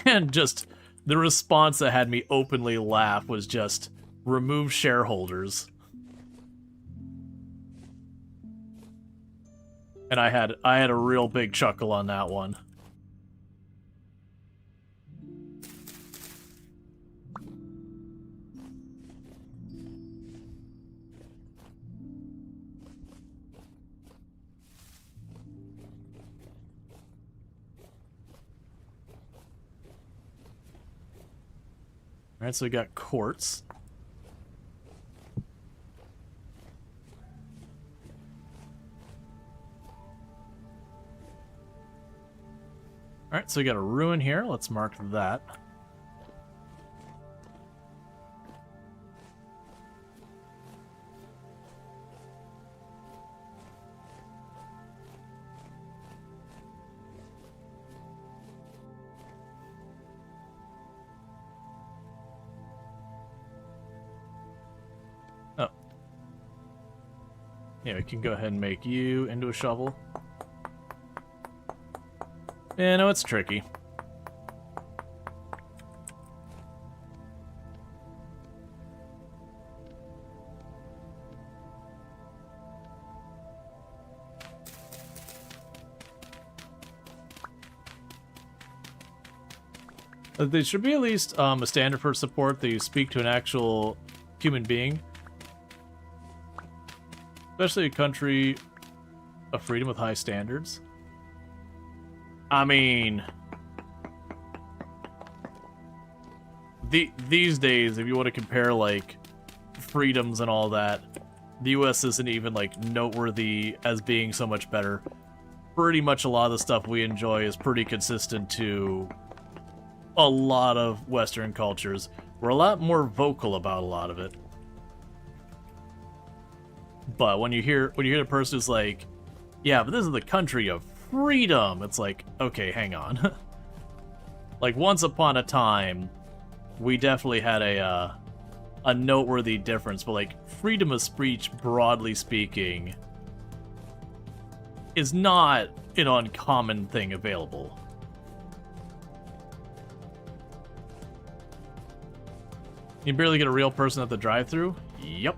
And just the response that had me openly laugh was just remove shareholders. And I had a real big chuckle on that one. Alright, so we got quartz. Alright, so we got a ruin here. Let's mark that. Oh. Yeah, we can go ahead and make you into a shovel. Yeah, no, it's tricky. There should be at least a standard for support that you speak to an actual human being. Especially a country of freedom with high standards. I mean, these days, if you want to compare, like, freedoms and all that, the US isn't even, like, noteworthy as being so much better. Pretty much a lot of the stuff we enjoy is pretty consistent to a lot of Western cultures. We're a lot more vocal about a lot of it. But when you hear the person who's like, yeah, but this is the country of freedom, it's like, okay, hang on. Like, once upon a time, we definitely had a noteworthy difference, but, like, freedom of speech, broadly speaking, is not an uncommon thing available. You barely get a real person at the drive-thru? Yep.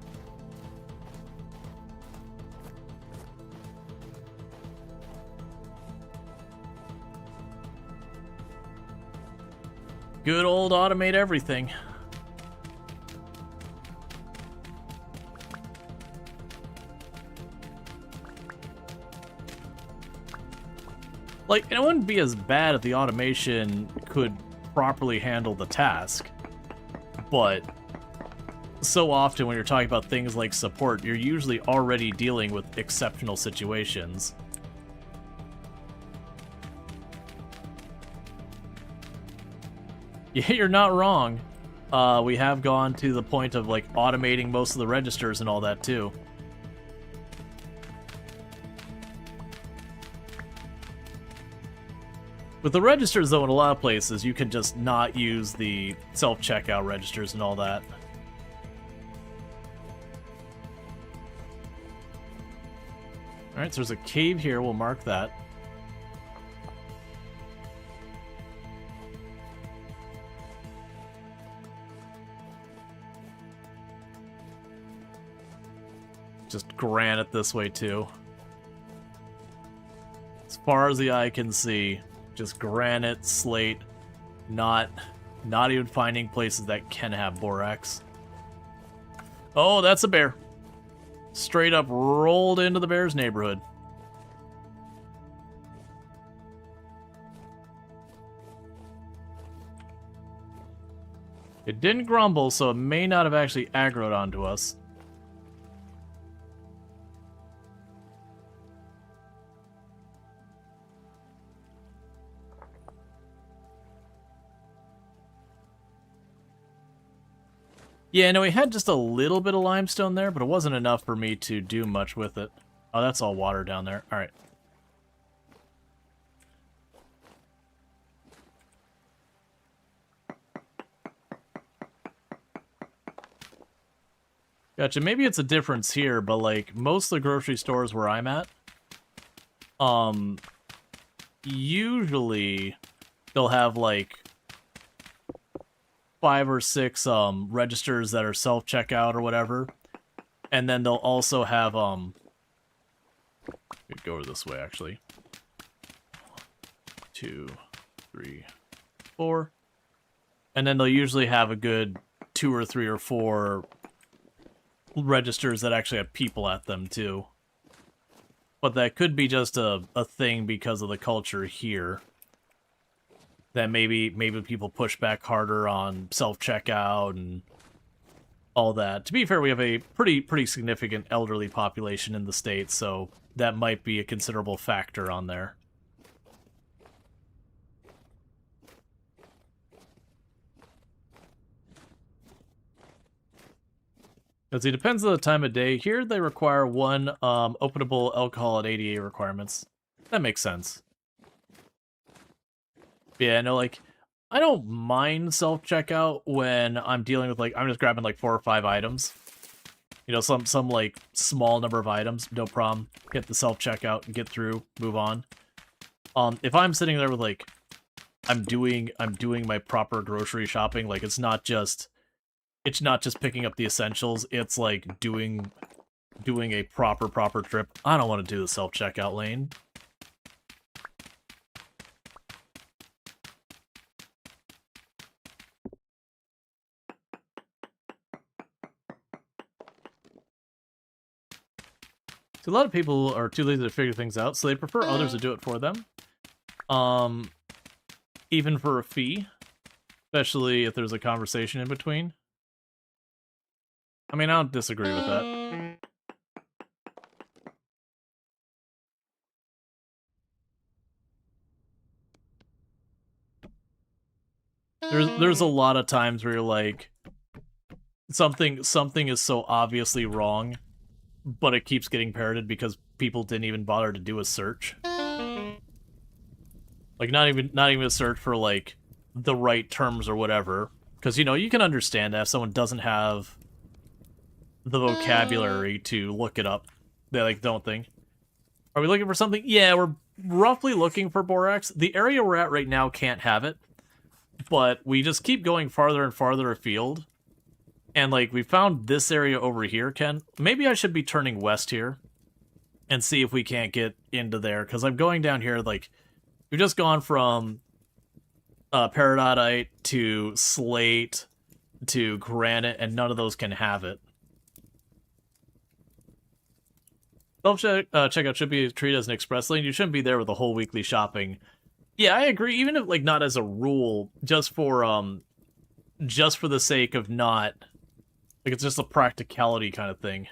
Good old automate everything. Like, it wouldn't be as bad if the automation could properly handle the task, but so often when you're talking about things like support, you're usually already dealing with exceptional situations. Yeah, you're not wrong. We have gone to the point of, like, automating most of the registers and all that, too. With the registers, though, in a lot of places, you can just not use the self-checkout registers and all that. Alright, so there's a cave here. We'll mark that. Just granite this way, too. As far as the eye can see, just granite, slate, not even finding places that can have borax. Oh, that's a bear. Straight up rolled into the bear's neighborhood. It didn't grumble, so it may not have actually aggroed onto us. Yeah, no, we had just a little bit of limestone there, but it wasn't enough for me to do much with it. Oh, that's all water down there. All right. Gotcha. Maybe it's a difference here, but like most of the grocery stores where I'm at, usually they'll have like 5 or 6 registers that are self-checkout or whatever, and then they'll also have go over this way actually. 2, 3, 4, and then they'll usually have a good 2 or 3 or 4 registers that actually have people at them too. But that could be just a thing because of the culture here. That maybe people push back harder on self-checkout and all that. To be fair, we have a pretty significant elderly population in the state, so that might be a considerable factor on there. Because it depends on the time of day. Here they require 1 openable alcohol at 88 requirements. That makes sense. Yeah, no, like, I don't mind self-checkout when I'm dealing with, like, I'm just grabbing, like, 4 or 5 items. You know, some like, small number of items, no problem. Get the self-checkout and get through, move on. If I'm sitting there with, like, I'm doing my proper grocery shopping, like, it's not just picking up the essentials, it's, like, doing a proper trip. I don't want to do the self-checkout lane. So a lot of people are too lazy to figure things out, so they prefer others to do it for them. Even for a fee, especially if there's a conversation in between. I mean, I don't disagree with that. There's a lot of times where you're like, something is so obviously wrong, but it keeps getting parroted because people didn't even bother to do a search. Like, not even a search for, like, the right terms or whatever. Because, you know, you can understand that if someone doesn't have the vocabulary to look it up. They, like, don't think. Are we looking for something? Yeah, we're roughly looking for borax. The area we're at right now can't have it. But we just keep going farther and farther afield. And, like, we found this area over here, Ken. Maybe I should be turning west here. And see if we can't get into there. Because I'm going down here, like, we've just gone from peridotite to slate to granite, and none of those can have it. Self-checkout should be treated as an express lane. You shouldn't be there with a whole weekly shopping. Yeah, I agree. Even if, like, not as a rule, just for the sake of not, like, it's just a practicality kind of thing.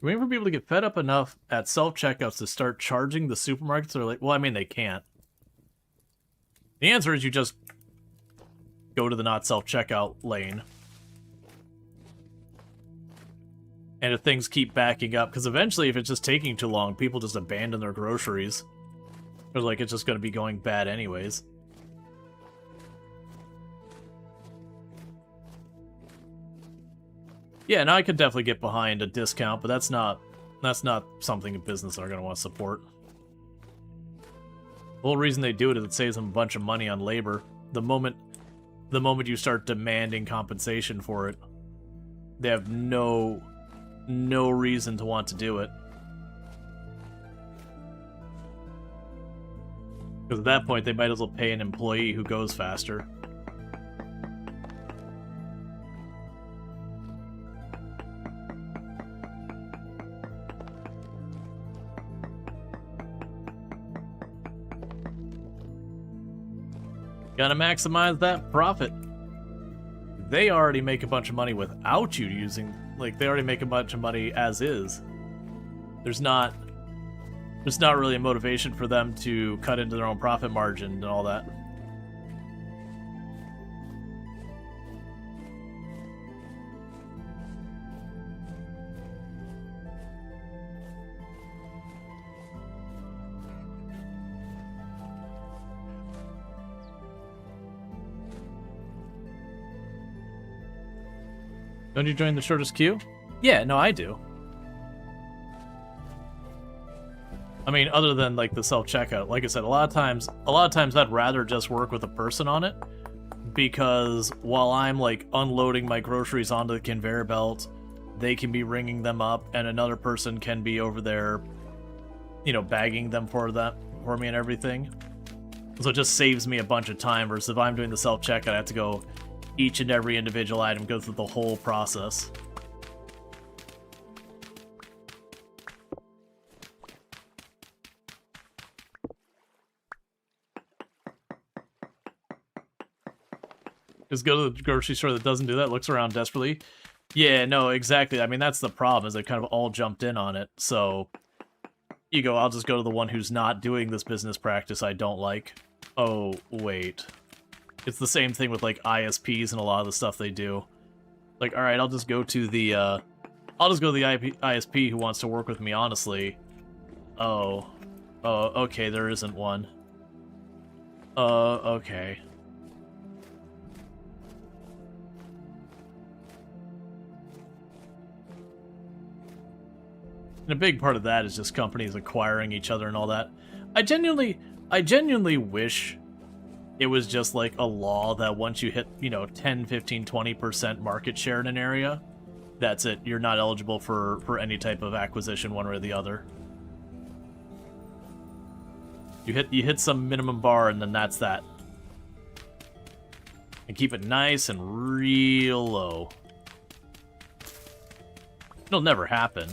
Waiting for people to get fed up enough at self-checkouts to start charging the supermarkets. They're like, well, I mean, they can't. The answer is you just go to the not self-checkout lane. And if things keep backing up, because eventually if it's just taking too long, people just abandon their groceries. Or like, it's just going to be going bad anyways. Yeah, now I could definitely get behind a discount, but that's not something a business are going to want to support. The whole reason they do it is it saves them a bunch of money on labor. The moment you start demanding compensation for it, they have no reason to want to do it. Because at that point, they might as well pay an employee who goes faster. Gotta maximize that profit. They already make a bunch of money without you using... Like, they already make a bunch of money as is. There's not really a motivation for them to cut into their own profit margin and all that. Don't you join the shortest queue? Yeah, no, I do. I mean, other than like the self-checkout, like I said, a lot of times I'd rather just work with a person on it, because while I'm like unloading my groceries onto the conveyor belt, they can be ringing them up, and another person can be over there, you know, bagging them for me and everything. So it just saves me a bunch of time. Versus if I'm doing the self-checkout, I have to go each and every individual item, go through the whole process. Just go to the grocery store that doesn't do that, looks around desperately. Yeah, no, exactly. I mean, that's the problem, is they kind of all jumped in on it. So you go, I'll just go to the one who's not doing this business practice I don't like. Oh, wait. It's the same thing with like ISPs and a lot of the stuff they do. Like, all right, I'll just go to the ISP who wants to work with me honestly. Oh, okay, there isn't one. Okay. And a big part of that is just companies acquiring each other and all that. I genuinely wish it was just like a law that once you hit, you know, 10, 15, 20% market share in an area, that's it. You're not eligible for any type of acquisition one way or the other. You hit some minimum bar and then that's that. And keep it nice and real low. It'll never happen.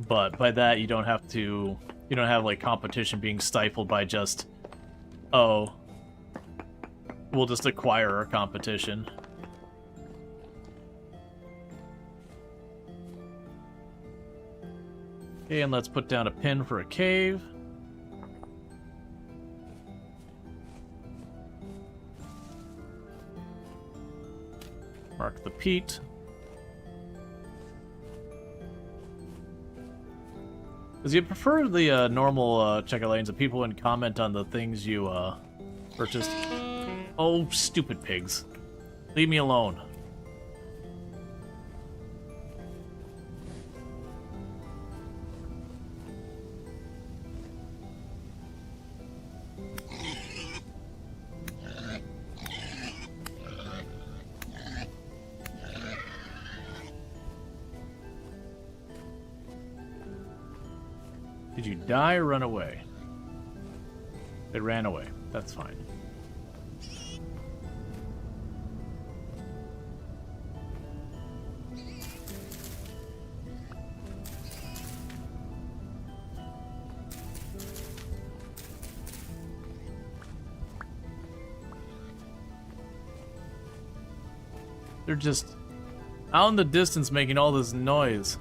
But by that, you don't have like competition being stifled by just, oh, we'll just acquire our competition. Okay, and let's put down a pin for a cave. Mark the peat. Because you prefer the normal checkout lanes, and people would comment on the things you purchased. Oh, stupid pigs. Leave me alone. Did you die or run away? They ran away. That's fine. They're just out in the distance making all this noise.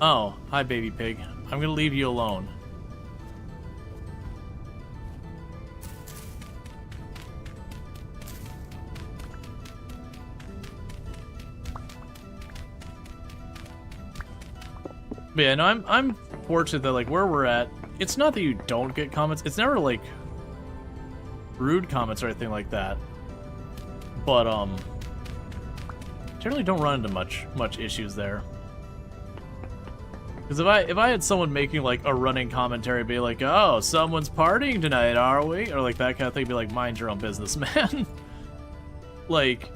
Oh, hi baby pig. I'm gonna leave you alone. But yeah, no, I'm fortunate that like where we're at, it's not that you don't get comments. It's never like rude comments or anything like that. But generally don't run into much issues there. Because if I had someone making like a running commentary, be like, "Oh, someone's partying tonight, are we?" or like that kind of thing, be like, "Mind your own business, man." Like,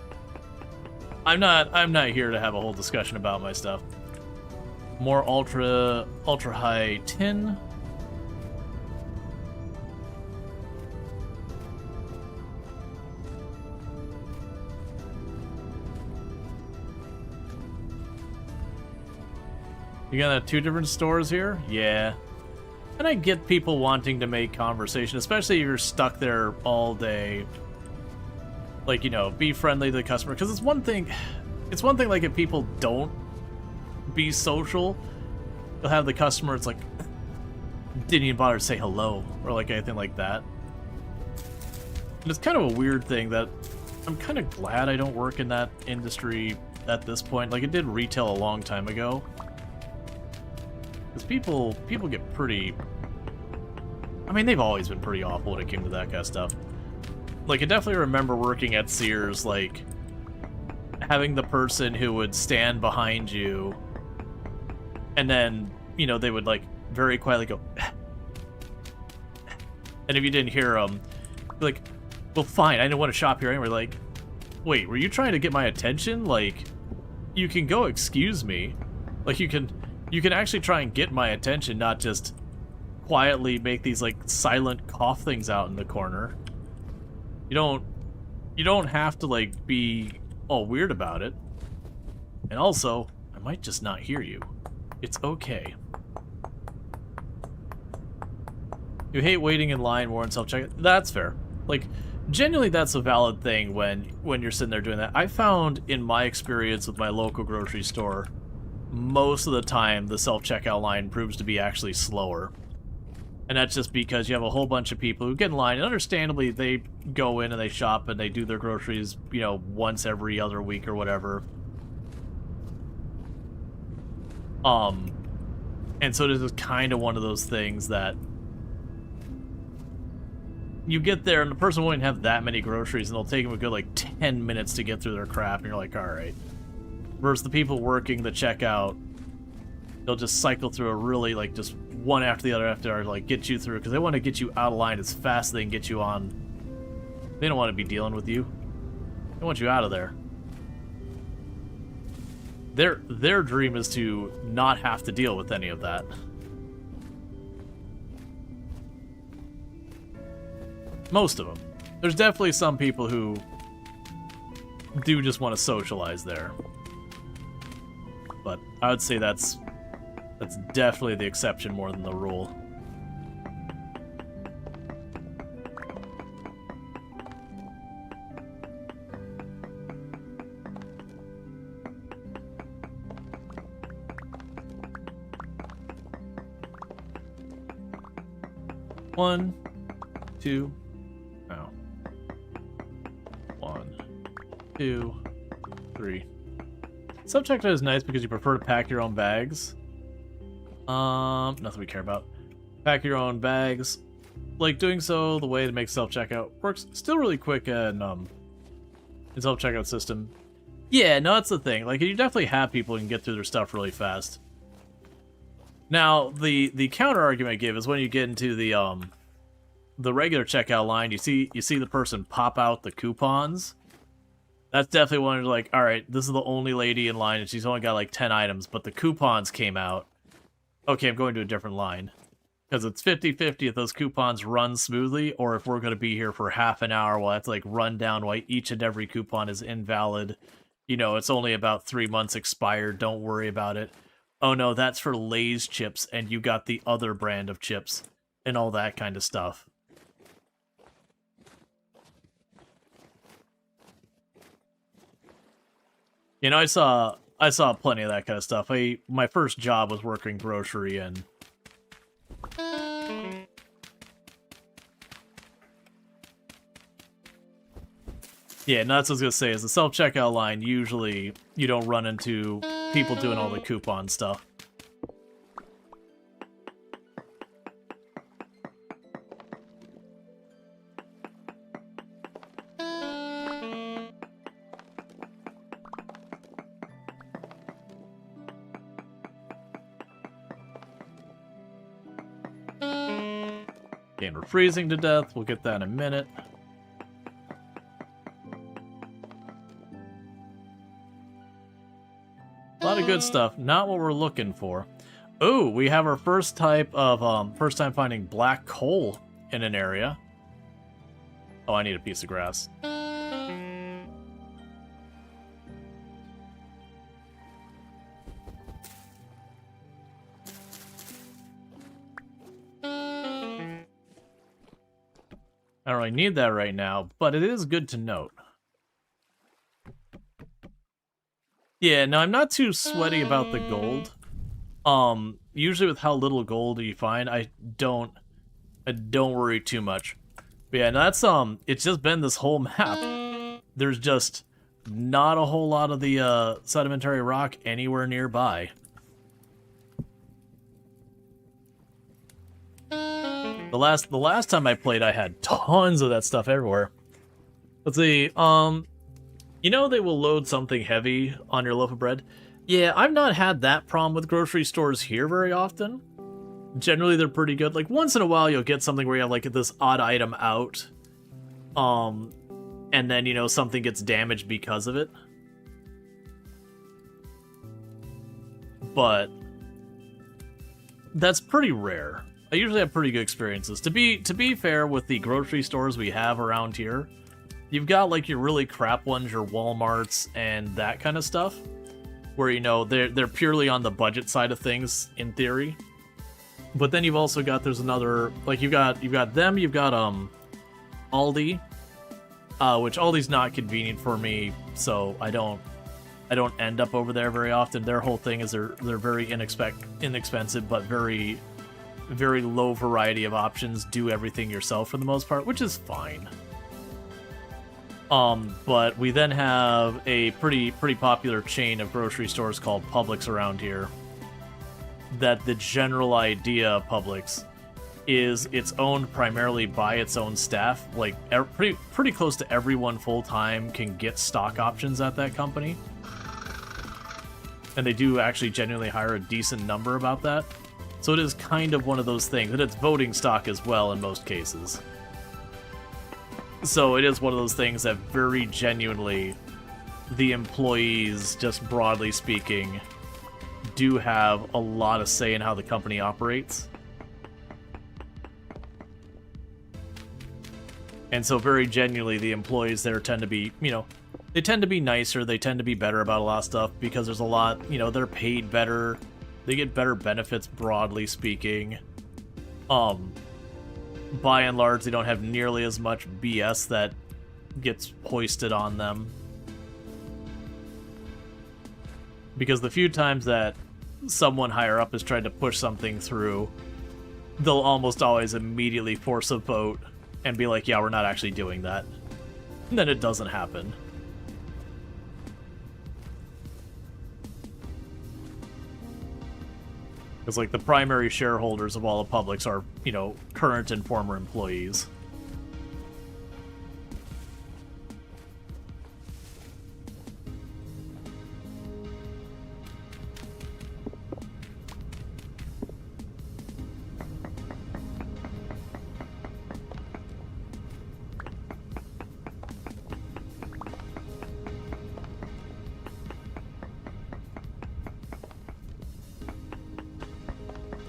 I'm not here to have a whole discussion about my stuff. More ultra high tin. You got 2 different stores here? Yeah. And I get people wanting to make conversation, especially if you're stuck there all day. Like, you know, be friendly to the customer. Because it's one thing, like, if people don't be social, you'll have the customer, it's like, didn't even bother to say hello, or like anything like that. And it's kind of a weird thing that I'm kind of glad I don't work in that industry at this point. Like, it did retail a long time ago. Because people get pretty... I mean, they've always been pretty awful when it came to that kind of stuff. Like, I definitely remember working at Sears, like, having the person who would stand behind you, and then, you know, they would, like, very quietly go, and if you didn't hear them, like, well, fine, I didn't want to shop here anyway. Like, wait, were you trying to get my attention? Like, you can go excuse me. Like, you can actually try and get my attention, not just quietly make these, like, silent cough things out in the corner. You don't have to, like, be all weird about it. And also, I might just not hear you. It's okay. You hate waiting in line more in self-checkout? That's fair. Like, genuinely, that's a valid thing when you're sitting there doing that. I found, in my experience with my local grocery store, most of the time the self-checkout line proves to be actually slower. And that's just because you have a whole bunch of people who get in line, and understandably, they go in and they shop and they do their groceries, you know, once every other week or whatever. And so this is kind of one of those things that you get there and the person won't even have that many groceries, and they'll take them a good, like, 10 minutes to get through their crap, and you're like, alright. Versus the people working the checkout, they'll just cycle through a really, like, just one after the other after, like, get you through, because they want to get you out of line as fast as they can get you on. They don't want to be dealing with you. They want you out of there. Their dream is to not have to deal with any of that. Most of them. There's definitely some people who do just want to socialize there. But I would say that's definitely the exception more than the rule. One, two, oh. 1, 2, 3. Self-checkout is nice because you prefer to pack your own bags. Nothing we care about. Pack your own bags. Like, doing so the way to make self-checkout works still really quick in self-checkout system. Yeah, no, that's the thing. Like, you definitely have people who can get through their stuff really fast. Now, the counter argument I give is when you get into the regular checkout line, you see the person pop out the coupons. That's definitely one of, like, alright, this is the only lady in line and she's only got like 10 items, but the coupons came out. Okay, I'm going to a different line. Because it's 50-50 if those coupons run smoothly, or if we're going to be here for half an hour, we'll have to, like, run down why each and every coupon is invalid. You know, it's only about 3 months expired, don't worry about it. Oh no, that's for Lay's chips, and you got the other brand of chips, and all that kind of stuff. You know, I saw plenty of that kind of stuff. My first job was working grocery, and yeah, and that's what I was gonna say, is the self-checkout line, usually you don't run into people doing all the coupon stuff. Again, we're freezing to death. We'll get that in a minute. lot of good stuff. Not what we're looking for. Oh, we have our first type of, first time finding black coal in an area. Oh, I need a piece of grass. I don't really need that right now, but it is good to note. Yeah, no, I'm not too sweaty about the gold. Usually with how little gold you find, I don't worry too much. But yeah, that's, it's just been this whole map. There's just not a whole lot of the, sedimentary rock anywhere nearby. The last time I played, I had tons of that stuff everywhere. Let's see, you know they will load something heavy on your loaf of bread? Yeah, I've not had that problem with grocery stores here very often. Generally, they're pretty good. Like, once in a while, you'll get something where you have, like, this odd item out. And then, you know, something gets damaged because of it. But that's pretty rare. I usually have pretty good experiences. To be fair, with the grocery stores we have around here, you've got, like, your really crap ones, your Walmarts, and that kind of stuff. Where, you know, they're purely on the budget side of things, in theory. But then you've also got, there's another, like, you've got them, you've got, Aldi. Which Aldi's not convenient for me, so I don't end up over there very often. Their whole thing is they're very inexpensive, but very, very low variety of options. Do everything yourself for the most part, which is fine. But we then have a pretty popular chain of grocery stores called Publix around here. That the general idea of Publix is it's owned primarily by its own staff. Like, pretty close to everyone full-time can get stock options at that company. And they do actually genuinely hire a decent number about that. So it is kind of one of those things, and it's voting stock as well in most cases. So it is one of those things that very genuinely, the employees, just broadly speaking, do have a lot of say in how the company operates. And so very genuinely, the employees there tend to be, you know, they tend to be nicer, they tend to be better about a lot of stuff, because there's a lot, you know, they're paid better, they get better benefits, broadly speaking. By and large, they don't have nearly as much BS that gets hoisted on them. Because the few times that someone higher up has tried to push something through, they'll almost always immediately force a vote and be like, yeah, we're not actually doing that. And then it doesn't happen. Because, like, the primary shareholders of all the Publix are, you know, current and former employees.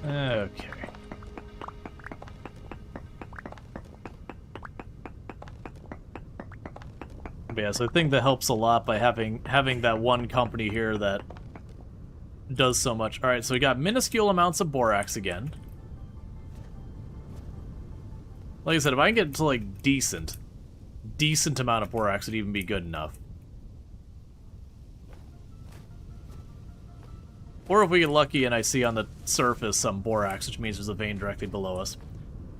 Okay. But yeah, so I think that helps a lot by having that one company here that does so much. Alright, so we got minuscule amounts of borax again. Like I said, if I can get to, like, decent amount of borax would even be good enough. Or if we get lucky and I see on the surface some borax, which means there's a vein directly below us.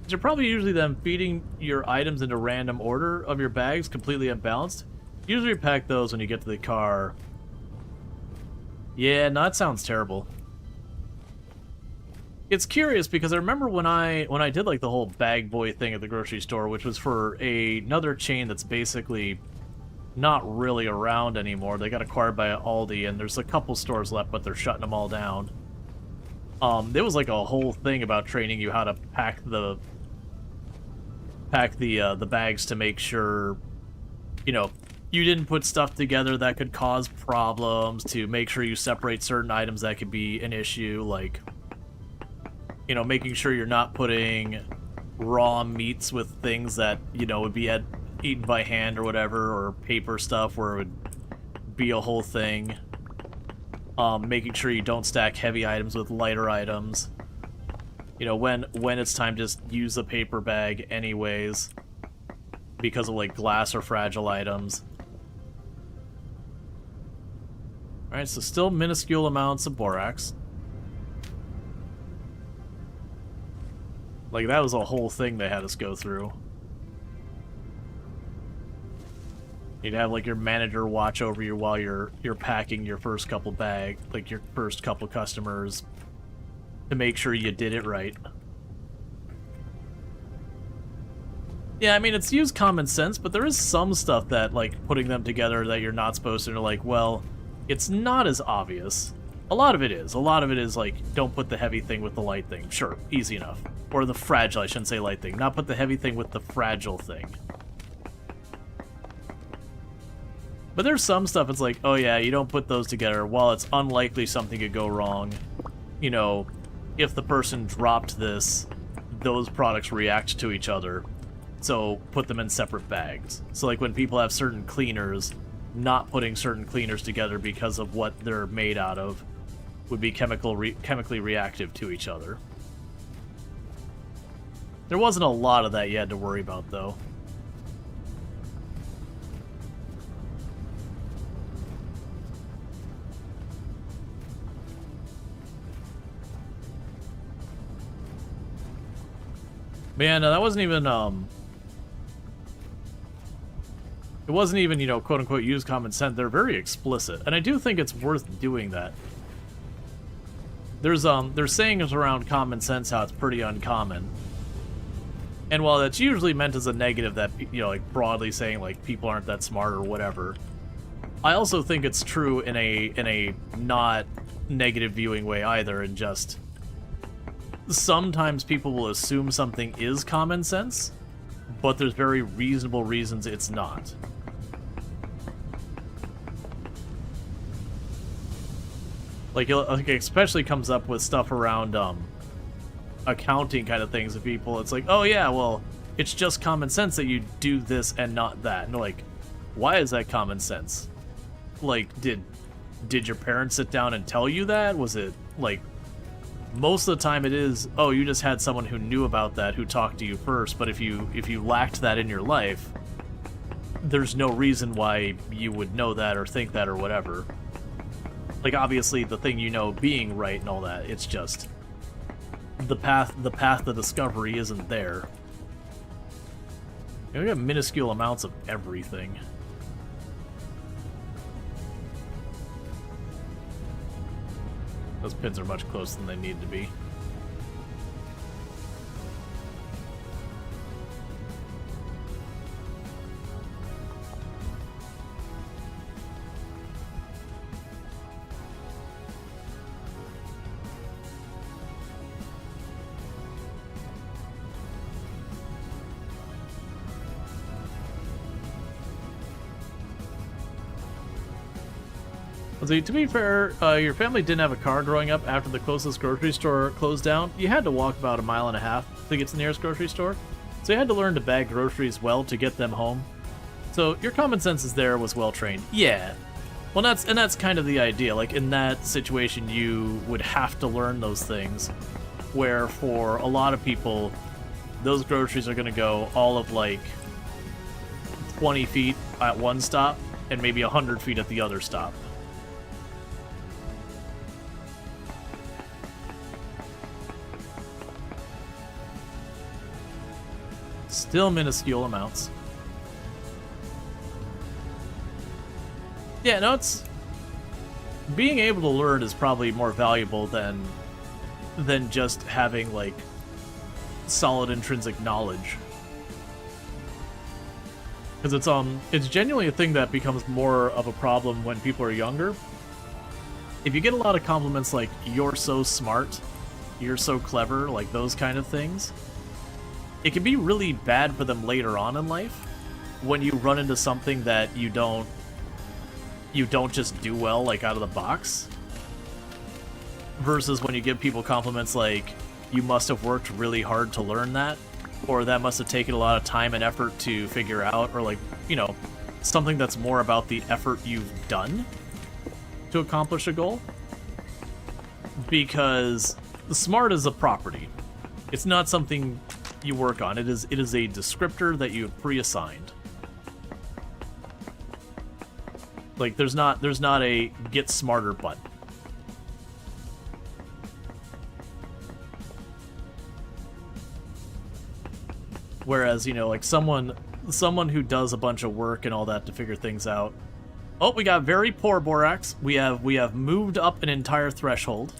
You're probably usually then feeding your items into random order of your bags, completely unbalanced. Usually repack those when you get to the car. Yeah, no, that sounds terrible. It's curious because I remember when I did, like, the whole bag boy thing at the grocery store, which was for another chain that's basically not really around anymore. They got acquired by Aldi, and there's a couple stores left, but they're shutting them all down. There was, like, a whole thing about training you how to pack the bags to make sure, you know, you didn't put stuff together that could cause problems, to make sure you separate certain items that could be an issue, like, you know, making sure you're not putting raw meats with things that, you know, would be eaten by hand or whatever, or paper stuff where it would be a whole thing. Making sure you don't stack heavy items with lighter items. You know, when it's time to just use a paper bag anyways, because of, like, glass or fragile items. Alright, so still minuscule amounts of borax. Like, that was a whole thing they had us go through. You'd have, like, your manager watch over you while you're packing your first couple like, your first couple customers, to make sure you did it right. Yeah, I mean, it's used common sense, but there is some stuff that, like, putting them together that you're not supposed to, like, well, it's not as obvious. A lot of it is. A lot of it is, like, don't put the heavy thing with the light thing. Sure, easy enough. Or the fragile, I shouldn't say light thing. Not put the heavy thing with the fragile thing. But there's some stuff it's like, oh yeah, you don't put those together. While it's unlikely something could go wrong, you know, if the person dropped this, those products react to each other. So put them in separate bags. So like when people have certain cleaners, not putting certain cleaners together because of what they're made out of would be chemically reactive to each other. There wasn't a lot of that you had to worry about, though. Man, that wasn't even, it wasn't even, you know, quote-unquote use common sense. They're very explicit, and I do think it's worth doing that. There's sayings around common sense how it's pretty uncommon. And while that's usually meant as a negative, that, you know, like, broadly saying, like, people aren't that smart or whatever, I also think it's true in a not negative viewing way either, and just sometimes people will assume something is common sense, but there's very reasonable reasons it's not. Like, it especially comes up with stuff around accounting kind of things of people. It's like, oh yeah, well, it's just common sense that you do this and not that. And like, why is that common sense? Like, did your parents sit down and tell you that? Was it like, most of the time it is, oh, you just had someone who knew about that who talked to you first. But if you lacked that in your life, there's no reason why you would know that or think that or whatever. Like, obviously the thing you know being right and all that, it's just the path to discovery isn't there. You know, we got minuscule amounts of everything. Those pins are much closer than they need to be. To be fair, your family didn't have a car growing up after the closest grocery store closed down. You had to walk about 1.5 miles to get to the nearest grocery store, so you had to learn to bag groceries well to get them home. So your common sense is there, was well trained. Yeah. Well, that's kind of the idea. Like, in that situation, you would have to learn those things, where for a lot of people, those groceries are going to go all of, like, 20 feet at one stop, and maybe 100 feet at the other stop. Still minuscule amounts. Yeah, no, it's... being able to learn is probably more valuable than just having, like, solid intrinsic knowledge. Because it's genuinely a thing that becomes more of a problem when people are younger. If you get a lot of compliments like, you're so smart, you're so clever, like those kind of things, it can be really bad for them later on in life, when you run into something that you don't just do well, like, out of the box, versus when you give people compliments like, you must have worked really hard to learn that, or that must have taken a lot of time and effort to figure out, or, like, you know, something that's more about the effort you've done to accomplish a goal. Because smart is a property. It's not something you work on. It is a descriptor that you have pre-assigned. Like, there's not a get smarter button. Whereas, you know, like someone who does a bunch of work and all that to figure things out. Oh, we got very poor Borax. We have moved up an entire threshold.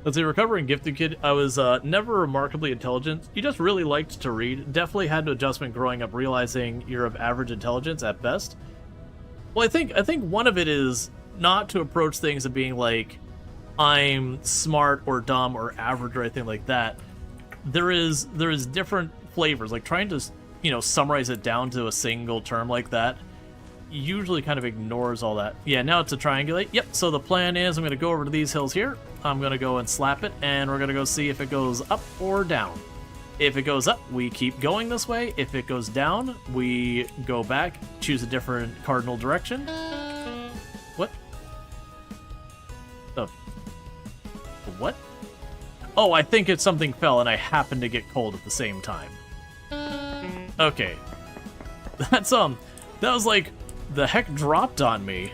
Let's see, recovering gifted kid. I was never remarkably intelligent. You just really liked to read. Definitely had an adjustment growing up, realizing you're of average intelligence at best. Well, I think one of it is not to approach things of being like, I'm smart or dumb or average or anything like that. There is different flavors. Like, trying to, you know, summarize it down to a single term like that usually kind of ignores all that. Yeah, now to triangulate. Yep, so the plan is I'm going to go over to these hills here. I'm going to go and slap it, and we're going to go see if it goes up or down. If it goes up, we keep going this way. If it goes down, we go back, choose a different cardinal direction. What? Oh. What? Oh, I think it's something fell, and I happened to get cold at the same time. Okay. That's, that was like, the heck dropped on me.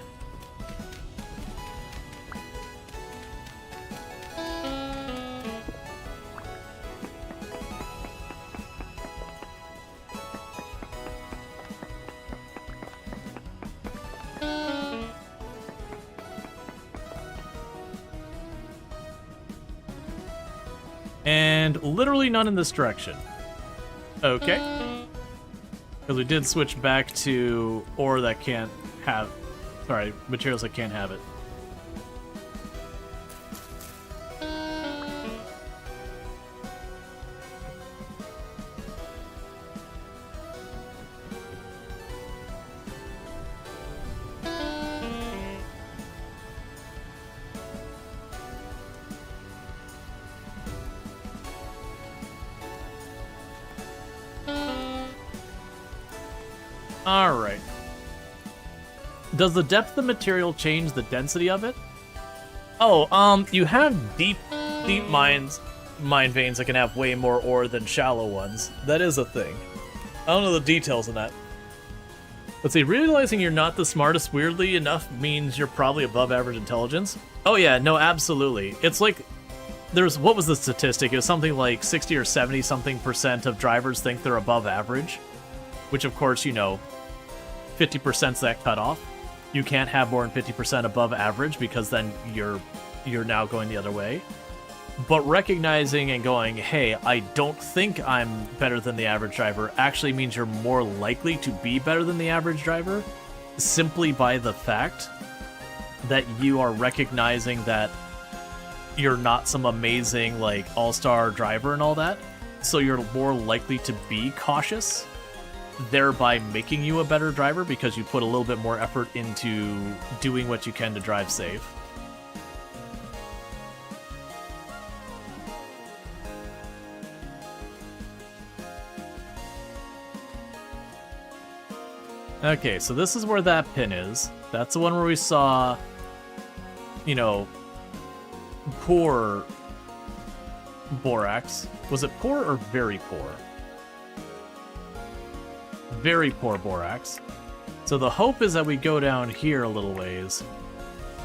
And literally none in this direction. Okay. Because we did switch back to ore that can't have... Sorry, materials that can't have it. Alright. Does the depth of material change the density of it? Oh, you have deep mine veins that can have way more ore than shallow ones. That is a thing. I don't know the details of that. Let's see, realizing you're not the smartest weirdly enough means you're probably above average intelligence. Oh yeah, no, absolutely. It's like, what was the statistic? It was something like 60 or 70 something % of drivers think they're above average. Which, of course, you know, 50%'s that cutoff. You can't have more than 50% above average because then you're now going the other way. But recognizing and going, hey, I don't think I'm better than the average driver actually means you're more likely to be better than the average driver simply by the fact that you are recognizing that you're not some amazing, like, all-star driver and all that. So you're more likely to be cautious, thereby making you a better driver because you put a little bit more effort into doing what you can to drive safe. Okay, so this is where that pin is. That's the one where we saw, you know, poor Borax. Was it poor or very poor? Very poor Borax. So the hope is that we go down here a little ways,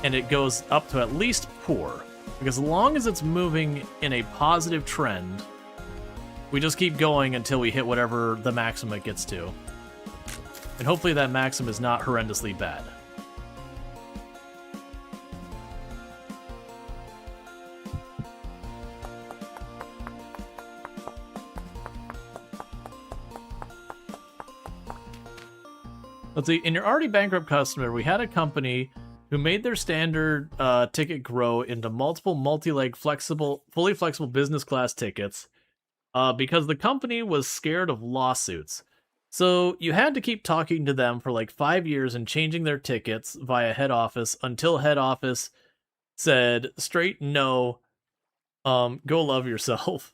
and it goes up to at least poor. Because as long as it's moving in a positive trend, we just keep going until we hit whatever the maximum it gets to. And hopefully that maximum is not horrendously bad. Let's see, in your already bankrupt customer, we had a company who made their standard ticket grow into multiple multi-leg fully flexible business class tickets because the company was scared of lawsuits. So you had to keep talking to them for like 5 years and changing their tickets via head office until head office said straight no, go love yourself.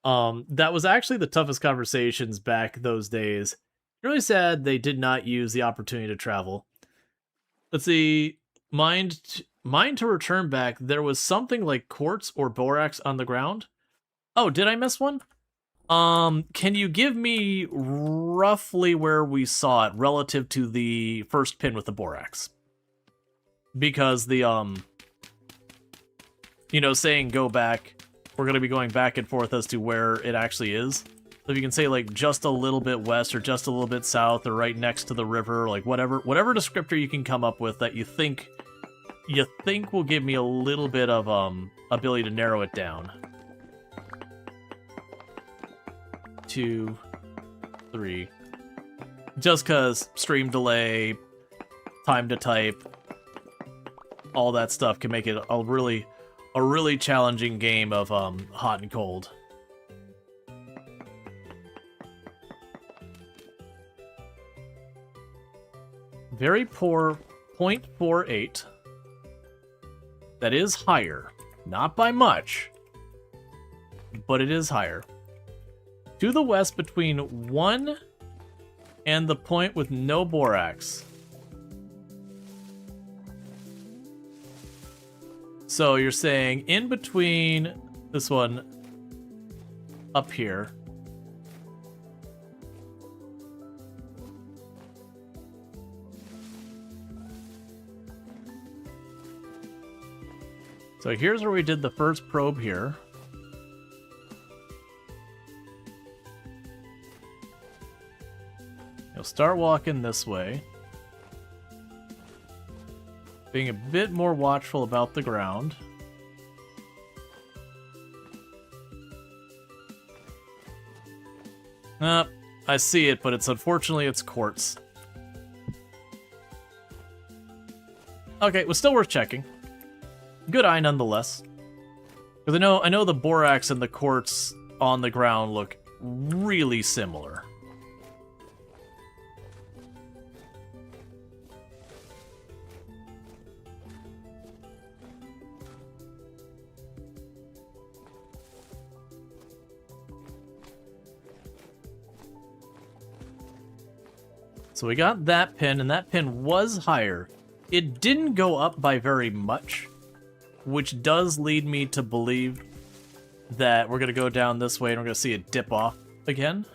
That was actually the toughest conversations back those days. Really sad they did not use the opportunity to travel. Let's see, mind to return back. There was something like quartz or borax on the ground. Oh, did I miss one? Can you give me roughly where we saw it relative to the first pin with the borax? Because the, you know, saying go back, we're going to be going back and forth as to where it actually is. So if you can say, like, just a little bit west or just a little bit south or right next to the river, like, whatever descriptor you can come up with that you think will give me a little bit of, ability to narrow it down. 2, 3. Just because stream delay, time to type, all that stuff can make it a really challenging game of hot and cold. Very poor 0.48. That is higher. Not by much, but it is higher. To the west between 1 and the point with no borax. So you're saying in between this one up here. So here's where we did the first probe here. You'll start walking this way. Being a bit more watchful about the ground. I see it, but unfortunately it's quartz. Okay, it was still worth checking. Good eye nonetheless. Because I know the borax and the quartz on the ground look really similar. So we got that pin, and that pin was higher. It didn't go up by very much, which does lead me to believe that we're going to go down this way and we're going to see it dip off again.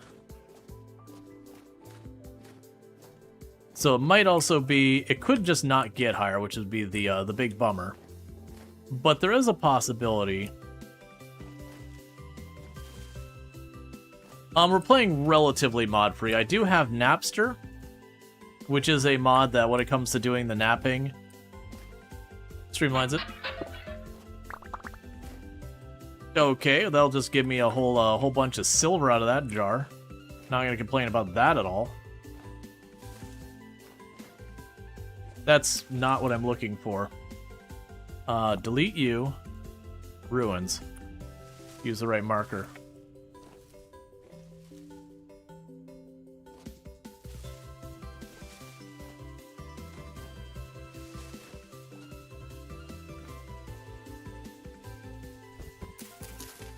So it might also be, it could just not get higher, which would be the big bummer. But there is a possibility. We're playing relatively mod-free. I do have Napster, which is a mod that, when it comes to doing the napping, streamlines it. Okay, that'll just give me a whole bunch of silver out of that jar. Not gonna complain about that at all. That's not what I'm looking for. Delete you. Ruins. Use the right marker.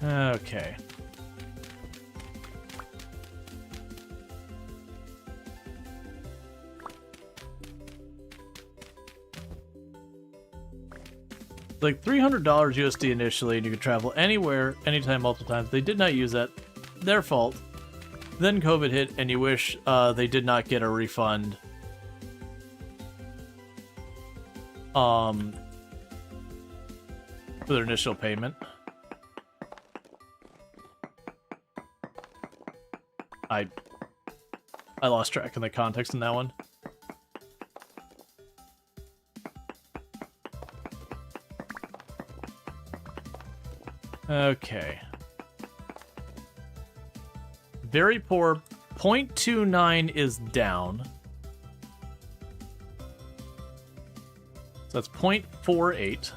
Okay. Like $300 USD initially, and you could travel anywhere, anytime, multiple times. They did not use that. Their fault. Then COVID hit, and you wish they did not get a refund. For their initial payment. I lost track of the context in that one. Okay. Very poor. 0.29 is down. So that's 0.48.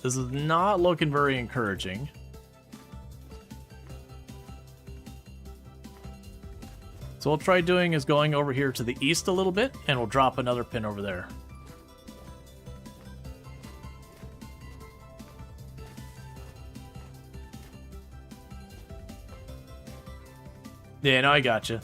This is not looking very encouraging. So what we'll try doing is going over here to the east a little bit, and we'll drop another pin over there. Yeah, no, I gotcha.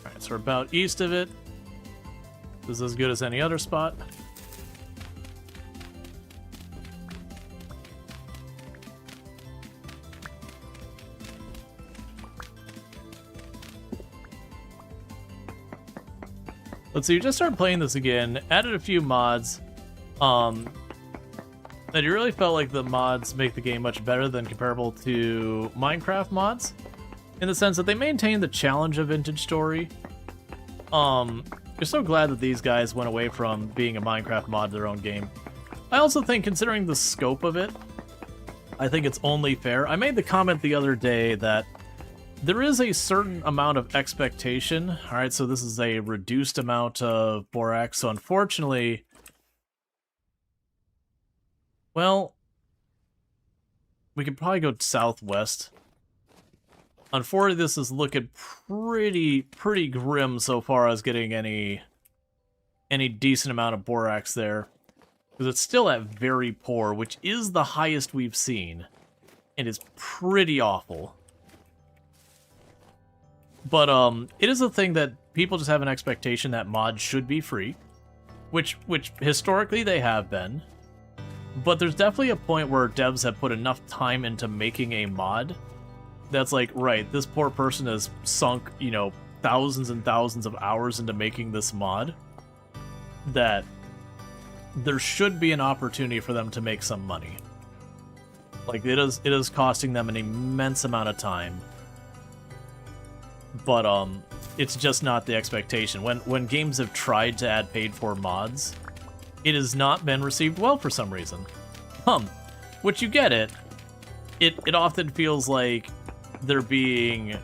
Alright, so we're about east of it. This is as good as any other spot. Let's see, we just started playing this again, added a few mods. And it really felt like the mods make the game much better than comparable to Minecraft mods, in the sense that they maintain the challenge of Vintage Story. You're so glad that these guys went away from being a Minecraft mod to their own game. I also think, considering the scope of it, I think it's only fair. I made the comment the other day that there is a certain amount of expectation. Alright, so this is a reduced amount of Borax, so unfortunately... Well... we could probably go southwest. Unfortunately, this is looking pretty grim so far as getting any decent amount of Borax there. Because it's still at very poor, which is the highest we've seen. And is pretty awful. But, it is a thing that people just have an expectation that mods should be free. Which historically they have been. But there's definitely a point where devs have put enough time into making a mod that's like, right, this poor person has sunk, you know, thousands and thousands of hours into making this mod, that there should be an opportunity for them to make some money. Like, it is costing them an immense amount of time. But, it's just not the expectation. When games have tried to add paid-for mods, it has not been received well for some reason. Which you get it. It often feels like they're being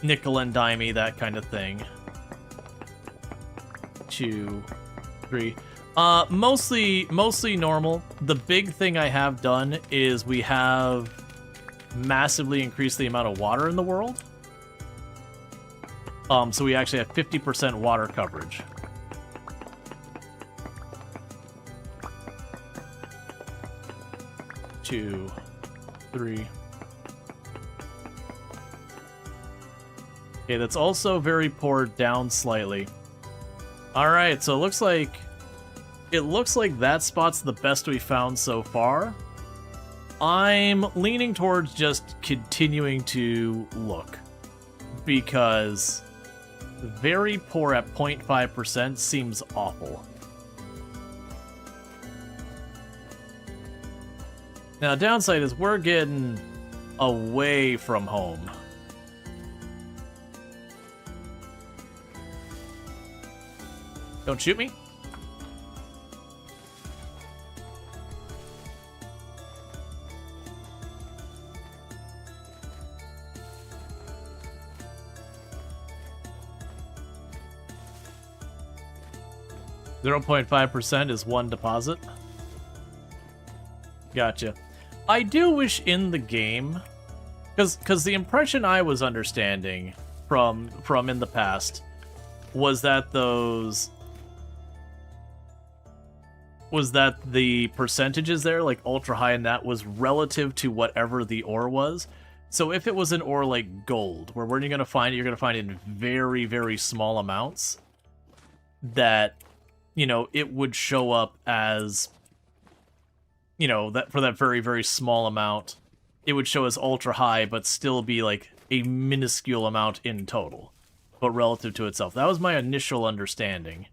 nickel and dimey, that kind of thing. 2, 3. Mostly normal. The big thing I have done is we have massively increased the amount of water in the world. So we actually have 50% water coverage. Two, 3. Okay, that's also very poor down slightly. Alright, so it looks like that spot's the best we found so far. I'm leaning towards just continuing to look, because very poor at 0.5% seems awful. Now, downside is we're getting away from home. Don't shoot me. .5% is 1 deposit. Gotcha. I do wish in the game, because the impression I was understanding from in the past was that the percentages there, like ultra high, and that was relative to whatever the ore was. So if it was an ore like gold, where you're gonna find it, you're gonna find it in very, very small amounts, that, you know, it would show up as, you know, that for that very, very small amount, it would show as ultra high, but still be like a minuscule amount in total, but relative to itself. That was my initial understanding.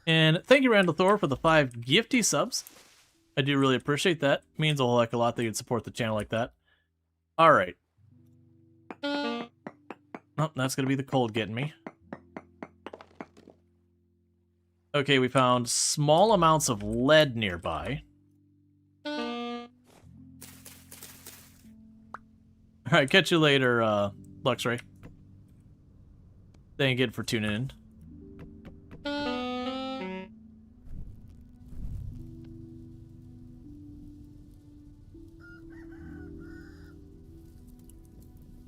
And thank you, Randall Thor, for the 5 gifty subs. I do really appreciate that. It means a whole heck of a lot that you'd support the channel like that. Alright. Oh, that's gonna be the cold getting me. Okay, we found small amounts of lead nearby. Alright, catch you later, Luxray. Thank you for tuning in.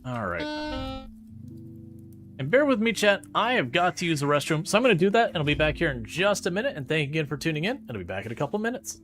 Alright. And bear with me, chat. I have got to use the restroom, so I'm going to do that, and I'll be back here in just a minute. And thank you again for tuning in, and I'll be back in a couple of minutes.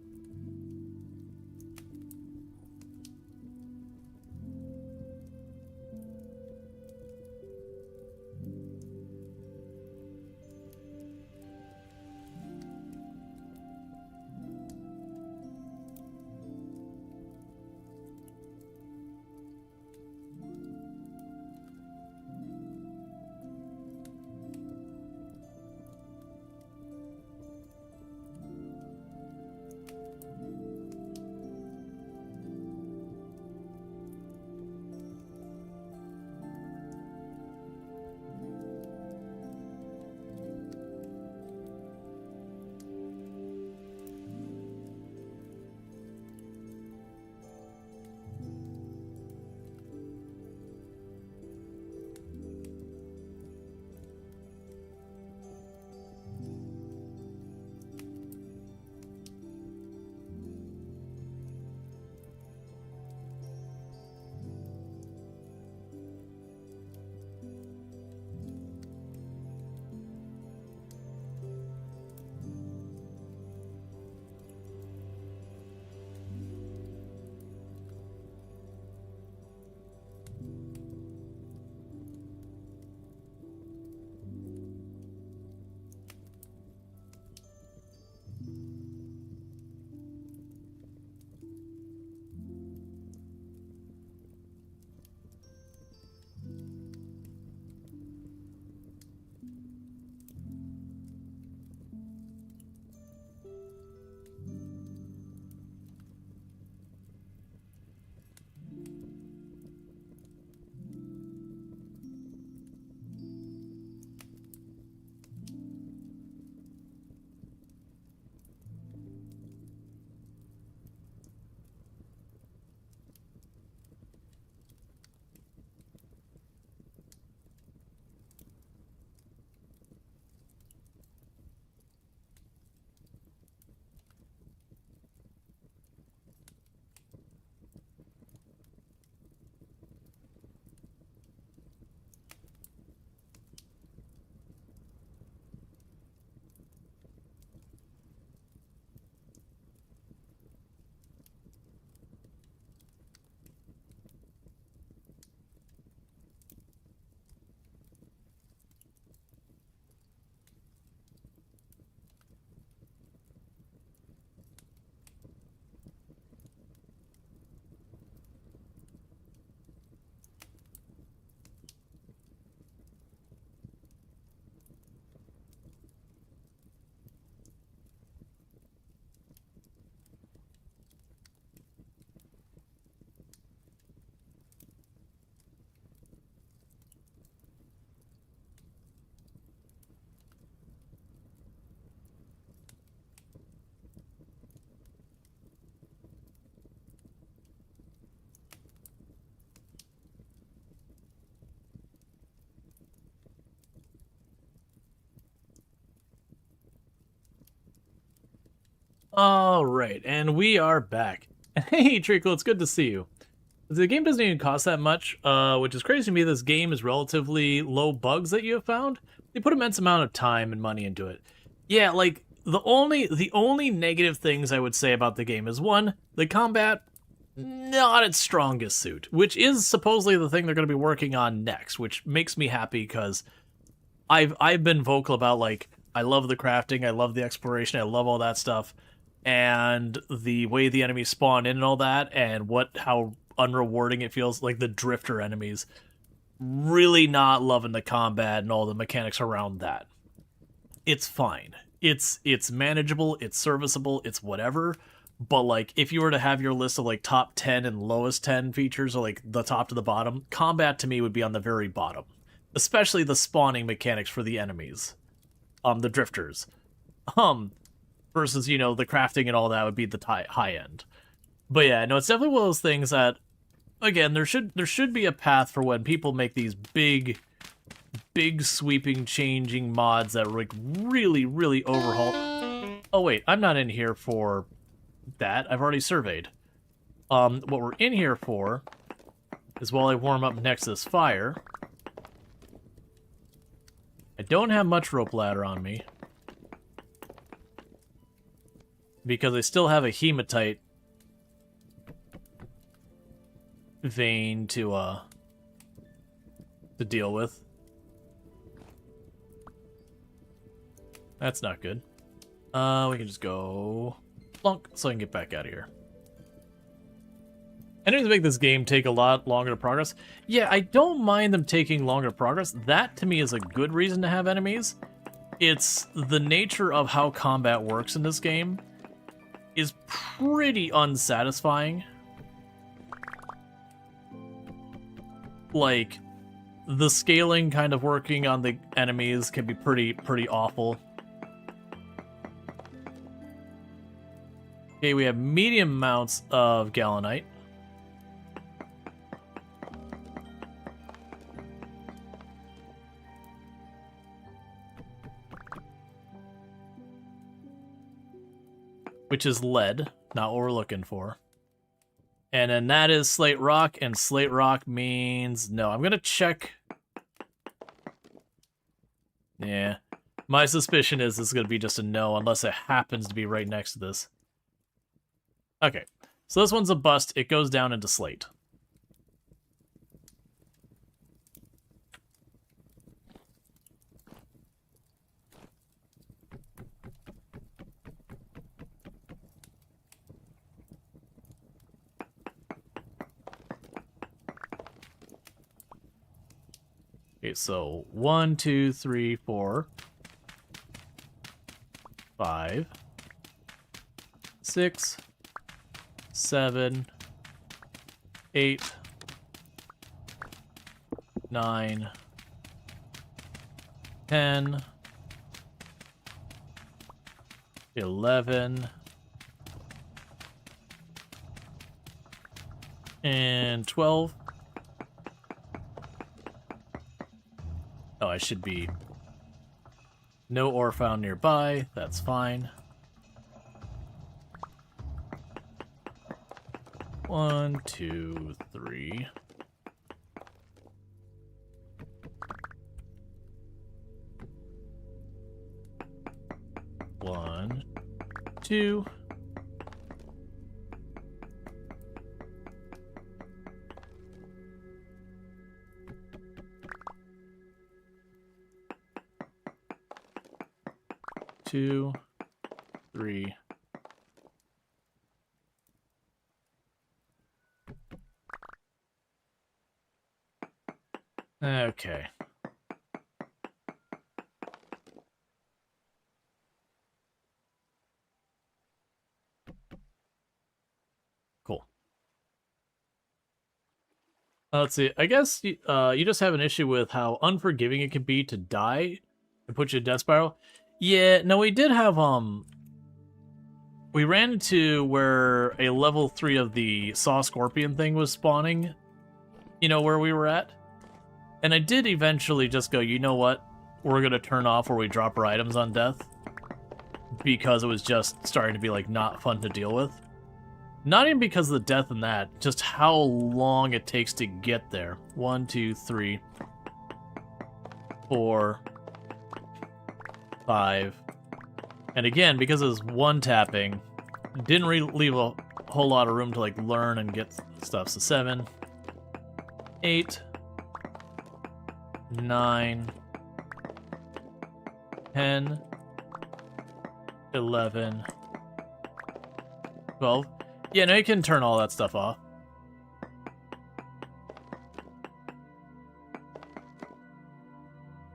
All right, and we are back. Hey, Treacle, it's good to see you. The game doesn't even cost that much, which is crazy to me. This game is relatively low bugs that you have found. They put immense amount of time and money into it. Yeah, like the only negative things I would say about the game is one, the combat not its strongest suit, which is supposedly the thing they're going to be working on next, which makes me happy because I've been vocal about like I love the crafting, I love the exploration, I love all that stuff. And the way the enemies spawn in and all that, and how unrewarding it feels, like the drifter enemies, really not loving the combat and all the mechanics around that. It's fine. It's manageable, it's serviceable, it's whatever. But like if you were to have your list of like top 10 and lowest 10 features, or like the top to the bottom, combat to me would be on the very bottom. Especially the spawning mechanics for the enemies. The drifters. Versus, the crafting and all that would be the high end. But yeah, no, it's definitely one of those things that again, there should be a path for when people make these big sweeping changing mods that like really overhaul. Oh wait, I'm not in here for that. I've already surveyed. What we're in here for is while I warm up next to this fire. I don't have much rope ladder on me because I still have a hematite vein to deal with. That's not good. We can just go plunk so I can get back out of here. Enemies make this game take a lot longer to progress. Yeah, I don't mind them taking longer to progress. That, to me, is a good reason to have enemies. It's the nature of how combat works in this game is pretty unsatisfying. Like, the scaling kind of working on the enemies can be pretty awful. Okay, we have medium amounts of galvanite. Which is lead, not what we're looking for. And then that is slate rock, and slate rock means no. I'm gonna check. Yeah. My suspicion is this is gonna be just a no, unless it happens to be right next to this. Okay. So this one's a bust. It goes down into slate. Okay, so 1, 2, 3, 4, 5, 6, 7, 8, 9, 10, 11, and 12. Oh, I should be... No ore found nearby. That's fine. 1, 2, 3. 1, 2. Two, 3. Okay. Cool. Let's see. I guess you just have an issue with how unforgiving it can be to die and put you in death spiral. Yeah, no, we did have, we ran into where a level 3 of the Saw Scorpion thing was spawning, you know, where we were at. And I did eventually just go, you know what, we're gonna turn off where we drop our items on death. Because it was just starting to be, like, not fun to deal with. Not even because of the death in that, just how long it takes to get there. 1, 2, 3, 4... 5. And again, because it was one tapping, didn't leave a whole lot of room to like learn and get stuff. So 7, 8, 9, 10, 11, 12. Yeah, no, you can turn all that stuff off.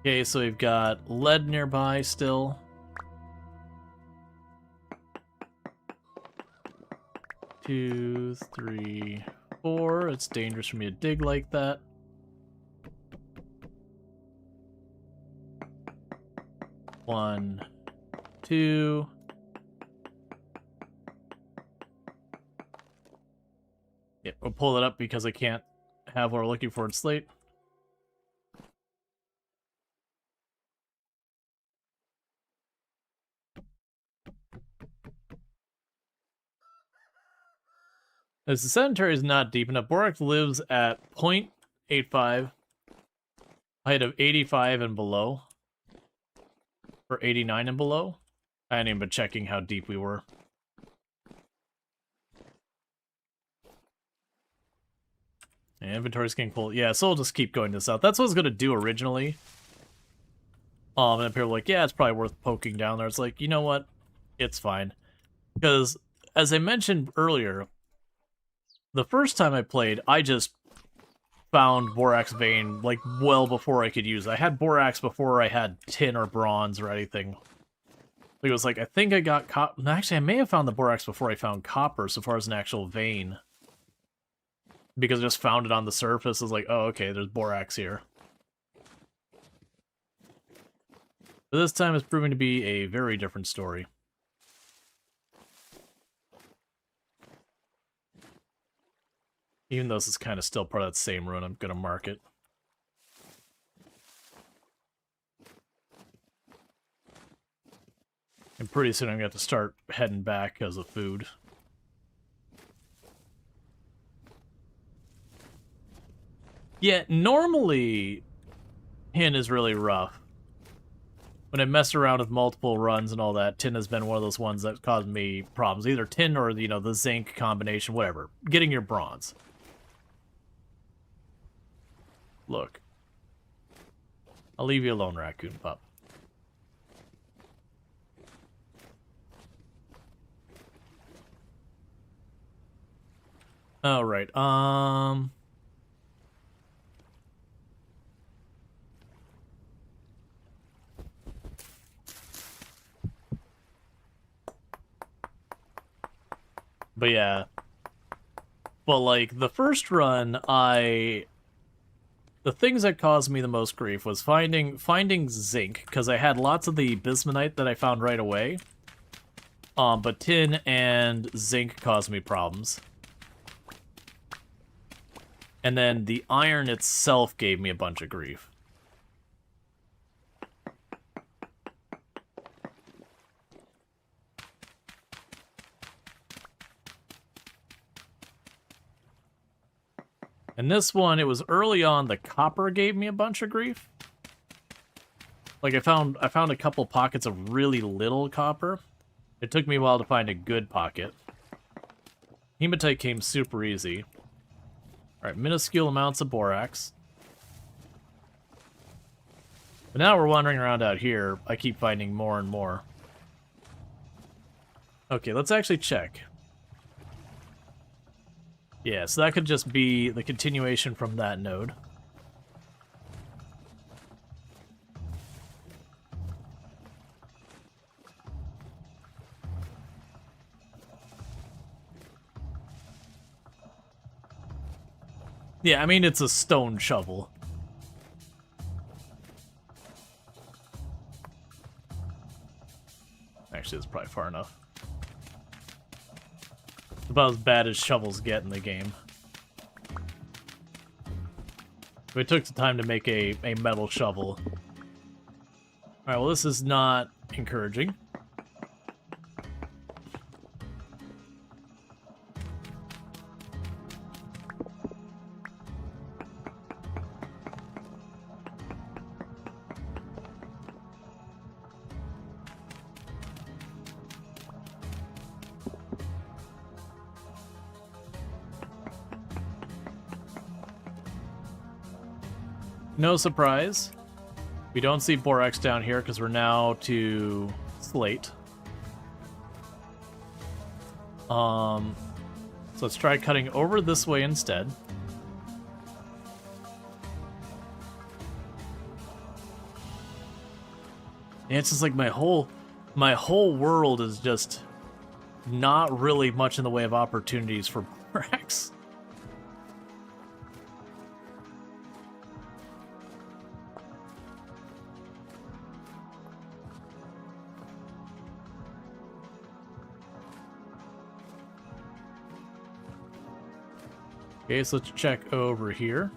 Okay, so we've got lead nearby still. Two, 3, 4. It's dangerous for me to dig like that. One, 2. Yep, We'll pull it up because I can't have what we're looking for in Slate. As the sedentary is not deep enough, Borax lives at 0.85, height of 85 and below, or 89 and below. I hadn't even been checking how deep we were. And inventory's getting full. Yeah, so we'll just keep going this out. That's what I was going to do originally. And people were like, yeah, it's probably worth poking down there. It's like, you know what? It's fine. Because, as I mentioned earlier, the first time I played, I just found Borax Vein, like, well before I could use it. I had Borax before I had tin or bronze or anything. It was like, I think I got copper. Actually, I may have found the Borax before I found copper, so far as an actual vein. Because I just found it on the surface. I was like, oh, okay, there's Borax here. But this time it's proving to be a very different story. Even though this is kind of still part of that same run, I'm going to mark it. And pretty soon I'm going to have to start heading back because of food. Yeah, normally, tin is really rough. When I mess around with multiple runs and all that, tin has been one of those ones that caused me problems. Either tin or, you know, the zinc combination, whatever. Getting your bronze. Look. I'll leave you alone, raccoon pup. Alright, but yeah. But, like, the first run, the things that caused me the most grief was finding zinc, because I had lots of the bismuthite that I found right away. But tin and zinc caused me problems. And then the iron itself gave me a bunch of grief. And this one, it was early on, the copper gave me a bunch of grief. Like, I found a couple pockets of really little copper. It took me a while to find a good pocket. Hematite came super easy. Alright, minuscule amounts of borax. But now we're wandering around out here. I keep finding more and more. Okay, let's actually check. Yeah, so that could just be the continuation from that node. Yeah, I mean, it's a stone shovel. Actually, it's probably far enough. It's about as bad as shovels get in the game. We took the time to make a metal shovel. Alright, well, this is not encouraging. No surprise. We don't see Borax down here because we're now to slate. So let's try cutting over this way instead. And it's just like my whole world is just not really much in the way of opportunities for Borax. Okay, so let's check over here.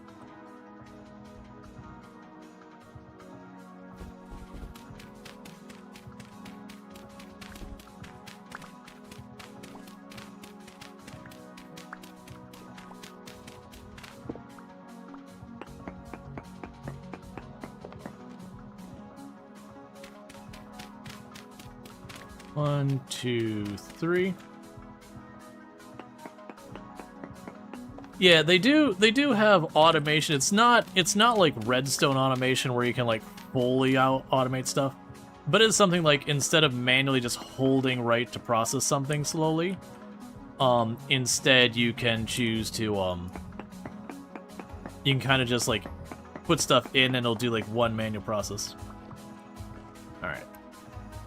One, two, three. Yeah, they do have automation. It's not like redstone automation where you can like fully automate stuff. But it's something like instead of manually just holding right to process something slowly, instead you can choose to you can kind of just like put stuff in and it'll do like one manual process. Alright.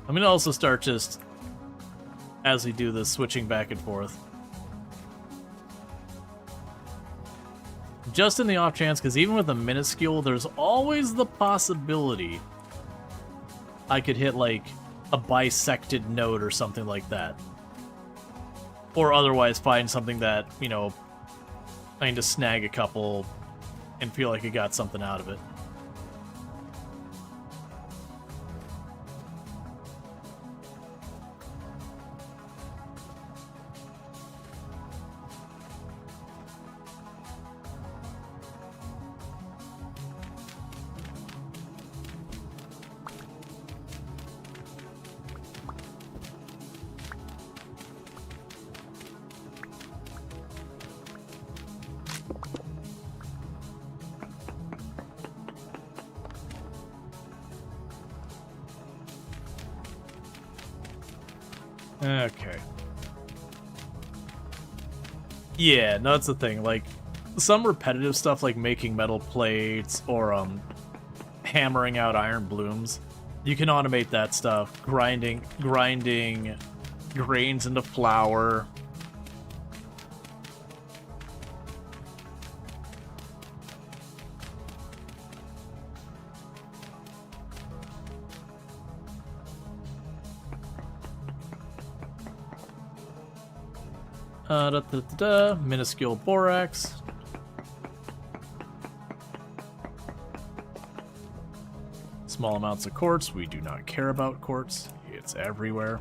I'm gonna also start just, as we do this, switching back and forth. Just in the off chance, because even with a minuscule, there's always the possibility I could hit like a bisected node or something like that. Or otherwise find something that, you know, I need to snag a couple and feel like I got something out of it. Okay. Yeah, no, that's the thing. Like, some repetitive stuff like making metal plates or hammering out iron blooms, you can automate that stuff. Grinding grains into flour. Minuscule borax. Small amounts of quartz. We do not care about quartz. It's everywhere.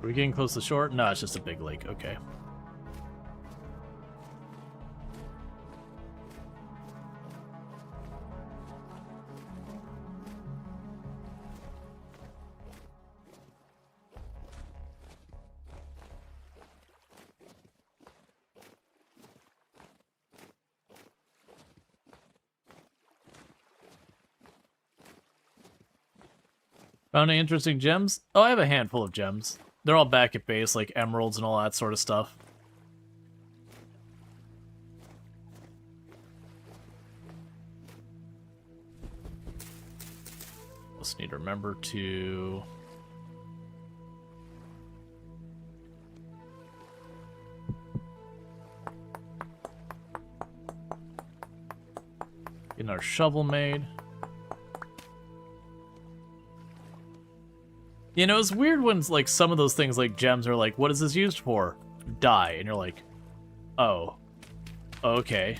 Are we getting close to shore? No, it's just a big lake. Okay. Found any interesting gems? Oh, I have a handful of gems. They're all back at base, like emeralds and all that sort of stuff. Just need to remember to... get our shovel made. You know, it's weird when like some of those things like gems are like, what is this used for? Dye. And you're like, oh, okay.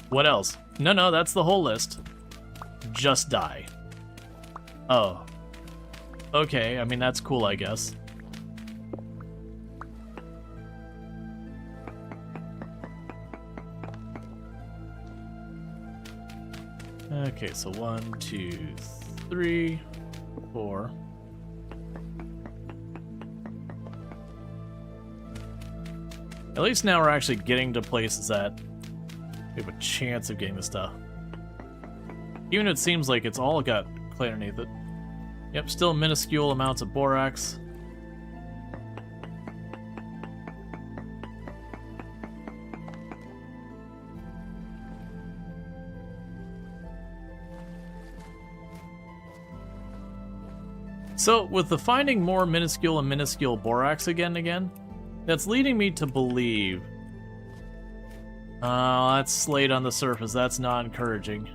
What else? No, that's the whole list. Just dye. Oh. Okay, I mean, that's cool, I guess. Okay, so 1, 2, 3, 4. At least now we're actually getting to places that we have a chance of getting the stuff. Even if it seems like it's all got clay underneath it. Yep, still minuscule amounts of borax. So, with the finding more minuscule and minuscule borax again and again, that's leading me to believe... Oh, that's slate on the surface. That's not encouraging.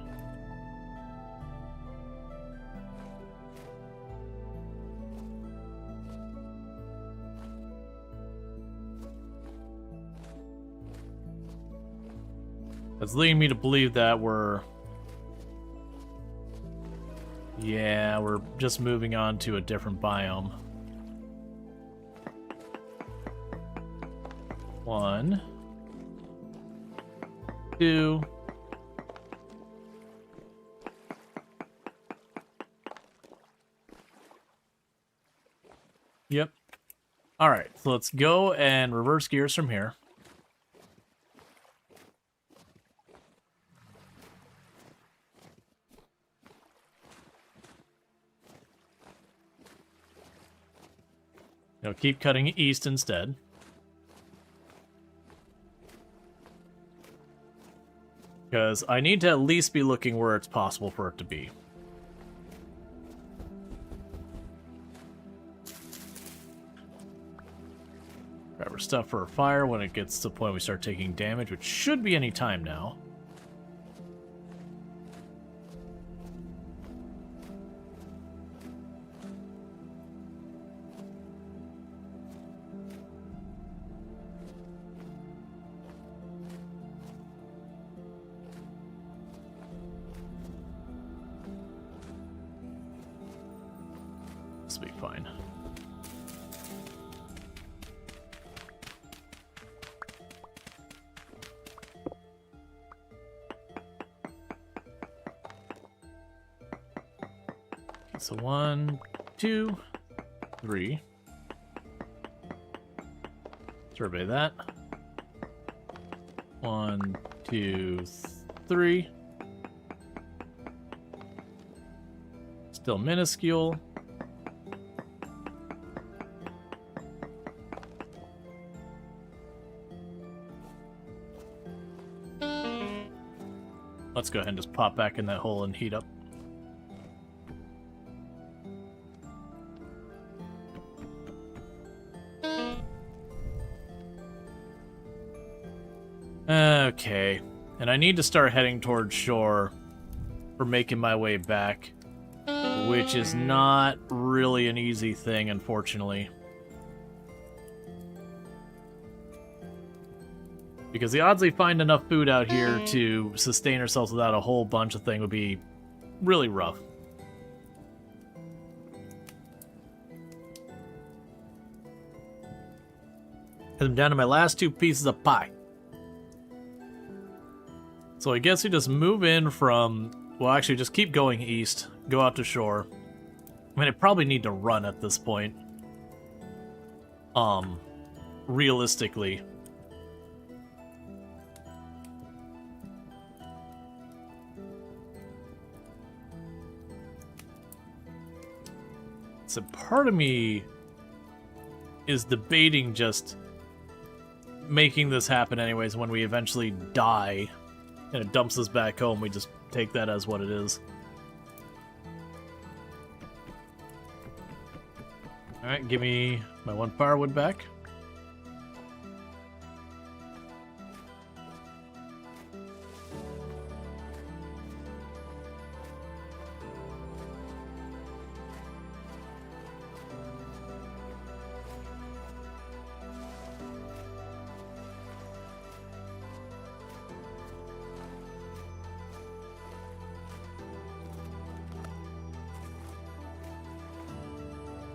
That's leading me to believe that we're just moving on to a different biome. 1, 2. Yep. All right, so let's go and reverse gears from here. Keep cutting east instead. Because I need to at least be looking where it's possible for it to be. Grab our stuff for a fire when it gets to the point we start taking damage, which should be any time now. This will be fine. Okay, so 1, 2, 3. Survey that. 1, 2, 3. Still minuscule. Let's go ahead and just pop back in that hole and heat up. Okay, and I need to start heading towards shore for making my way back, which is not really an easy thing, unfortunately. Because the odds we find enough food out here to sustain ourselves without a whole bunch of things would be really rough. I'm down to my last 2 pieces of pie. So I guess we just move in from... Well, actually, just keep going east. Go out to shore. I mean, I probably need to run at this point. Realistically. So part of me is debating just making this happen anyways when we eventually die and it dumps us back home. We just take that as what it is. Alright, give me my 1 firewood back.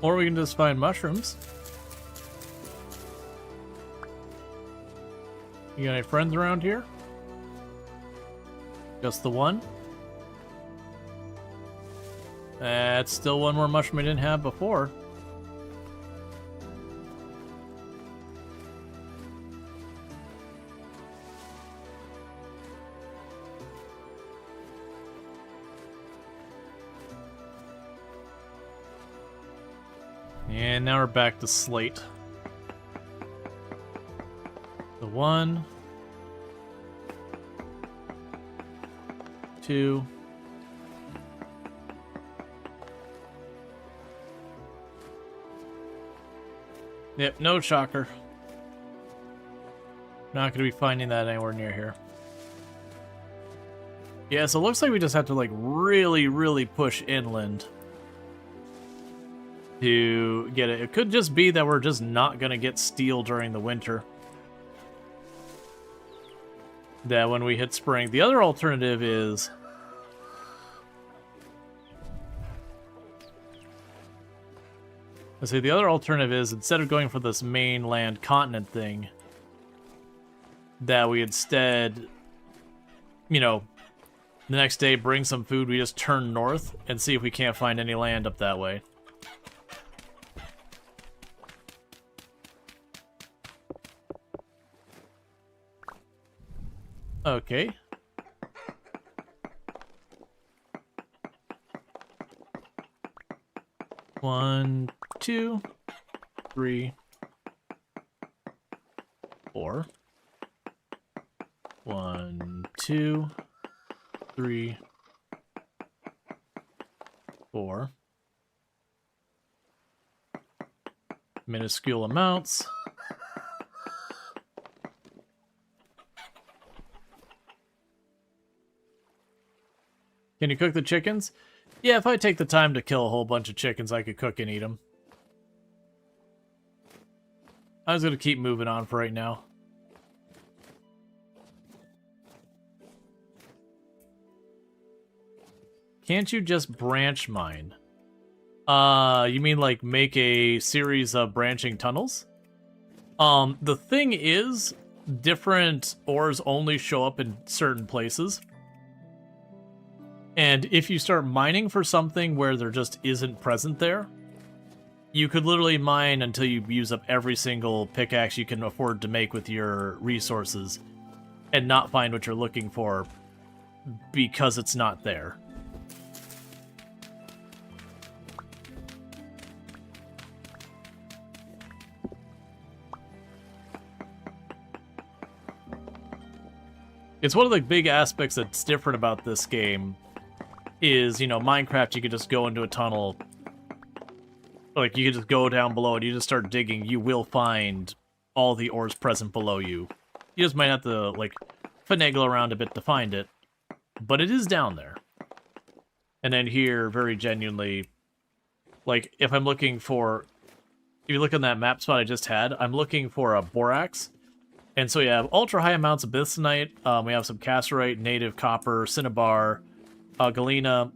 Or we can just find mushrooms. You got any friends around here? Just the one? That's still one more mushroom I didn't have before. And now we're back to slate. The 1, 2. Yep, no shocker. Not gonna be finding that anywhere near here. Yeah, so it looks like we just have to like really push inland to get it. It could just be that we're just not gonna get steel during the winter. that when we hit spring. The other alternative is... the other alternative is, instead of going for this mainland continent thing, that we instead, you know, the next day bring some food, we just turn north and see if we can't find any land up that way. Okay. One, 2, 3, 4. 1, 2, 3, 4. Minuscule amounts. Can you cook the chickens? Yeah, if I take the time to kill a whole bunch of chickens, I could cook and eat them. I was going to keep moving on for right now. Can't you just branch mine? You mean like make a series of branching tunnels? The thing is, different ores only show up in certain places. And if you start mining for something where there just isn't present there, you could literally mine until you use up every single pickaxe you can afford to make with your resources and not find what you're looking for because it's not there. It's one of the big aspects that's different about this game is, you know, Minecraft, you could just go into a tunnel. Like, you could just go down below and you just start digging. You will find all the ores present below you. You just might have to, like, finagle around a bit to find it. But it is down there. And then here, very genuinely, like, if I'm looking for... If you look on that map spot I just had, I'm looking for a Borax. And so you have ultra-high amounts of bistonite. We have some cassiterite, native copper, cinnabar, galena,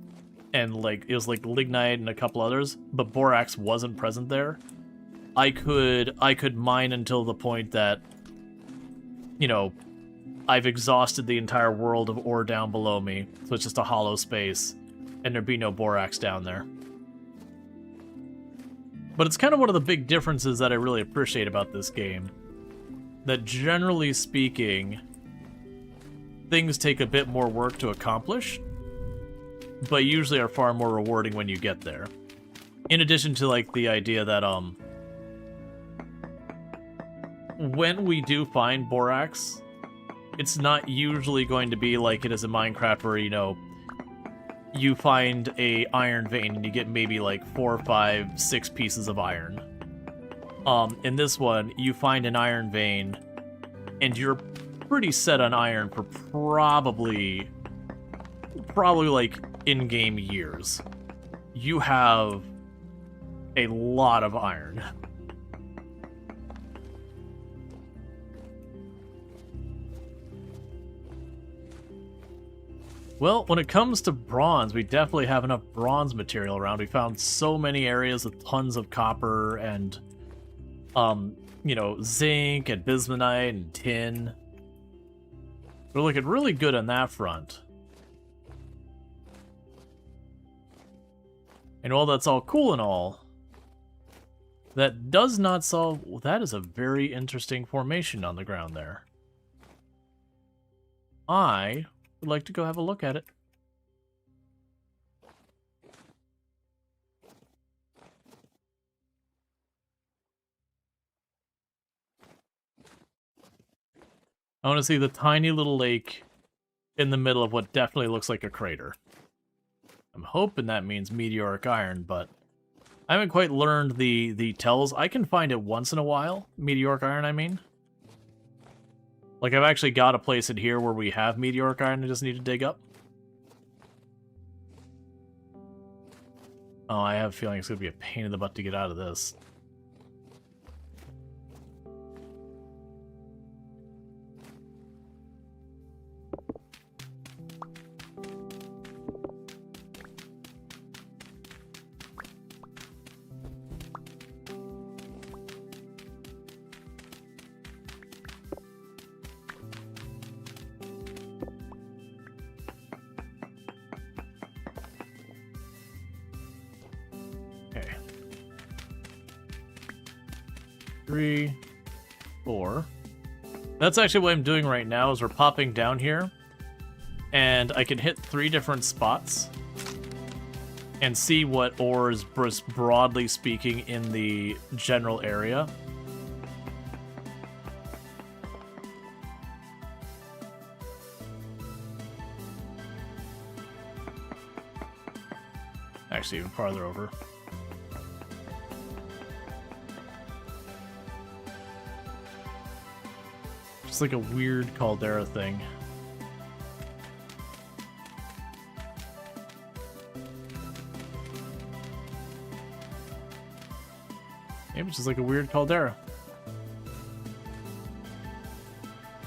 and like it was like lignite and a couple others, but borax wasn't present there. I could mine until the point that, you know, I've exhausted the entire world of ore down below me, so it's just a hollow space, and there'd be no borax down there. But it's kind of one of the big differences that I really appreciate about this game. That generally speaking, things take a bit more work to accomplish, but usually are far more rewarding when you get there. In addition to, like, the idea that, when we do find borax, it's not usually going to be like it is in Minecraft where, you know, you find a iron vein and you get maybe like 4, 5, 6 pieces of iron. In this one, you find an iron vein, and you're pretty set on iron for probably like in-game years. You have a lot of iron. Well, when it comes to bronze, we definitely have enough bronze material around. We found so many areas with tons of copper and you know, zinc and bismuthite and tin. We're looking really good on that front. And while that's all cool and all, that does not solve... Well, that is a very interesting formation on the ground there. I would like to go have a look at it. I want to see the tiny little lake in the middle of what definitely looks like a crater. I'm hoping that means meteoric iron, but I haven't quite learned the tells. I can find it once in a while. Meteoric iron, I mean. Like, I've actually got a place in here where we have meteoric iron I just need to dig up. Oh, I have a feeling it's going to be a pain in the butt to get out of this. 3, 4. That's actually what I'm doing right now, is we're popping down here, and I can hit 3 different spots and see what ore is broadly speaking in the general area. Actually, even farther over. Just like a weird caldera thing. Maybe it's just like a weird caldera.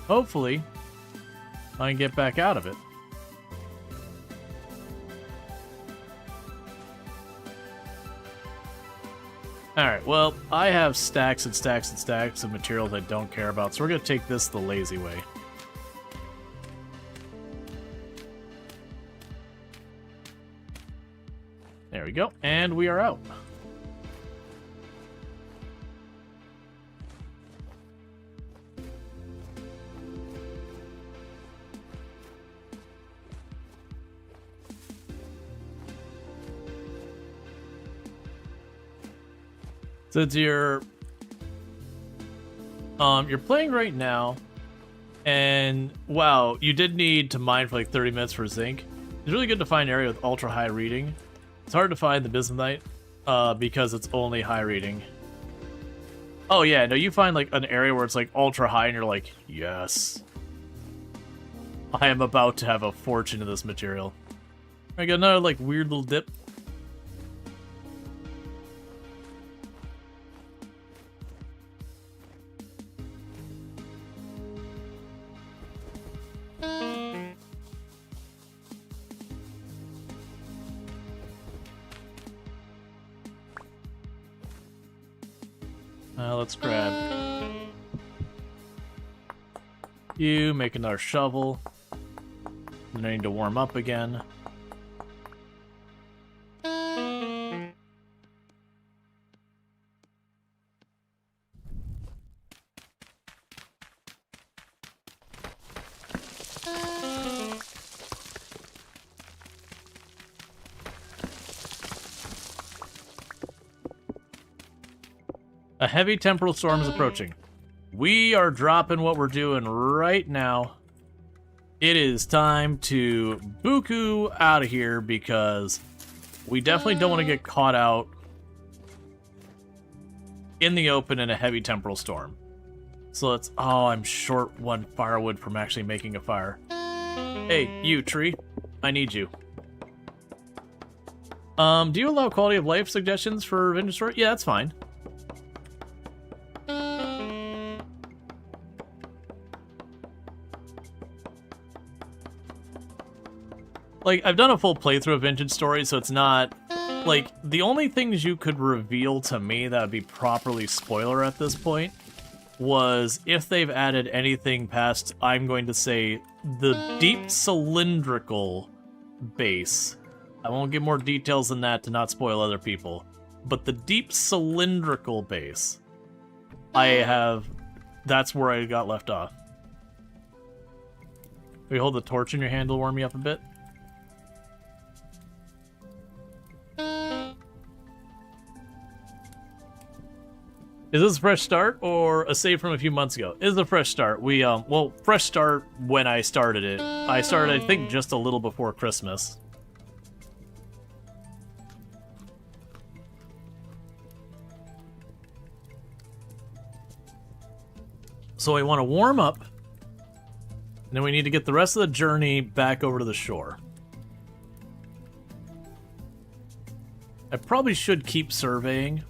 Hopefully, I can get back out of it. Alright, well, I have stacks and stacks and stacks of materials I don't care about, so we're going to take this the lazy way. There we go, and we are out. Since you're playing right now, and wow, you did need to mine for like 30 minutes for zinc. It's really good to find an area with ultra high reading. It's hard to find the bismuthite because it's only high reading. Oh yeah, no, you find like an area where it's like ultra high and you're like, yes, I am about to have a fortune in this material. I got another like weird little dip. Let's grab you, make another shovel. Then I need to warm up again. A heavy temporal storm is approaching. We are dropping what we're doing right now. It is time to buku out of here because we definitely don't want to get caught out in the open in a heavy temporal storm. So let's... Oh, I'm short 1 firewood from actually making a fire. Hey, you, tree. I need you. Do you allow quality of life suggestions for vintage store? Yeah, that's fine. Like, I've done a full playthrough of Vintage Story, so it's not... Like, the only things you could reveal to me that would be properly spoiler at this point was if they've added anything past, I'm going to say, the deep cylindrical base. I won't give more details than that to not spoil other people. But the deep cylindrical base, I have... That's where I got left off. Will you hold the torch in your hand to warm me up a bit? Is this a fresh start or a save from a few months ago? It is a fresh start. We, well, fresh start when I started it. I started, I think, just a little before Christmas. So I want to warm up, and then we need to get the rest of the journey back over to the shore. I probably should keep surveying.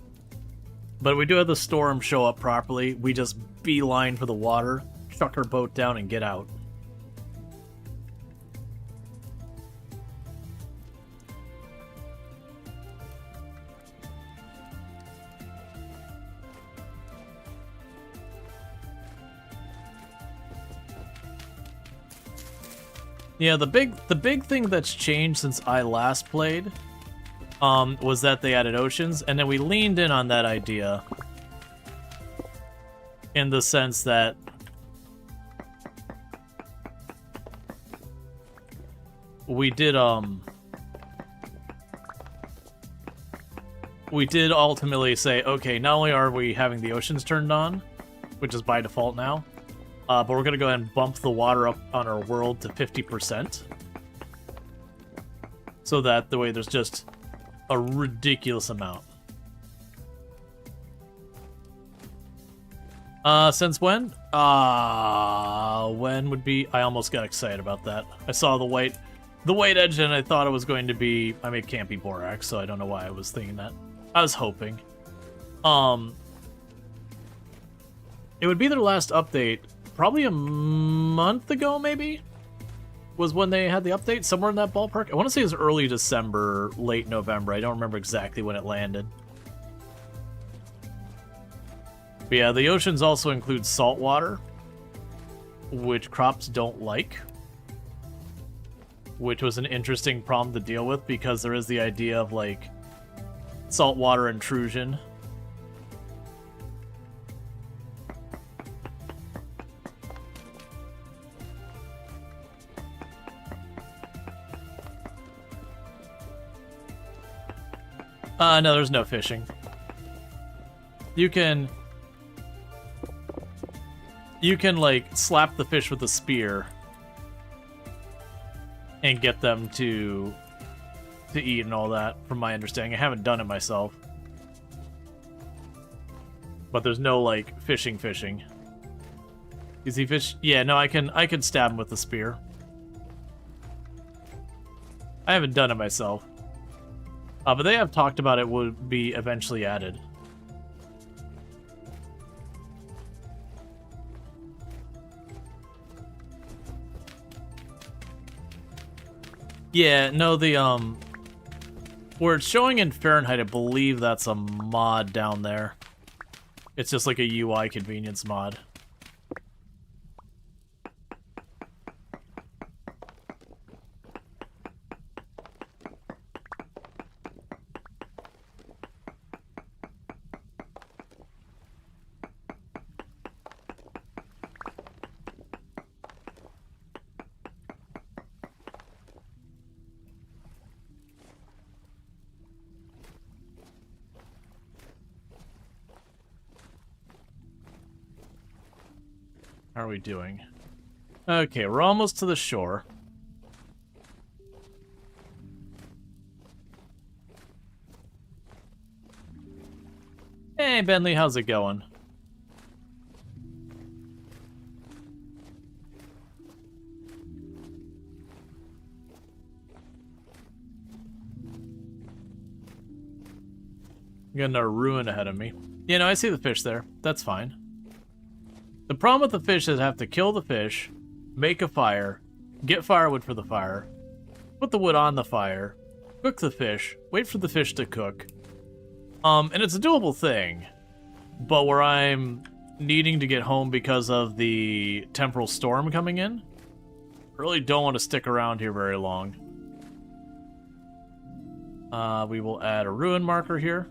But we do have the storm show up properly. We just beeline for the water, chuck our boat down, and get out. Yeah, the big thing that's changed since I last played was that they added oceans, and then we leaned in on that idea in the sense that we did ultimately say, okay, not only are we having the oceans turned on, which is by default now, but we're going to go ahead and bump the water up on our world to 50%. So that the way there's just a ridiculous amount. Since when? When would be... I almost got excited about that. I saw the white edge and I thought it was going to be... I mean, it can't be Borax, so I don't know why I was thinking that. I was hoping. It would be their last update, probably a month ago, maybe? Was when they had the update, somewhere in that ballpark. I want to say it was early December, late November. I don't remember exactly when it landed. But yeah, the oceans also include salt water, which crops don't like. Which was an interesting problem to deal with because there is the idea of, like, saltwater intrusion. No, there's no fishing. You can, like, slap the fish with a spear and get them to eat and all that, from my understanding. I haven't done it myself. But there's no, like, fishing. Is he fish? Yeah, no, I can stab him with the spear. I haven't done it myself. But they have talked about it would be eventually added. Yeah, no, the, where it's showing in Fahrenheit, I believe that's a mod down there. It's just like a UI convenience mod. How are we doing? Okay, we're almost to the shore. Hey, Bentley, how's it going? Got another ruin ahead of me. Yeah, no, I see the fish there. That's fine. The problem with the fish is I have to kill the fish, make a fire, get firewood for the fire, put the wood on the fire, cook the fish, wait for the fish to cook. And it's a doable thing, but where I'm needing to get home because of the temporal storm coming in, I really don't want to stick around here very long. We will add a ruin marker here.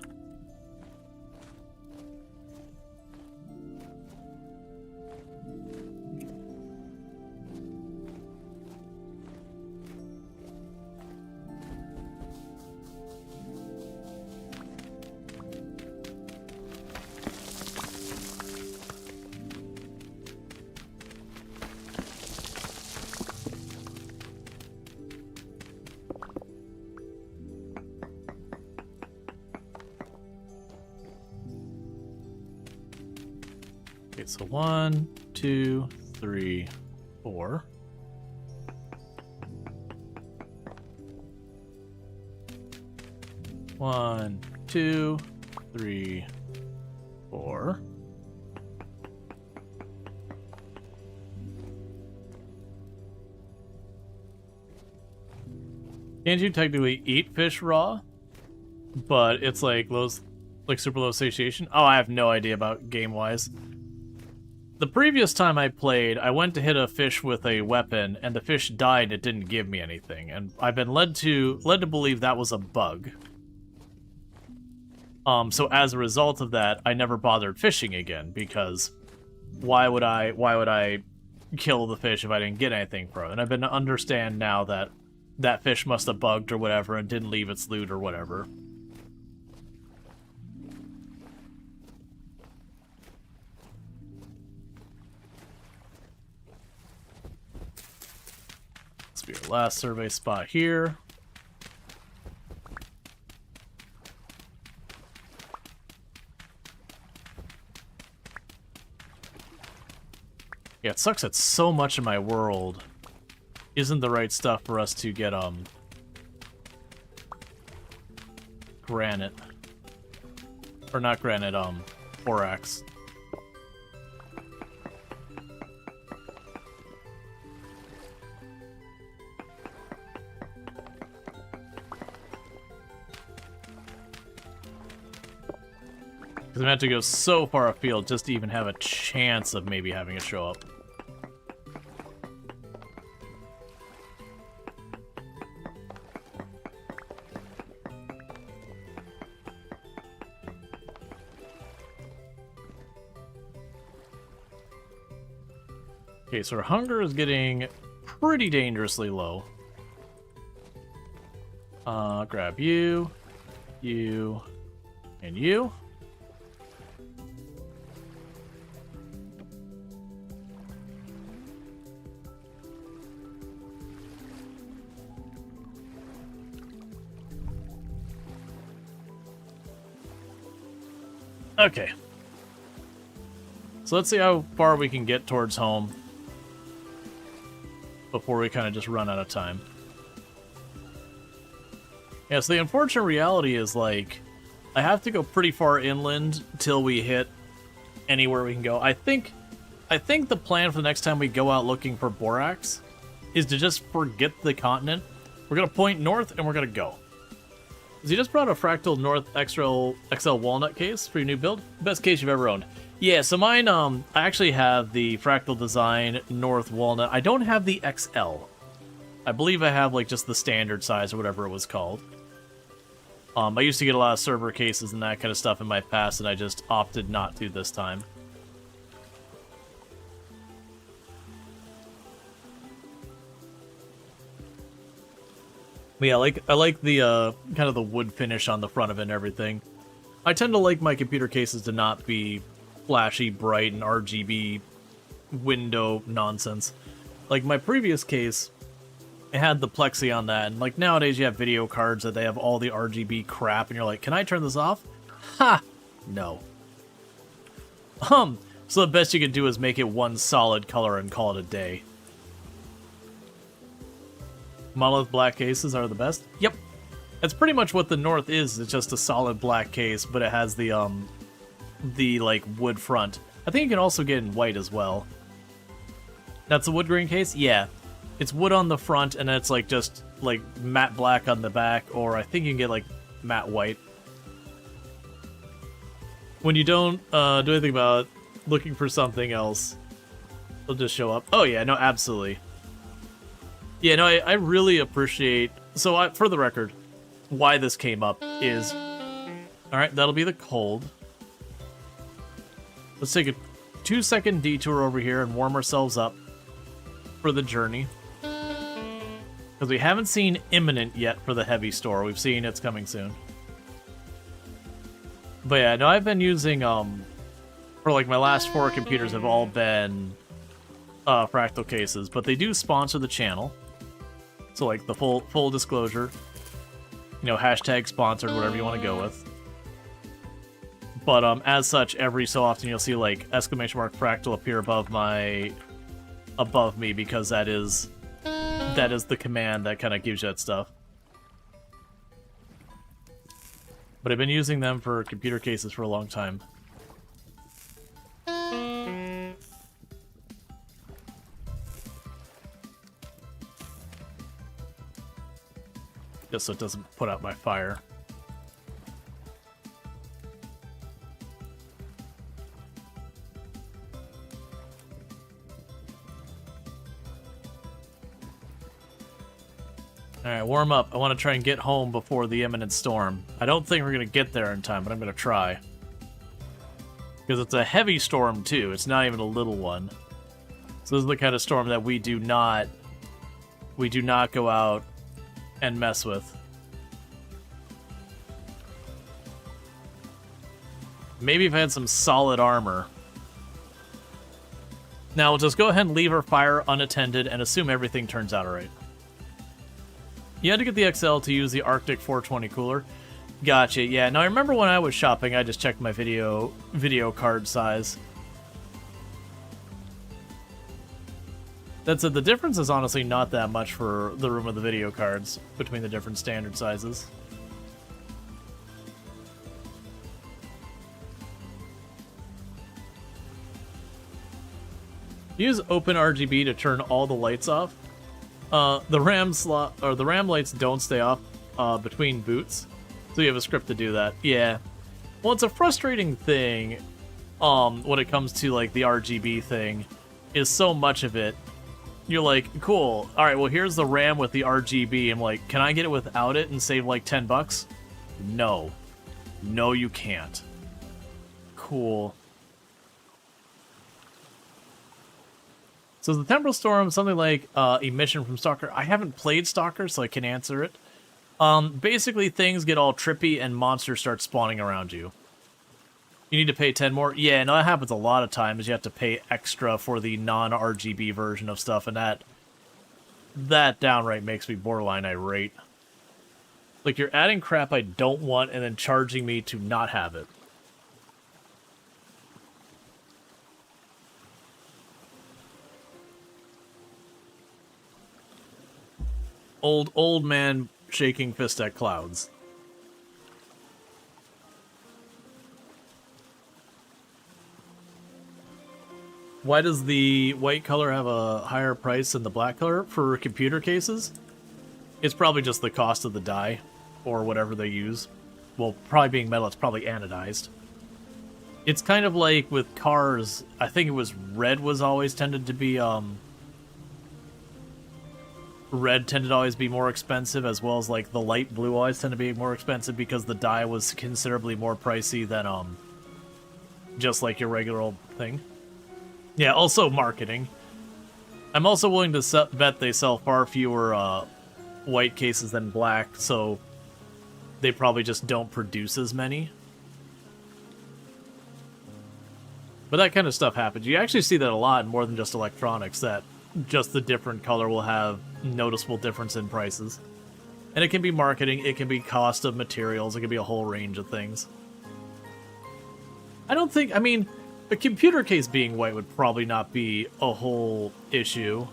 Okay, so 1, 2, 3, 4. One, 2, 3, 4. Can't you technically eat fish raw? But it's like those, like super low satiation. Oh, I have no idea about game-wise. The previous time I played, I went to hit a fish with a weapon, and the fish died and it didn't give me anything. And I've been led to believe that was a bug. So as a result of that, I never bothered fishing again, because why would I kill the fish if I didn't get anything from it? And I've been to understand now that that fish must have bugged or whatever and didn't leave its loot or whatever. This will be our last survey spot here. Yeah, it sucks that so much of my world isn't the right stuff for us to get, granite. Or not granite, borax. Because I'm going to have to go so far afield just to even have a chance of maybe having it show up. Okay, so our hunger is getting pretty dangerously low. Grab you, you, and you. Okay. So let's see how far we can get towards home before we kind of just run out of time. Yeah, so the unfortunate reality is, like, I have to go pretty far inland till we hit anywhere we can go. I think the plan for the next time we go out looking for borax is to just forget the continent. We're going to point north and we're going to go. So you just brought a Fractal North XL Walnut case for your new build? Best case you've ever owned. Yeah, so mine, I actually have the Fractal Design North Walnut. I don't have the XL. I believe I have, like, just the standard size or whatever it was called. I used to get a lot of server cases and that kind of stuff in my past, and I just opted not to this time. But yeah, I like the, kind of the wood finish on the front of it and everything. I tend to like my computer cases to not be flashy, bright, and RGB window nonsense. Like, my previous case, it had the plexi on that, and, like, nowadays you have video cards that they have all the RGB crap, and you're like, can I turn this off? Ha! No. So the best you can do is make it one solid color and call it a day. Monolith black cases are the best? Yep. That's pretty much what the North is. It's just a solid black case, but it has the like, wood front. I think you can also get in white as well. That's a wood grain case? Yeah. It's wood on the front, and it's, like, just, like, matte black on the back, or I think you can get, like, matte white. When you don't do anything about looking for something else, it'll just show up. Oh, yeah, no, absolutely. Yeah, no, I really appreciate... So, for the record, why this came up is... Alright, that'll be the cold. Let's take a 2-second detour over here and warm ourselves up for the journey. Because we haven't seen imminent yet for the heavy store. We've seen it's coming soon. But yeah, no, I've been using, for like my last 4 computers have all been Fractal cases, but they do sponsor the channel. So, like, the full disclosure, you know, hashtag sponsored, whatever you want to go with. But as such, every so often you'll see, like, exclamation mark Fractal appear above me, because that is the command that kind of gives you that stuff. But I've been using them for computer cases for a long time. Just so it doesn't put out my fire. Alright, warm up. I want to try and get home before the imminent storm. I don't think we're going to get there in time, but I'm going to try. Because it's a heavy storm, too. It's not even a little one. So this is the kind of storm that we do not go out and mess with. Maybe if I had some solid armor. Now, we'll just go ahead and leave our fire unattended and assume everything turns out alright. You had to get the XL to use the Arctic 420 cooler. Gotcha, yeah. Now, I remember when I was shopping, I just checked my video card size. That said, the difference is honestly not that much for the room of the video cards between the different standard sizes. Use open RGB to turn all the lights off. The RAM lights don't stay off between boots, so you have a script to do that. Yeah. Well, it's a frustrating thing when it comes to like the RGB thing. Is so much of it. You're like, cool. All right, well here's the RAM with the RGB. I'm like, can I get it without it and save like $10? No. No, you can't. Cool. So is the temporal storm something like emission from Stalker? I haven't played Stalker, so I can answer it. Basically, things get all trippy and monsters start spawning around you. You need to pay 10 more? Yeah, no, that happens a lot of times. You have to pay extra for the non-RGB version of stuff, and that downright makes me borderline irate. Like, you're adding crap I don't want and then charging me to not have it. Old man shaking fist at clouds. Why does the white color have a higher price than the black color for computer cases? It's probably just the cost of the dye, or whatever they use. Well, probably being metal, it's probably anodized. It's kind of like with cars, I think it was red was always tended to be, red tended to always be more expensive, as well as like the light blue always tend to be more expensive because the dye was considerably more pricey than just like your regular old thing. Yeah, also marketing. I'm also willing to bet they sell far fewer white cases than black, so they probably just don't produce as many. But that kind of stuff happens. You actually see that a lot more than just electronics, that just the different color will have noticeable difference in prices. And it can be marketing, it can be cost of materials, it can be a whole range of things. I don't think, I mean, a computer case being white would probably not be a whole issue.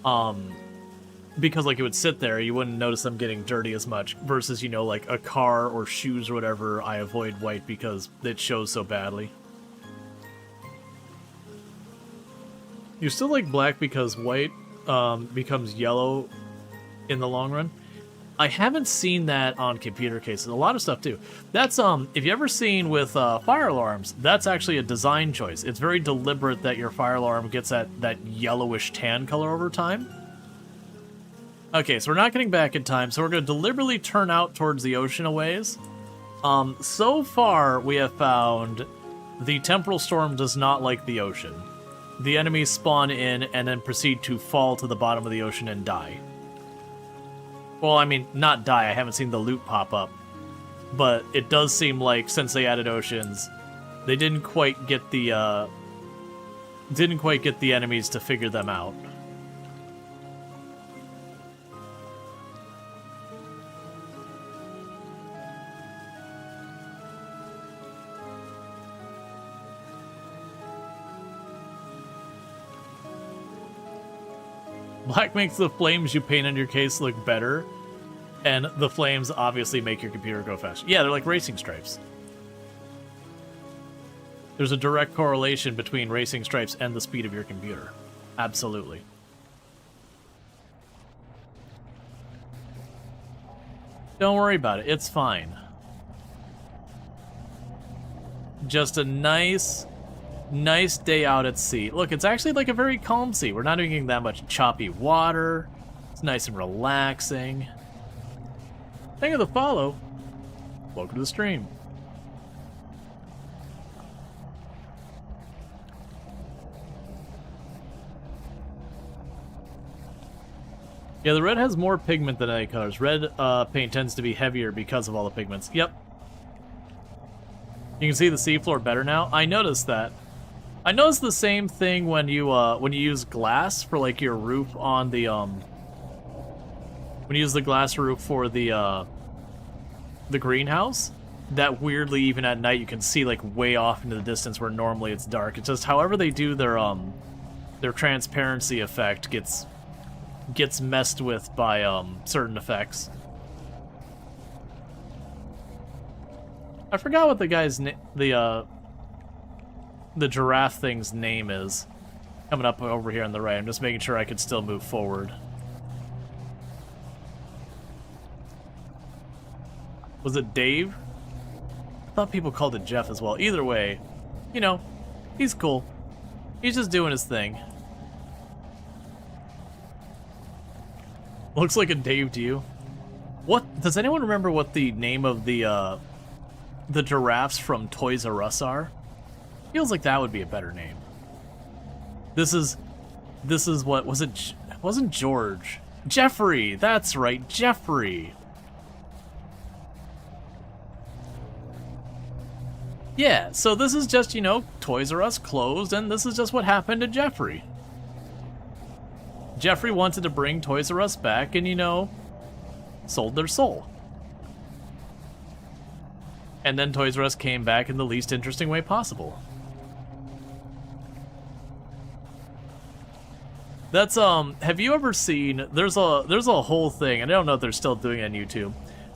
Because like it would sit there, you wouldn't notice them getting dirty as much, versus, you know, like a car or shoes or whatever, I avoid white because it shows so badly. You still like black because white becomes yellow in the long run? I haven't seen that on computer cases. A lot of stuff too. That's if you ever seen with fire alarms, that's actually a design choice. It's very deliberate that your fire alarm gets that yellowish tan color over time. Okay, so we're not getting back in time, so we're going to deliberately turn out towards the ocean a ways. So far, we have found the temporal storm does not like the ocean. The enemies spawn in and then proceed to fall to the bottom of the ocean and die. Well, I mean, not die, I haven't seen the loot pop up. But it does seem like, since they added oceans, they didn't quite get the enemies to figure them out. Black makes the flames you paint on your case look better, and the flames obviously make your computer go faster. Yeah, they're like racing stripes. There's a direct correlation between racing stripes and the speed of your computer. Absolutely. Don't worry about it, it's fine. Just a nice day out at sea. Look, it's actually like a very calm sea. We're not even getting that much choppy water. It's nice and relaxing. Thank you for the follow. Welcome to the stream. Yeah, the red has more pigment than any colors. Red paint tends to be heavier because of all the pigments. Yep. You can see the seafloor better now. I noticed that. I noticed the same thing when you use glass for like your roof on the when you use the glass roof for the greenhouse. That weirdly, even at night, you can see like way off into the distance where normally it's dark. It's just however they do their transparency effect gets messed with by certain effects. I forgot what the guy's the giraffe thing's name is. Coming up over here on the right. I'm just making sure I could still move forward. Was it Dave? I thought people called it Jeff as well. Either way, you know, he's cool. He's just doing his thing. Looks like a Dave to you. What does anyone remember what the name of the giraffes from Toys R Us are? Feels like that would be a better name. This is what was it? It wasn't George. Jeffrey. That's right, Jeffrey. Yeah, so this is just, you know, Toys R Us closed, and this is just what happened to Jeffrey. Jeffrey wanted to bring Toys R Us back and, you know, sold their soul. And then Toys R Us came back in the least interesting way possible. That's, have you ever seen, there's a whole thing, and I don't know if they're still doing it on YouTube,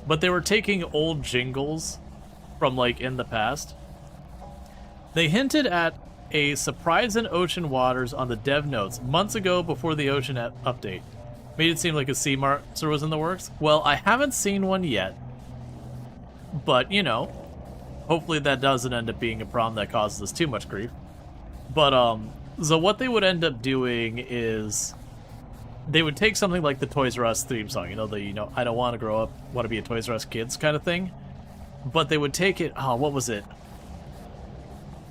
but they were taking old jingles from, like, in the past. They hinted at a surprise in ocean waters on the dev notes months ago before the ocean update. Made it seem like a sea monster was in the works. Well, I haven't seen one yet, but, you know, hopefully that doesn't end up being a problem that causes us too much grief. But, so what they would end up doing is they would take something like the Toys R Us theme song, you know, I don't want to grow up, want to be a Toys R Us kids kind of thing. But they would take it, what was it?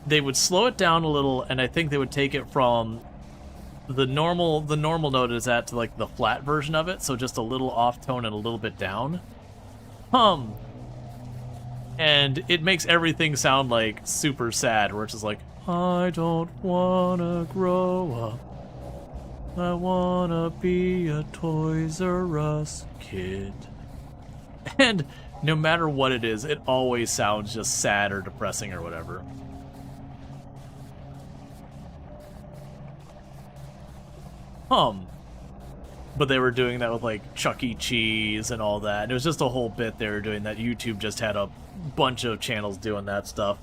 They would slow it down a little, and I think they would take it from the normal note is at to like the flat version of it, so just a little off tone and a little bit down. And it makes everything sound like super sad, where it's just like, I don't wanna grow up. I wanna be a Toys R Us kid. And no matter what it is, it always sounds just sad or depressing or whatever. But they were doing that with like Chuck E. Cheese and all that. And it was just a whole bit they were doing that. YouTube just had a bunch of channels doing that stuff.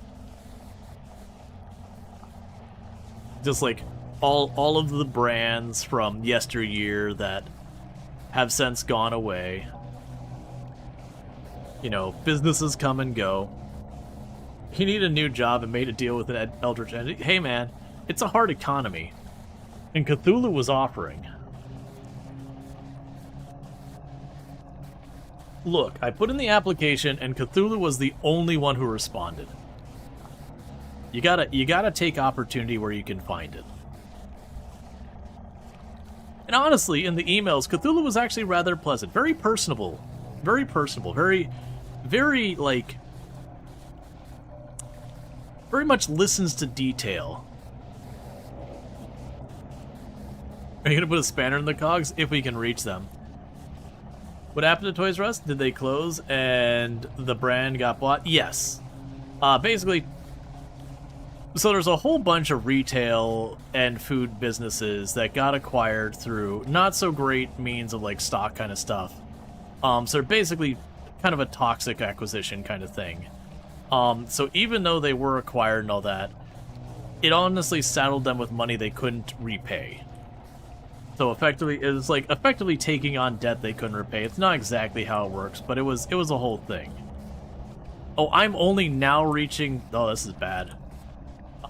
Just like all of the brands from yesteryear that have since gone away. You know, businesses come and go. He needed a new job and made a deal with an eldritch entity. Hey man, it's a hard economy. And Cthulhu was offering. Look, I put in the application and Cthulhu was the only one who responded. You gotta take opportunity where you can find it. And honestly, in the emails, Cthulhu was actually rather pleasant. Very personable. Very personable. Very like... very much listens to detail. Are you gonna put a spanner in the cogs? If we can reach them. What happened to Toys R Us? Did they close and the brand got bought? Yes. Basically, so there's a whole bunch of retail and food businesses that got acquired through not so great means of like stock kind of stuff. So they're basically kind of a toxic acquisition kind of thing. So even though they were acquired and all that, it honestly saddled them with money they couldn't repay. So effectively, it was like effectively taking on debt they couldn't repay. It's not exactly how it works, but it was a whole thing. Oh, I'm only now reaching... oh, this is bad.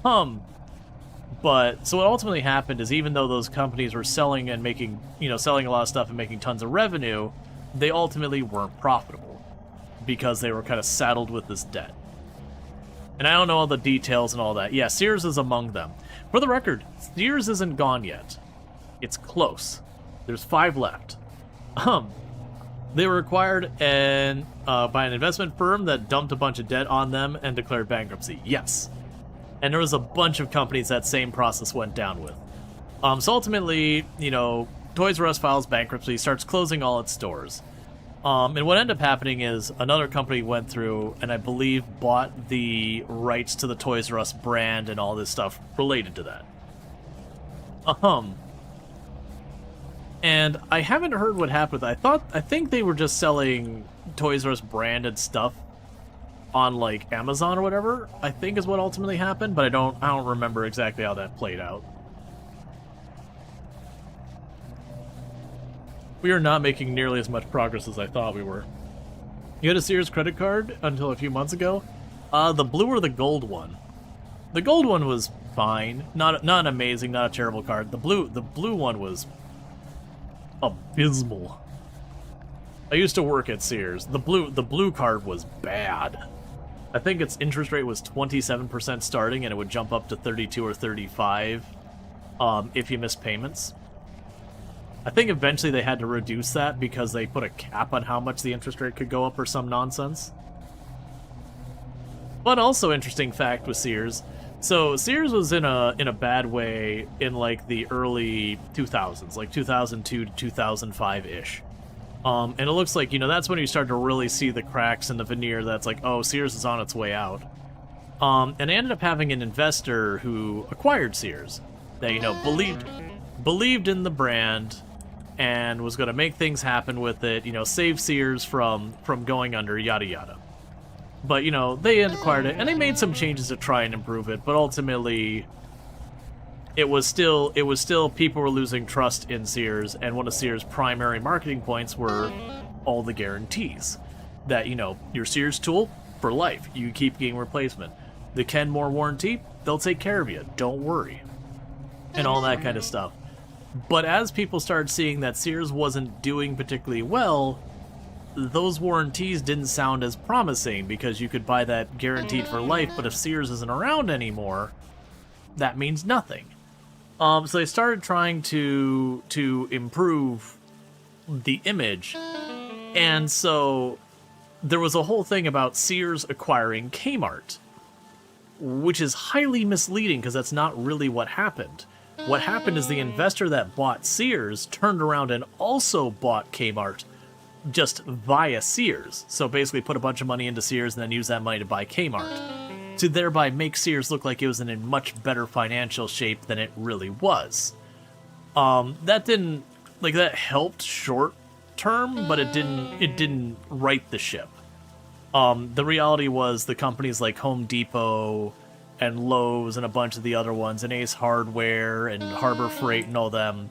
But, so what ultimately happened is even though those companies were selling and making, you know, selling a lot of stuff and making tons of revenue, they ultimately weren't profitable because they were kind of saddled with this debt. And I don't know all the details and all that. Yeah, Sears is among them. For the record, Sears isn't gone yet. It's close. There's 5 left. They were acquired by an investment firm that dumped a bunch of debt on them and declared bankruptcy. Yes. And there was a bunch of companies that same process went down with. So ultimately, Toys R Us files bankruptcy, starts closing all its stores. And what ended up happening is another company went through and I believe bought the rights to the Toys R Us brand and all this stuff related to that. And I haven't heard what happened. I think they were just selling Toys R Us branded stuff on like Amazon or whatever, I think is what ultimately happened, but I don't remember exactly how that played out. We are not making nearly as much progress as I thought we were. You had a Sears credit card until a few months ago? The blue or the gold one? The gold one was fine. Not amazing, not a terrible card. The blue one was abysmal. I used to work at Sears. The blue card was bad. I think its interest rate was 27% starting, and it would jump up to 32 or 35 if you missed payments. I think eventually they had to reduce that because they put a cap on how much the interest rate could go up or some nonsense. But also interesting fact with Sears. So Sears was in a bad way in like the early 2000s, like 2002 to 2005-ish. And it looks like, that's when you start to really see the cracks in the veneer that's like, oh, Sears is on its way out. And they ended up having an investor who acquired Sears that, believed in the brand and was going to make things happen with it, save Sears from going under, yada yada. But, they acquired it, and they made some changes to try and improve it, but ultimately it was still people were losing trust in Sears, and one of Sears' primary marketing points were all the guarantees. That, your Sears tool, for life, you keep getting replacement. The Kenmore warranty, they'll take care of you, don't worry. And all that kind of stuff. But as people started seeing that Sears wasn't doing particularly well, those warranties didn't sound as promising because you could buy that guaranteed for life, but if Sears isn't around anymore, that means nothing. So they started trying to improve the image, and so there was a whole thing about Sears acquiring Kmart, which is highly misleading because that's not really what happened. What happened is the investor that bought Sears turned around and also bought Kmart just via Sears. So basically put a bunch of money into Sears and then use that money to buy Kmart, to thereby make Sears look like it was in a much better financial shape than it really was. That helped short term, but it didn't right the ship. The reality was the companies like Home Depot and Lowe's and a bunch of the other ones, and Ace Hardware and Harbor Freight and all them,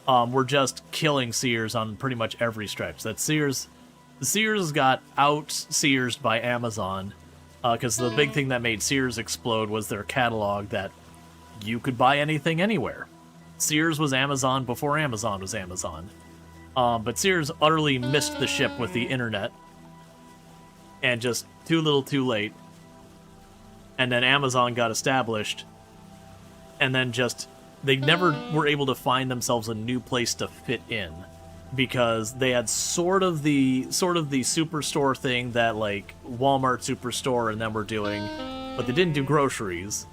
were just killing Sears on pretty much every stretch. That Sears got out-Searsed by Amazon, because the big thing that made Sears explode was their catalog that you could buy anything anywhere. Sears was Amazon before Amazon was Amazon. But Sears utterly missed the ship with the internet, and just too little too late. And then Amazon got established, and then they never were able to find themselves a new place to fit in, because they had sort of the superstore thing that like Walmart Superstore and them were doing, but they didn't do groceries.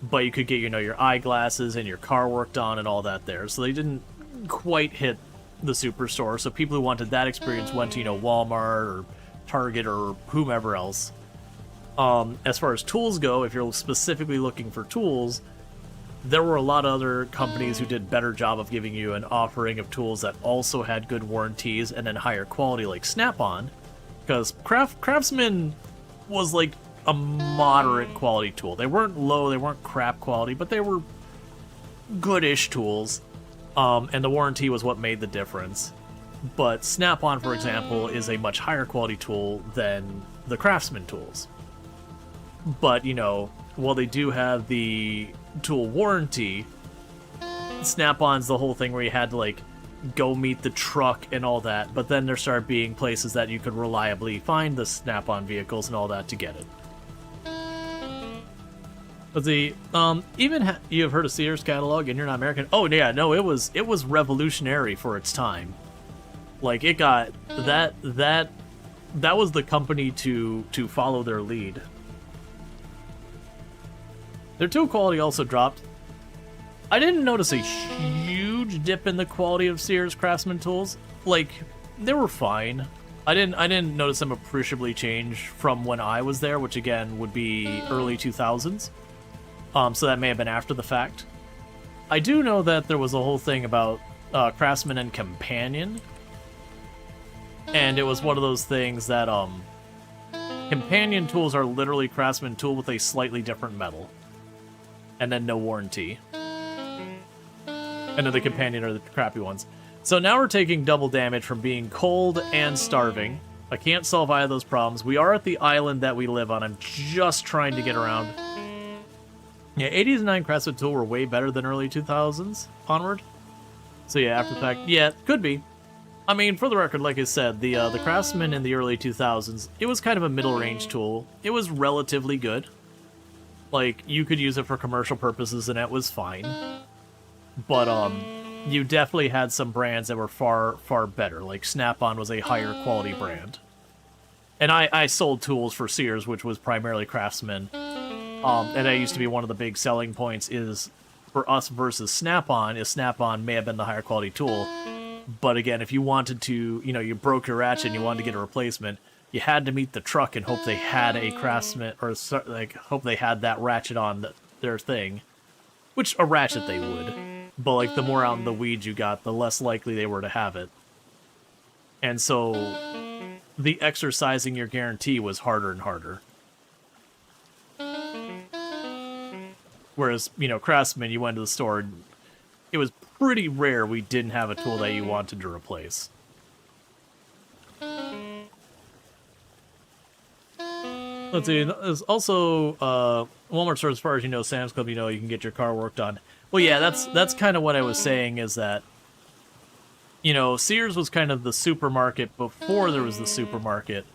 But you could get, your eyeglasses and your car worked on and all that there. So they didn't quite hit the superstore. So people who wanted that experience went to, Walmart or Target or whomever else. As far as tools go, if you're specifically looking for tools, there were a lot of other companies who did a better job of giving you an offering of tools that also had good warranties and then higher quality, like Snap-on, because Craftsman was like a moderate quality tool. They weren't low, they weren't crap quality, but they were goodish tools, and the warranty was what made the difference. But Snap-on, for example, is a much higher quality tool than the Craftsman tools. But, while they do have the tool warranty, Snap-on's the whole thing where you had to, go meet the truck and all that, but then there started being places that you could reliably find the Snap-on vehicles and all that to get it. But you have heard of Sears catalog and you're not American? Oh, yeah, no, it was revolutionary for its time. Like, it got... That was the company to follow their lead. Their tool quality also dropped. I didn't notice a huge dip in the quality of Sears Craftsman tools. Like, they were fine. I didn't notice them appreciably change from when I was there, which again would be early 2000s. So that may have been after the fact. I do know that there was a whole thing about Craftsman and Companion. And it was one of those things that Companion tools are literally Craftsman tool with a slightly different metal. And then no warranty. And then the Companion are the crappy ones. So now we're taking double damage from being cold and starving. I can't solve either of those problems. We are at the island that we live on. I'm just trying to get around. Yeah, 80s and 9 Craftsman tool were way better than early 2000s onward. So yeah, after the fact, yeah, could be. I mean, for the record, like I said, the Craftsman in the early 2000s, it was kind of a middle-range tool. It was relatively good. Like, you could use it for commercial purposes and it was fine. But, you definitely had some brands that were far, far better. Like, Snap-on was a higher quality brand. And I sold tools for Sears, which was primarily Craftsman. And that used to be one of the big selling points is, for us versus Snap-on, is Snap-on may have been the higher quality tool. But again, if you wanted to, you know, you broke your ratchet and you wanted to get a replacement, you had to meet the truck and hope they had a Craftsman, or like, hope they had that ratchet on their thing. Which, a ratchet they would. But, like, the more out in the weeds you got, the less likely they were to have it. And so, the exercising your guarantee was harder and harder. Whereas, you know, Craftsman, you went to the store, it was pretty rare we didn't have a tool that you wanted to replace. Let's see, there's also, Walmart store, as far as you know, Sam's Club, you know, you can get your car worked on. Well, yeah, that's kind of what I was saying, is that, you know, Sears was kind of the supermarket before there was the supermarket,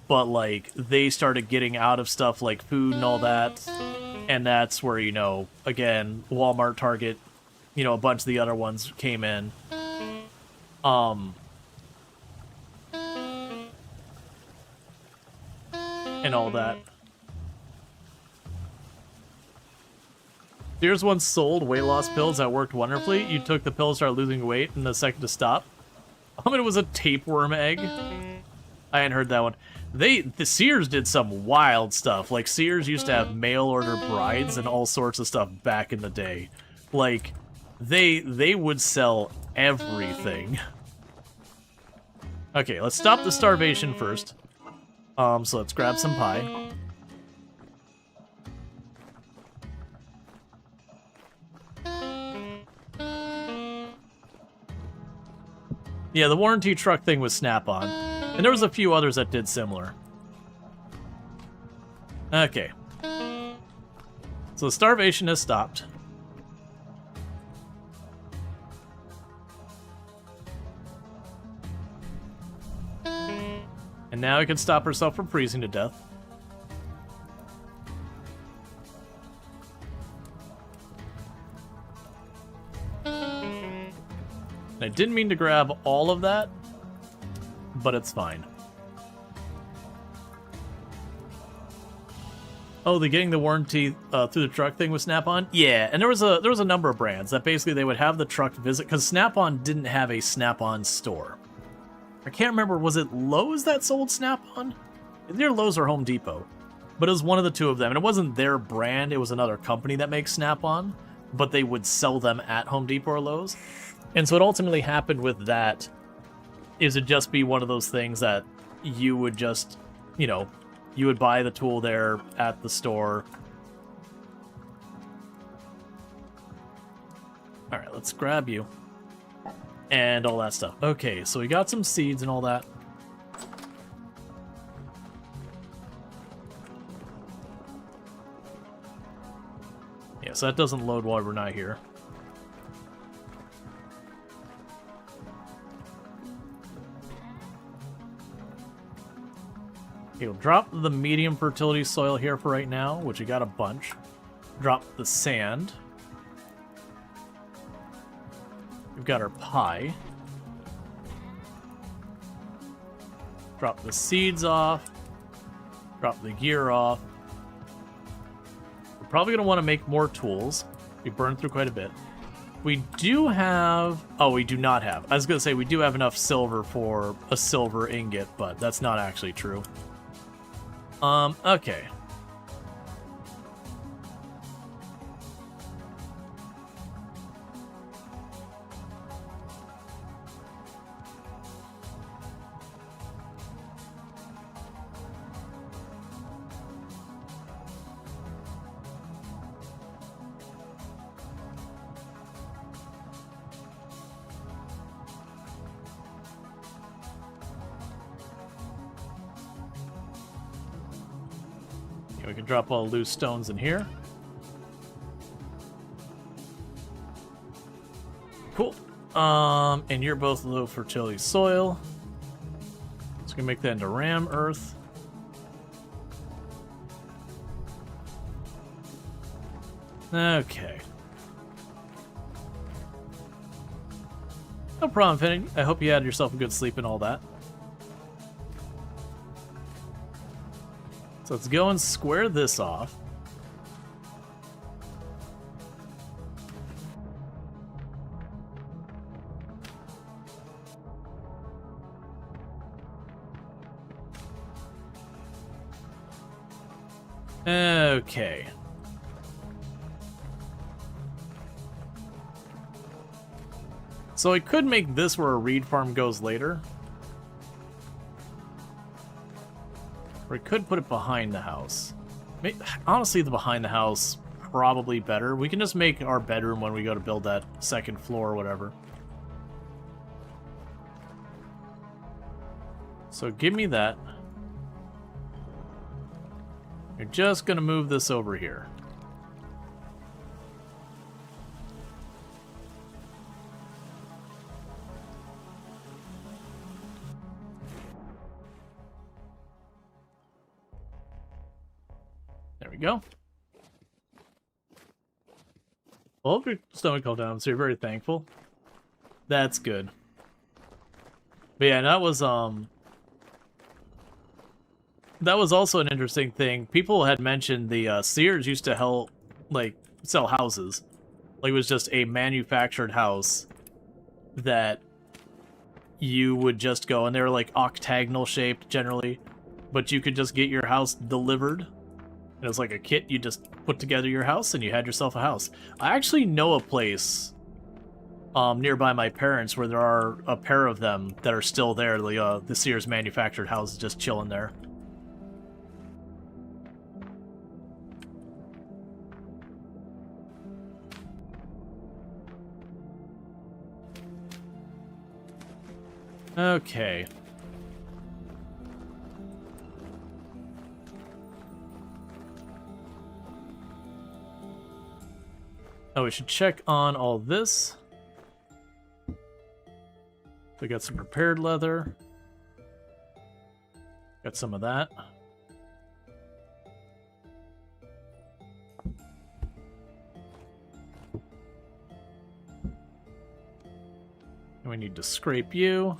but, like, they started getting out of stuff like food and all that, and that's where, you know, again, Walmart, Target, you know, a bunch of the other ones came in. And all that. Sears once sold weight loss pills that worked wonderfully. You took the pill, started losing weight, and the second to stop. It was a tapeworm egg. I hadn't heard that one. The Sears did some wild stuff. Like, Sears used to have mail order brides and all sorts of stuff back in the day. Like, they would sell everything. Okay, let's stop the starvation first. So let's grab some pie. Yeah, the warranty truck thing was Snap-on. And there was a few others that did similar. Okay. So the starvation has stopped. And now we can stop herself from freezing to death. And I didn't mean to grab all of that, but it's fine. Oh, the getting the warranty through the truck thing with Snap-on? Yeah, and there was a number of brands that basically they would have the truck visit, because Snap-on didn't have a Snap-on store. I can't remember, was it Lowe's that sold Snap-on? Either Lowe's or Home Depot. But it was one of the two of them, and it wasn't their brand, it was another company that makes Snap-on, but they would sell them at Home Depot or Lowe's. And so what ultimately happened with that is it'd just be one of those things that you would just, you know, you would buy the tool there at the store. Alright, let's grab you. And all that stuff. Okay, so we got some seeds and all that. Yeah, so that doesn't load while we're not here. Okay, we'll drop the medium fertility soil here for right now, which we got a bunch. Drop the sand. We've got our pie. Drop the seeds off. Drop the gear off. We're probably going to want to make more tools. We burned through quite a bit. We do have... Oh, we do not have. I was going to say we do have enough silver for a silver ingot, but that's not actually true. Okay. We can drop all loose stones in here. Cool. And you're both low fertility soil. So we can make that into ram earth. Okay. No problem, Finny. I hope you had yourself a good sleep and all that. So let's go and square this off. Okay. So I could make this where a reed farm goes later. Or we could put it behind the house. Honestly, the behind the house, probably better. We can just make our bedroom when we go to build that second floor or whatever. So give me that. You're just going to move this over here. There we go. Well, hope your stomach calmed down, so you're very thankful. That's good. But yeah, that was also an interesting thing. People had mentioned the Sears used to sell houses. Like, it was just a manufactured house that you would just go, and they were like octagonal shaped generally, but you could just get your house delivered. It was like a kit. You just put together your house and you had yourself a house. I actually know a place nearby my parents where there are a pair of them that are still there. The Sears manufactured houses just chilling there. Okay. Oh, we should check on all this. We got some prepared leather. Got some of that. And we need to scrape you.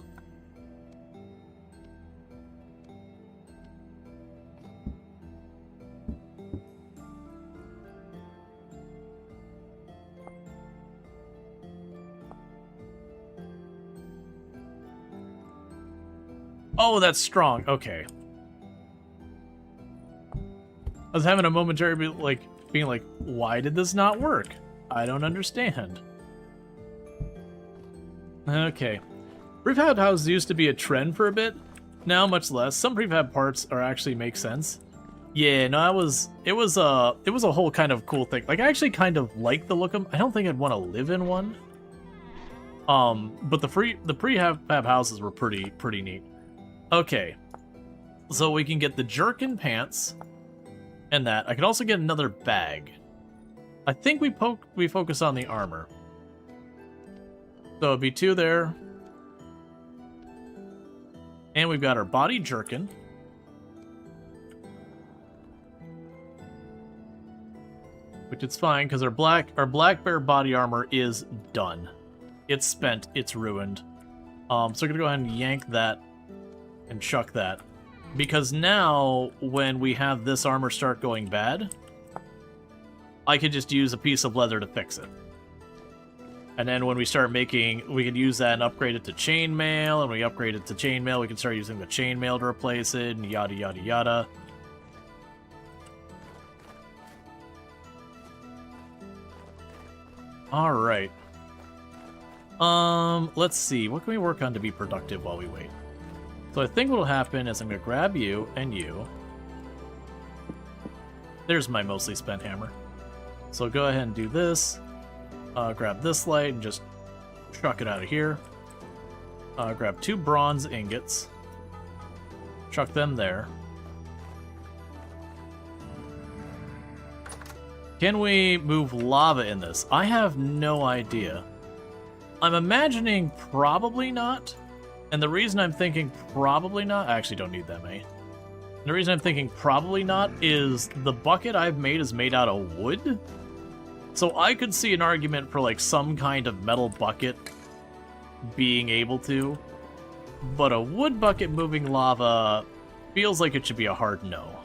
Oh, that's strong. Okay. I was having a momentary being like, why did this not work? I don't understand. Okay. Prefab houses used to be a trend for a bit. Now much less. Some prefab parts actually make sense. Yeah, no, it was a whole kind of cool thing. Like, I actually kind of like the look of them. I don't think I'd want to live in one. But the prefab houses were pretty neat. Okay, so we can get the jerkin pants and that. I could also get another bag. I think we focus on the armor. So it'd be 2 there. And we've got our body jerkin. Which is fine, because our black bear body armor is done. It's spent, it's ruined. So we're gonna go ahead and yank that and chuck that. Because now, when we have this armor start going bad, I could just use a piece of leather to fix it. And then when we start making, we could use that and upgrade it to chainmail, and we upgrade it to chainmail, we can start using the chainmail to replace it, and yada yada yada. Alright. Let's see, what can we work on to be productive while we wait? So I think what'll happen is I'm gonna grab you and you. There's my mostly spent hammer. So go ahead and do this. Grab this light and just chuck it out of here. Grab 2 bronze ingots. Chuck them there. Can we move lava in this? I have no idea. I'm imagining probably not. And the reason I'm thinking probably not... I actually don't need that many. The reason I'm thinking probably not is the bucket I've made is made out of wood. So I could see an argument for like some kind of metal bucket being able to. But a wood bucket moving lava feels like it should be a hard no.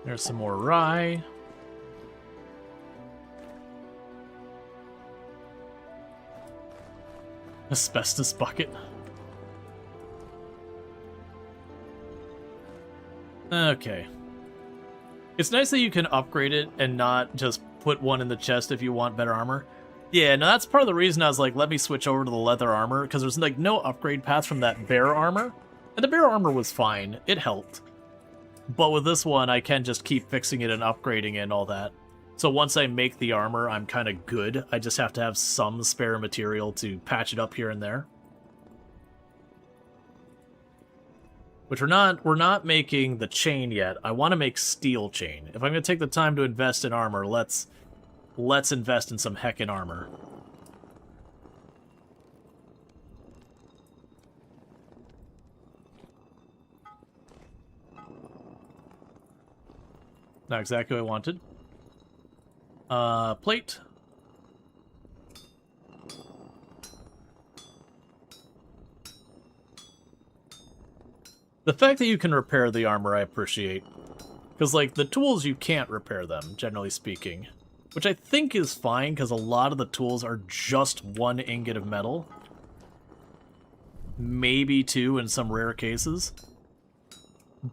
There's some more rye. Asbestos bucket. Okay. It's nice that you can upgrade it and not just put one in the chest if you want better armor. Yeah, no, that's part of the reason I was like, let me switch over to the leather armor, because there's like no upgrade paths from that bear armor. And the bear armor was fine. It helped. But with this one, I can just keep fixing it and upgrading it and all that. So once I make the armor, I'm kind of good. I just have to have some spare material to patch it up here and there. Which we're not making the chain yet. I want to make steel chain. If I'm going to take the time to invest in armor, let's invest in some heckin' armor. Not exactly what I wanted. Plate. The fact that you can repair the armor I appreciate. Because, like, the tools you can't repair them, generally speaking. Which I think is fine, because a lot of the tools are just 1 ingot of metal. Maybe 2 in some rare cases.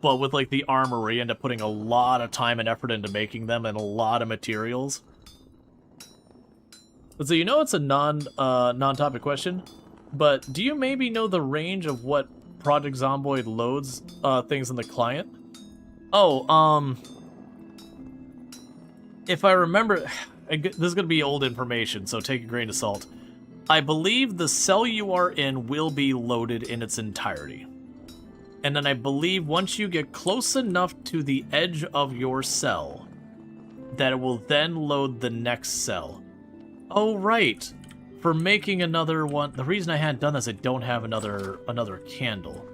But with, like, the armor, where you end up putting a lot of time and effort into making them and a lot of materials. So you know it's a non-topic question, but do you maybe know the range of what Project Zomboid loads things in the client? Oh, if I remember, this is going to be old information, so take a grain of salt. I believe the cell you are in will be loaded in its entirety. And then I believe once you get close enough to the edge of your cell, that it will then load the next cell. Oh, right. For making another one, the reason I hadn't done this, I don't have another candle.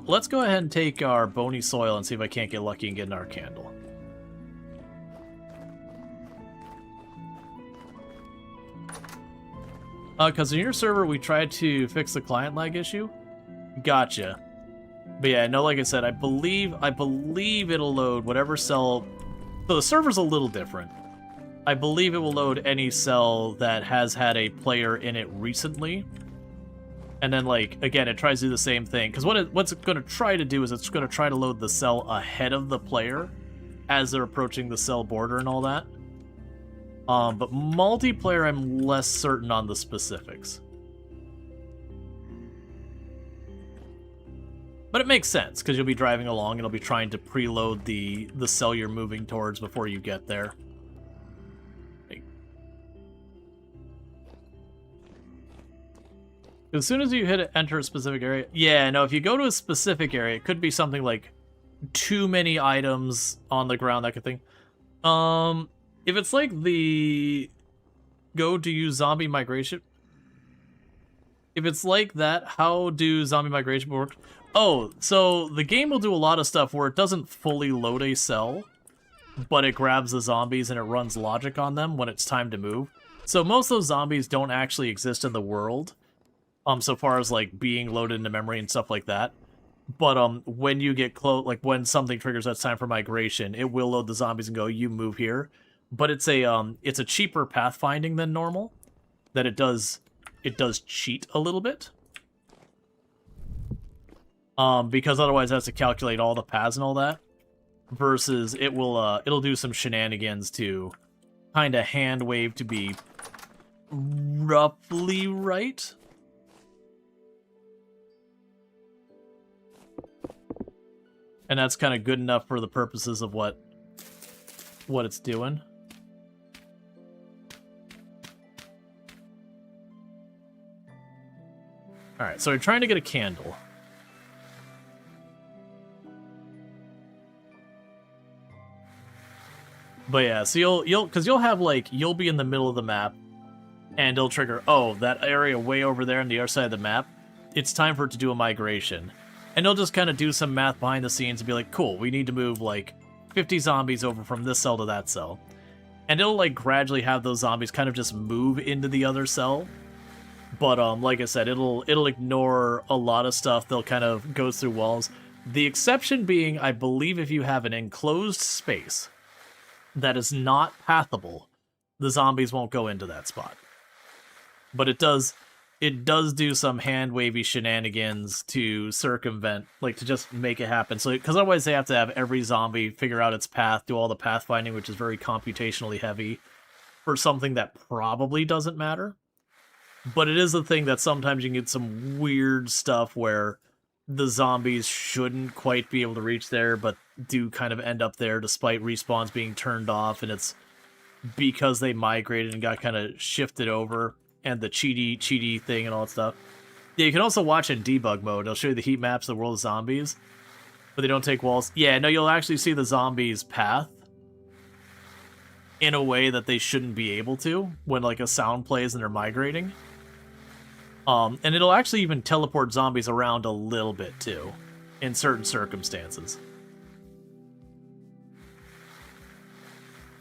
Let's go ahead and take our bony soil and see if I can't get lucky and get another candle. Because in your server, we tried to fix the client lag issue. Gotcha. But yeah, no, like I said, I believe it'll load whatever cell. So the server's a little different. I believe it will load any cell that has had a player in it recently. And then, like, again, it tries to do the same thing. Because what's it going to try to do is it's going to try to load the cell ahead of the player as they're approaching the cell border and all that. But multiplayer, I'm less certain on the specifics. But it makes sense, because you'll be driving along and it'll be trying to preload the cell you're moving towards before you get there. As soon as you enter a specific area... Yeah, no, if you go to a specific area, it could be something like too many items on the ground, that kind of thing. If it's like the... Go to use zombie migration... If it's like that, how do zombie migration work? Oh, so the game will do a lot of stuff where it doesn't fully load a cell, but it grabs the zombies and it runs logic on them when it's time to move. So most of those zombies don't actually exist in the world, so far as like being loaded into memory and stuff like that. But when you get close, like when something triggers that's time for migration, it will load the zombies and go, you move here. But it's a cheaper pathfinding than normal. That it does cheat a little bit. Because otherwise it has to calculate all the paths and all that. Versus it'll do some shenanigans to kind of hand wave to be roughly right. And that's kind of good enough for the purposes of what it's doing. Alright, so we're trying to get a candle. But yeah, so you'll have like, you'll be in the middle of the map, and it'll trigger, oh, that area way over there on the other side of the map, it's time for it to do a migration. And it'll just kind of do some math behind the scenes and be like, cool, we need to move like 50 zombies over from this cell to that cell. And it'll like gradually have those zombies kind of just move into the other cell. But like I said, it'll ignore a lot of stuff. They'll kind of go through walls. The exception being, I believe if you have an enclosed space that is not pathable, the zombies won't go into that spot. But it does do some hand-wavy shenanigans to circumvent, like to just make it happen. So, because otherwise they have to have every zombie figure out its path, do all the pathfinding, which is very computationally heavy for something that probably doesn't matter. But it is a thing that sometimes you can get some weird stuff where the zombies shouldn't quite be able to reach there, but do kind of end up there despite respawns being turned off, and it's because they migrated and got kind of shifted over, and the cheaty thing and all that stuff. Yeah, you can also watch in debug mode. It'll show you the heat maps of the world of zombies, but they don't take walls. Yeah, no, you'll actually see the zombies' path in a way that they shouldn't be able to when like a sound plays and they're migrating. And it'll actually even teleport zombies around a little bit too, in certain circumstances.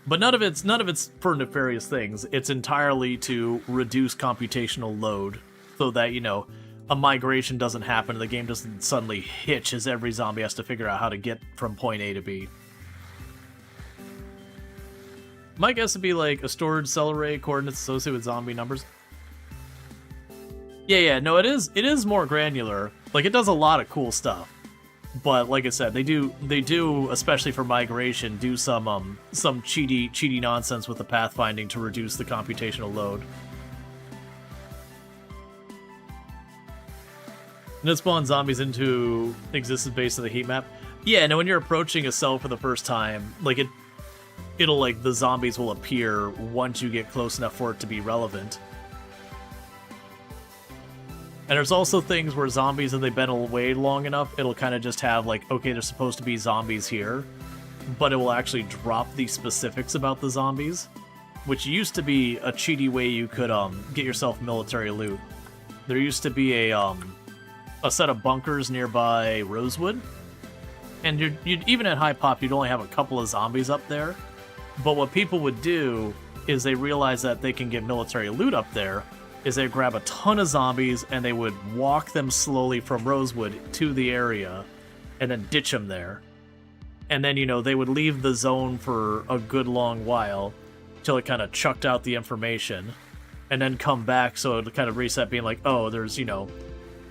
But none of it's for nefarious things. It's entirely to reduce computational load, so that, you know, a migration doesn't happen and the game doesn't suddenly hitch as every zombie has to figure out how to get from point A to B. My guess would be like a storage cell array, coordinates associated with zombie numbers. Yeah, no, it is more granular. Like, it does a lot of cool stuff. But like I said, they do, especially for migration, do some cheaty nonsense with the pathfinding to reduce the computational load. And it spawns zombies into existence based on the heat map. Yeah, no, when you're approaching a cell for the first time, like it'll like, the zombies will appear once you get close enough for it to be relevant. And there's also things where zombies, if they've been away long enough, it'll kind of just have like, okay, there's supposed to be zombies here, but it will actually drop the specifics about the zombies, which used to be a cheaty way you could get yourself military loot. There used to be a set of bunkers nearby Rosewood, and you'd even at high pop, you'd only have a couple of zombies up there. But what people would do is they realize that they can get military loot up there, is they grab a ton of zombies and they would walk them slowly from Rosewood to the area and then ditch them there. And then, you know, they would leave the zone for a good long while till it kind of chucked out the information and then come back, so it would kind of reset, being like, oh, there's, you know,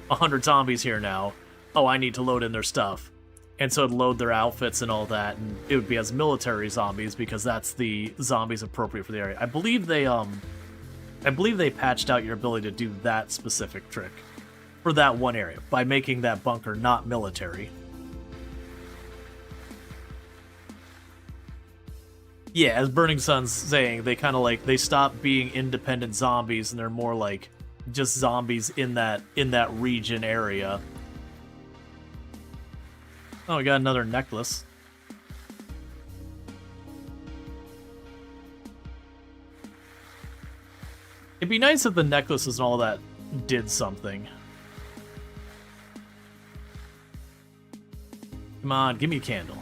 100 zombies here now. Oh, I need to load in their stuff. And so it'd load their outfits and all that, and it would be as military zombies because that's the zombies appropriate for the area. I believe they patched out your ability to do that specific trick for that one area by making that bunker not military. Yeah, as Burning Sun's saying, they kind of like, they stop being independent zombies and they're more like just zombies in that region area. Oh, we got another necklace. It'd be nice if the necklaces and all that did something. Come on, give me a candle.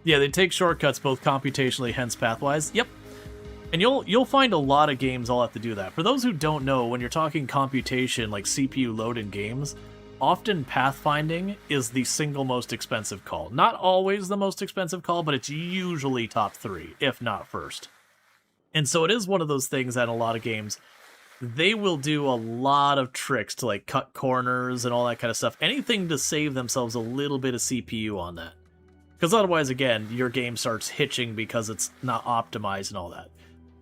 Yeah, they take shortcuts both computationally, hence pathwise. Yep. And you'll find a lot of games all have to do that. For those who don't know, when you're talking computation, like CPU load in games, often pathfinding is the single most expensive call. Not always the most expensive call, but it's usually top 3, if not first. And so it is one of those things that in a lot of games, they will do a lot of tricks to like cut corners and all that kind of stuff. Anything to save themselves a little bit of CPU on that. Because otherwise, again, your game starts hitching because it's not optimized and all that.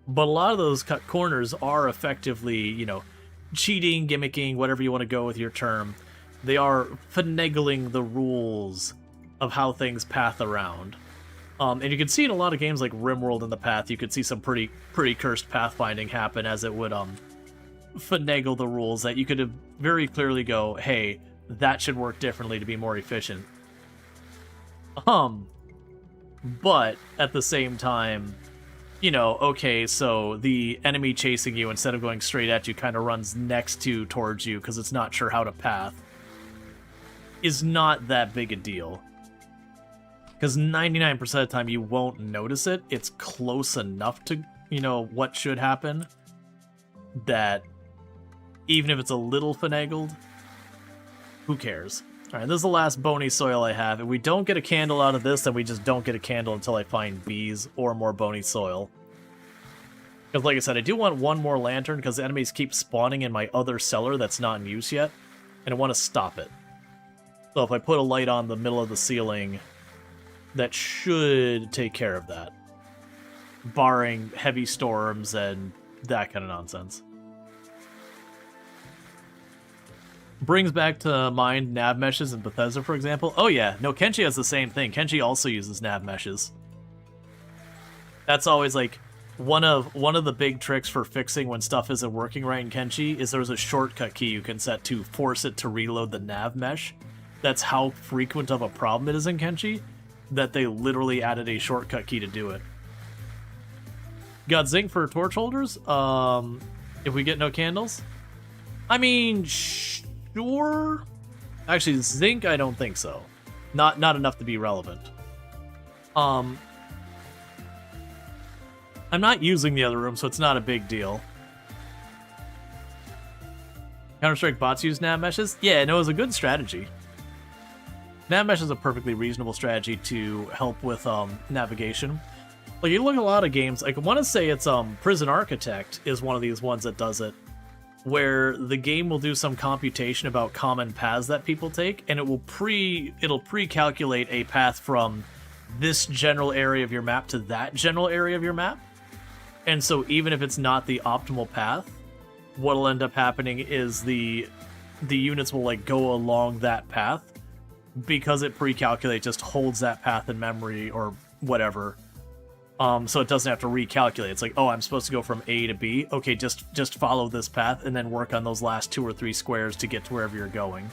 But a lot of those cut corners are effectively, you know, cheating, gimmicking, whatever you want to go with your term. They are finagling the rules of how things path around. And you can see in a lot of games like RimWorld in the path, you could see some pretty cursed pathfinding happen as it would finagle the rules that you could very clearly go, hey, that should work differently to be more efficient. But at the same time, you know, okay, so the enemy chasing you, instead of going straight at you, kind of runs next to towards you because it's not sure how to path, is not that big a deal. Because 99% of the time you won't notice it. It's close enough to, you know, what should happen that even if it's a little finagled, who cares? Alright, this is the last bony soil I have. If we don't get a candle out of this, then we just don't get a candle until I find bees or more bony soil. Because like I said, I do want one more lantern because the enemies keep spawning in my other cellar that's not in use yet, and I want to stop it. So if I put a light on the middle of the ceiling, that should take care of that. Barring heavy storms and that kind of nonsense. Brings back to mind nav meshes in Bethesda, for example. Oh yeah, no, Kenshi has the same thing. Kenshi also uses nav meshes. That's always like one of the big tricks for fixing when stuff isn't working right in Kenshi is there's a shortcut key you can set to force it to reload the nav mesh. That's how frequent of a problem it is in Kenshi that they literally added a shortcut key to do it. Got zinc for torch holders? If we get no candles? I mean, sure. Actually, zinc, I don't think so. Not enough to be relevant. I'm not using the other room, so it's not a big deal. Counter-Strike bots use nav meshes? Yeah, no, it was a good strategy. Nav mesh is a perfectly reasonable strategy to help with navigation. Like, you look at a lot of games, I want to say it's Prison Architect is one of these ones that does it, where the game will do some computation about common paths that people take, and it'll pre-calculate a path from this general area of your map to that general area of your map. And so even if it's not the optimal path, what'll end up happening is the units will like go along that path because it pre-calculates, just holds that path in memory or whatever. So it doesn't have to recalculate. It's like, oh, I'm supposed to go from A to B. Okay, just follow this path and then work on those last 2 or 3 squares to get to wherever you're going.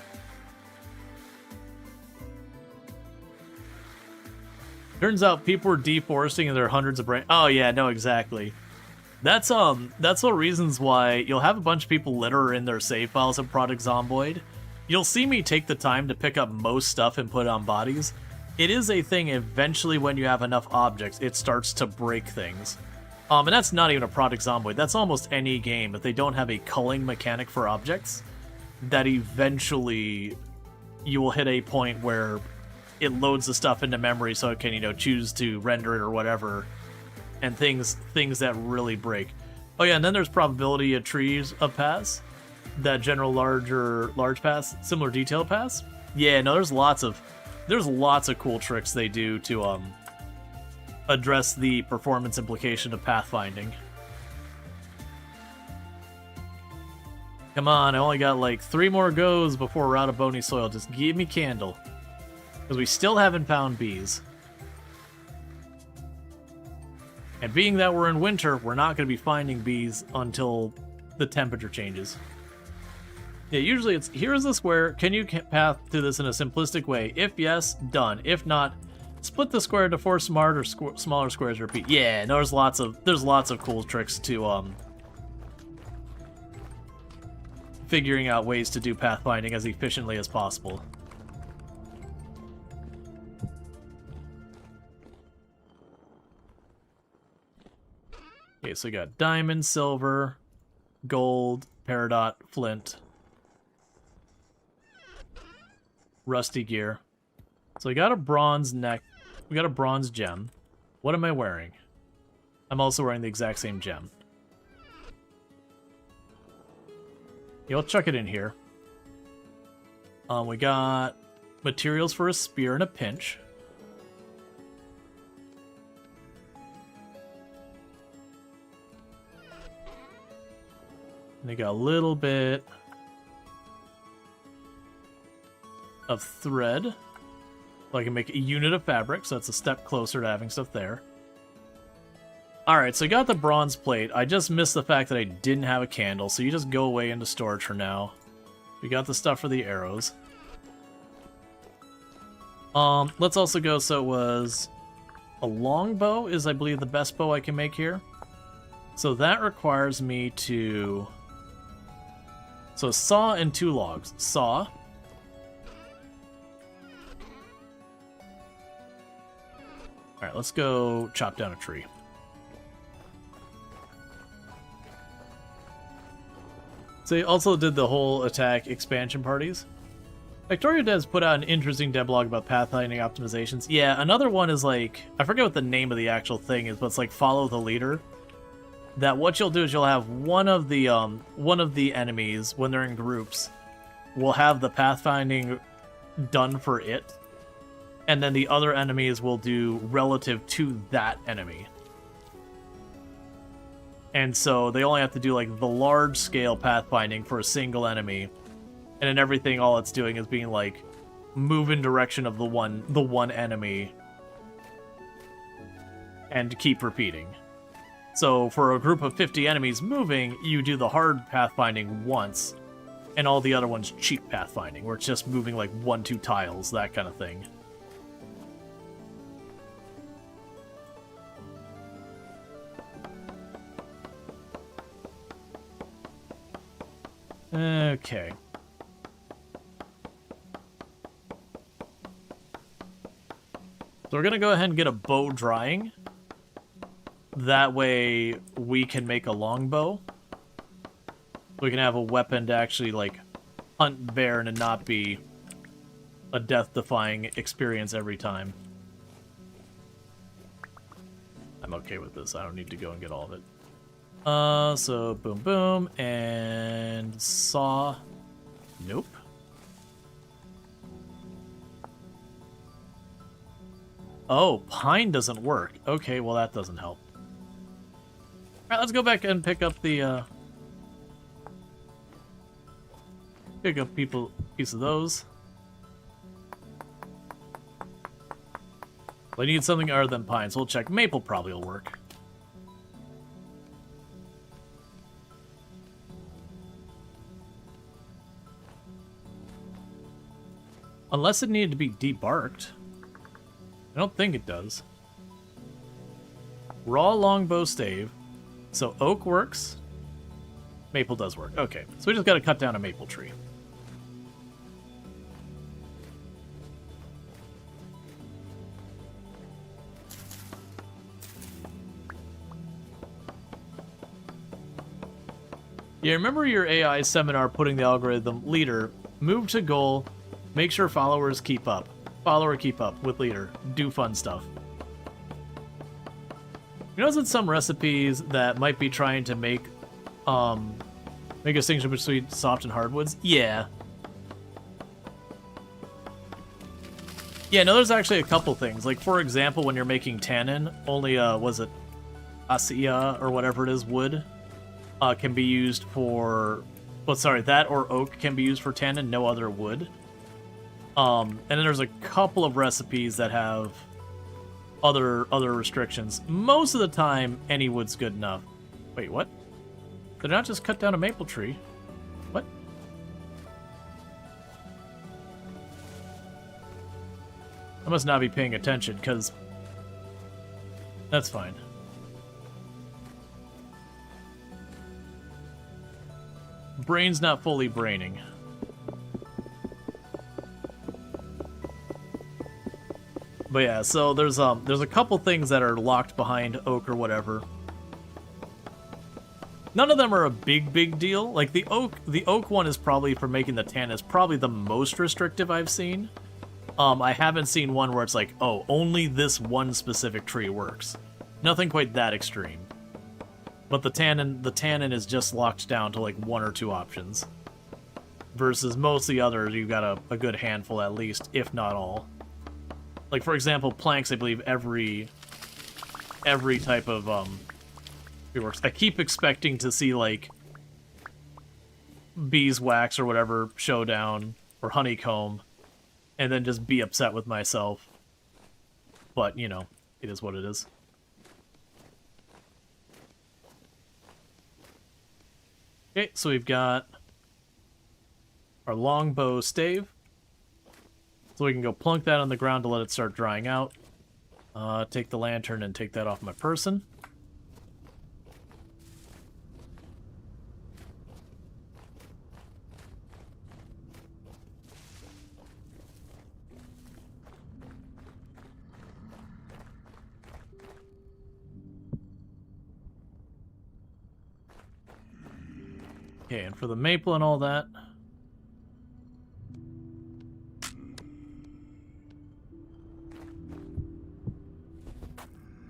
Turns out people were deforesting and there are hundreds of oh yeah, no, exactly. That's the reasons why you'll have a bunch of people litter in their save files of Project Zomboid. You'll see me take the time to pick up most stuff and put it on bodies. It is a thing, eventually when you have enough objects, it starts to break things. And that's not even a Project Zomboid, that's almost any game. If they don't have a culling mechanic for objects, that eventually you will hit a point where it loads the stuff into memory so it can, you know, choose to render it or whatever, and things that really break. Oh yeah, and then there's probability of trees of paths, that general large paths, similar detailed paths. Yeah, no, there's lots of cool tricks they do to address the performance implication of pathfinding. Come on, I only got like 3 more goes before we're out of bony soil. Just give me candle. Because we still haven't found bees. And being that we're in winter, we're not going to be finding bees until the temperature changes. Yeah, usually it's, here's the square, can you path through this in a simplistic way? If yes, done. If not, split the square into 4 smaller squares, repeat. Yeah, no, there's lots of cool tricks to figuring out ways to do pathfinding as efficiently as possible. Okay, so we got diamond, silver, gold, peridot, flint, rusty gear. So we got a bronze neck. We got a bronze gem. What am I wearing? I'm also wearing the exact same gem. Yeah, I'll chuck it in here. We got materials for a spear and a pinch. And they got a little bit of thread. So I can make a unit of fabric, so that's a step closer to having stuff there. Alright, so I got the bronze plate. I just missed the fact that I didn't have a candle, so you just go away into storage for now. We got the stuff for the arrows. Let's also go, so it was a longbow is, I believe, the best bow I can make here. So that requires me to... So saw and 2 logs. Saw. Alright, let's go chop down a tree. So they also did the whole attack expansion parties. Victoria Devs put out an interesting devlog about pathfinding optimizations. Yeah, another one is like, I forget what the name of the actual thing is, but it's like follow the leader. That what you'll do is you'll have one of the enemies, when they're in groups, will have the pathfinding done for it, and then the other enemies will do relative to that enemy. And so they only have to do like the large scale pathfinding for a single enemy, and then everything, all it's doing is being like move in direction of the one enemy and keep repeating. So for a group of 50 enemies moving, you do the hard pathfinding once, and all the other ones cheap pathfinding, where it's just moving like 1-2 tiles, that kind of thing. Okay. So we're gonna go ahead and get a bow drying. That way we can make a longbow. We can have a weapon to actually, like, hunt bear and it not be a death-defying experience every time. I'm okay with this. I don't need to go and get all of it. So boom, boom, and saw. Nope. Oh, pine doesn't work. Okay, well that doesn't help. Alright, let's go back and pick up the, pick up piece of those. I need something other than pine, so we'll check. Maple probably will work. Unless it needed to be debarked. I don't think it does. Raw longbow stave. So oak works. Maple does work. Okay, so we just got to cut down a maple tree. Yeah, remember your AI seminar putting the algorithm leader, move to goal, make sure followers keep up. Follower keep up with leader. Do fun stuff. You notice in some recipes that might be trying to make a distinction between soft and hardwoods? Yeah. Yeah, no, there's actually a couple things. Like, for example, when you're making tannin, only, was it Acacia or whatever it is, wood, can be used for... Well, sorry, that or oak can be used for tannin, no other wood. And then there's a couple of recipes that have other restrictions. Most of the time, any wood's good enough. Wait, what? Did I not just cut down a maple tree? What? I must not be paying attention, because... That's fine. brain's not fully braining. But yeah, so there's a couple things that are locked behind oak or whatever. None of them are a big deal. Like the oak one is probably for making the tan is probably the most restrictive I've seen. I haven't seen one where it's like, oh, only this one specific tree works. Nothing quite that extreme. But the tannin is just locked down to like 1 or 2 options. Versus most of the others, you've got a good handful at least, if not all. Like for example, planks, I believe every type of it works. I keep expecting to see like beeswax or whatever showdown or honeycomb, and then just be upset with myself. But, you know, it is what it is. Okay, so we've got our longbow stave. So we can go plunk that on the ground to let it start drying out. Take the lantern and take that off my person. Okay, and for the maple and all that...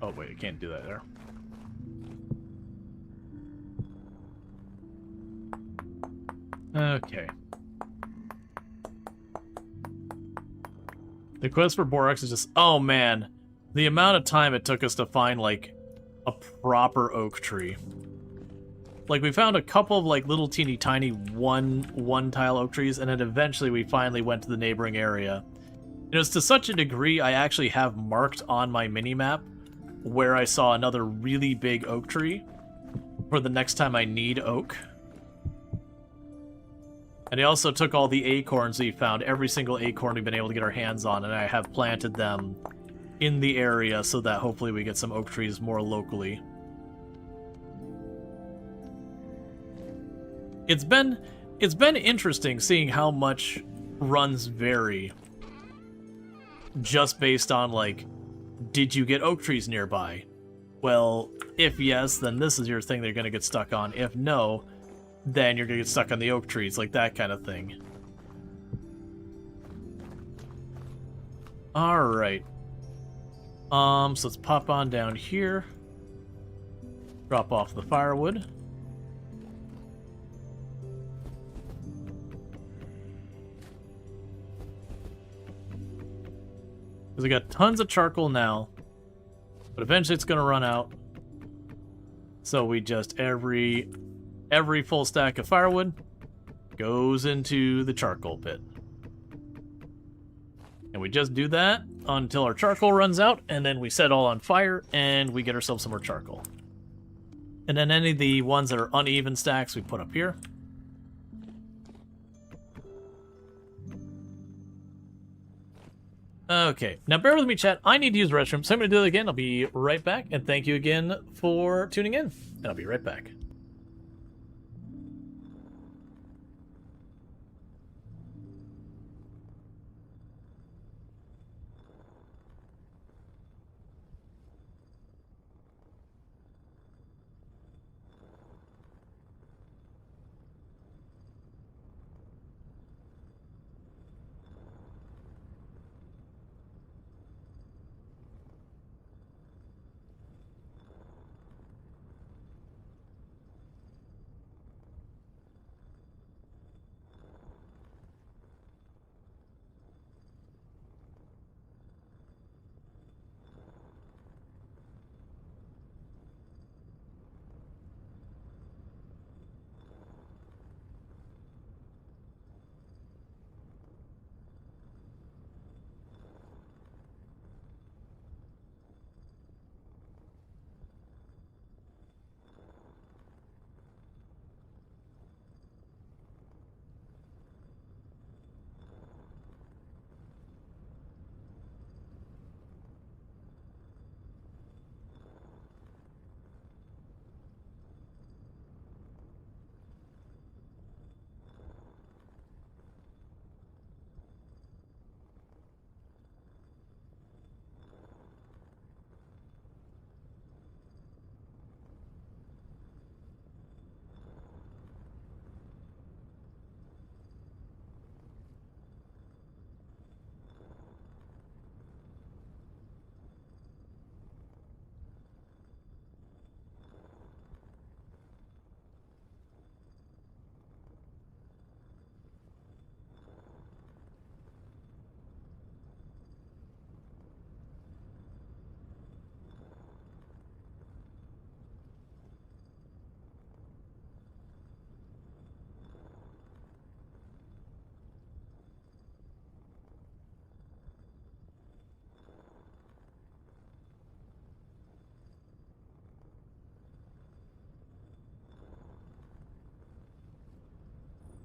Oh, wait, I can't do that there. Okay. The quest for Borax is just... Oh, man. The amount of time it took us to find, like, a proper oak tree. Like, we found a couple of, like, little teeny tiny one-tile oak trees, and then eventually we finally went to the neighboring area. It was to such a degree I actually have marked on my mini-map where I saw another really big oak tree for the next time I need oak. And I also took all the acorns we found, every single acorn we've been able to get our hands on, and I have planted them in the area so that hopefully we get some oak trees more locally. It's been interesting seeing how much runs vary just based on, like, did you get oak trees nearby? Well, if yes, then this is your thing that you're going to get stuck on. If no, then you're going to get stuck on the oak trees, like that kind of thing. Alright. So let's pop on down here. Drop off the firewood. Because we got tons of charcoal now, but eventually it's going to run out. So we just, every full stack of firewood goes into the charcoal pit. And we just do that until our charcoal runs out, and then we set it all on fire, and we get ourselves some more charcoal. And then any of the ones that are uneven stacks we put up here. Okay, now bear with me, chat. I need to use the restroom, so I'm going to do it again. I'll be right back, and thank you again for tuning in. And I'll be right back.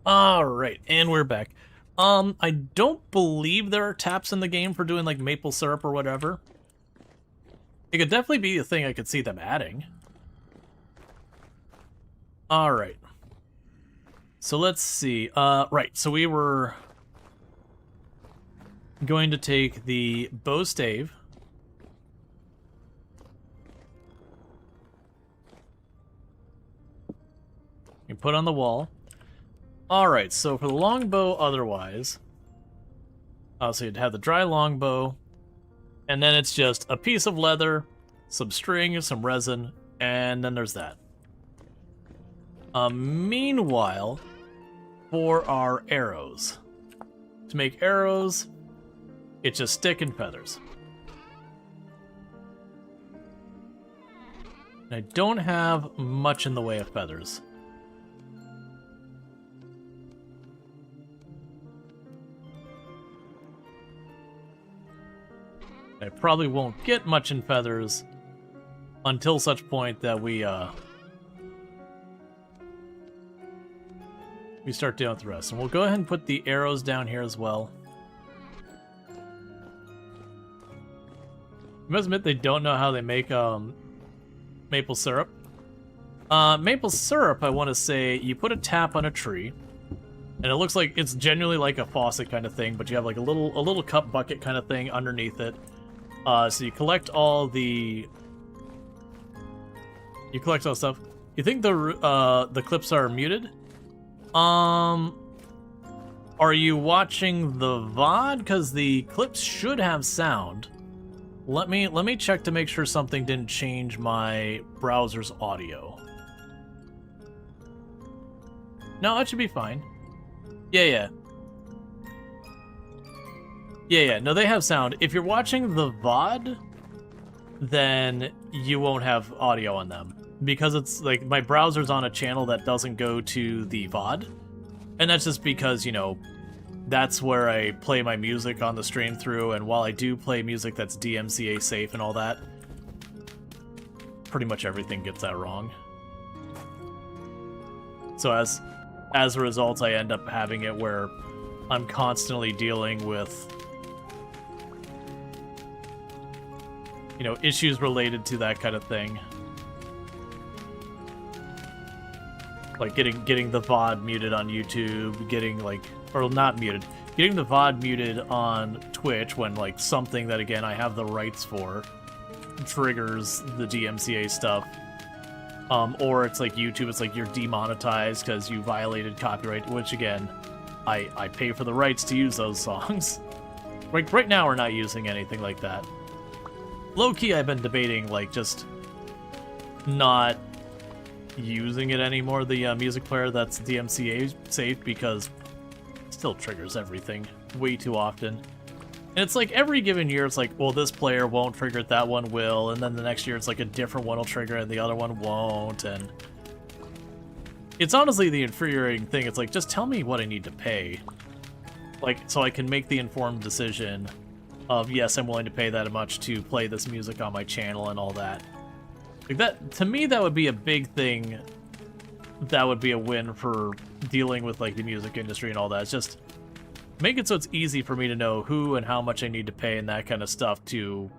Alright, and we're back. I don't believe there are taps in the game for doing, like, maple syrup or whatever. It could definitely be a thing I could see them adding. Alright. So let's see. Right, so we were going to take the bow stave. You put on the wall. Alright, so for the longbow otherwise, so you'd have the dry longbow, and then it's just a piece of leather, some string, some resin, and then there's that. Meanwhile, for our arrows, to make arrows, it's just stick and feathers. And I don't have much in the way of feathers. I probably won't get much in feathers until such point that we start dealing with the rest. And we'll go ahead and put the arrows down here as well. I must admit they don't know how they make maple syrup. Maple syrup, I want to say, you put a tap on a tree, and it looks like it's genuinely like a faucet kind of thing, but you have like a little cup bucket kind of thing underneath it. So you collect all the stuff. You think the clips are muted? Are you watching the VOD? Because the clips should have sound. Let me check to make sure something didn't change my browser's audio. No, that should be fine. Yeah. No, they have sound. If you're watching the VOD, then you won't have audio on them. Because it's, like, my browser's on a channel that doesn't go to the VOD. And that's just because, you know, that's where I play my music on the stream through, and while I do play music that's DMCA safe and all that, pretty much everything gets that wrong. So as a result, I end up having it where I'm constantly dealing with, you know, issues related to that kind of thing. Like getting the VOD muted on YouTube, getting like, or not muted, getting the VOD muted on Twitch when like something that, again, I have the rights for triggers the DMCA stuff. Or it's like YouTube, it's like you're demonetized because you violated copyright, which again, I pay for the rights to use those songs. Like right now we're not using anything like that. Low-key, I've been debating like just not using it anymore, the music player that's DMCA safe, because it still triggers everything way too often. And it's like every given year it's like, well, this player won't trigger it, that one will, and then the next year it's like a different one will trigger it and the other one won't, and it's honestly the infuriating thing. It's like, just tell me what I need to pay, like, so I can make the informed decision of, yes, I'm willing to pay that much to play this music on my channel and all that. Like that, to me, that would be a big thing. That would be a win for dealing with like the music industry and all that. It's just make it so it's easy for me to know who and how much I need to pay and that kind of stuff to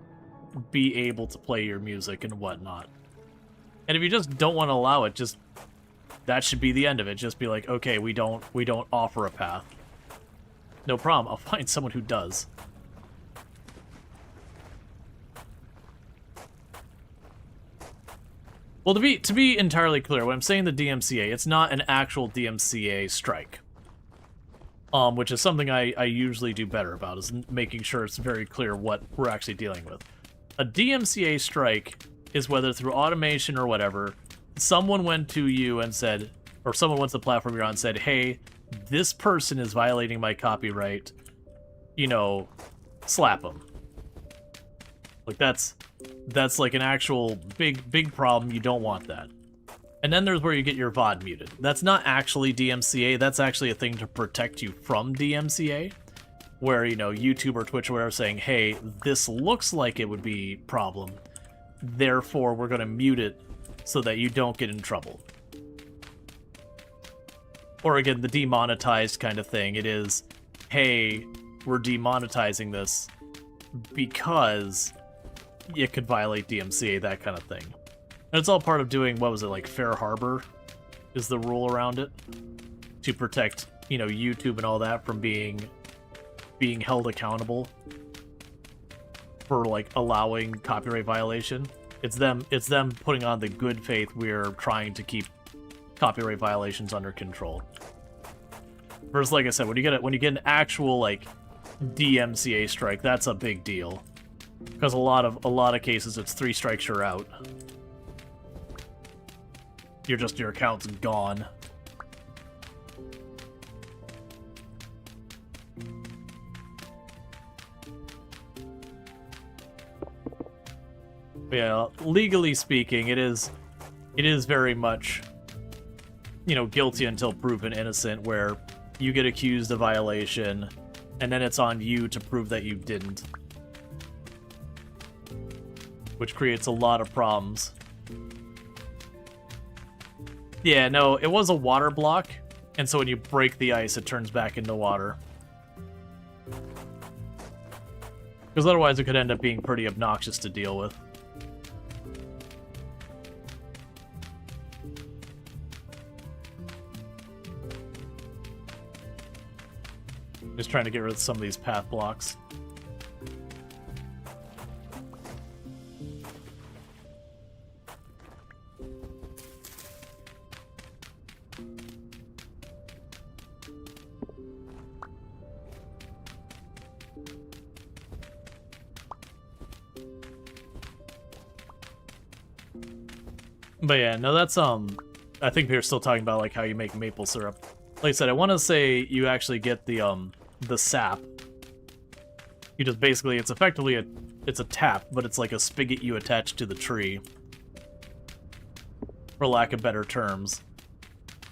be able to play your music and whatnot. And if you just don't want to allow it, just that should be the end of it. Just be like, okay, we don't offer a path. No problem. I'll find someone who does. Well, to be entirely clear, when I'm saying the DMCA, it's not an actual DMCA strike. Which is something I usually do better about, is making sure it's very clear what we're actually dealing with. A DMCA strike is whether through automation or whatever, someone went to you and said, or someone went to the platform you're on and said, hey, this person is violating my copyright, you know, slap them. Like that's like an actual big problem. You don't want that. And then there's where you get your VOD muted. That's not actually DMCA. That's actually a thing to protect you from DMCA, where, you know, YouTube or Twitch or whatever saying, hey, this looks like it would be a problem, therefore we're going to mute it so that you don't get in trouble. or again, the demonetized kind of thing. It is, hey, we're demonetizing this because it could violate DMCA, that kind of thing. And it's all part of doing, what was it, like Fair Harbor is the rule around it, to protect, you know, YouTube and all that from being held accountable for, like, allowing copyright violation. It's them putting on the good faith we're trying to keep copyright violations under control. Versus, like I said, when you get an actual, like, DMCA strike, that's a big deal. Because a lot of cases it's 3 strikes, you're out. Your account's gone. Yeah, legally speaking, it is very much, you know, guilty until proven innocent, where you get accused of violation, and then it's on you to prove that you didn't. Which creates a lot of problems. Yeah, no, it was a water block, and so when you break the ice, it turns back into water. Because otherwise it could end up being pretty obnoxious to deal with. Just trying to get rid of some of these path blocks. But yeah, no, that's, I think we were still talking about, like, how you make maple syrup. Like I said, I want to say you actually get the sap. You just basically, it's effectively it's a tap, but it's like a spigot you attach to the tree. For lack of better terms.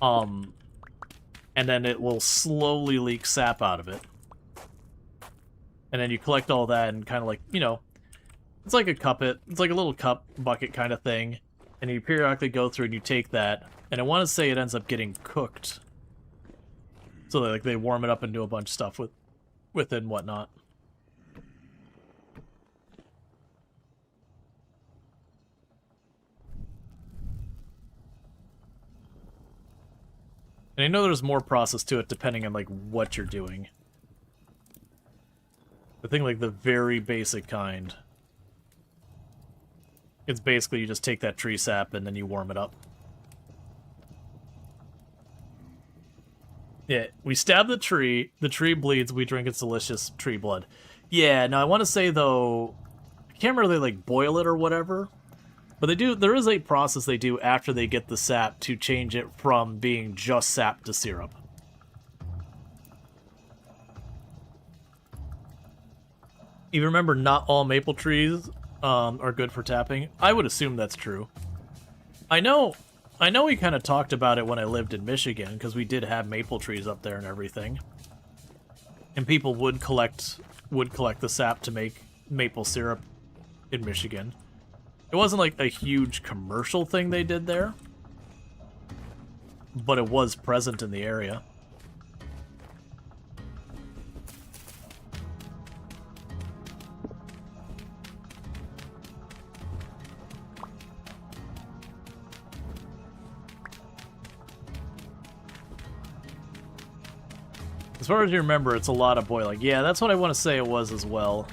And then it will slowly leak sap out of it. And then you collect all that and kind of like, you know, it's like it's like a little cup bucket kind of thing. And you periodically go through and you take that, and I want to say it ends up getting cooked. So like they warm it up and do a bunch of stuff with it and whatnot. And I know there's more process to it depending on like what you're doing. I think like the very basic kind, it's basically you just take that tree sap and then you warm it up. Yeah, we stab the tree bleeds, we drink its delicious tree blood. Yeah, now I want to say though, I can't remember if they like boil it or whatever, but there is a process they do after they get the sap to change it from being just sap to syrup. You remember not all maple trees are good for tapping? I would assume that's true. I know we kind of talked about it when I lived in Michigan, because we did have maple trees up there and everything. And people would collect the sap to make maple syrup in Michigan. It wasn't like a huge commercial thing they did there, but it was present in the area. As far as you remember, it's a lot of boiling. Yeah, that's what I want to say it was as well.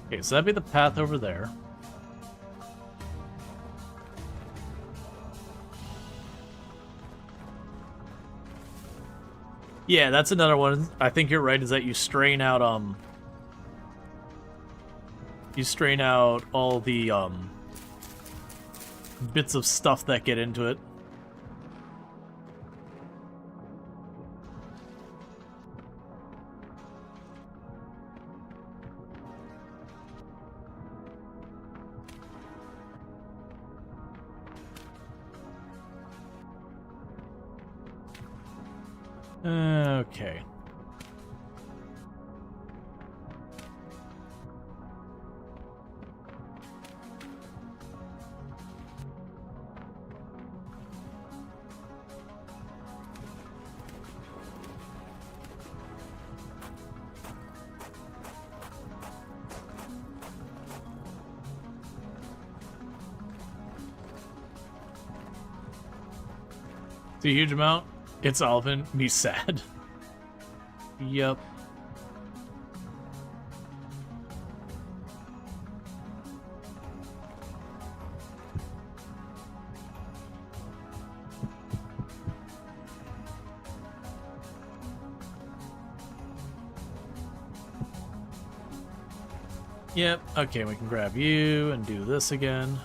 Okay, so that'd be the path over there. Yeah, that's another one. I think you're right, is that you strain out all the bits of stuff that get into it. Okay. It's a huge amount. It's Alvin. Me sad. Yep. Yep. Okay, we can grab you and do this again.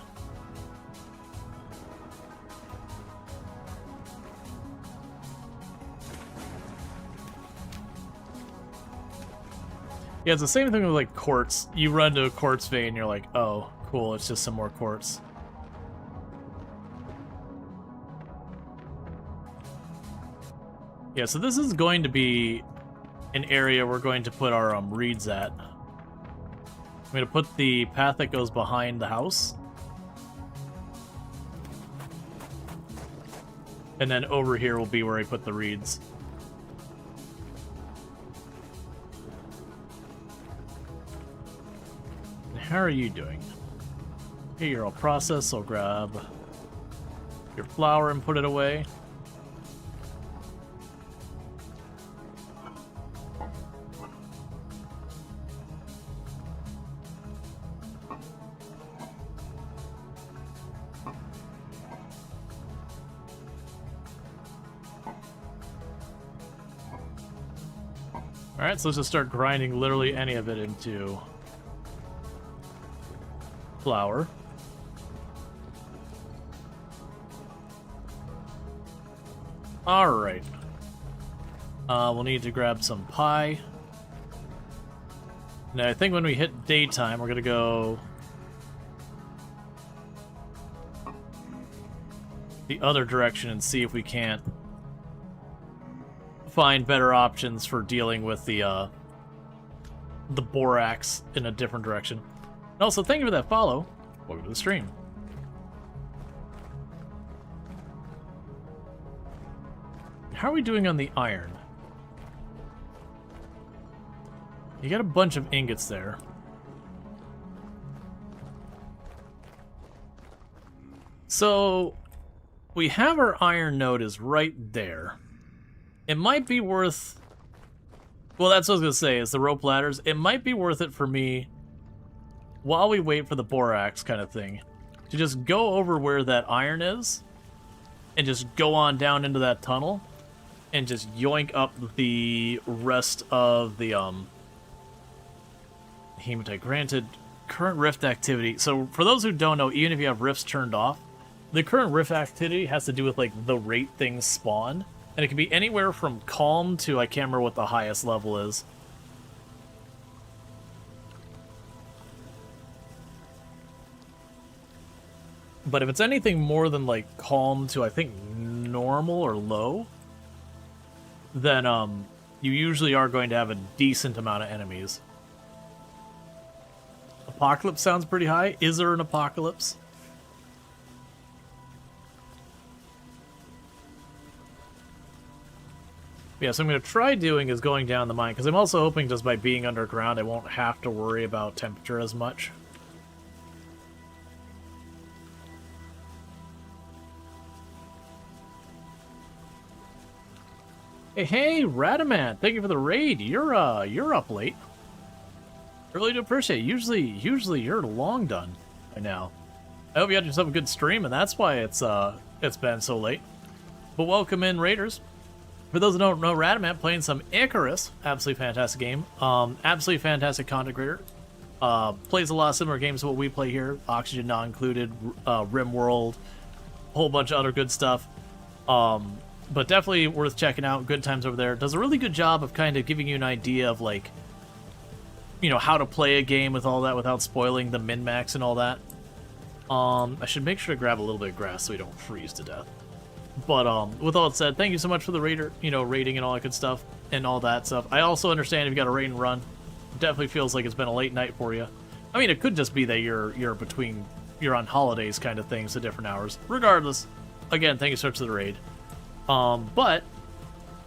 Yeah, it's the same thing with, like, quartz. You run to a quartz vein, you're like, oh, cool, it's just some more quartz. Yeah, so this is going to be an area we're going to put our reeds at. I'm going to put the path that goes behind the house. And then over here will be where I put the reeds. How are you doing? Okay, you're all processed, so I'll grab your flour and put it away. Alright, so let's just start grinding literally any of it into flour. Alright. We'll need to grab some pie. Now, I think when we hit daytime, we're gonna go the other direction and see if we can't find better options for dealing with the Borax in a different direction. And also, thank you for that follow. Welcome to the stream. How are we doing on the iron? You got a bunch of ingots there. So, we have our iron node is right there. It might be worth... Well, that's what I was going to say, is the rope ladders. It might be worth it for me, while we wait for the borax kind of thing, to just go over where that iron is, and just go on down into that tunnel, and just yoink up the rest of the, hematite. Granted, current rift activity. So, for those who don't know, even if you have rifts turned off, the current rift activity has to do with, like, the rate things spawn. And it can be anywhere from calm to, I can't remember what the highest level is. But if it's anything more than, like, calm to, I think, normal or low, then, you usually are going to have a decent amount of enemies. Apocalypse sounds pretty high. Is there an apocalypse? Yeah, so I'm going to try doing is going down the mine, because I'm also hoping just by being underground I won't have to worry about temperature as much. Hey, Radamant, thank you for the raid. You're up late. Really do appreciate it. Usually you're long done by now. I hope you had yourself a good stream, and that's why it's been so late. But welcome in, raiders. For those who don't know, Radamant playing some Icarus, absolutely fantastic game. Absolutely fantastic content creator. Plays a lot of similar games to what we play here. Oxygen not included, RimWorld, a whole bunch of other good stuff. But definitely worth checking out. Good times over there. Does a really good job of kind of giving you an idea of, like, you know, how to play a game with all that without spoiling the min-max and all that. I should make sure to grab a little bit of grass so we don't freeze to death. But with all that said, thank you so much for the rating and all that good stuff and all that stuff. I also understand if you got a raid and run, it definitely feels like it's been a late night for you. I mean, it could just be that you're on holidays kind of things at different hours. Regardless, again, thank you so much for the raid. But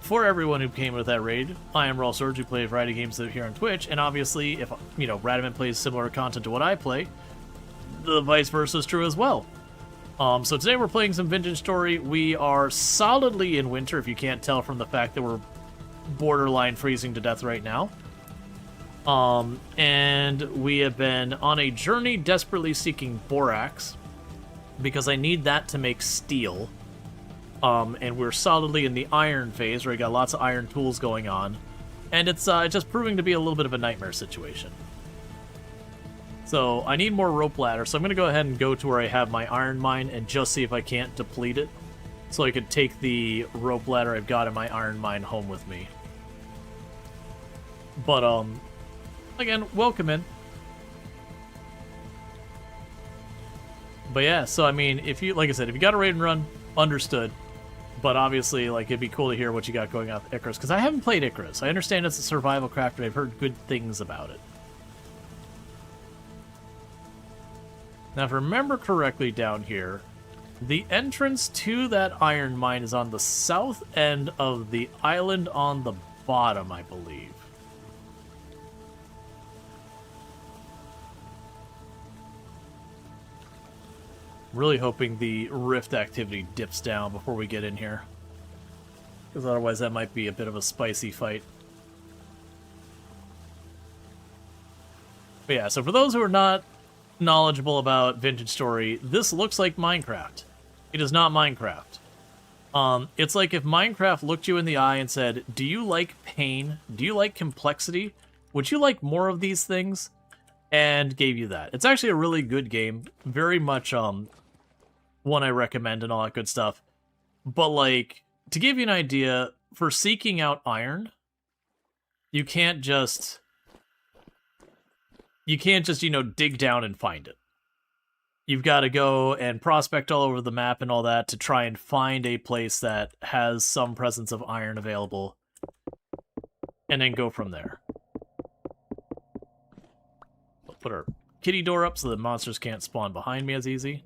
for everyone who came with that raid, I am Rual Storge, who play a variety of games here on Twitch, and obviously, if Radaman plays similar content to what I play, the vice versa is true as well. So today we're playing some Vintage Story. We are solidly in winter, if you can't tell from the fact that we're borderline freezing to death right now. And we have been on a journey desperately seeking Borax, because I need that to make steel. And we're solidly in the iron phase, where we got lots of iron tools going on. And it's just proving to be a little bit of a nightmare situation. So I need more rope ladder, so I'm going to go ahead and go to where I have my iron mine and just see if I can't deplete it, so I could take the rope ladder I've got in my iron mine home with me. But, again, welcome in. But yeah, so I mean, like I said, if you got a raid and run, understood. But obviously, like, it'd be cool to hear what you got going on with Icarus, because I haven't played Icarus. I understand it's a survival craft, but I've heard good things about it. Now, if I remember correctly down here, the entrance to that iron mine is on the south end of the island on the bottom, I believe. Really hoping the rift activity dips down before we get in here, because otherwise that might be a bit of a spicy fight. But yeah, so for those who are not knowledgeable about Vintage Story, this looks like Minecraft. It is not Minecraft. It's like if Minecraft looked you in the eye and said, do you like pain? Do you like complexity? Would you like more of these things? And gave you that. It's actually a really good game. Very much one I recommend and all that good stuff. But like, to give you an idea, for seeking out iron, you can't just dig down and find it. You've got to go and prospect all over the map and all that to try and find a place that has some presence of iron available, and then go from there. We'll put our kitty door up so that monsters can't spawn behind me as easy.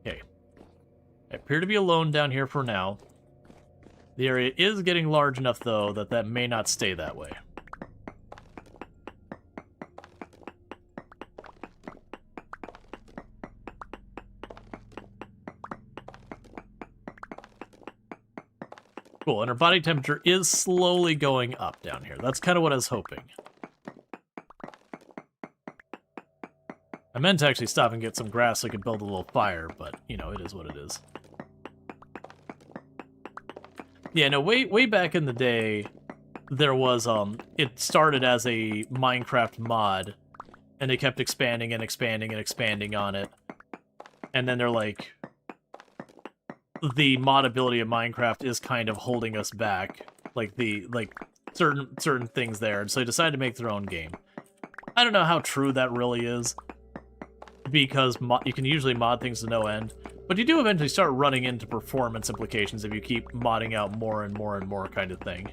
Okay. I appear to be alone down here for now. The area is getting large enough, though, that may not stay that way. Cool, and our body temperature is slowly going up down here. That's kind of what I was hoping. I meant to actually stop and get some grass so I could build a little fire, but, it is what it is. Yeah, no, way back in the day, there was, it started as a Minecraft mod, and they kept expanding and expanding and expanding on it. And then they're like, the modability of Minecraft is kind of holding us back, like certain things there, and so they decided to make their own game. I don't know how true that really is, because you can usually mod things to no end, but you do eventually start running into performance implications if you keep modding out more and more and more kind of thing.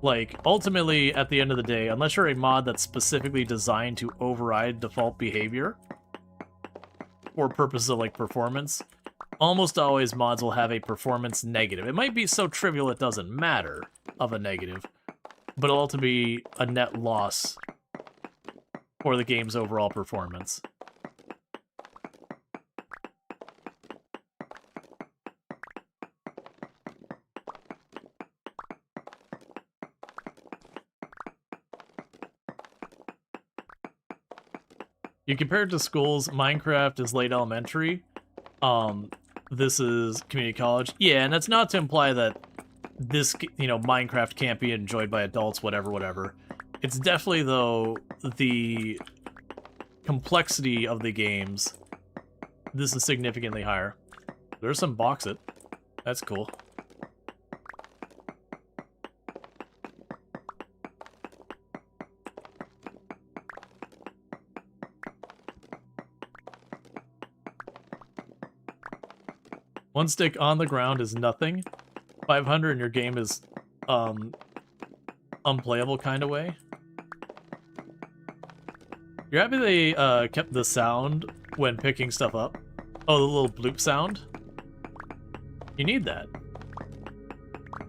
Like, ultimately, at the end of the day, unless you're a mod that's specifically designed to override default behavior for purposes of, like, performance, almost always mods will have a performance negative. It might be so trivial it doesn't matter of a negative, but it'll ultimately be a net loss for the game's overall performance. You compare it to schools, Minecraft is late elementary. This is community college. Yeah, and that's not to imply that this, Minecraft can't be enjoyed by adults, whatever. It's definitely, though, the complexity of the games, this is significantly higher. There's some bauxite. That's cool. 1 stick on the ground is nothing. 500 and your game is unplayable kind of way. You're happy they kept the sound when picking stuff up? Oh, the little bloop sound? You need that.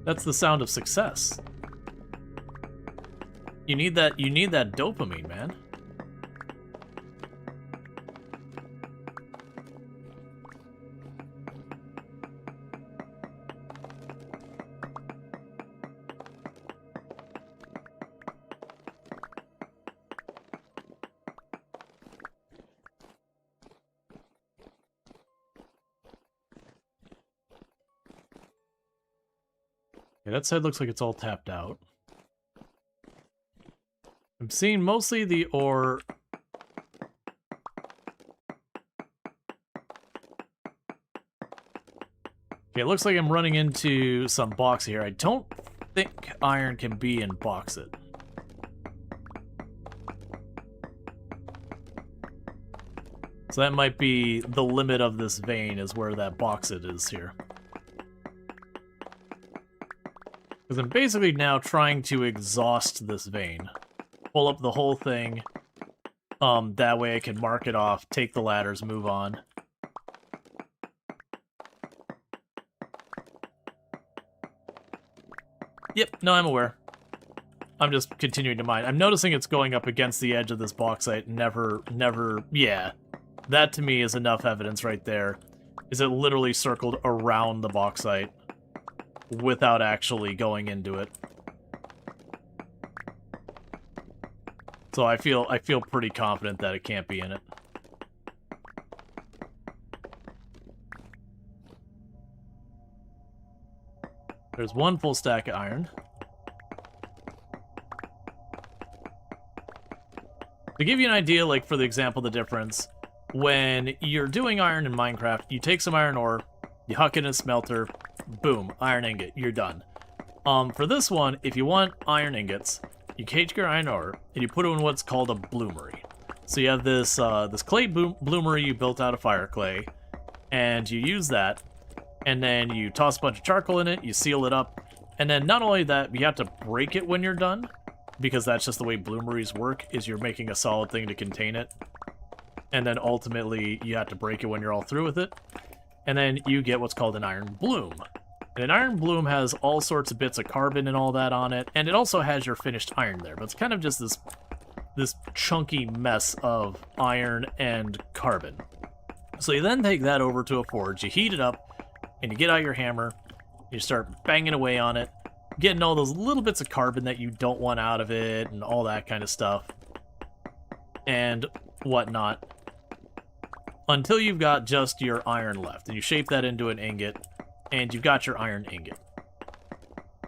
That's the sound of success. You need that dopamine, man. Okay, that side looks like it's all tapped out. I'm seeing mostly the ore. Okay, it looks like I'm running into some box here. I don't think iron can be in bauxite. So that might be the limit of this vein, is where that bauxite is here. Because I'm basically now trying to exhaust this vein. Pull up the whole thing. That way I can mark it off, take the ladders, move on. Yep, no, I'm aware. I'm just continuing to mine. I'm noticing it's going up against the edge of this bauxite. Yeah. That to me is enough evidence right there. Is it literally circled around the bauxite without actually going into it. So I feel pretty confident that it can't be in it. There's 1 full stack of iron. To give you an idea, like for the example, the difference, when you're doing iron in Minecraft, you take some iron ore, you huck it in a smelter, boom, iron ingot, you're done. For this one, if you want iron ingots, you cage your iron ore, and you put it in what's called a bloomery. So you have this this clay bloomery you built out of fire clay, and you use that, and then you toss a bunch of charcoal in it, you seal it up, and then not only that, you have to break it when you're done, because that's just the way bloomeries work, is you're making a solid thing to contain it, and then ultimately you have to break it when you're all through with it, and then you get what's called an iron bloom. And an iron bloom has all sorts of bits of carbon and all that on it, and it also has your finished iron there, but it's kind of just this chunky mess of iron and carbon. So you then take that over to a forge, you heat it up, and you get out your hammer, you start banging away on it, getting all those little bits of carbon that you don't want out of it, and all that kind of stuff, and whatnot, until you've got just your iron left, and you shape that into an ingot, and you've got your iron ingot.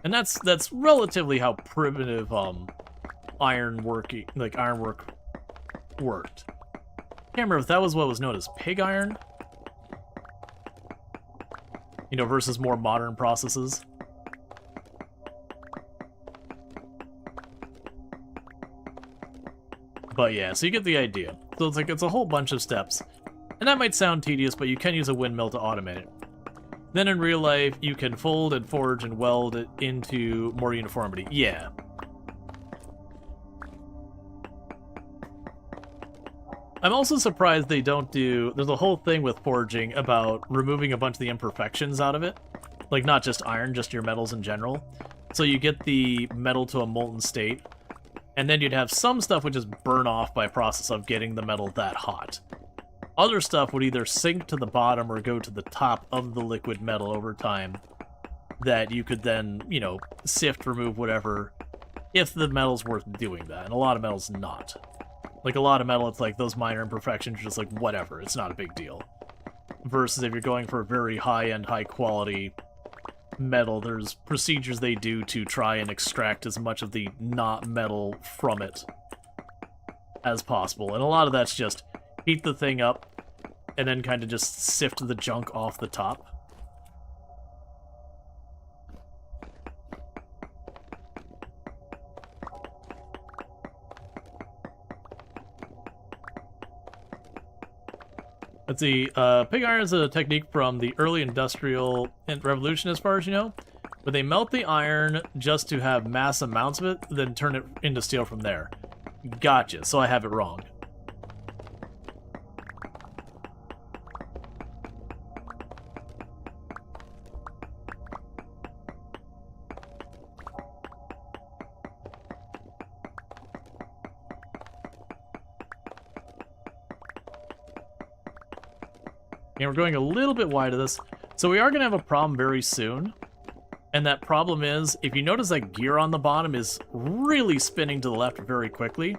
And that's relatively how primitive ironwork worked. Can't remember if that was what was known as pig iron, you know, versus more modern processes. But yeah, so you get the idea. So it's a whole bunch of steps. And that might sound tedious, but you can use a windmill to automate it. Then in real life, you can fold and forge and weld it into more uniformity. Yeah. I'm also surprised they don't do... There's a whole thing with forging about removing a bunch of the imperfections out of it. Like, not just iron, just your metals in general. So you get the metal to a molten state, and then you'd have some stuff would just burn off by process of getting the metal that hot. Other stuff would either sink to the bottom or go to the top of the liquid metal over time that you could then, you know, sift, remove, whatever, if the metal's worth doing that. And a lot of metal's not. Like, a lot of metal, it's like those minor imperfections are just like, whatever, it's not a big deal. Versus if you're going for a very high-end, high-quality metal, there's procedures they do to try and extract as much of the not metal from it as possible. And a lot of that's just heat the thing up, and then kind of just sift the junk off the top. Let's see, pig iron is a technique from the early industrial revolution, as far as you know, where they melt the iron just to have mass amounts of it, then turn it into steel from there. Gotcha, so I have it wrong. And we're going a little bit wide of this. So we are going to have a problem very soon. And that problem is, if you notice that gear on the bottom is really spinning to the left very quickly,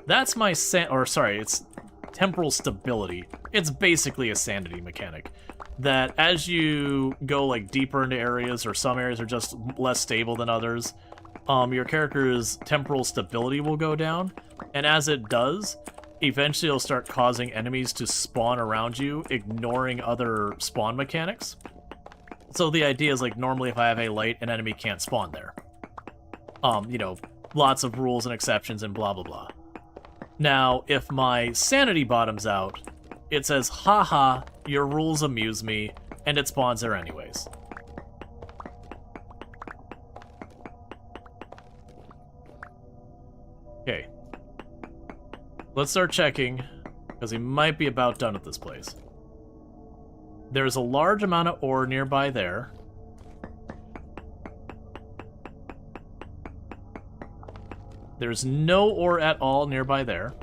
that's my it's temporal stability. It's basically a sanity mechanic. That as you go like deeper into areas, or some areas are just less stable than others, your character's temporal stability will go down. And as it does, eventually it'll start causing enemies to spawn around you, ignoring other spawn mechanics. So the idea is, like, normally if I have a light, an enemy can't spawn there. You know, lots of rules and exceptions and blah blah blah. Now, if my sanity bottoms out, it says, haha, your rules amuse me, and it spawns there anyways. Okay. Let's start checking, because we might be about done with this place. There's a large amount of ore nearby there. There's no ore at all nearby there.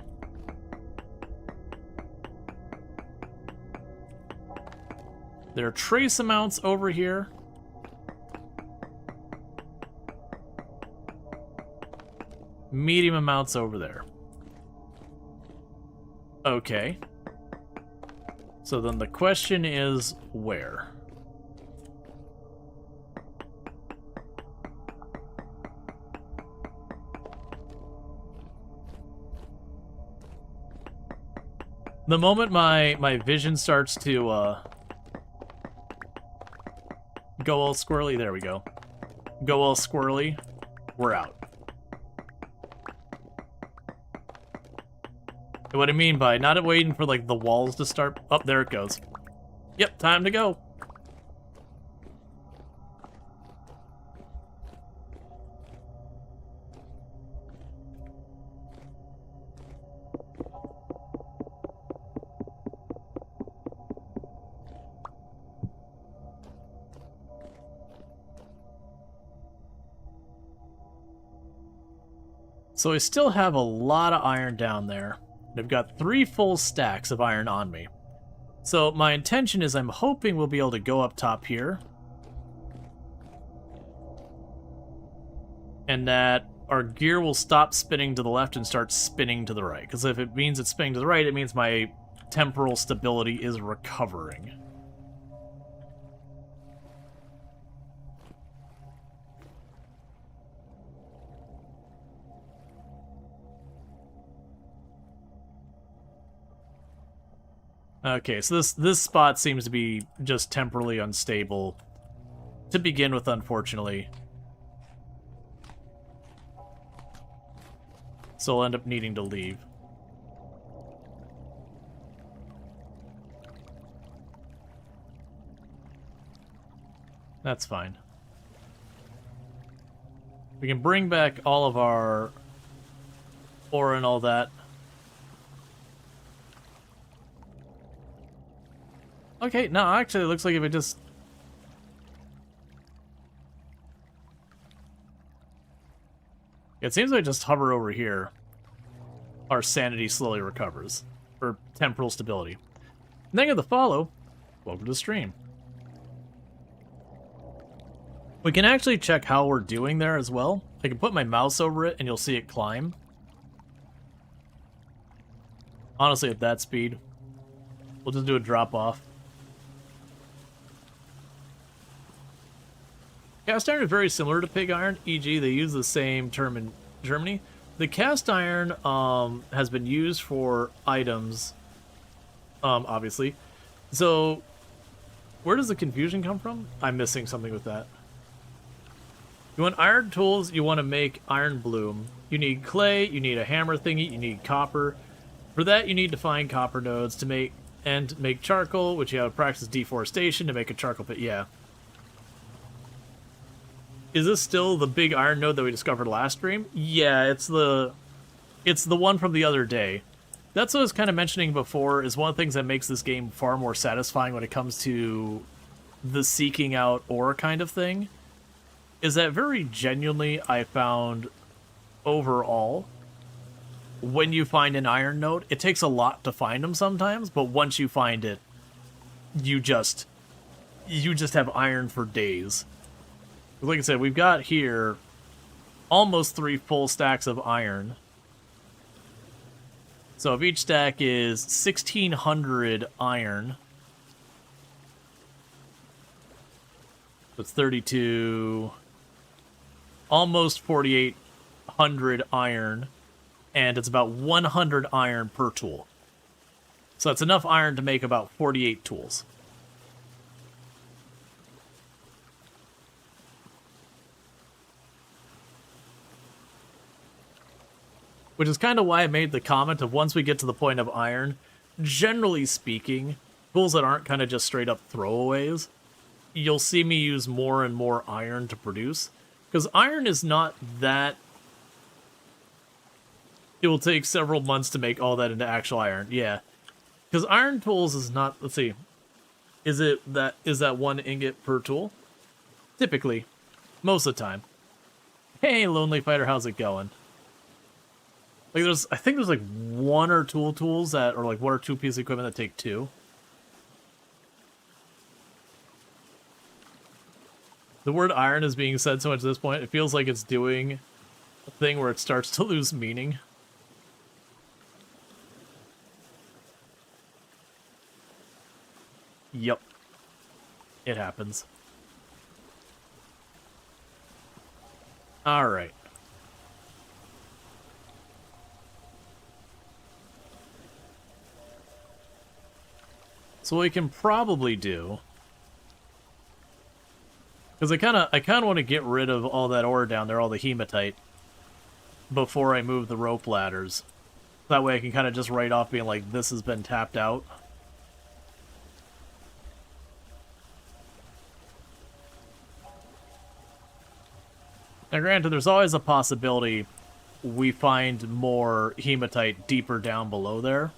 There are trace amounts over here. Medium amounts over there. Okay. So then the question is, where? The moment my vision starts to go all squirrely, there we go. Go all squirrely, we're out. What I mean by not waiting for like the walls to start. Oh, there it goes. Yep, time to go. So I still have a lot of iron down there. I've got 3 full stacks of iron on me. So my intention is, I'm hoping we'll be able to go up top here. And that our gear will stop spinning to the left and start spinning to the right. Because if it means it's spinning to the right, it means my temporal stability is recovering. Okay, so this spot seems to be just temporarily unstable to begin with, unfortunately. So I'll end up needing to leave. That's fine. We can bring back all of our ore and all that. Okay, no, actually it looks like if it just... It seems like just hover over here, our sanity slowly recovers. Or temporal stability. Thank you to follow. Welcome to the stream. We can actually check how we're doing there as well. I can put my mouse over it and you'll see it climb. Honestly, at that speed, we'll just do a drop off. Cast iron is very similar to pig iron, e.g. they use the same term in Germany. The cast iron has been used for items, obviously. So, where does the confusion come from? I'm missing something with that. You want iron tools, you want to make iron bloom. You need clay, you need a hammer thingy, you need copper. For that, you need to find copper nodes to make And make charcoal, which you have to practice deforestation to make a charcoal pit. Yeah. Is this still the big iron node that we discovered last stream? Yeah, it's the one from the other day. That's what I was kind of mentioning before, is one of the things that makes this game far more satisfying when it comes to the seeking out ore kind of thing, is that very genuinely I found overall, when you find an iron node, it takes a lot to find them sometimes, but once you find it, you just have iron for days. Like I said, we've got here almost 3 full stacks of iron. So if each stack is 1,600 iron, that's 32, almost 4,800 iron, and it's about 100 iron per tool. So that's enough iron to make about 48 tools. Which is kind of why I made the comment of once we get to the point of iron, generally speaking, tools that aren't kind of just straight up throwaways, you'll see me use more and more iron to produce. Because iron is not that... It will take several months to make all that into actual iron, yeah. Because iron tools is not... Let's see. Is that 1 ingot per tool? Typically. Most of the time. Hey, Lonely Fighter, how's it going? Like I think there's like 1 or 2 tools that, or like 1 or 2 pieces of equipment that take 2. The word iron is being said so much at this point, it feels like it's doing a thing where it starts to lose meaning. Yep. It happens. Alright. So what we can probably do, because I kind of want to get rid of all that ore down there, all the hematite, before I move the rope ladders. That way I can kind of just write off being like, this has been tapped out. Now granted, there's always a possibility we find more hematite deeper down below there.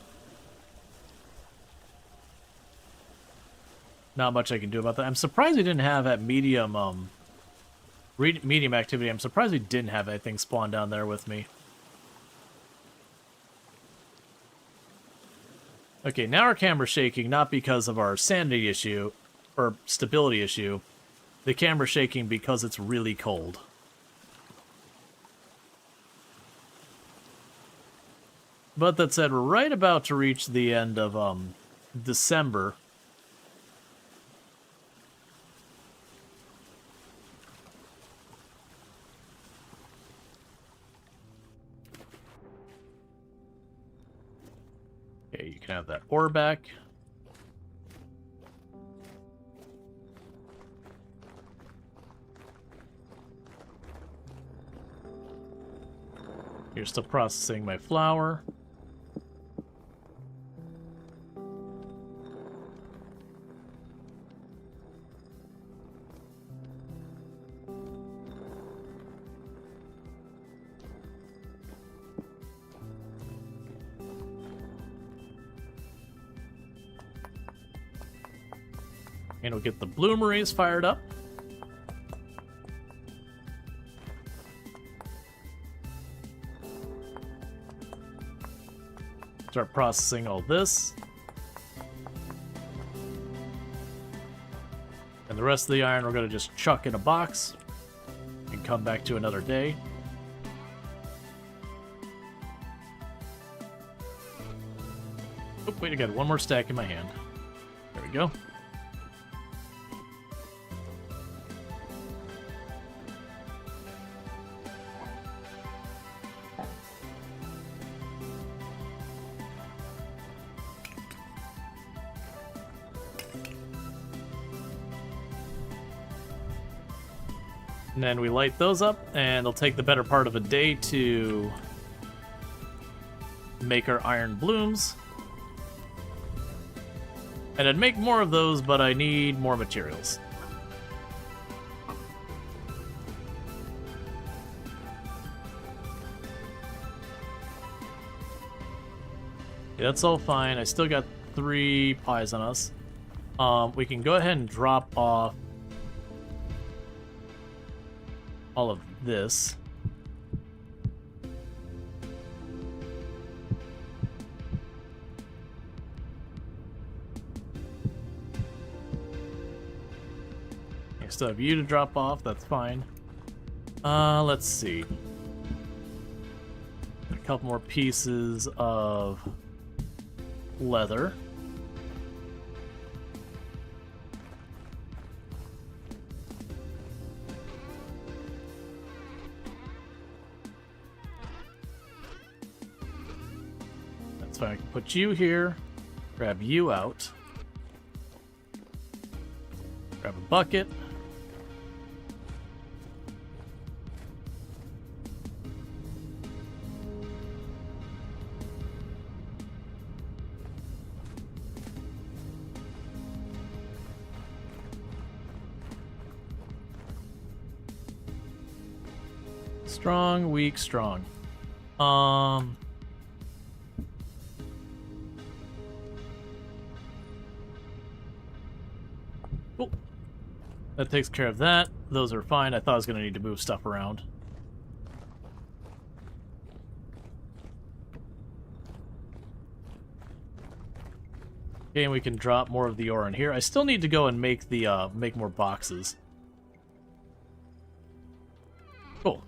Not much I can do about that. I'm surprised we didn't have at medium, medium activity. I'm surprised we didn't have anything spawn down there with me. Okay, now our camera's shaking, not because of our sanity issue, or stability issue. The camera's shaking because it's really cold. But that said, we're right about to reach the end of, December. Okay, you can have that ore back. You're still processing my flour. And we'll get the bloomeries fired up. Start processing all this. And the rest of the iron we're going to just chuck in a box and come back to another day. Oh, wait, I got one more stack in my hand. There we go. And then we light those up, and it'll take the better part of a day to make our iron blooms. And I'd make more of those, but I need more materials. Okay, that's all fine. I still got 3 pies on us. We can go ahead and drop off all of this. I still have you to drop off, that's fine. Let's see. A couple more pieces of leather. That's fine, I can put you here, grab you out. Grab a bucket. Strong, weak, strong. Oh. That takes care of that. Those are fine. I thought I was going to need to move stuff around. Okay, and we can drop more of the ore in here. I still need to go and make the make more boxes. Cool.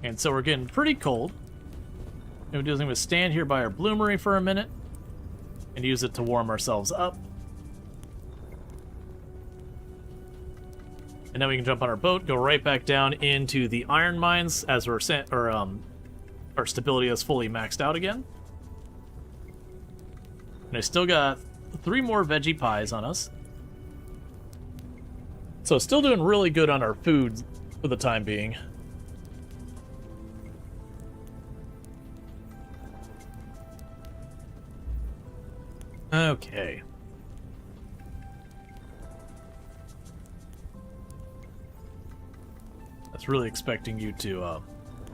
And so we're getting pretty cold. And we're going to stand here by our bloomery for a minute and use it to warm ourselves up. And then we can jump on our boat, go right back down into the iron mines as our stability is fully maxed out again. And I still got 3 more veggie pies on us. So still doing really good on our food for the time being. Okay. I was really expecting you to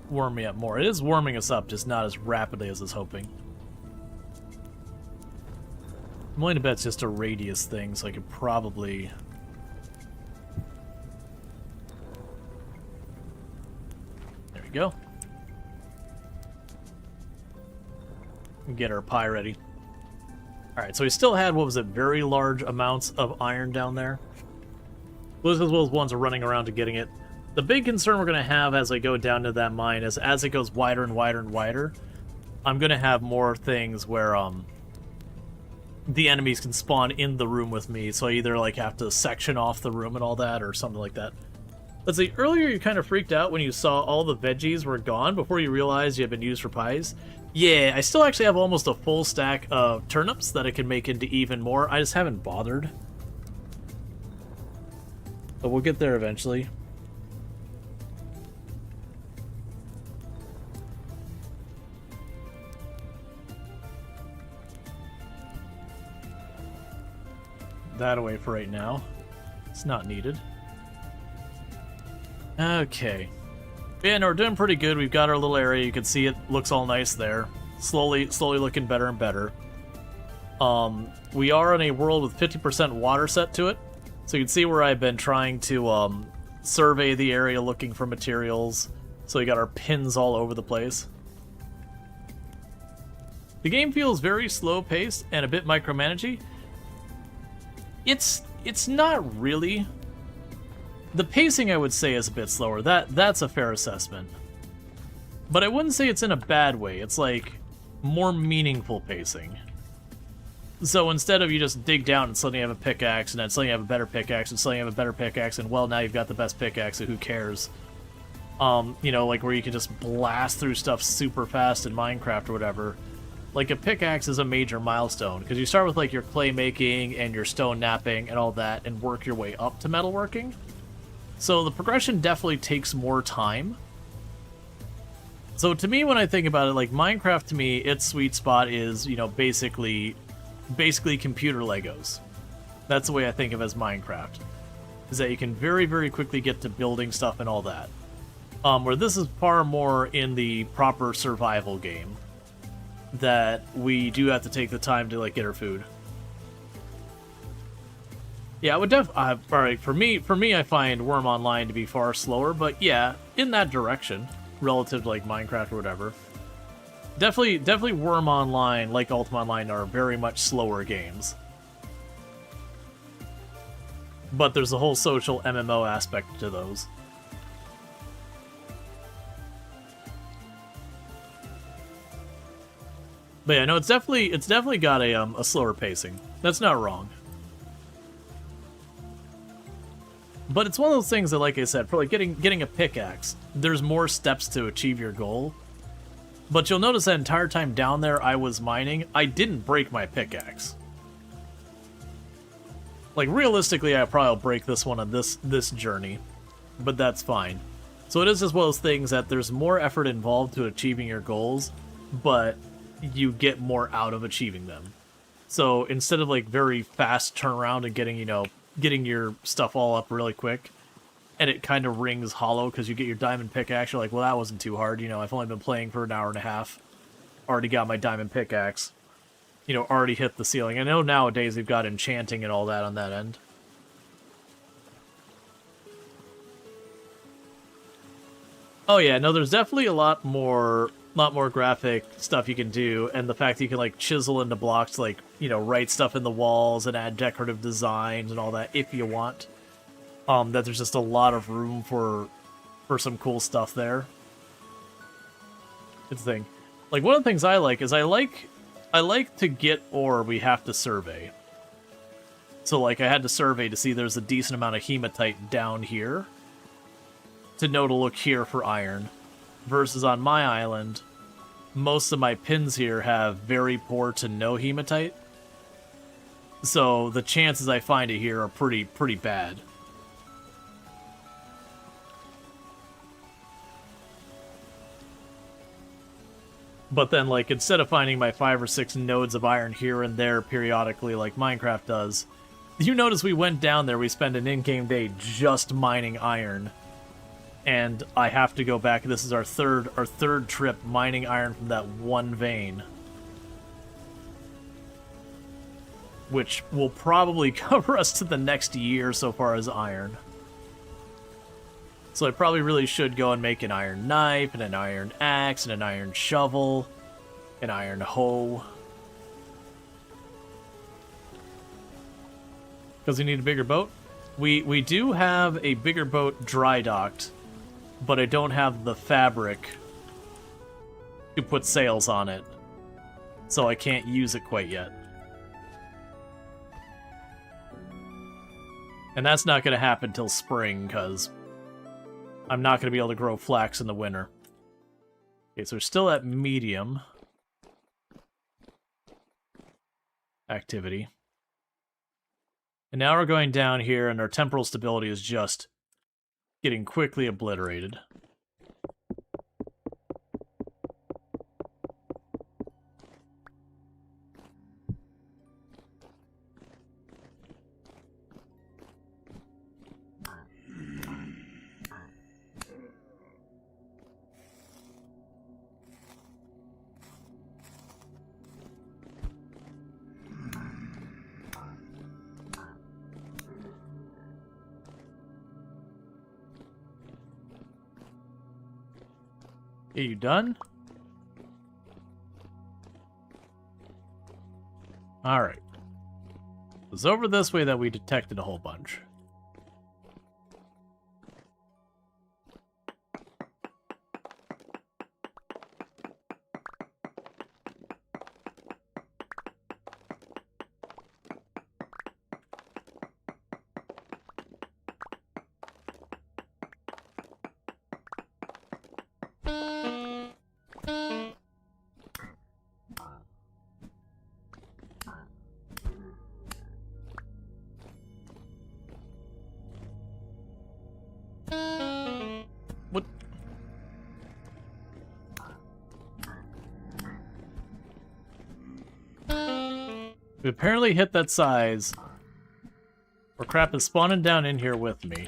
warm me up more. It is warming us up, just not as rapidly as I was hoping. I'm willing to bet it's just a radius thing, so I could probably... There we go. Get our pie ready. Alright, so we still had, what was it, very large amounts of iron down there. Those as well as ones are running around to getting it. The big concern we're going to have as I go down to that mine is as it goes wider and wider and wider, I'm going to have more things where the enemies can spawn in the room with me, so I either like have to section off the room and all that or something like that. Let's see, earlier you kind of freaked out when you saw all the veggies were gone before you realized you had been used for pies. Yeah, I still actually have almost a full stack of turnips that I can make into even more. I just haven't bothered. But we'll get there eventually. That away for right now. It's not needed. Okay. Yeah, no, we're doing pretty good. We've got our little area. You can see it looks all nice there. Slowly looking better and better. We are in a world with 50% water set to it. So you can see where I've been trying to survey the area looking for materials. So we got our pins all over the place. The game feels very slow-paced and a bit micromanagey. It's not really. The pacing, I would say, is a bit slower. That's a fair assessment. But I wouldn't say it's in a bad way. It's like more meaningful pacing. So instead of you just dig down and suddenly you have a pickaxe, and then suddenly you have a better pickaxe, and suddenly you have a better pickaxe, and well, now you've got the best pickaxe, so who cares? You know, like where you can just blast through stuff super fast in Minecraft or whatever. Like a pickaxe is a major milestone, because you start with like your clay making and your stone knapping and all that, and work your way up to metalworking. So the progression definitely takes more time. So to me, when I think about it, like Minecraft to me, its sweet spot is, you know, basically computer Legos. That's the way I think of as Minecraft. Is that you can very, very quickly get to building stuff and all that. Where this is far more in the proper survival game. That we do have to take the time to, like, get our food. Yeah, I would alright, for me, I find Worm Online to be far slower, but yeah, in that direction, relative to, like, Minecraft or whatever. Definitely Worm Online, like Ultima Online, are very much slower games. But there's a whole social MMO aspect to those. But yeah, no, it's definitely got a slower pacing. That's not wrong. But it's one of those things that, like I said, for like getting a pickaxe, there's more steps to achieve your goal. But you'll notice that entire time down there I was mining, I didn't break my pickaxe. Like, realistically, I probably will break this one on this journey, but that's fine. So it is just one of those things that there's more effort involved to achieving your goals, but you get more out of achieving them. So instead of, like, very fast turnaround and getting your stuff all up really quick, and it kind of rings hollow because you get your diamond pickaxe, you're like, well, that wasn't too hard, you know, I've only been playing for an hour and a half, already got my diamond pickaxe, you know, already hit the ceiling. I know nowadays they've got enchanting and all that on that end. Oh yeah, no, there's definitely a lot more graphic stuff you can do, and the fact that you can, like, chisel into blocks, like, you know, write stuff in the walls and add decorative designs and all that if you want. That there's just a lot of room for some cool stuff there. It's the thing. Like, one of the things I like is I like to get ore we have to survey. So, like, I had to survey to see there's a decent amount of hematite down here, to know to look here for iron. Versus on my island, most of my pins here have very poor to no hematite. So the chances I find it here are pretty bad. But then, like, instead of finding my 5 or 6 nodes of iron here and there periodically like Minecraft does, you notice we went down there, we spent an in-game day just mining iron. And I have to go back. This is our third trip mining iron from that one vein, which will probably cover us to the next year so far as iron. So I probably really should go and make an iron knife and an iron axe and an iron shovel, an iron hoe. Because we need a bigger boat. We do have a bigger boat dry docked, but I don't have the fabric to put sails on it, so I can't use it quite yet. And that's not going to happen till spring, because I'm not going to be able to grow flax in the winter. Okay, so we're still at medium activity. And now we're going down here, and our temporal stability is just getting quickly obliterated. Are you done? Alright. It was over this way that we detected a whole bunch. We apparently hit that size, or crap is spawning down in here with me.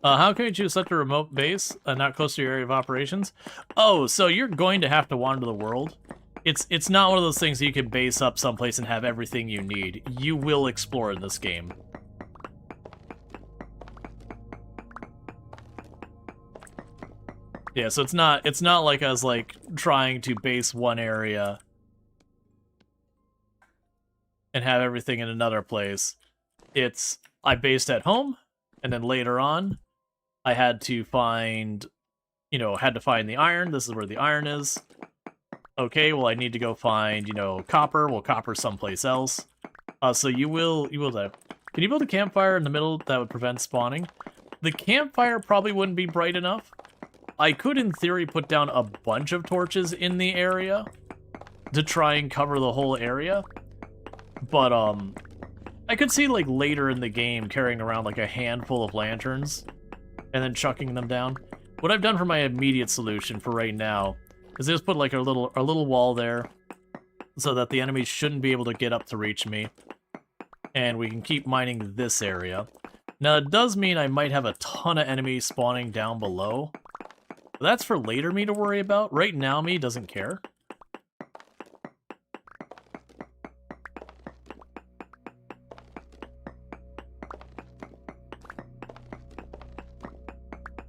How can you choose such a remote base, not close to your area of operations? Oh, so you're going to have to wander the world. It's not one of those things that you can base up someplace and have everything you need. You will explore in this game. Yeah, so it's not like I was like trying to base one area and have everything in another place. It's I based at home, and then later on I had to find, had to find the iron. This is where the iron is. Okay, well, I need to go find, copper. Well, copper someplace else. So you will die. Can you build a campfire in the middle that would prevent spawning? The campfire probably wouldn't be bright enough. I could, in theory, put down a bunch of torches in the area to try and cover the whole area. But, I could see, like, later in the game carrying around, like, a handful of lanterns and then chucking them down. What I've done for my immediate solution for right now is just put, like, a little wall there so that the enemies shouldn't be able to get up to reach me. And we can keep mining this area. Now, it does mean I might have a ton of enemies spawning down below. But that's for later me to worry about. Right now, me doesn't care.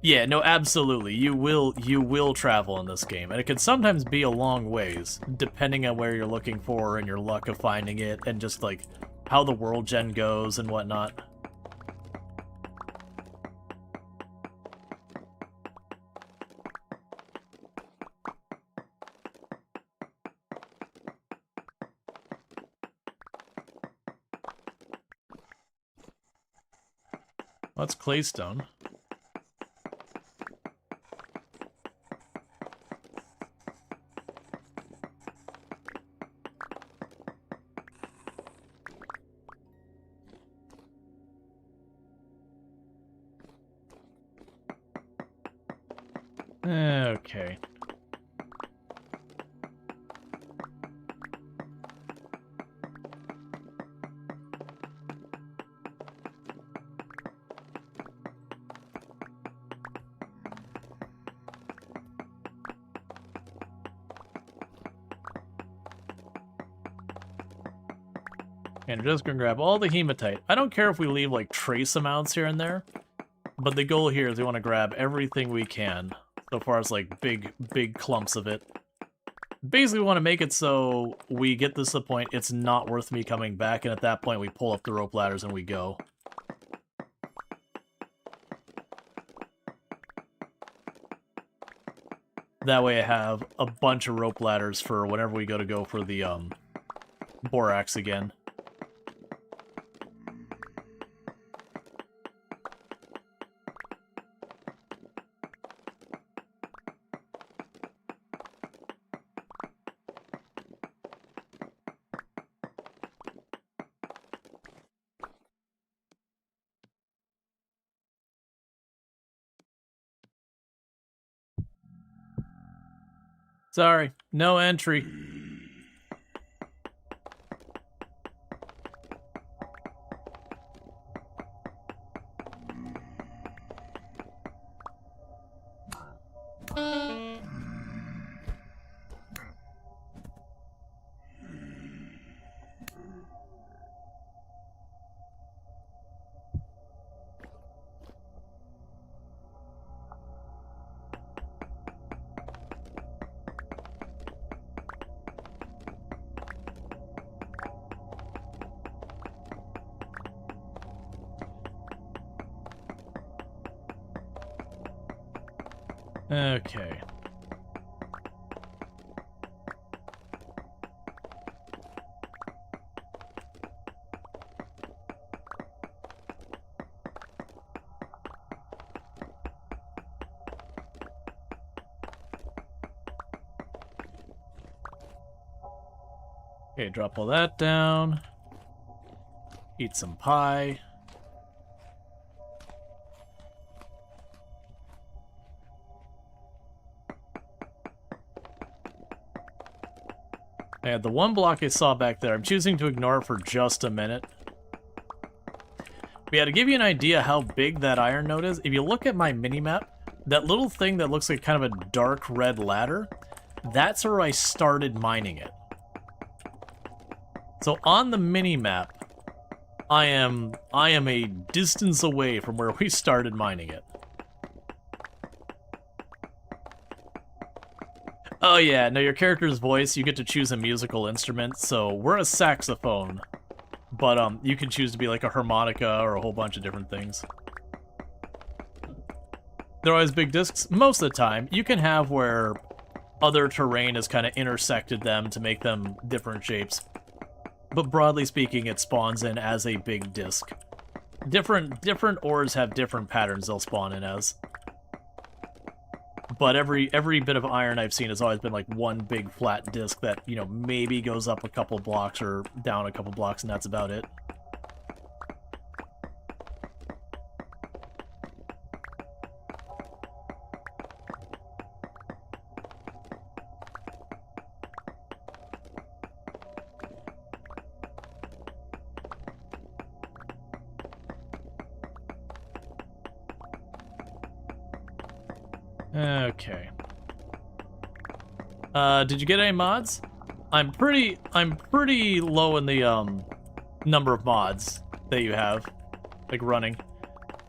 Yeah, no, absolutely. You will travel in this game, and it can sometimes be a long ways, depending on where you're looking for and your luck of finding it, and just like how the world gen goes and whatnot. That's claystone. Okay. And we're just gonna grab all the hematite. I don't care if we leave like trace amounts here and there, but the goal here is we want to grab everything we can, so far as like big clumps of it. Basically, we want to make it so we get this to the point it's not worth me coming back, and at that point we pull up the rope ladders and we go. That way I have a bunch of rope ladders for whenever we go for the Borax again. Sorry, no entry. Okay. Okay, drop all that down. Eat some pie. Yeah, the one block I saw back there, I'm choosing to ignore it for just a minute. But yeah, to give you an idea how big that iron node is, if you look at my minimap, that little thing that looks like kind of a dark red ladder, that's where I started mining it. So on the minimap, I am a distance away from where we started mining it. Oh yeah, no, your character's voice, you get to choose a musical instrument, so we're a saxophone. But you can choose to be like a harmonica or a whole bunch of different things. They're always big discs. Most of the time, you can have where other terrain has kind of intersected them to make them different shapes. But broadly speaking, it spawns in as a big disc. Different ores have different patterns they'll spawn in as. But every bit of iron I've seen has always been like one big flat disc that, you know, maybe goes up a couple blocks or down a couple blocks, and that's about it. Okay. Did you get any mods? I'm pretty low in the number of mods that you have, like, running.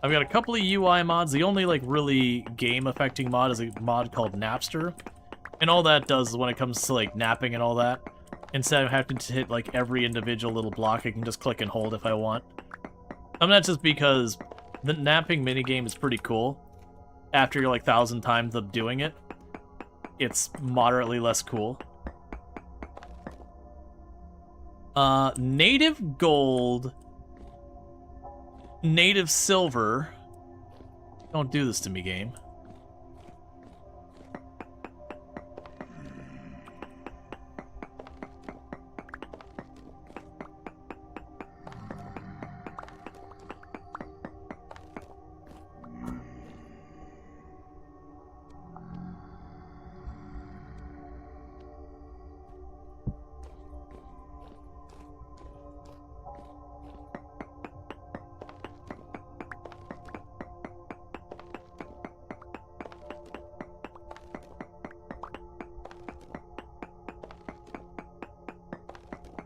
I've got a couple of UI mods. The only like really game affecting mod is a mod called Napster. And all that does is when it comes to like napping and all that, instead of having to hit like every individual little block, I can just click and hold if I want. That's just because the napping minigame is pretty cool. After you're like 1,000 times of doing it, it's moderately less cool. Native gold, native silver. Don't do this to me, game.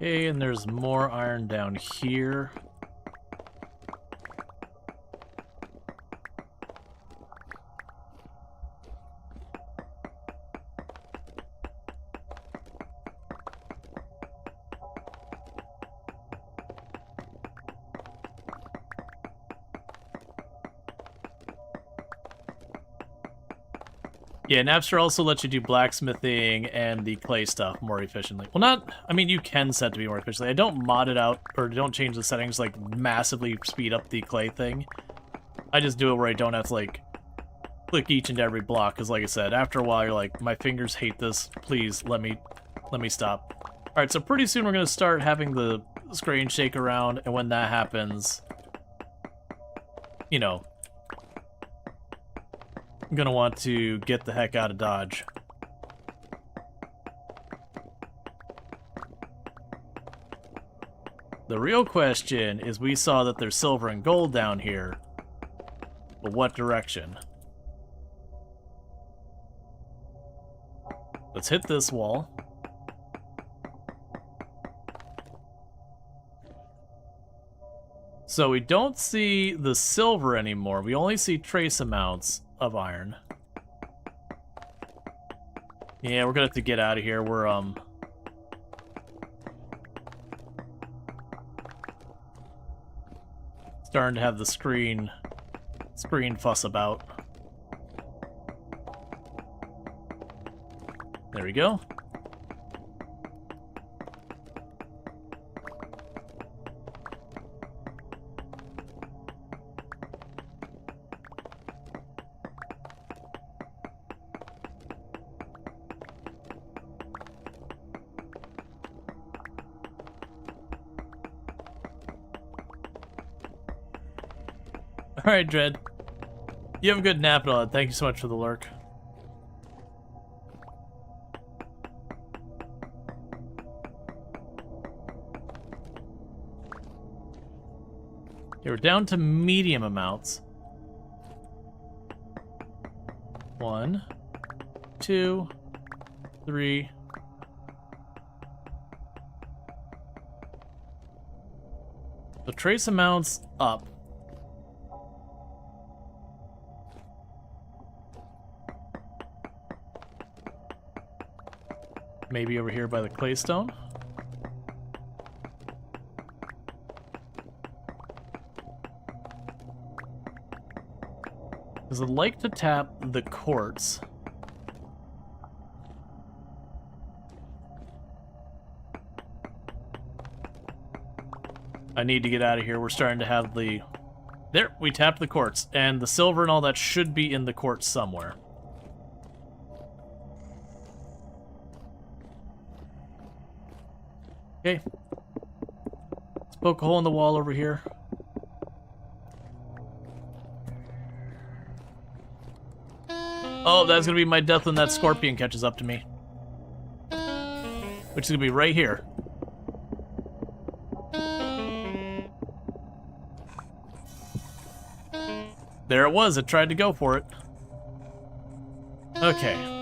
Okay, and there's more iron down here. Yeah, Napster also lets you do blacksmithing and the clay stuff more efficiently. Well, not... I mean, you can set to be more efficiently. I don't mod it out, or don't change the settings, like, massively speed up the clay thing. I just do it where I don't have to, like, click each and every block, because, like I said, after a while, you're like, my fingers hate this. Please, let me stop. Alright, so pretty soon we're going to start having the screen shake around, and when that happens, you know, I'm gonna want to get the heck out of Dodge. The real question is, we saw that there's silver and gold down here, but what direction? Let's hit this wall. So we don't see the silver anymore, we only see trace amounts of iron. Yeah, we're gonna have to get out of here. We're starting to have the screen fuss about. There we go. Alright, Dread. You have a good nap and all that. Thank you so much for the lurk. Okay, we're down to medium amounts. 1, 2, 3. So trace amounts up. Maybe over here by the claystone. Because I'd like to tap the quartz. I need to get out of here. We're starting to have the... There, we tapped the quartz. And the silver and all that should be in the quartz somewhere. Okay. Let's poke a hole in the wall over here. Oh, that's gonna be my death when that scorpion catches up to me. Which is gonna be right here. There it was, it tried to go for it. Okay.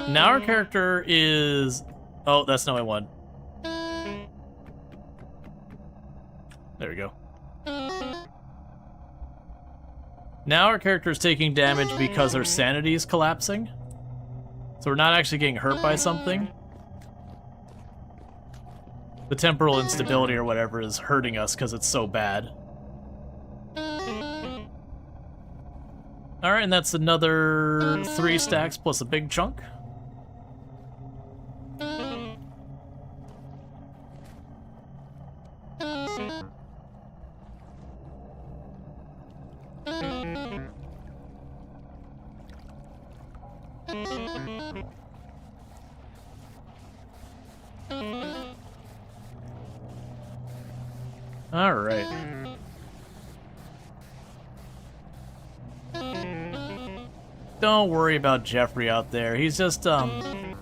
Now our character is... Oh, that's not what I want. There we go. Now our character is taking damage because our sanity is collapsing. So we're not actually getting hurt by something. The temporal instability or whatever is hurting us because it's so bad. Alright, and that's another 3 stacks plus a big chunk. Alright. Don't worry about Jeffrey out there. He's just been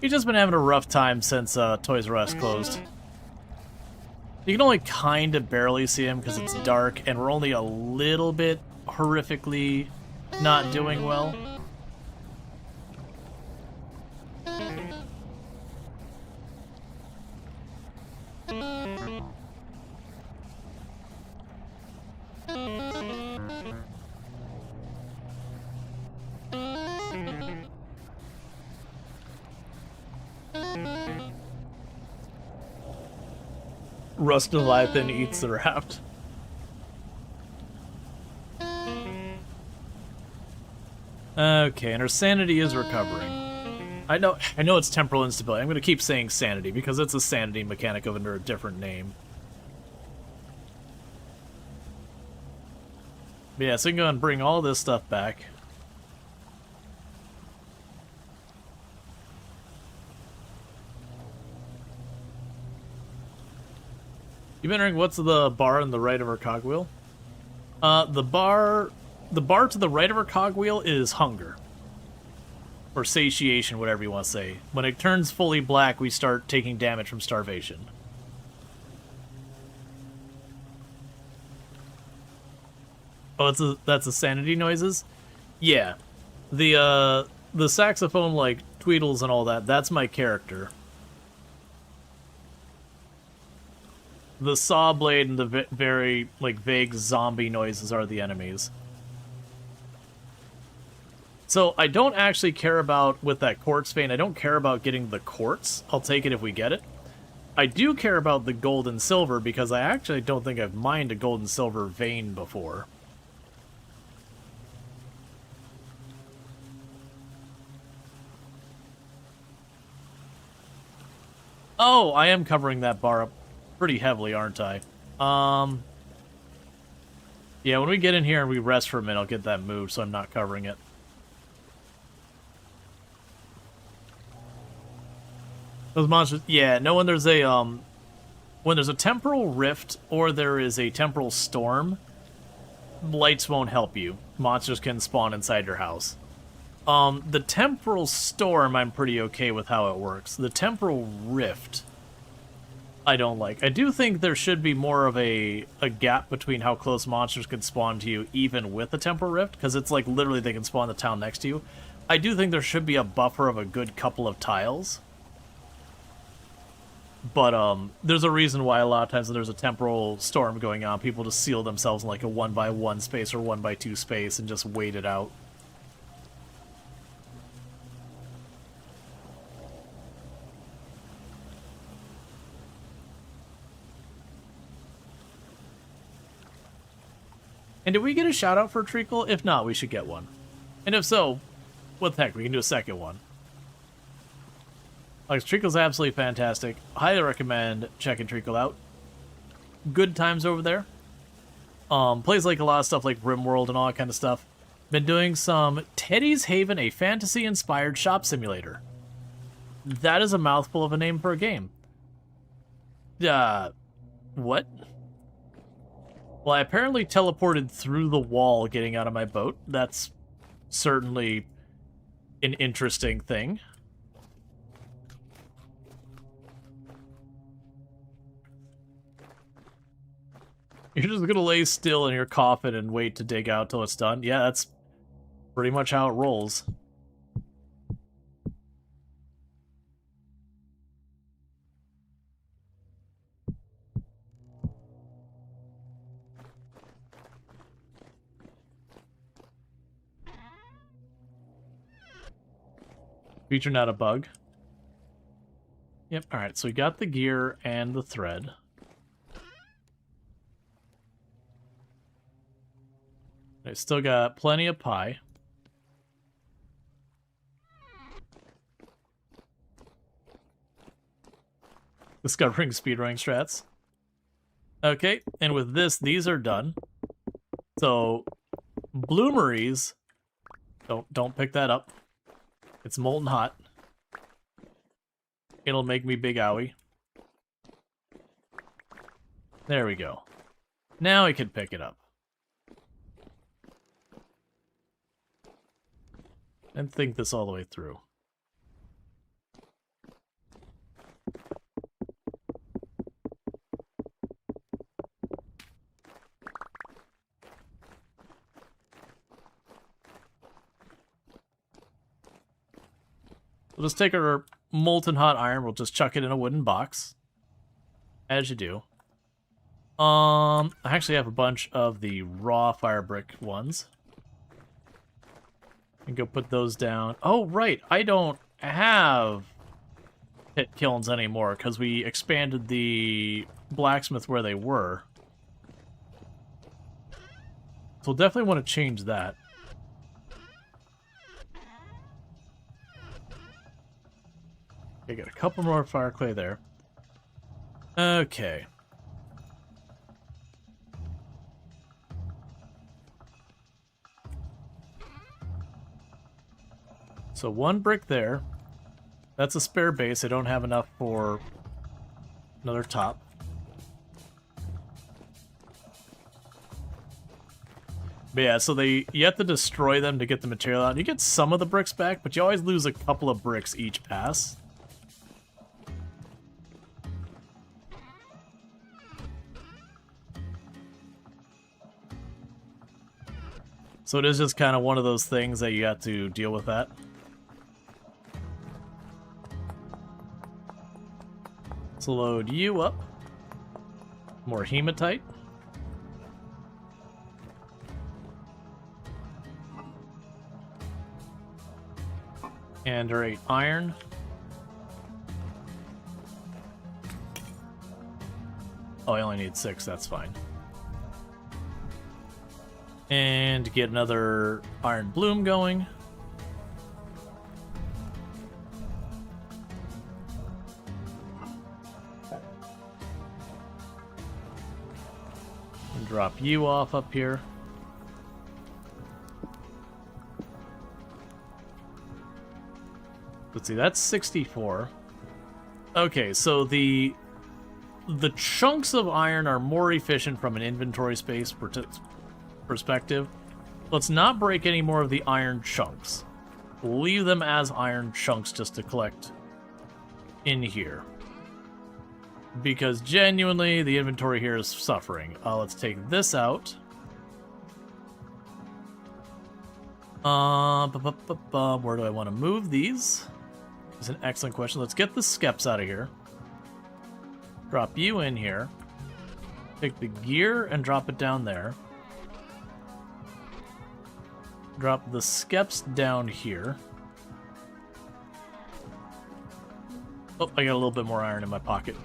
having a rough time since Toys R Us closed. You can only kind of barely see him because it's dark, and we're only a little bit horrifically not doing well. Rust Leviathan eats the raft. Okay, and her sanity is recovering. I know it's temporal instability. I'm going to keep saying sanity because it's a sanity mechanic under a different name. But yeah, so we can go and bring all this stuff back. You've been wondering what's the bar on the right of her cogwheel? The bar to the right of her cogwheel is hunger. Or satiation, whatever you want to say. When it turns fully black, we start taking damage from starvation. Oh, that's the sanity noises? Yeah. The saxophone, like, tweedles and all that, that's my character. The saw blade and the very, like, vague zombie noises are the enemies. So I don't actually care about, with that quartz vein, I don't care about getting the quartz. I'll take it if we get it. I do care about the gold and silver because I actually don't think I've mined a gold and silver vein before. Oh, I am covering that bar up pretty heavily, aren't I? Yeah, when we get in here and we rest for a minute, I'll get that moved so I'm not covering it. Those monsters, yeah, no, when there's a, when there's a temporal rift or there is a temporal storm, lights won't help you. Monsters can spawn inside your house. The temporal storm, I'm pretty okay with how it works. The temporal rift, I don't like. I do think there should be more of a gap between how close monsters can spawn to you, even with the temporal rift, because it's like literally they can spawn in the town next to you. I do think there should be a buffer of a good couple of tiles. But there's a reason why a lot of times when there's a temporal storm going on, people just seal themselves in like a 1x1 space or 1x2 space and just wait it out. And did we get a shout out for a treacle? If not, we should get one. And if so, what the heck, we can do a second one. Like, Treacle's absolutely fantastic. Highly recommend checking Treacle out. Good times over there. Plays like a lot of stuff like RimWorld and all that kind of stuff. Been doing some Teddy's Haven, a fantasy-inspired shop simulator. That is a mouthful of a name for a game. What? Well, I apparently teleported through the wall getting out of my boat. That's certainly an interesting thing. You're just gonna lay still in your coffin and wait to dig out till it's done? Yeah, that's pretty much how it rolls. Feature not a bug. Yep, alright, so we got the gear and the thread. I still got plenty of pie. Discovering speedrunning strats. Okay, and with this, these are done. So, bloomeries, don't pick that up. It's molten hot. It'll make me big owie. There we go. Now I can pick it up. And think this all the way through. We'll just take our molten hot iron, we'll just chuck it in a wooden box. As you do. I actually have a bunch of the raw fire brick ones. And go put those down. Oh, right, I don't have pit kilns anymore because we expanded the blacksmith where they were. So we'll definitely want to change that. Okay, got a couple more fire clay there. Okay. So one brick there. That's a spare base. I don't have enough for another top. But yeah, so you have to destroy them to get the material out. You get some of the bricks back, but you always lose a couple of bricks each pass. So it is just kind of one of those things that you have to deal with that. Let's load you up. More hematite. And our 8 iron. Oh, I only need 6, that's fine. And get another iron bloom going. And drop you off up here. Let's see, that's 64. Okay, so the the chunks of iron are more efficient from an inventory space perspective. Let's not break any more of the iron chunks. Leave them as iron chunks just to collect in here. Because genuinely, the inventory here is suffering. Let's take this out. Where do I want to move these? It's an excellent question. Let's get the skeps out of here. Drop you in here. Take the gear and drop it down there. Drop the skeps down here. Oh, I got a little bit more iron in my pocket.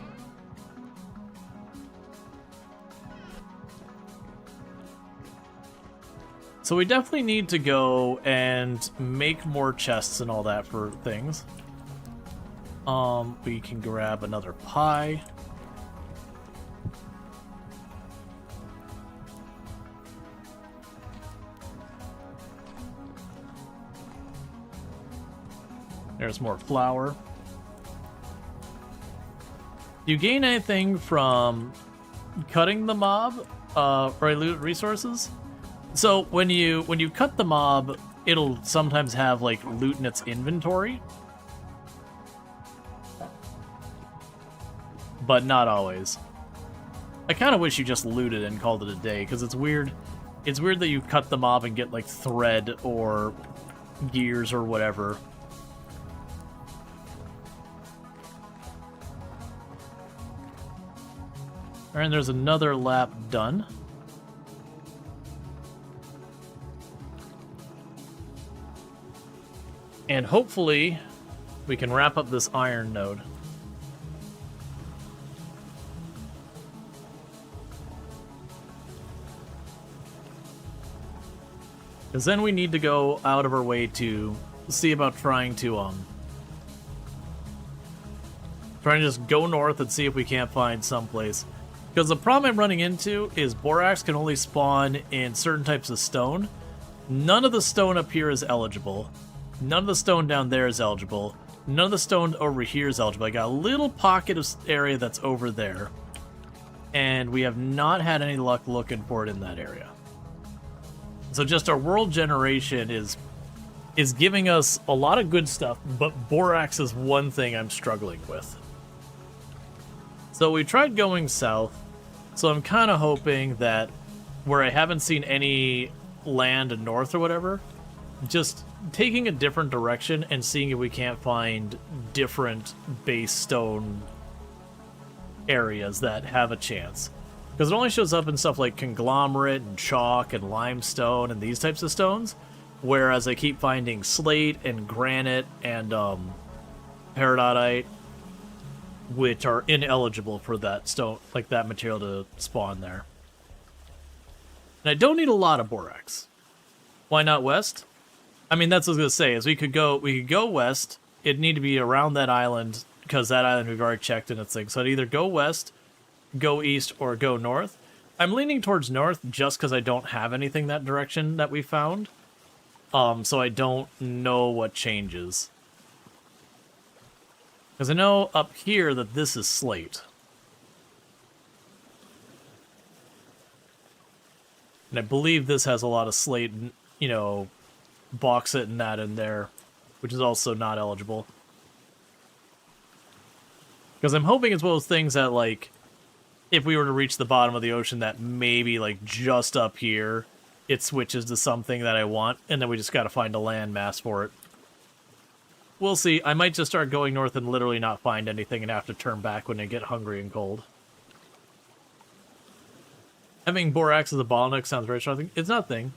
So we definitely need to go and make more chests and all that for things. We can grab another pie. There's more flour. Do you gain anything from cutting the mob or loot resources? So when you cut the mob, it'll sometimes have like loot in its inventory, but not always. I kind of wish you just looted and called it a day, because it's weird. It's weird that you cut the mob and get like thread or gears or whatever. All right, there's another lap done. And hopefully, we can wrap up this iron node. Because then we need to go out of our way to see about trying to just go north and see if we can't find someplace. Because the problem I'm running into is Borax can only spawn in certain types of stone. None of the stone up here is eligible. None of the stone down there is eligible. None of the stone over here is eligible. I got a little pocket of area that's over there. And we have not had any luck looking for it in that area. So just our world generation is giving us a lot of good stuff, but Borax is one thing I'm struggling with. So we tried going south. So I'm kind of hoping that where I haven't seen any land north or whatever, just taking a different direction and seeing if we can't find different base stone areas that have a chance. Because it only shows up in stuff like conglomerate and chalk and limestone and these types of stones, whereas I keep finding slate and granite and peridotite, which are ineligible for that stone, like that material to spawn there. And I don't need a lot of borax. Why not west? I mean, that's what I was gonna say, is we could go west. It'd need to be around that island, because that island we've already checked in its thing. So I'd either go west, go east, or go north. I'm leaning towards north just because I don't have anything that direction that we found. So I don't know what changes. Because I know up here that this is slate. And I believe this has a lot of slate, you know, bauxite and that in there, which is also not eligible. Because I'm hoping it's one of those things that, like, if we were to reach the bottom of the ocean, that maybe, like, just up here, it switches to something that I want, and then we just gotta find a land mass for it. We'll see. I might just start going north and literally not find anything and have to turn back when I get hungry and cold. Having borax as a bottleneck sounds very strong. It's nothing.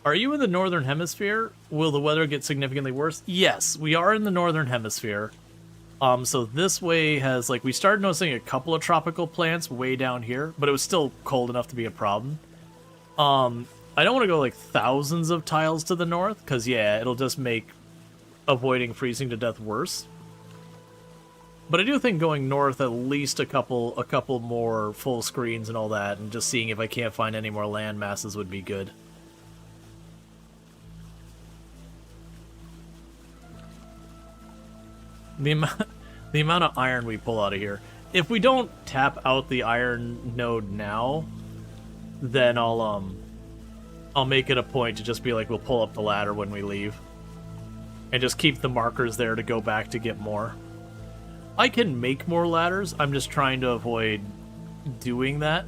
Are you in the northern hemisphere? Will the weather get significantly worse? Yes, we are in the northern hemisphere. So this way has, like, we started noticing a couple of tropical plants way down here, but it was still cold enough to be a problem. I don't want to go, like, thousands of tiles to the north, because, yeah, it'll just make avoiding freezing to death worse. But I do think going north at least a couple more full screens and all that, and just seeing if I can't find any more land masses would be good. The amount of iron we pull out of here. if we don't tap out the iron node now, then I'll make it a point to just be like, we'll pull up the ladder when we leave. And just keep the markers there to go back to get more. I can make more ladders, I'm just trying to avoid doing that.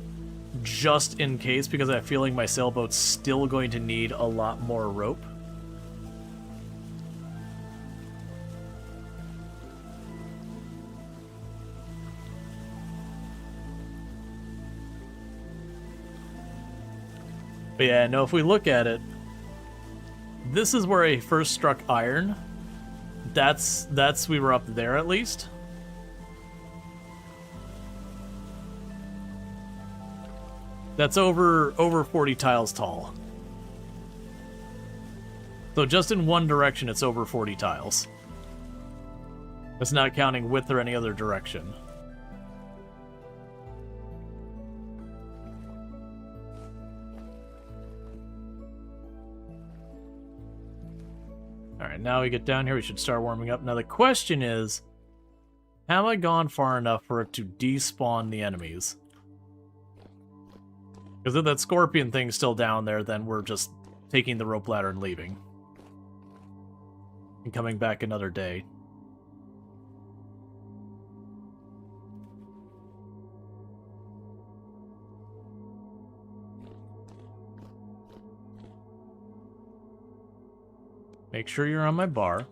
Just in case, because I have a feeling my sailboat's still going to need a lot more rope. But yeah, no, if we look at it, this is where I first struck iron. That's we were up there at least. That's over 40 tiles tall. So just in one direction, it's over 40 tiles. That's not counting width or any other direction. Alright, now we get down here, we should start warming up. Now the question is, have I gone far enough for it to despawn the enemies? Because if that scorpion thing's still down there, then we're just taking the rope ladder and leaving. And coming back another day. Make sure you're on my bar.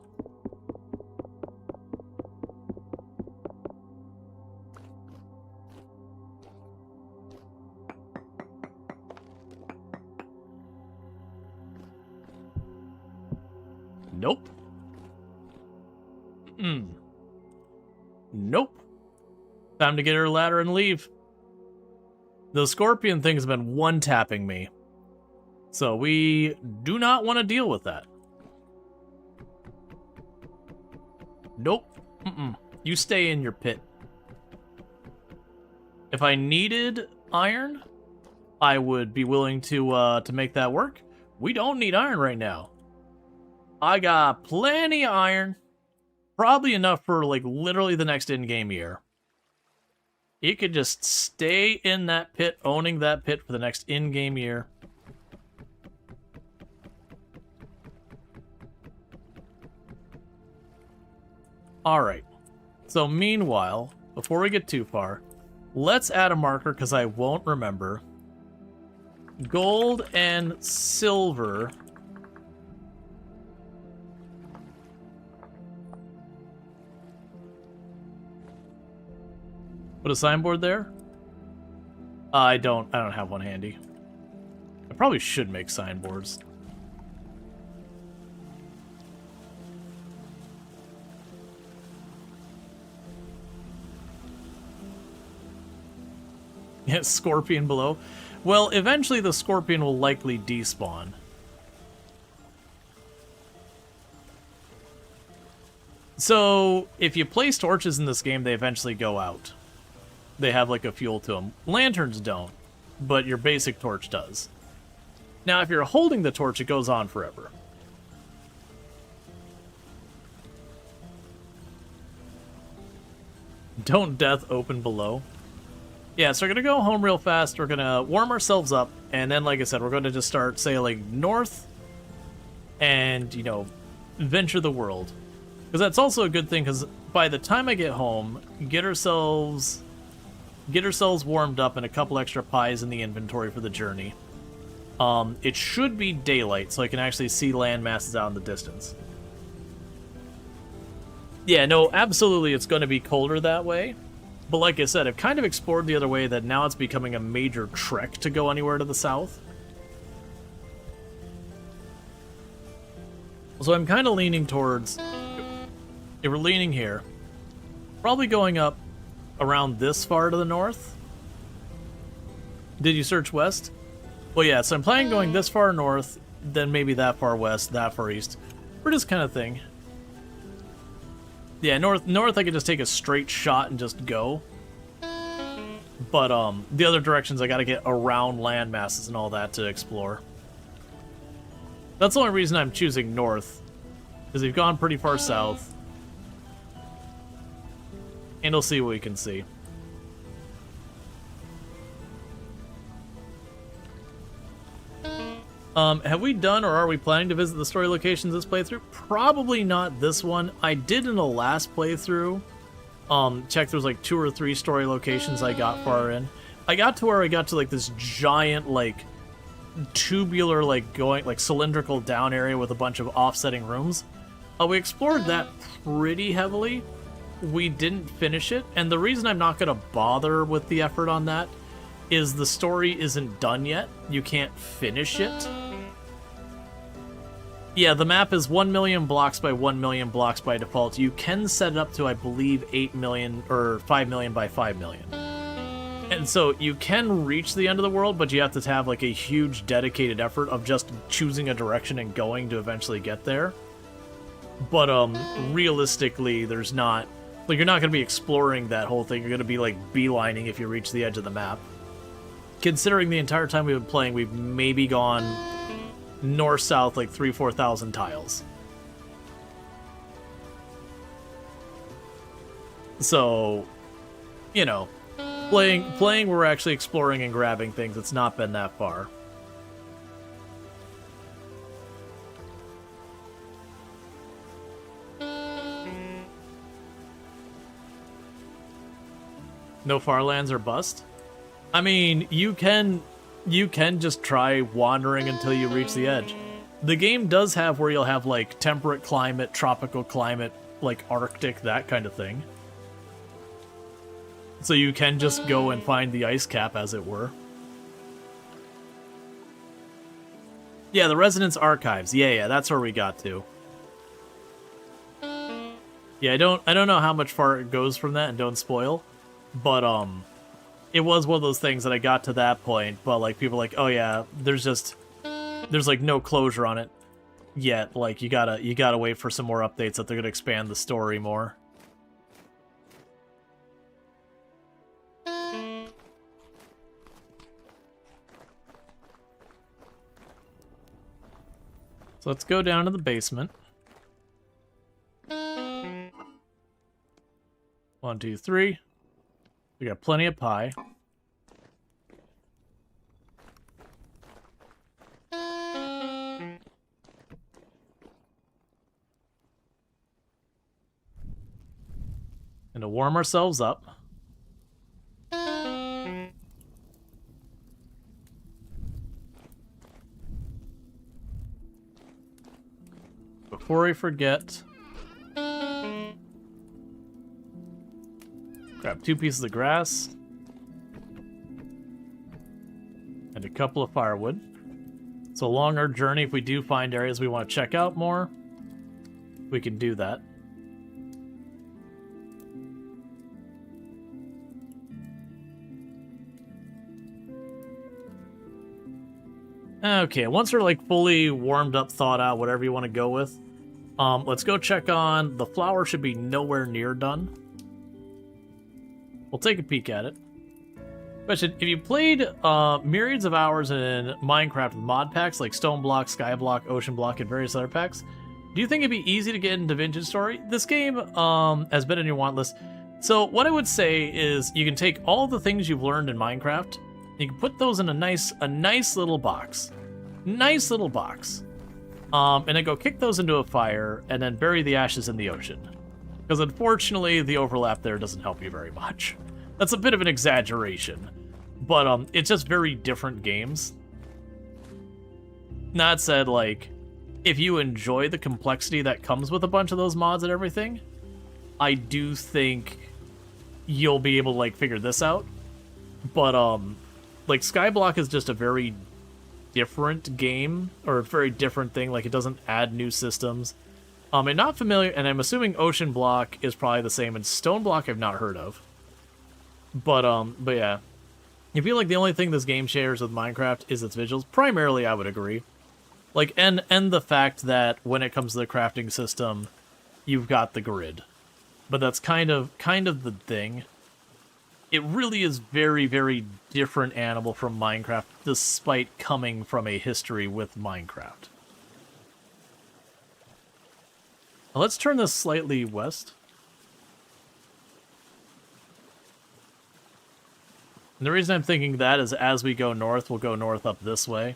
Nope. Nope. Time to get her ladder and leave. The scorpion thing's been one-tapping me. So we do not want to deal with that. Nope. You stay in your pit. If I needed iron, I would be willing to make that work. We don't need iron right now. I got plenty of iron. Probably enough for, like, literally the next in-game year. You could just stay in that pit, owning that pit for the next in-game year. Alright. So, meanwhile, before we get too far, let's add a marker, because I won't remember. Gold and silver... Put a signboard there? I don't have one handy. I probably should make signboards. Yeah, scorpion below. Well, eventually the scorpion will likely despawn. So, if you place torches in this game, they eventually go out. They have, like, a fuel to them. Lanterns don't, but your basic torch does. Now, if you're holding the torch, it goes on forever. Don't death open below. Yeah, so we're going to go home real fast. We're going to warm ourselves up, and then, like I said, we're going to just start sailing north and, you know, venture the world. Because that's also a good thing, because by the time I get home, get ourselves warmed up and a couple extra pies in the inventory for the journey. It should be daylight, so I can actually see land masses out in the distance. Yeah, no, absolutely it's going to be colder that way. But like I said, I've kind of explored the other way that now it's becoming a major trek to go anywhere to the south. So I'm kind of leaning towards... If we're leaning here, probably going up around this far to the north. Did you search west? Well, yeah, so I'm planning going this far north, then maybe that far west, that far east. For this kind of thing. Yeah, north I could just take a straight shot and just go. But, the other directions I gotta get around land masses and all that to explore. That's the only reason I'm choosing north. Because we've gone pretty far south. And we'll see what we can see. Have we done or are we planning to visit the story locations this playthrough? Probably not this one. I did in the last playthrough. Check there's like 2 or 3 story locations I got far in. I got to where I got to like this giant like tubular like going like cylindrical down area with a bunch of offsetting rooms. We explored that pretty heavily. We didn't finish it, and the reason I'm not going to bother with the effort on that is the story isn't done yet. You can't finish it. Yeah, the map is 1 million blocks by 1 million blocks by default. You can set it up to, I believe, 8 million or 5 million by 5 million. And so you can reach the end of the world, but you have to have like a huge dedicated effort of just choosing a direction and going to eventually get there. But realistically, there's not like you're not going to be exploring that whole thing. You're going to be like beelining if you reach the edge of the map. Considering the entire time we've been playing, we've maybe gone north-south like 3,000-4,000 tiles. So, you know, playing we're actually exploring and grabbing things. It's not been that far. No Farlands or bust? I mean, you can just try wandering until you reach the edge. The game does have where you'll have like temperate climate, tropical climate, like Arctic, that kind of thing. So you can just go and find the ice cap, as it were. Yeah, the Resonance Archives. Yeah, that's where we got to. Yeah, I don't know how much far it goes from that, and don't spoil. But it was one of those things that I got to that point, but like people are like, oh yeah, there's like no closure on it yet. Like you gotta wait for some more updates that they're gonna expand the story more. So let's go down to the basement. 1, 2, 3. We got plenty of pie. And to warm ourselves up. Before I forget, grab 2 pieces of grass and a couple of firewood. So along our journey, if we do find areas we want to check out more, we can do that. Okay, once we're like fully warmed up, thawed out, whatever you want to go with, let's go check on the flower. Should be nowhere near done. We'll take a peek at it. Question, if you played myriads of hours in Minecraft with mod packs like Stone Block, Sky Block, Ocean Block, and various other packs, do you think it'd be easy to get into Vintage Story? This game has been on your want list. So what I would say is you can take all the things you've learned in Minecraft, you can put those in a nice little box. Nice little box. And then go kick those into a fire, and then bury the ashes in the ocean. Because unfortunately, the overlap there doesn't help you very much. That's a bit of an exaggeration. But it's just very different games. That said, like, if you enjoy the complexity that comes with a bunch of those mods and everything, I do think you'll be able to, like, figure this out. But, like, Skyblock is just a very different game, or a very different thing. Like, it doesn't add new systems. I'm not familiar, and I'm assuming Ocean Block is probably the same, and Stone Block I've not heard of. But yeah. I feel like the only thing this game shares with Minecraft is its visuals. Primarily, I would agree. Like, and the fact that when it comes to the crafting system, you've got the grid. But that's kind of the thing. It really is very, very different animal from Minecraft, despite coming from a history with Minecraft. Now, let's turn this slightly west. And the reason I'm thinking that is as we go north, we'll go north up this way.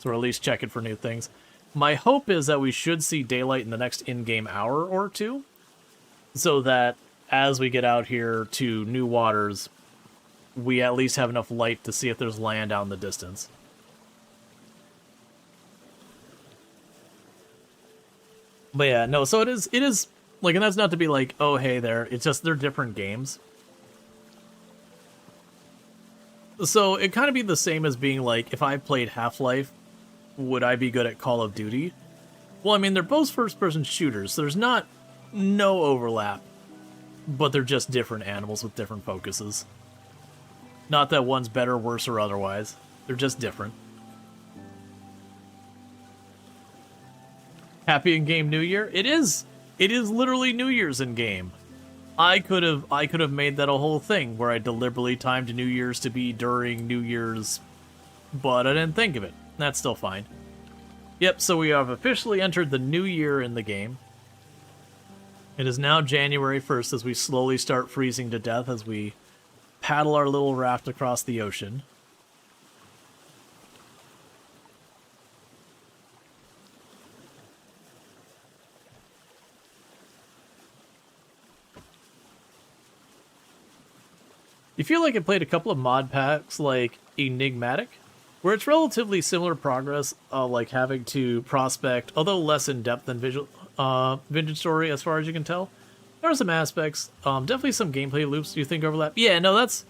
So at least check it for new things. My hope is that we should see daylight in the next in-game hour or two, so that as we get out here to new waters, we at least have enough light to see if there's land out in the distance. But yeah, no, so it is, like, and that's not to be like, oh, hey there, it's just they're different games. So it kind of be the same as being like, if I played Half-Life, would I be good at Call of Duty? Well, I mean, they're both first-person shooters, so there's no overlap, but they're just different animals with different focuses. Not that one's better, worse, or otherwise. They're just different. Happy in-game New Year? It is literally New Year's in-game. I could have made that a whole thing where I deliberately timed New Year's to be during New Year's, but I didn't think of it. That's still fine. Yep, so we have officially entered the new year in the game. It is now January 1st as we slowly start freezing to death as we paddle our little raft across the ocean. You feel like I played a couple of mod packs like Enigmatic, where it's relatively similar progress, like having to prospect, although less in depth than Vintage Story as far as you can tell. There are some aspects, definitely some gameplay loops you think overlap. Yeah, no, that's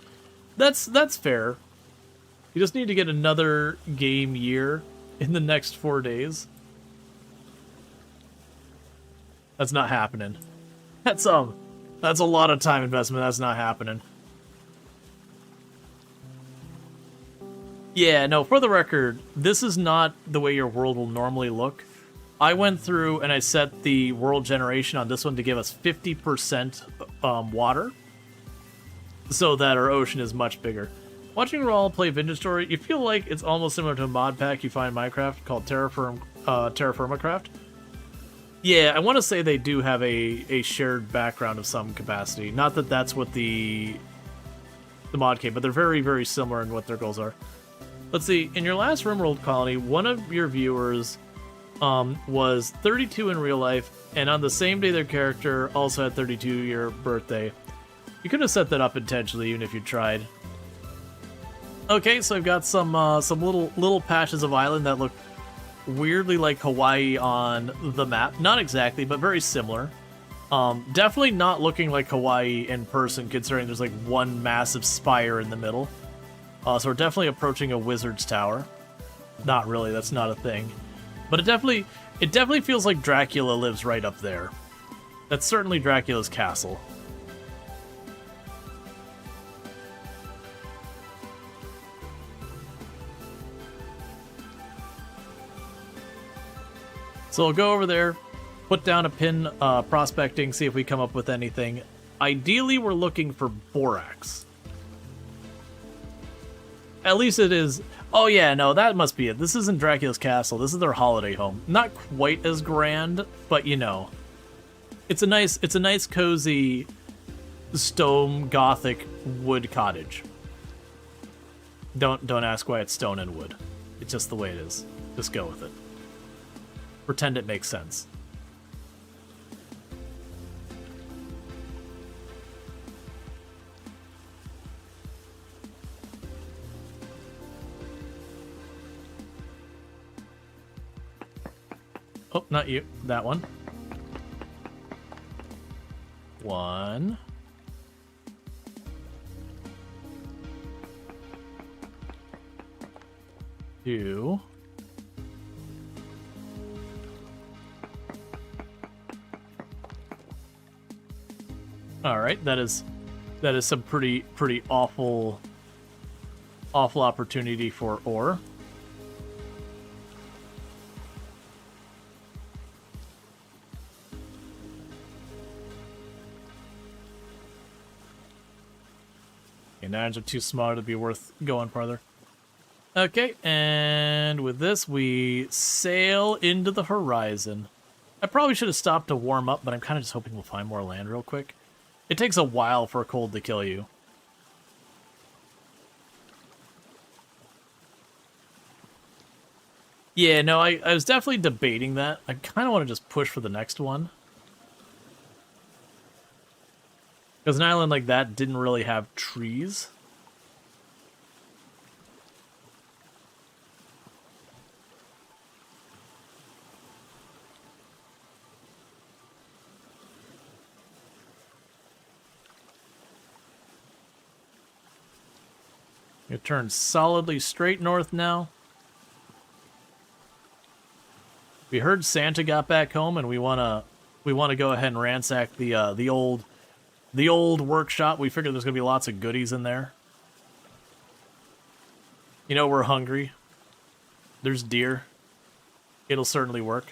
fair. You just need to get another game year in the next 4 days. That's not happening. That's a lot of time investment. That's not happening. Yeah, no, for the record, this is not the way your world will normally look. I went through and I set the world generation on this one to give us 50% water, so that our ocean is much bigger. Watching Rual play Vintage Story, you feel like it's almost similar to a mod pack you find in Minecraft called Terra Firma Craft. Yeah, I want to say they do have a shared background of some capacity. Not that that's what the mod came, but they're very, very similar in what their goals are. Let's see, in your last RimWorld colony, one of your viewers was 32 in real life, and on the same day their character also had 32-year birthday. You could have set that up intentionally, even if you tried. Okay, so I've got some little patches of island that look weirdly like Hawaii on the map. Not exactly, but very similar. Definitely not looking like Hawaii in person, considering there's like one massive spire in the middle. So we're definitely approaching a wizard's tower. Not really, that's not a thing. But it definitely feels like Dracula lives right up there. That's certainly Dracula's castle. So I'll go over there, put down a pin prospecting, see if we come up with anything. Ideally, we're looking for Borax. At least it is... Oh yeah, no, that must be it. This isn't Dracula's castle. This is their holiday home. Not quite as grand, but you know. It's a nice cozy stone gothic wood cottage. Don't ask why it's stone and wood. It's just the way it is. Just go with it. Pretend it makes sense. Oh, not you. That one. One. Two. All right, that is some pretty awful opportunity for ore. Okay, nines are too small to be worth going farther. Okay, and with this, we sail into the horizon. I probably should have stopped to warm up, but I'm kind of just hoping we'll find more land real quick. It takes a while for cold to kill you. Yeah, no, I was definitely debating that. I kind of want to just push for the next one. Because an island like that didn't really have trees. It turns solidly straight north now. We heard Santa got back home, and we wanna go ahead and ransack the old workshop. We figured there's gonna be lots of goodies in there. You know, we're hungry. There's deer. It'll certainly work.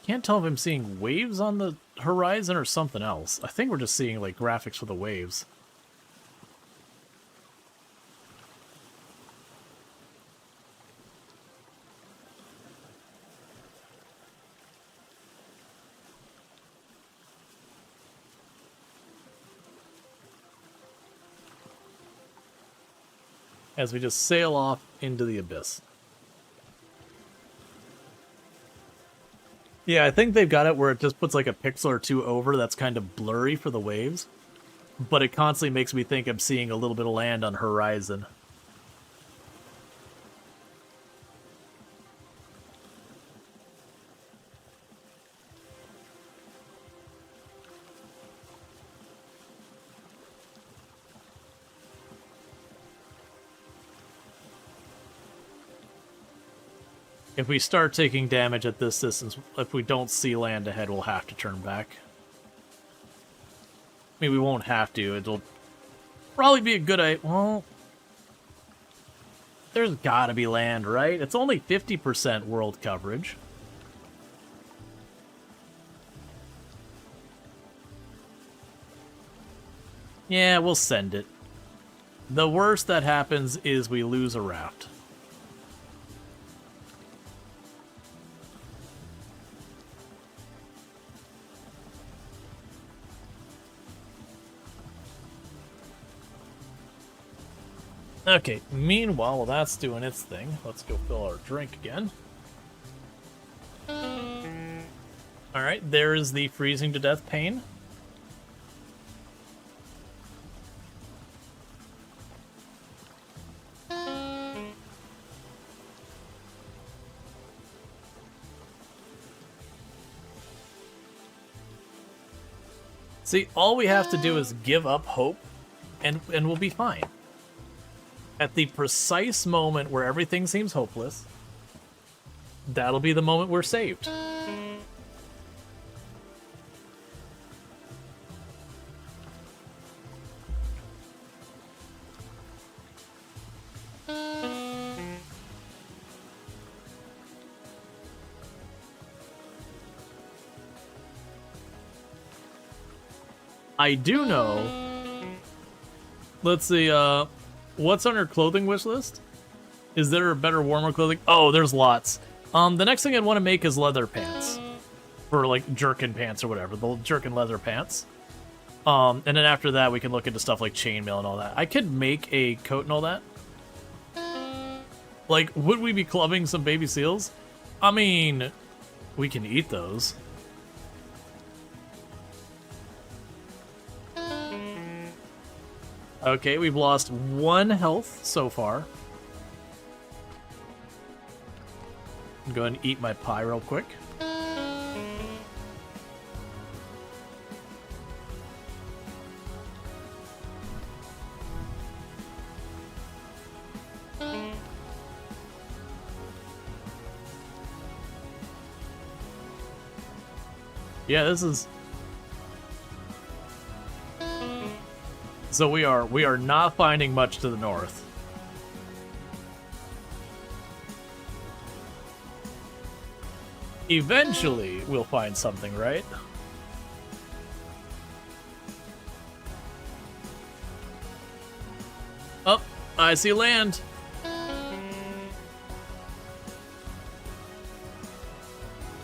Can't tell if I'm seeing waves on the horizon or something else. I think we're just seeing like graphics for the waves. As we just sail off into the abyss. Yeah, I think they've got it where it just puts like a pixel or two over that's kind of blurry for the waves. But it constantly makes me think I'm seeing a little bit of land on horizon. If we start taking damage at this distance, if we don't see land ahead, we'll have to turn back. I mean, we won't have to. It'll probably be a good idea. Well, there's gotta be land, right? It's only 50% world coverage. Yeah, we'll send it. The worst that happens is we lose a raft. Okay, meanwhile, while that's doing its thing, let's go fill our drink again. Alright, there is the freezing to death pain. See, all we have to do is give up hope, and we'll be fine. At the precise moment where everything seems hopeless, that'll be the moment we're saved. I do know... Let's see, what's on your clothing wish list? Is there a better, warmer clothing? Oh, there's lots. The next thing I'd want to make is leather pants. For, like, jerkin pants or whatever. The jerkin leather pants. And then after that, we can look into stuff like chainmail and all that. I could make a coat and all that. Like, would we be clubbing some baby seals? I mean, we can eat those. Okay, we've lost 1 health so far. Go ahead and eat my pie real quick. Yeah, this is... So we are not finding much to the north. Eventually, we'll find something, right? Oh, I see land.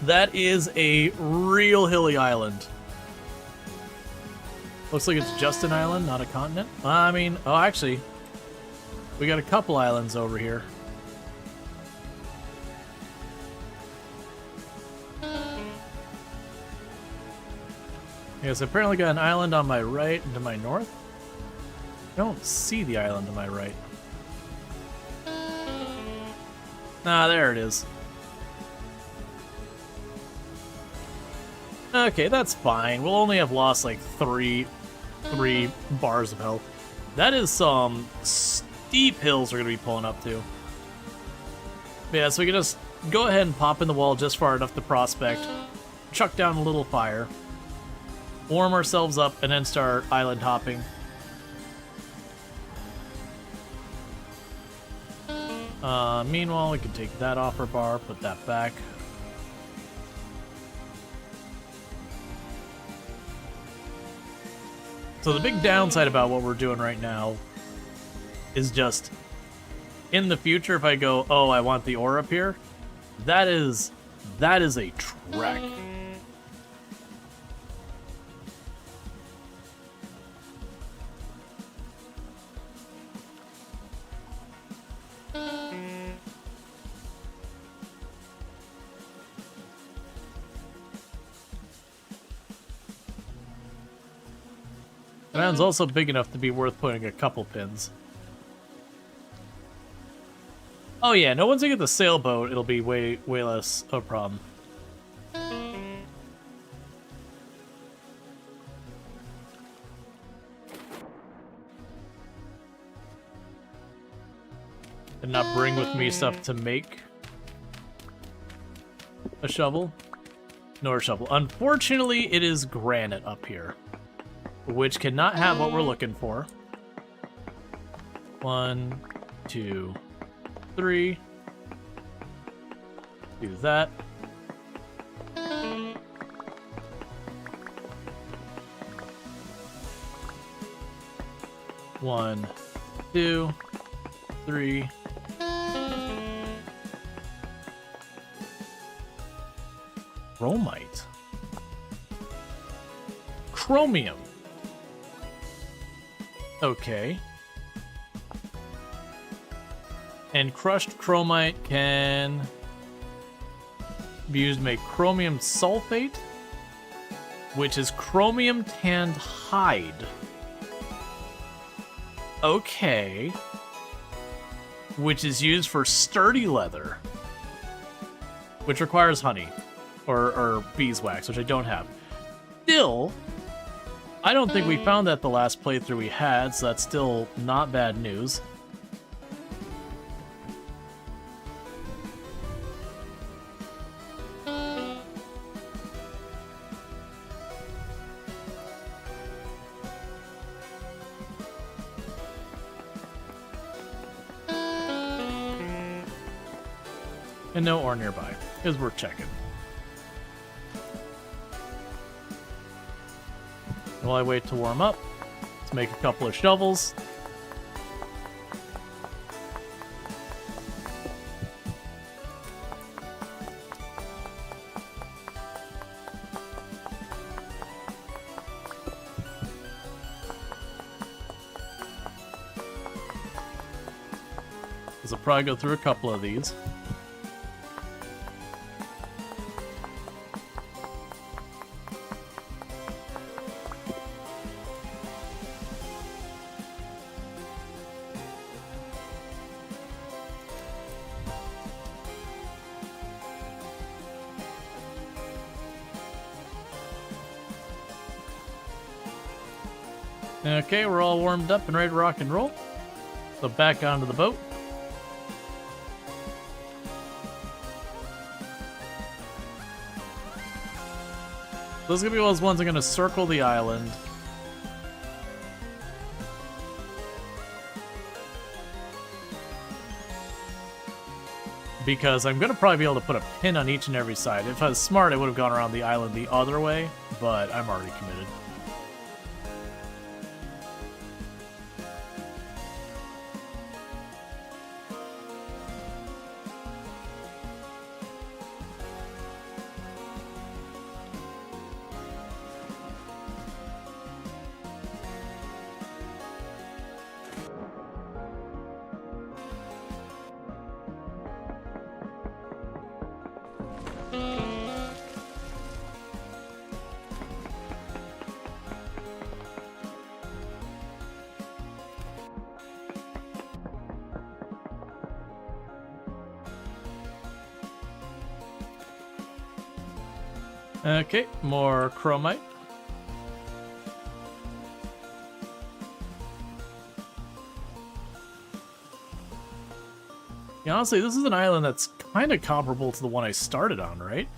That is a real hilly island. Looks like it's just an island, not a continent. I mean, oh, actually, we got a couple islands over here. Yes, apparently got an island on my right and to my north. I don't see the island to my right. Ah, there it is. Okay, that's fine. We'll only have lost like three bars of health. That is some steep hills we're gonna be pulling up to. Yeah, so we can just go ahead and pop in the wall just far enough to prospect, chuck down a little fire, warm ourselves up, and then start island hopping. Meanwhile, we can take that off our bar, put that back. So the big downside about what we're doing right now is just, in the future, if I go, oh, I want the ore up here, that is a trek. The island's also big enough to be worth putting a couple pins. Oh yeah, no, once I get the sailboat, it'll be way less of a problem. And not bring with me stuff to make a shovel. Nor a shovel. Unfortunately, it is granite up here, which cannot have what we're looking for. 1, 2, 3. Do that. One, 2, 3. Chromite. Chromium. Okay. And crushed chromite can be used to make chromium sulfate, which is chromium tanned hide. Okay. Which is used for sturdy leather, which requires honey or beeswax, which I don't have. Still, I don't think we found that the last playthrough we had, so that's still not bad news. And no ore nearby, because we're checking. While I wait to warm up, let's make a couple of shovels. I'll probably go through a couple of these. Okay, we're all warmed up and ready to rock and roll. So back onto the boat. Those are gonna be those ones I'm gonna circle the island. Because I'm gonna probably be able to put a pin on each and every side. If I was smart, I would have gone around the island the other way, but I'm already committed. Okay, more chromite. Yeah, honestly, this is an island that's kind of comparable to the one I started on, right?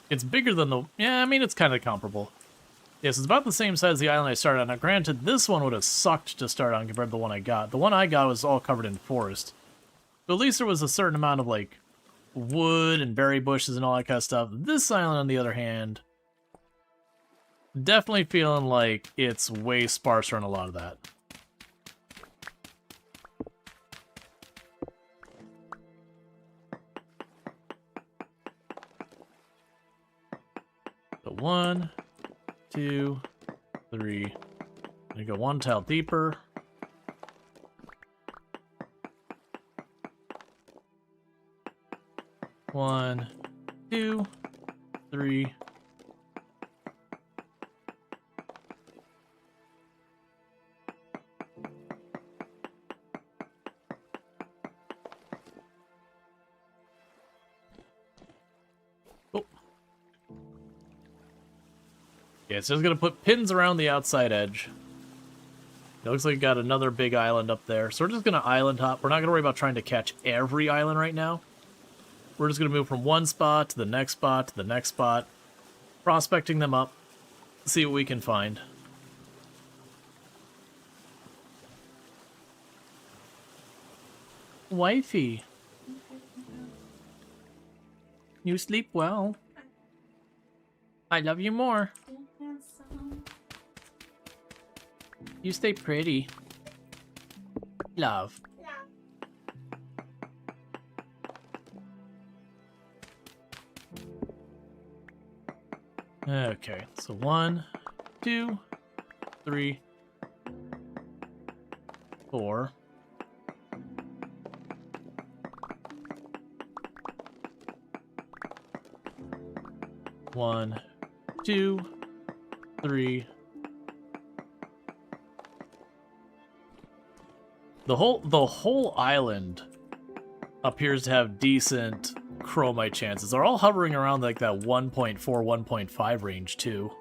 It's bigger than the... Yeah, I mean, it's kind of comparable. Yes, it's about the same size as the island I started on. Now, granted, this one would have sucked to start on compared to the one I got. The one I got was all covered in forest. But at least there was a certain amount of, like, wood and berry bushes and all that kind of stuff. This island, on the other hand, definitely feeling like it's way sparser on a lot of that. So 1, 2, 3. I'm gonna go one tile deeper. One, 2, 3. Oh. Yeah, it's just gonna put pins around the outside edge. It looks like we got another big island up there. So we're just gonna island hop. We're not gonna worry about trying to catch every island right now. We're just going to move from one spot to the next spot to the next spot, prospecting them up, see what we can find. Wifey, you sleep well. I love you more. You stay pretty. Love. Okay, so 1, 2, 3, 4. One, 2, 3. The whole island appears to have decent chromite chances. They're all hovering around like that 1.4, 1.5 range too.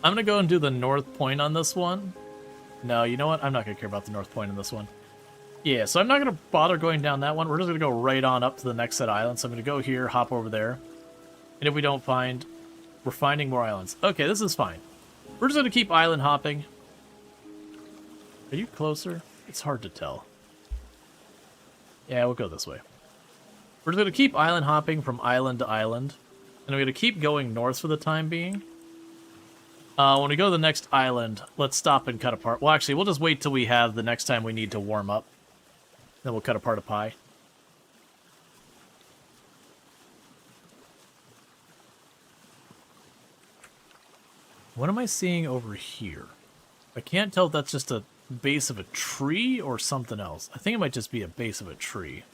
I'm gonna go and do the north point on this one. No, you know what? I'm not gonna care about the north point on this one. Yeah, so I'm not going to bother going down that one. We're just going to go right on up to the next set of islands. So I'm going to go here, hop over there. And if we don't find... We're finding more islands. Okay, this is fine. We're just going to keep island hopping. Are you closer? It's hard to tell. Yeah, we'll go this way. We're just going to keep island hopping from island to island. And we're going to keep going north for the time being. When we go to the next island, let's stop and cut apart. Well, actually, we'll just wait till we have the next time we need to warm up. Then we'll cut apart a pie. What am I seeing over here? I can't tell if that's just a base of a tree or something else. I think it might just be a base of a tree.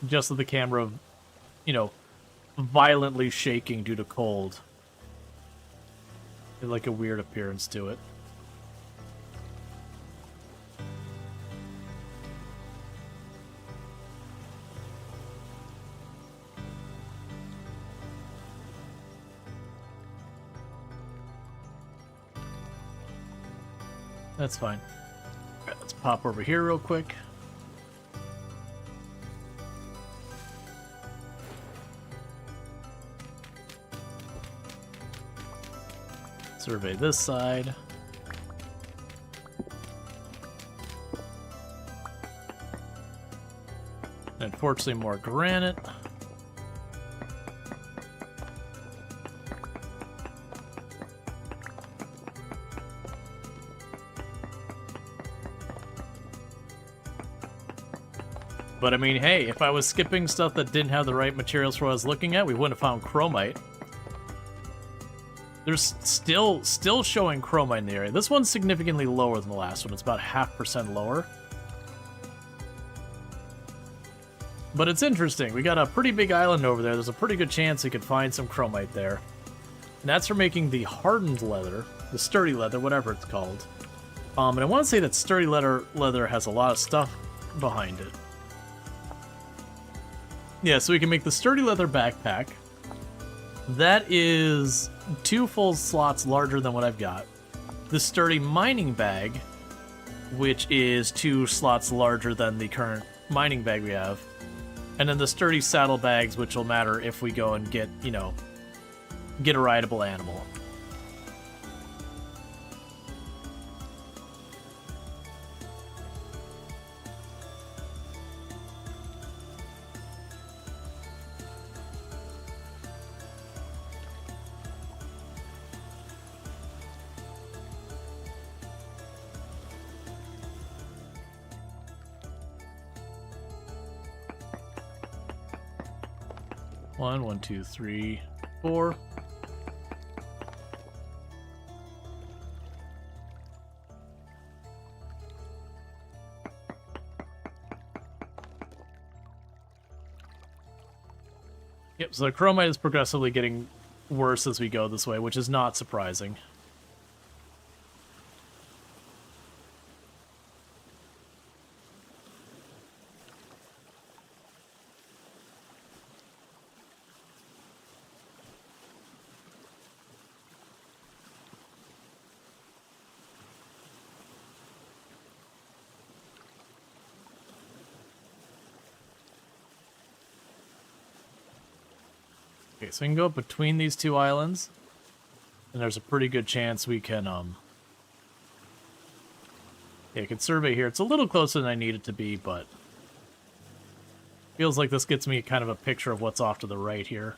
Just with the camera, you know, violently shaking due to cold. Like a weird appearance to it. That's fine. All right, let's pop over here real quick. Survey this side. Unfortunately, more granite. But I mean, hey, if I was skipping stuff that didn't have the right materials for what I was looking at, we wouldn't have found chromite. There's still showing chromite in the area. This one's significantly lower than the last one. It's about 0.5% lower. But it's interesting. We got a pretty big island over there. There's a pretty good chance we could find some chromite there. And that's for making the hardened leather, the sturdy leather, whatever it's called. And I want to say that sturdy leather has a lot of stuff behind it. Yeah, so we can make the sturdy leather backpack. That is 2 full slots larger than what I've got. The sturdy mining bag, which is 2 slots larger than the current mining bag we have. And then the sturdy saddlebags, which will matter if we go and get, you know, get a rideable animal. One, two, three, 4. Yep, so the chromite is progressively getting worse as we go this way, which is not surprising. Okay, so we can go between these 2 islands, and there's a pretty good chance we can, yeah, I can survey here. It's a little closer than I need it to be, but feels like this gets me kind of a picture of what's off to the right here.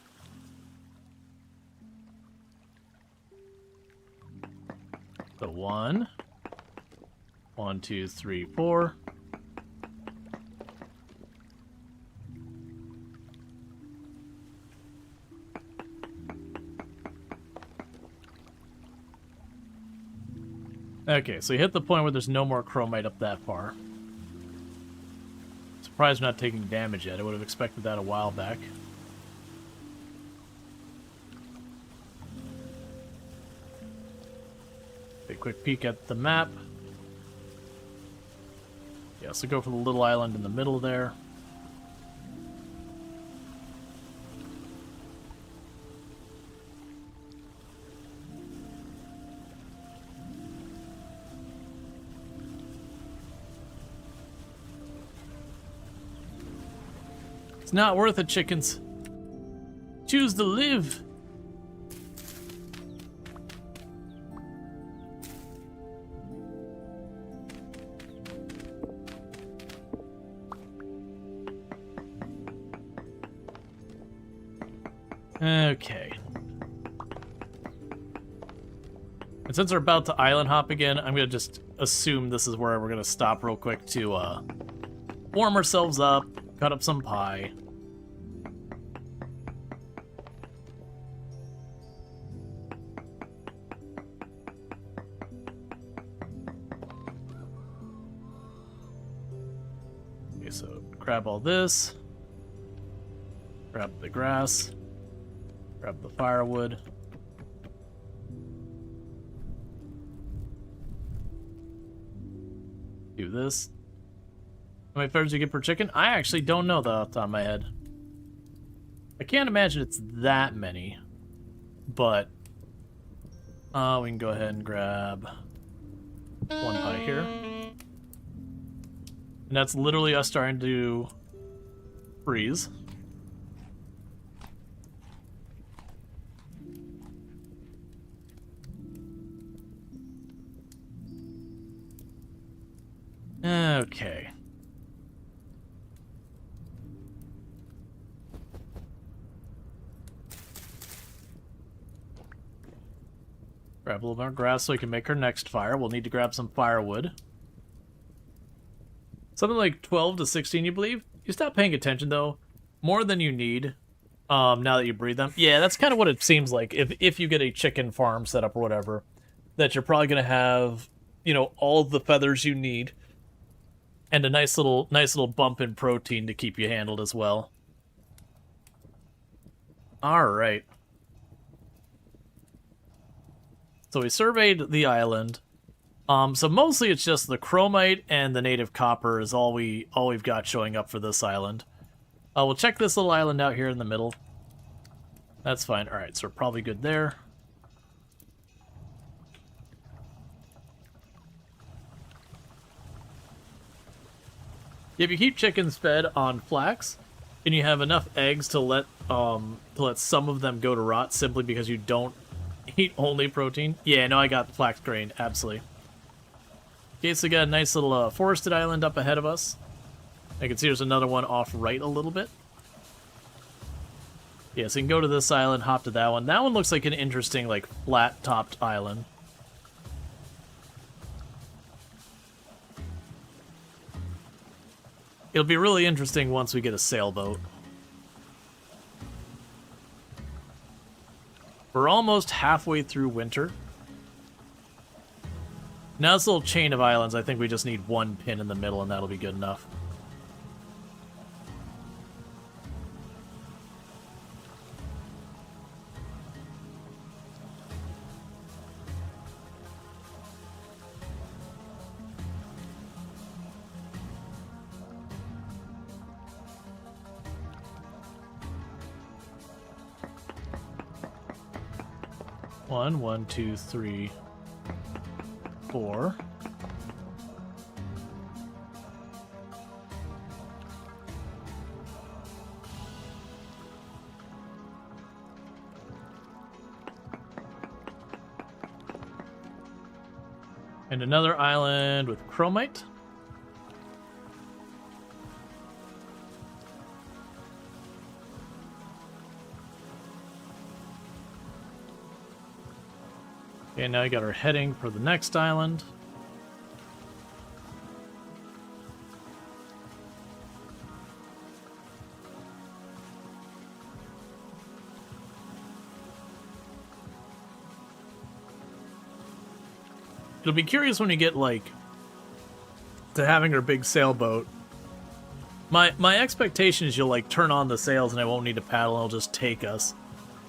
So 1, 2, 3, 4. Okay, so you hit the point where there's no more chromite up that far. Surprised we're not taking damage yet. I would have expected that a while back. Take a quick peek at the map. Yeah, so go for the little island in the middle there. It's not worth it, chickens. Choose to live. Okay. And since we're about to island hop again, I'm gonna just assume this is where we're gonna stop real quick to warm ourselves up, cut up some pie. Okay, so grab all this, grab the grass, grab the firewood. Do this. How many feathers you get per chicken? I actually don't know that off the top of my head. I can't imagine it's that many, but we can go ahead and grab 1 pie here. And that's literally us starting to freeze. Okay. Grab a little more grass so we can make our next fire. We'll need to grab some firewood. Something like 12 to 16, you believe? You stop paying attention, though. More than you need, now that you breed them. Yeah, that's kind of what it seems like. If you get a chicken farm set up or whatever, that you're probably going to have, you know, all the feathers you need And a nice little bump in protein to keep you handled as well. Alright. So we surveyed the island. So mostly it's just the chromite and the native copper is all we've got showing up for this island. We'll check this little island out here in the middle. That's fine. Alright, so we're probably good there. If you keep chickens fed on flax, and you have enough eggs to let some of them go to rot simply because you don't eat only protein. Yeah, no, I got flax grain, absolutely. Okay, so we got a nice little forested island up ahead of us. I can see there's another one off right a little bit. Yeah, so you can go to this island, hop to that one. That one looks like an interesting, like, flat-topped island. It'll be really interesting once we get a sailboat. We're almost halfway through winter. Now this little chain of islands, I think we just need one pin in the middle and that'll be good enough. One, two, three, 4. And another island with chromite. Okay, now we got our heading for the next island. It'll be curious when we get, like, to having our big sailboat. My expectation is you'll, like, turn on the sails and I won't need to paddle and it'll just take us.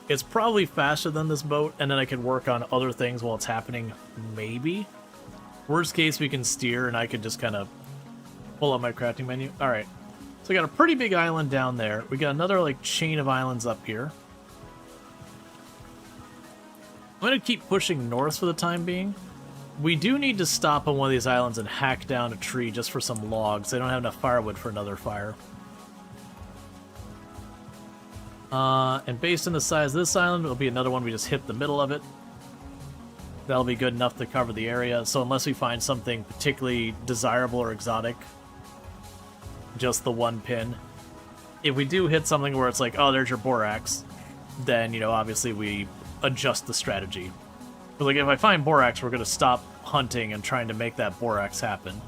It's probably faster than this boat, and then I can work on other things while it's happening, maybe. Worst case, we can steer, and I could just kind of pull up my crafting menu. Alright, so we got a pretty big island down there. We got another, like, chain of islands up here. I'm going to keep pushing north for the time being. We do need to stop on one of these islands and hack down a tree just for some logs. I don't have enough firewood for another fire. And based on the size of this island, it'll be another one we just hit the middle of it. That'll be good enough to cover the area, so unless we find something particularly desirable or exotic, just the one pin. If we do hit something where it's like, oh, there's your borax, then, you know, obviously we adjust the strategy. But, like, if I find borax, we're going to stop hunting and trying to make that borax happen.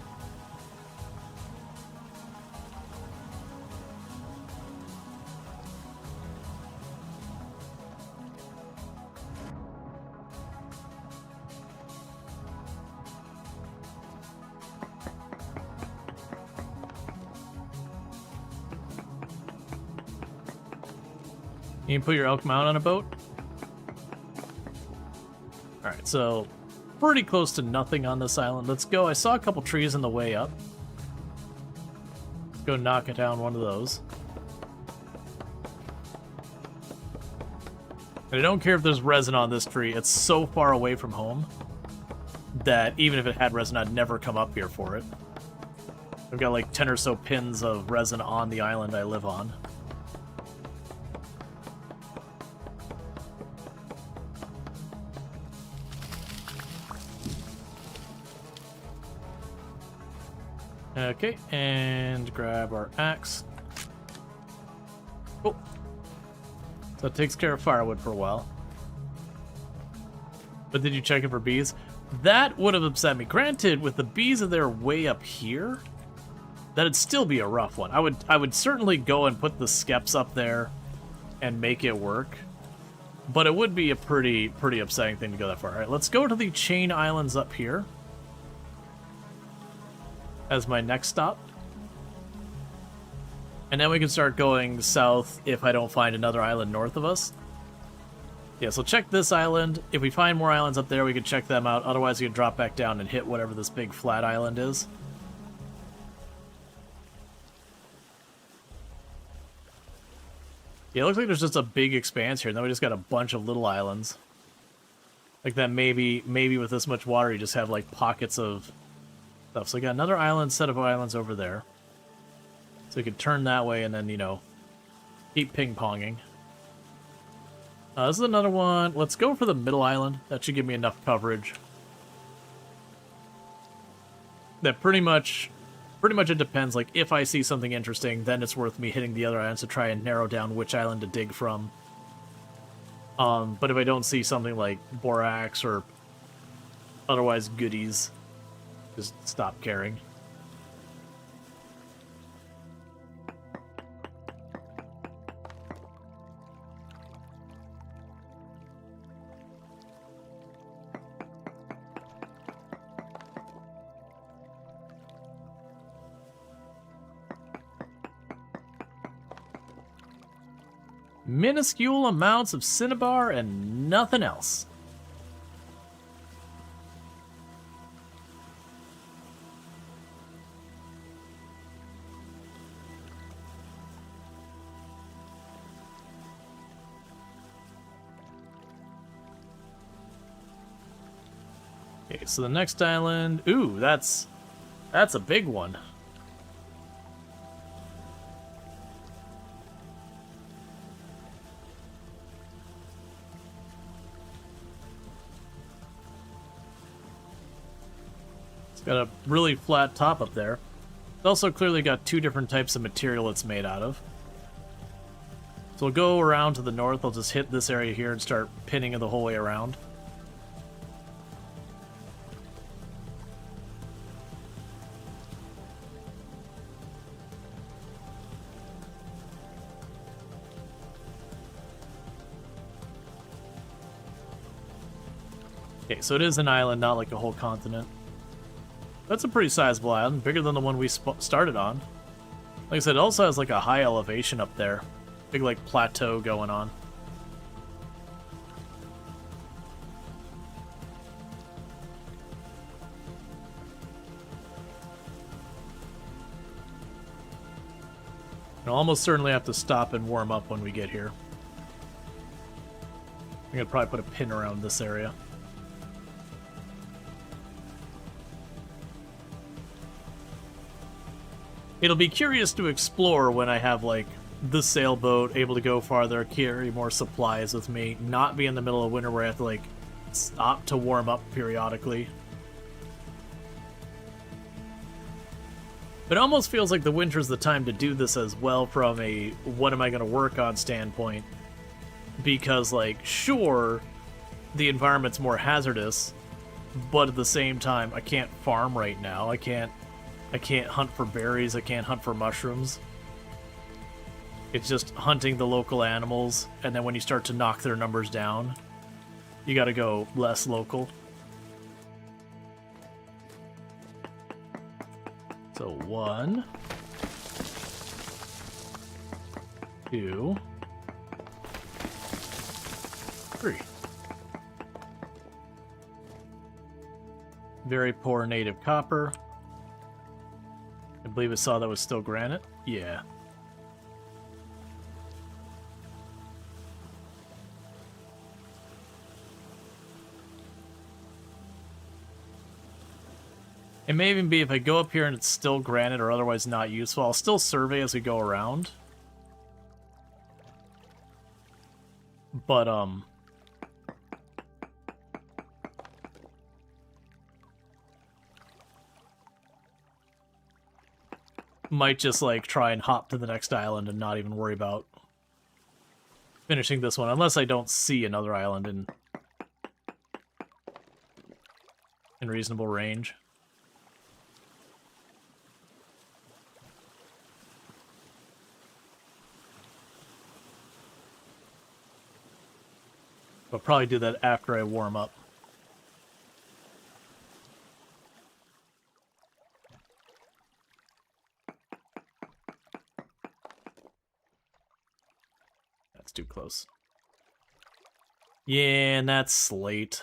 You can put your elk mount on a boat? Alright, so pretty close to nothing on this island. Let's go. I saw a couple trees on the way up. Let's go knock it down one of those. And I don't care if there's resin on this tree. It's so far away from home that even if it had resin, I'd never come up here for it. I've got like 10 or so pins of resin on the island I live on. Okay, and grab our axe. Oh. So it takes care of firewood for a while. But did you check it for bees? That would have upset me. Granted, with the bees that are way up here, that'd still be a rough one. I would certainly go and put the skeps up there and make it work. But it would be a pretty upsetting thing to go that far. Alright, let's go to the chain islands up here. as my next stop. And then we can start going south if I don't find another island north of us. Yeah, so check this island. If we find more islands up there, we can check them out. Otherwise, we can drop back down and hit whatever this big flat island is. Yeah, it looks like there's just a big expanse here, and then we just got a bunch of little islands. Like that maybe with this much water, you just have like pockets of stuff. So we got another island, set of islands over there. So we could turn that way and then, you know, keep ping-ponging. This is another one. Let's go for the middle island. That should give me enough coverage. That pretty much it depends. Like, if I see something interesting, then it's worth me hitting the other islands to try and narrow down which island to dig from. But if I don't see something like Borax or otherwise goodies, just stop caring. Minuscule amounts of cinnabar and nothing else. Okay, so the next island... Ooh, that's a big one. It's got a really flat top up there. It's also clearly got two different types of material it's made out of. So we'll go around to the north. I'll just hit this area here and start pinning it the whole way around. Okay, so it is an island, not like a whole continent. That's a pretty sizable island, bigger than the one we started on. Like I said, it also has like a high elevation up there. Big like plateau going on. I'll almost certainly have to stop and warm up when we get here. I'm gonna probably put a pin around this area. It'll be curious to explore when I have, like, the sailboat, able to go farther, carry more supplies with me, not be in the middle of winter where I have to, like, stop to warm up periodically. But it almost feels like the winter's the time to do this as well from a what am I going to work on standpoint. Because, like, sure, the environment's more hazardous, but at the same time, I can't farm right now. I can't hunt for berries, I can't hunt for mushrooms. It's just hunting the local animals, and then when you start to knock their numbers down, you gotta go less local. So 1, 2, 3. Very poor native copper. I believe I saw that was still granite. Yeah. It may even be if I go up here and it's still granite or otherwise not useful, I'll still survey as we go around. But, might just, like, try and hop to the next island and not even worry about finishing this one, unless I don't see another island in reasonable range. I'll probably do that after I warm up. It's too close. Yeah, and that's slate.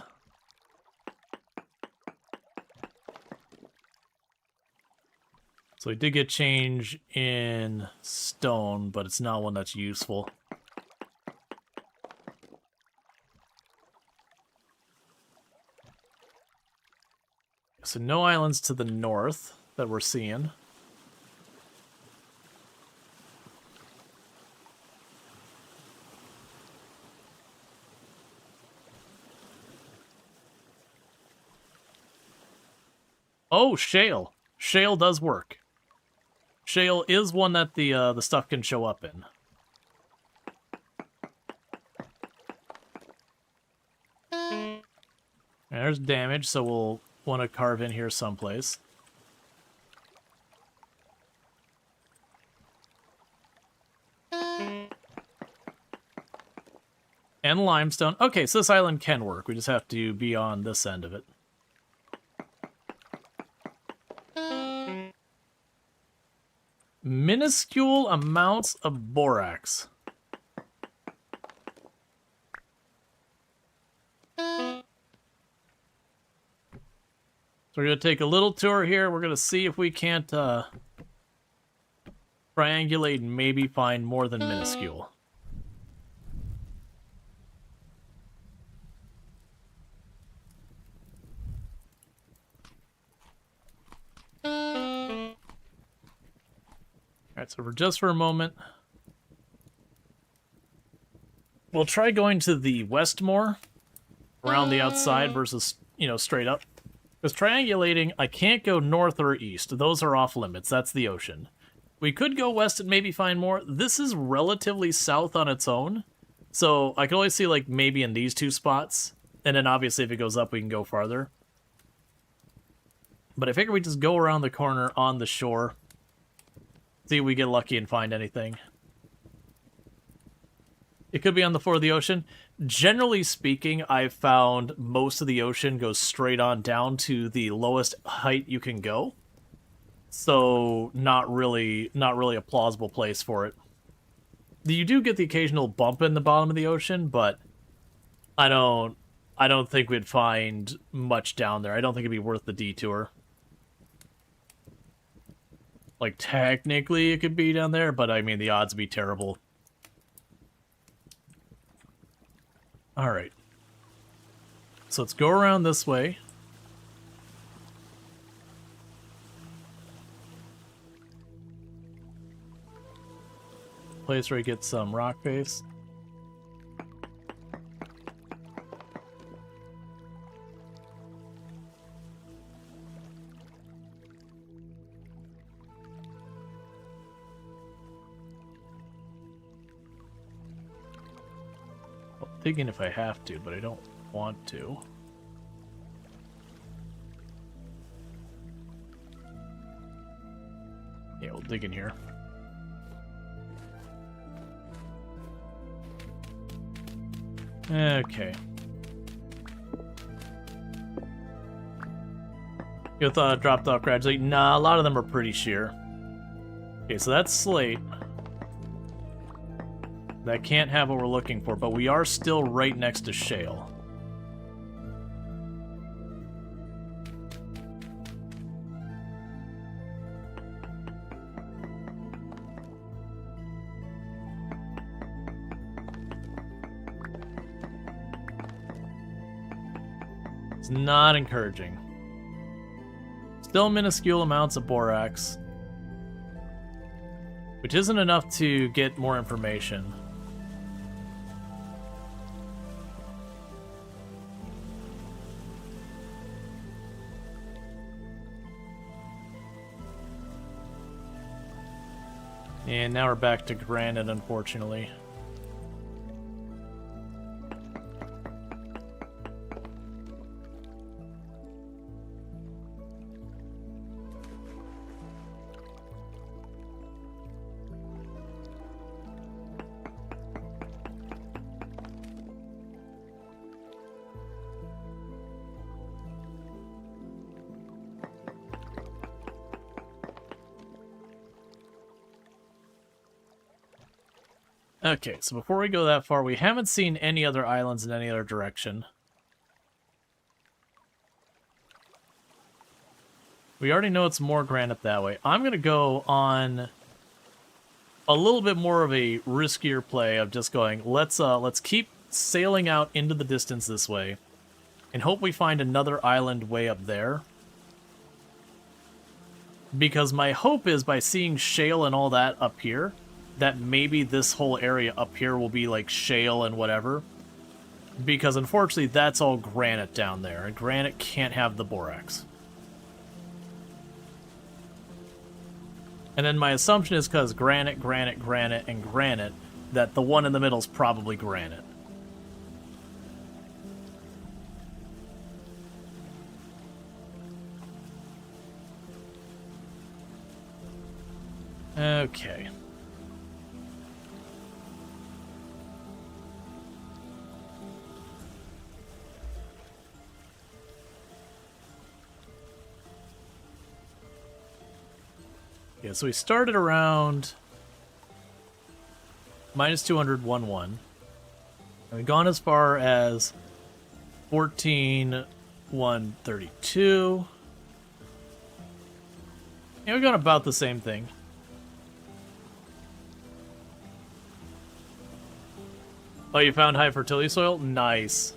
So we did get change in stone, but it's not one that's useful. So no islands to the north that we're seeing. Oh, shale. Shale does work. Shale is one that the stuff can show up in. There's damage, so we'll want to carve in here someplace. And limestone. Okay, so this island can work. We just have to be on this end of it. Minuscule amounts of borax. So we're going to take a little tour here. We're going to see if we can't triangulate and maybe find more than minuscule. Alright, so just for a moment, we'll try going to the west more, around the outside versus, you know, straight up. Because triangulating, I can't go north or east. Those are off limits. That's the ocean. We could go west and maybe find more. This is relatively south on its own, so I can only see, like, maybe in these two spots. And then, obviously, if it goes up, we can go farther. But I figure we just go around the corner on the shore. See if we get lucky and find anything. It could be on the floor of the ocean. Generally speaking, I've found most of the ocean goes straight on down to the lowest height you can go. So not really a plausible place for it. You do get the occasional bump in the bottom of the ocean, but I don't think we'd find much down there. I don't think it'd be worth the detour. Like, technically it could be down there, but I mean, the odds would be terrible. Alright. So let's go around this way. Place where you get some rock face. Digging if I have to, but I don't want to. Yeah, we'll dig in here. Okay. You thought it dropped off gradually? Nah, a lot of them are pretty sheer. Okay, so that's slate. That can't have what we're looking for, but we are still right next to shale. It's not encouraging. Still minuscule amounts of borax, which isn't enough to get more information. And now we're back to granite, unfortunately. Okay, so before we go that far, we haven't seen any other islands in any other direction. We already know it's more granite that way. I'm going to go on a little bit more of a riskier play of just going, let's keep sailing out into the distance this way and hope we find another island way up there. Because my hope is by seeing shale and all that up here, that maybe this whole area up here will be like shale and whatever. Because unfortunately, that's all granite down there, and granite can't have the borax. And then my assumption is because granite, granite, granite, and granite, that the one in the middle is probably granite. Okay. Yeah, so we started around minus 200, 1-1. And we've gone as far as 14, 132. Yeah, we've gone about the same thing. Oh, you found high fertility soil? Nice.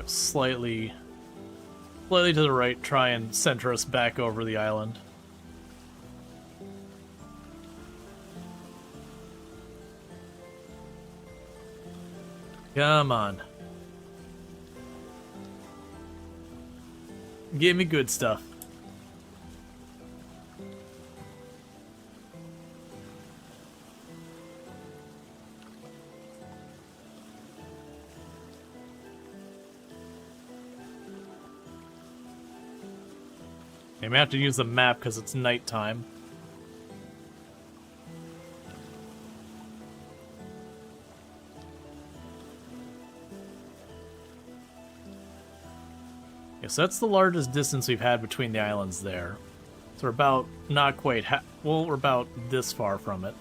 Slightly to the right, try and center us back over the island. Come on. Give me good stuff. I may have to use the map because it's nighttime. Yes, that's the largest distance we've had between the islands there. So we're about, not quite, well, we're about this far from it.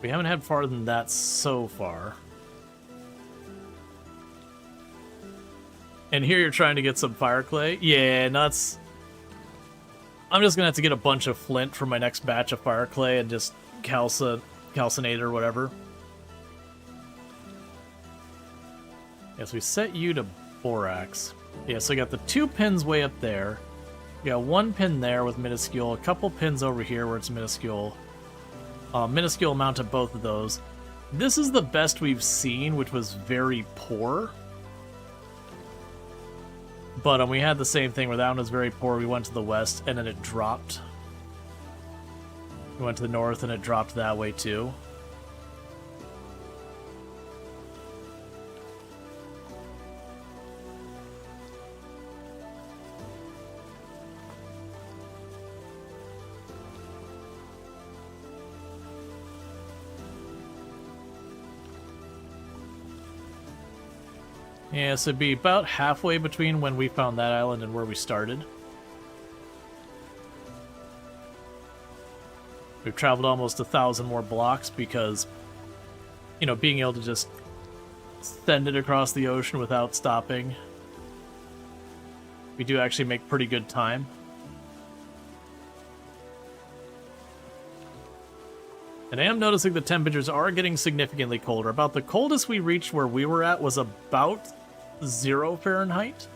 We haven't had farther than that so far. And here you're trying to get some fire clay? Yeah, nuts. I'm just gonna have to get a bunch of flint for my next batch of fire clay and just calcinate or whatever. Yes, we set you to borax. Yeah, so we got the 2 pins way up there. We got 1 pin there with minuscule, a couple pins over here where it's minuscule. Minuscule amount of both of those. This is the best we've seen, which was very poor. But we had the same thing where that one was very poor. We went to the west, and then it dropped. We went to the north, and it dropped that way, too. Yeah, so it'd be about halfway between when we found that island and where we started. We've traveled almost 1,000 more blocks because, you know, being able to just send it across the ocean without stopping, we do actually make pretty good time. And I am noticing the temperatures are getting significantly colder. About the coldest we reached where we were at was about 0 Fahrenheit.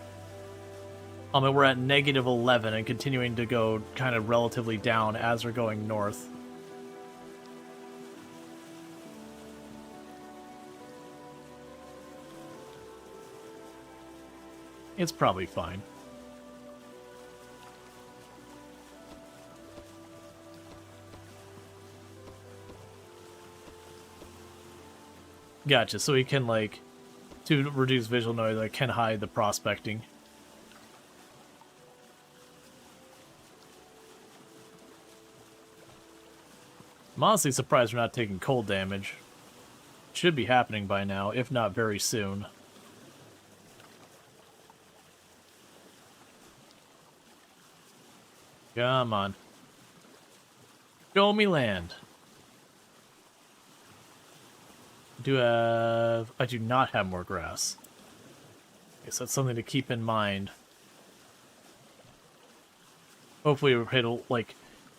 And we're at negative 11 and continuing to go kind of relatively down as we're going north. It's probably fine. Gotcha, so we can, like, to reduce visual noise, I can hide the prospecting. I'm honestly surprised we're not taking cold damage. It should be happening by now, if not very soon. Come on. Show me land. I do not have more grass. I guess that's something to keep in mind. Hopefully it'll, like,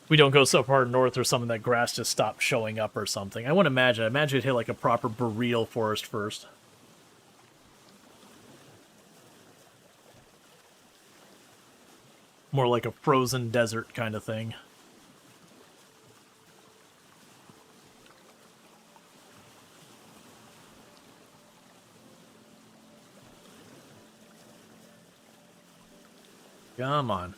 we don't go so far north or something that grass just stops showing up or something. I wouldn't imagine. I imagine it'd hit like a proper boreal forest first. More like a frozen desert kind of thing. Come on.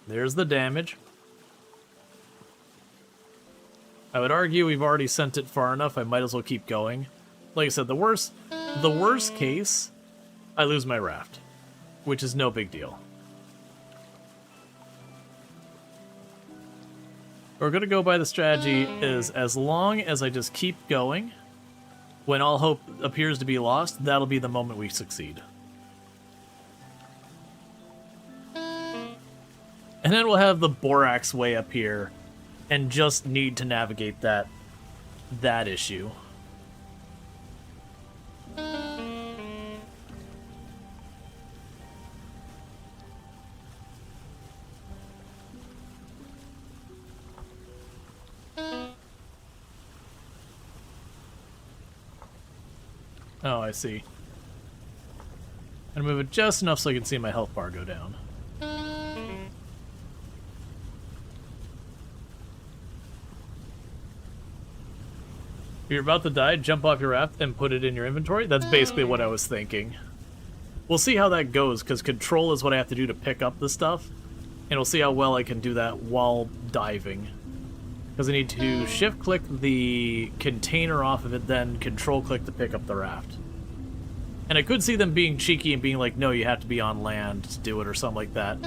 There's the damage. I would argue we've already sent it far enough, I might as well keep going. Like I said, the worst case, I lose my raft, which is no big deal. We're gonna go by the strategy is as long as I just keep going, when all hope appears to be lost, that'll be the moment we succeed. And then we'll have the Borax way up here, and just need to navigate that issue. Oh, I see. And move it just enough so I can see my health bar go down. If you're about to die, jump off your raft and put it in your inventory. That's basically what I was thinking. We'll see how that goes, because control is what I have to do to pick up the stuff. And we'll see how well I can do that while diving. Because I need to shift-click the container off of it, then control-click to pick up the raft. And I could see them being cheeky and being like, no, you have to be on land to do it, or something like that.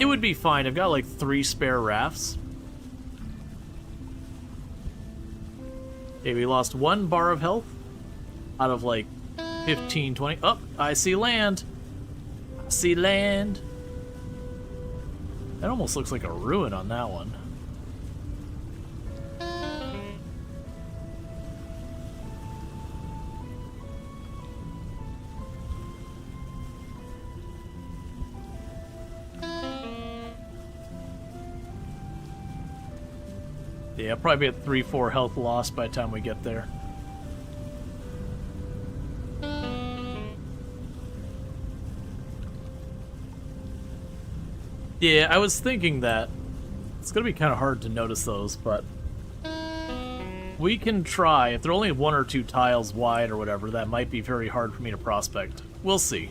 It would be fine. I've got like 3 spare rafts. Okay, we lost 1 bar of health out of like 15, 20. Oh, I see land. I see land. That almost looks like a ruin on that one. Yeah, I'll probably be at 3-4 health lost by the time we get there. Yeah, I was thinking that. It's gonna be kind of hard to notice those, but we can try. If they're only 1 or 2 tiles wide or whatever, that might be very hard for me to prospect. We'll see.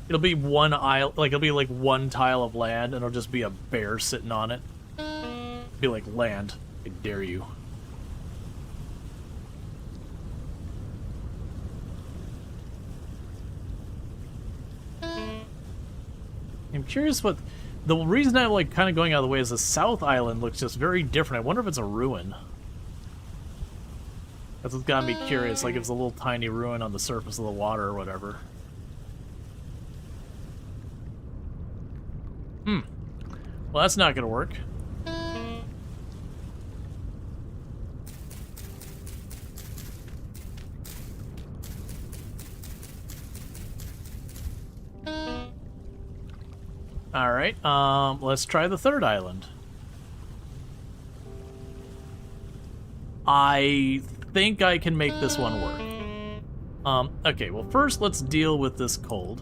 It'll be one aisle, like it'll be like 1 tile of land, and it'll just be a bear sitting on it. Be like, land, I dare you. I'm curious what the reason I'm like kind of going out of the way is the South Island looks just very different. I wonder if it's a ruin. That's what's got me curious. Like if it's a little tiny ruin on the surface of the water or whatever. Well, that's not gonna work. Alright, let's try the 3rd island. I think I can make this one work. Okay, well first let's deal with this cold.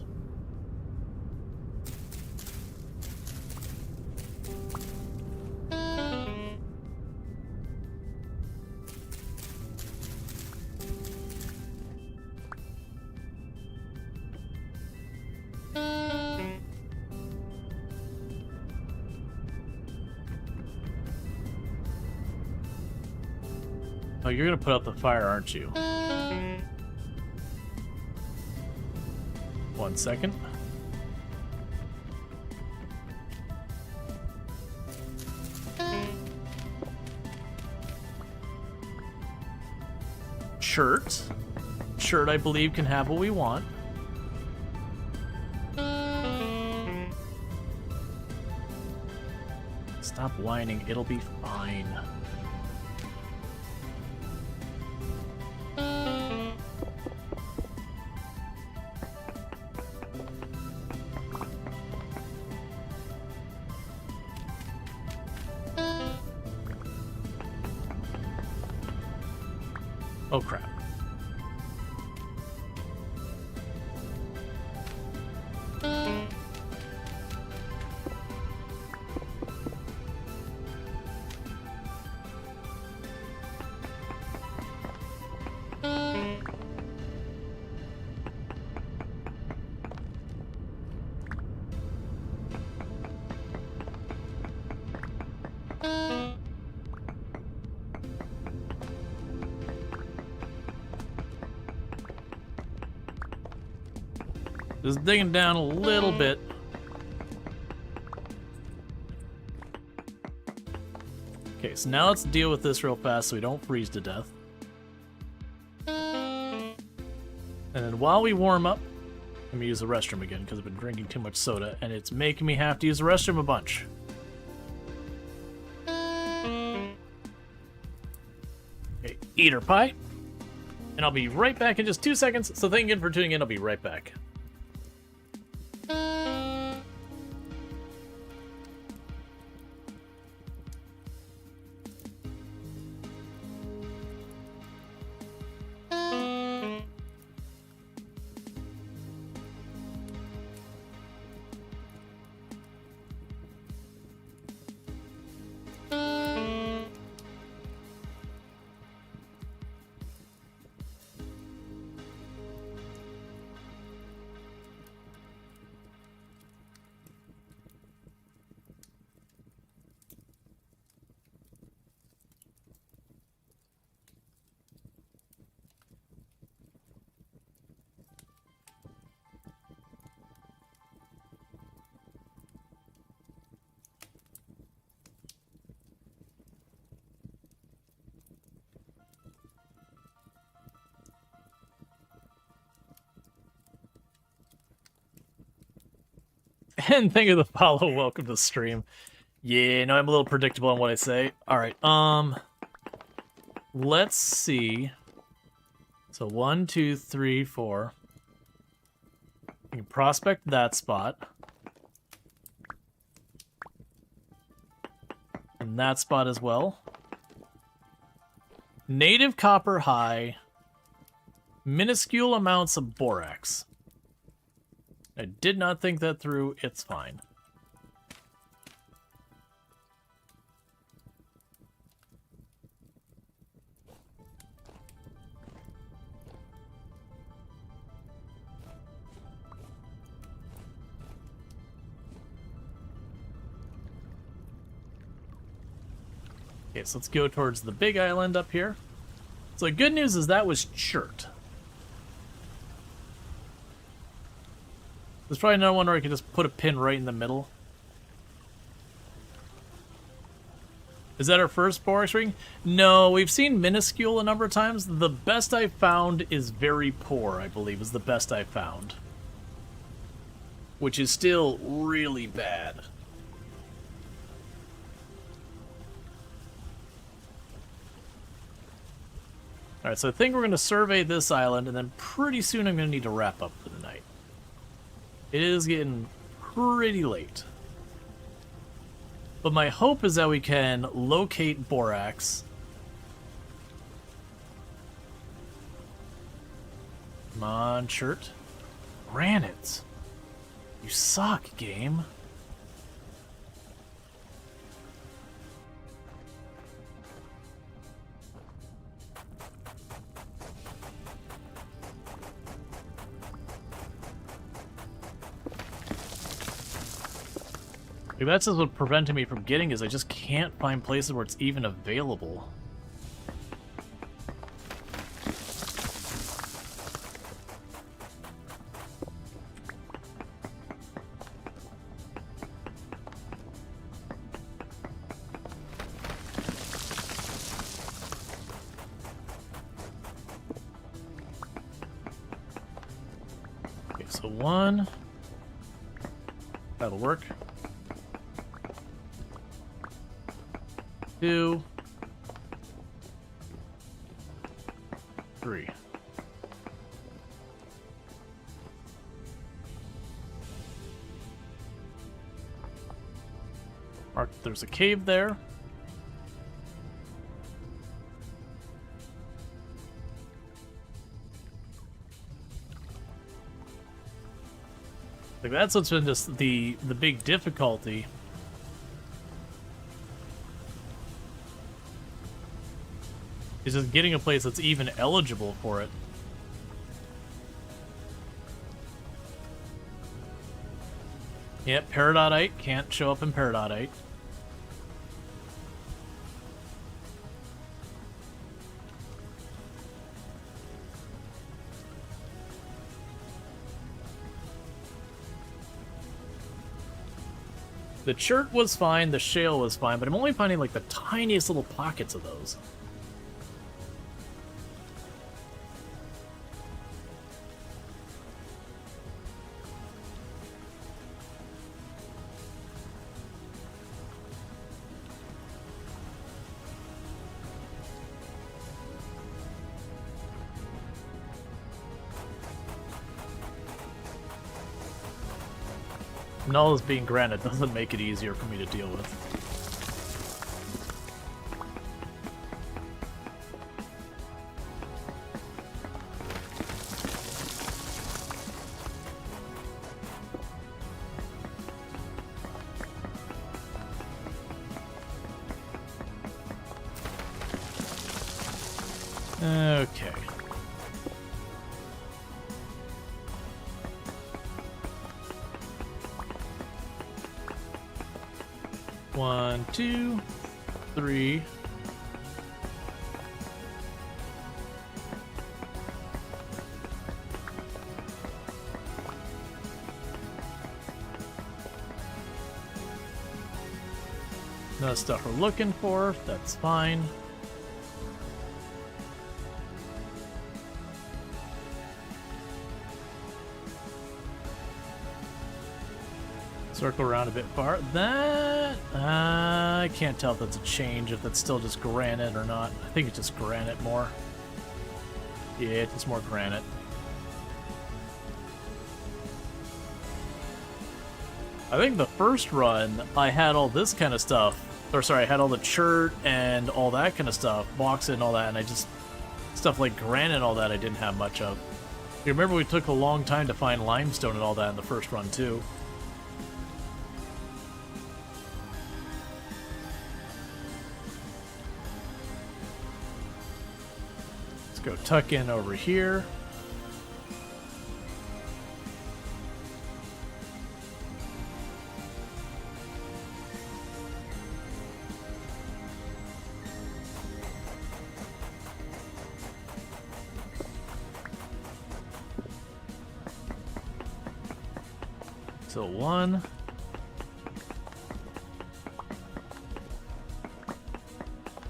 you're gonna put out the fire, aren't you? 1 second. Shirt. Shirt, I believe, can have what we want. Stop whining, it'll be fine. Oh crap. Just digging down a little bit. Okay, so now let's deal with this real fast so we don't freeze to death. And then while we warm up, let me use the restroom again because I've been drinking too much soda and it's making me have to use the restroom a bunch. Okay, eater pie. And I'll be right back in just 2 seconds, so thank you again for tuning in. I'll be right back. And thank you for the follow. Welcome to the stream. Yeah, no, I'm a little predictable on what I say. Alright, let's see. So 1, 2, 3, 4. You can prospect that spot. And that spot as well. Native copper high. Minuscule amounts of borax. I did not think that through. It's fine. Okay, so let's go towards the big island up here. So the good news is that was chert. There's probably another one where I can just put a pin right in the middle. Is that our first Borax ring? No, we've seen minuscule a number of times. The best I've found is very poor, I believe, is the best I've found. Which is still really bad. Alright, so I think we're going to survey this island, and then pretty soon I'm going to need to wrap up for the night. It is getting pretty late. But my hope is that we can locate Borax. Come on, shirt. Granite. You suck, game. Maybe that's just what's preventing me from getting is I just can't find places where it's even available. So 1. That'll work. 2. 3. Mark, there's a cave there. Like, that's what's been just the big difficulty. Is just getting a place that's even eligible for it. Yep, Peridotite can't show up in Peridotite. The chert was fine, the shale was fine, but I'm only finding like the tiniest little pockets of those. Null is being granted doesn't make it easier for me to deal with. Okay. One, 2, 3. No stuff we're looking for, that's fine. Circle around a bit far. That... I can't tell if that's a change, if that's still just granite or not. I think it's just granite more. Yeah, it's just more granite. I think the first run, I had all this kind of stuff. Or sorry, I had all the chert and all that kind of stuff. Bauxite and all that, and I just... Stuff like granite and all that I didn't have much of. You remember we took a long time to find limestone and all that in the first run, too. Go tuck in over here. So 1.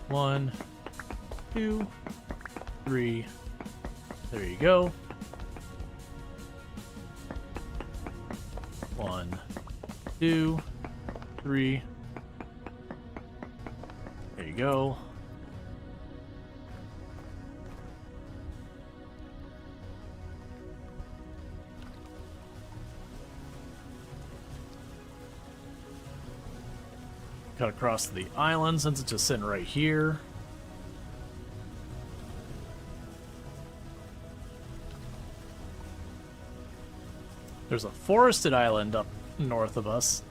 1, 2, 3. There you go. 1, 2, 3. There you go. Cut across to the island since it's just sitting right here. There's a forested island up north of us.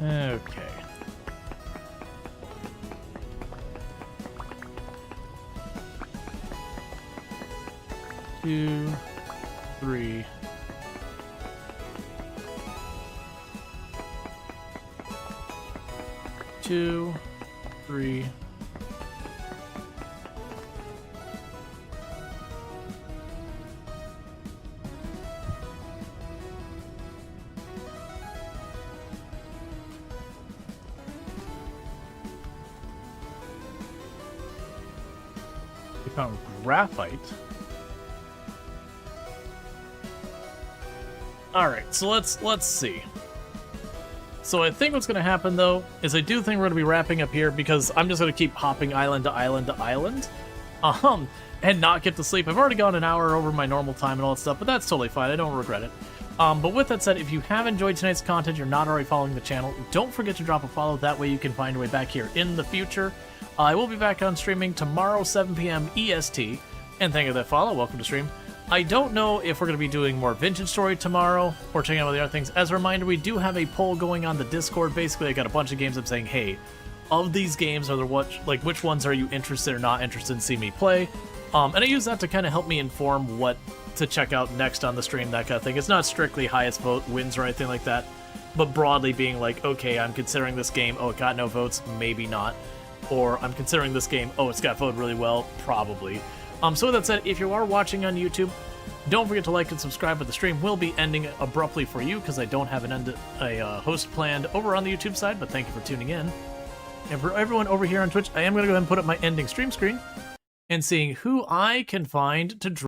Okay. 2, 3. Two, 3. We found graphite. All right, so let's see. So I think what's going to happen, though, is I do think we're going to be wrapping up here because I'm just going to keep hopping island to island to island, and not get to sleep. I've already gone an hour over my normal time and all that stuff, but that's totally fine. I don't regret it. But with that said, if you have enjoyed tonight's content, you're not already following the channel, don't forget to drop a follow. That way you can find your way back here in the future. I will be back on streaming tomorrow, 7 p.m. EST, and thank you for that follow. Welcome to stream. I don't know if we're going to be doing more Vintage Story tomorrow or checking out the other things. As a reminder, we do have a poll going on the Discord. Basically, I got a bunch of games I'm saying, hey, of these games, which ones are you interested or not interested in seeing me play? And I use that to kind of help me inform what to check out next on the stream, that kind of thing. It's not strictly highest vote wins or anything like that, but broadly being like, okay, I'm considering this game, oh, it got no votes, maybe not. Or I'm considering this game, oh, it's got voted really well, probably. So with that said, if you are watching on YouTube, don't forget to like and subscribe, but the stream will be ending abruptly for you because I don't have a host planned over on the YouTube side, but thank you for tuning in. And for everyone over here on Twitch, I am going to go ahead and put up my ending stream screen and seeing who I can find to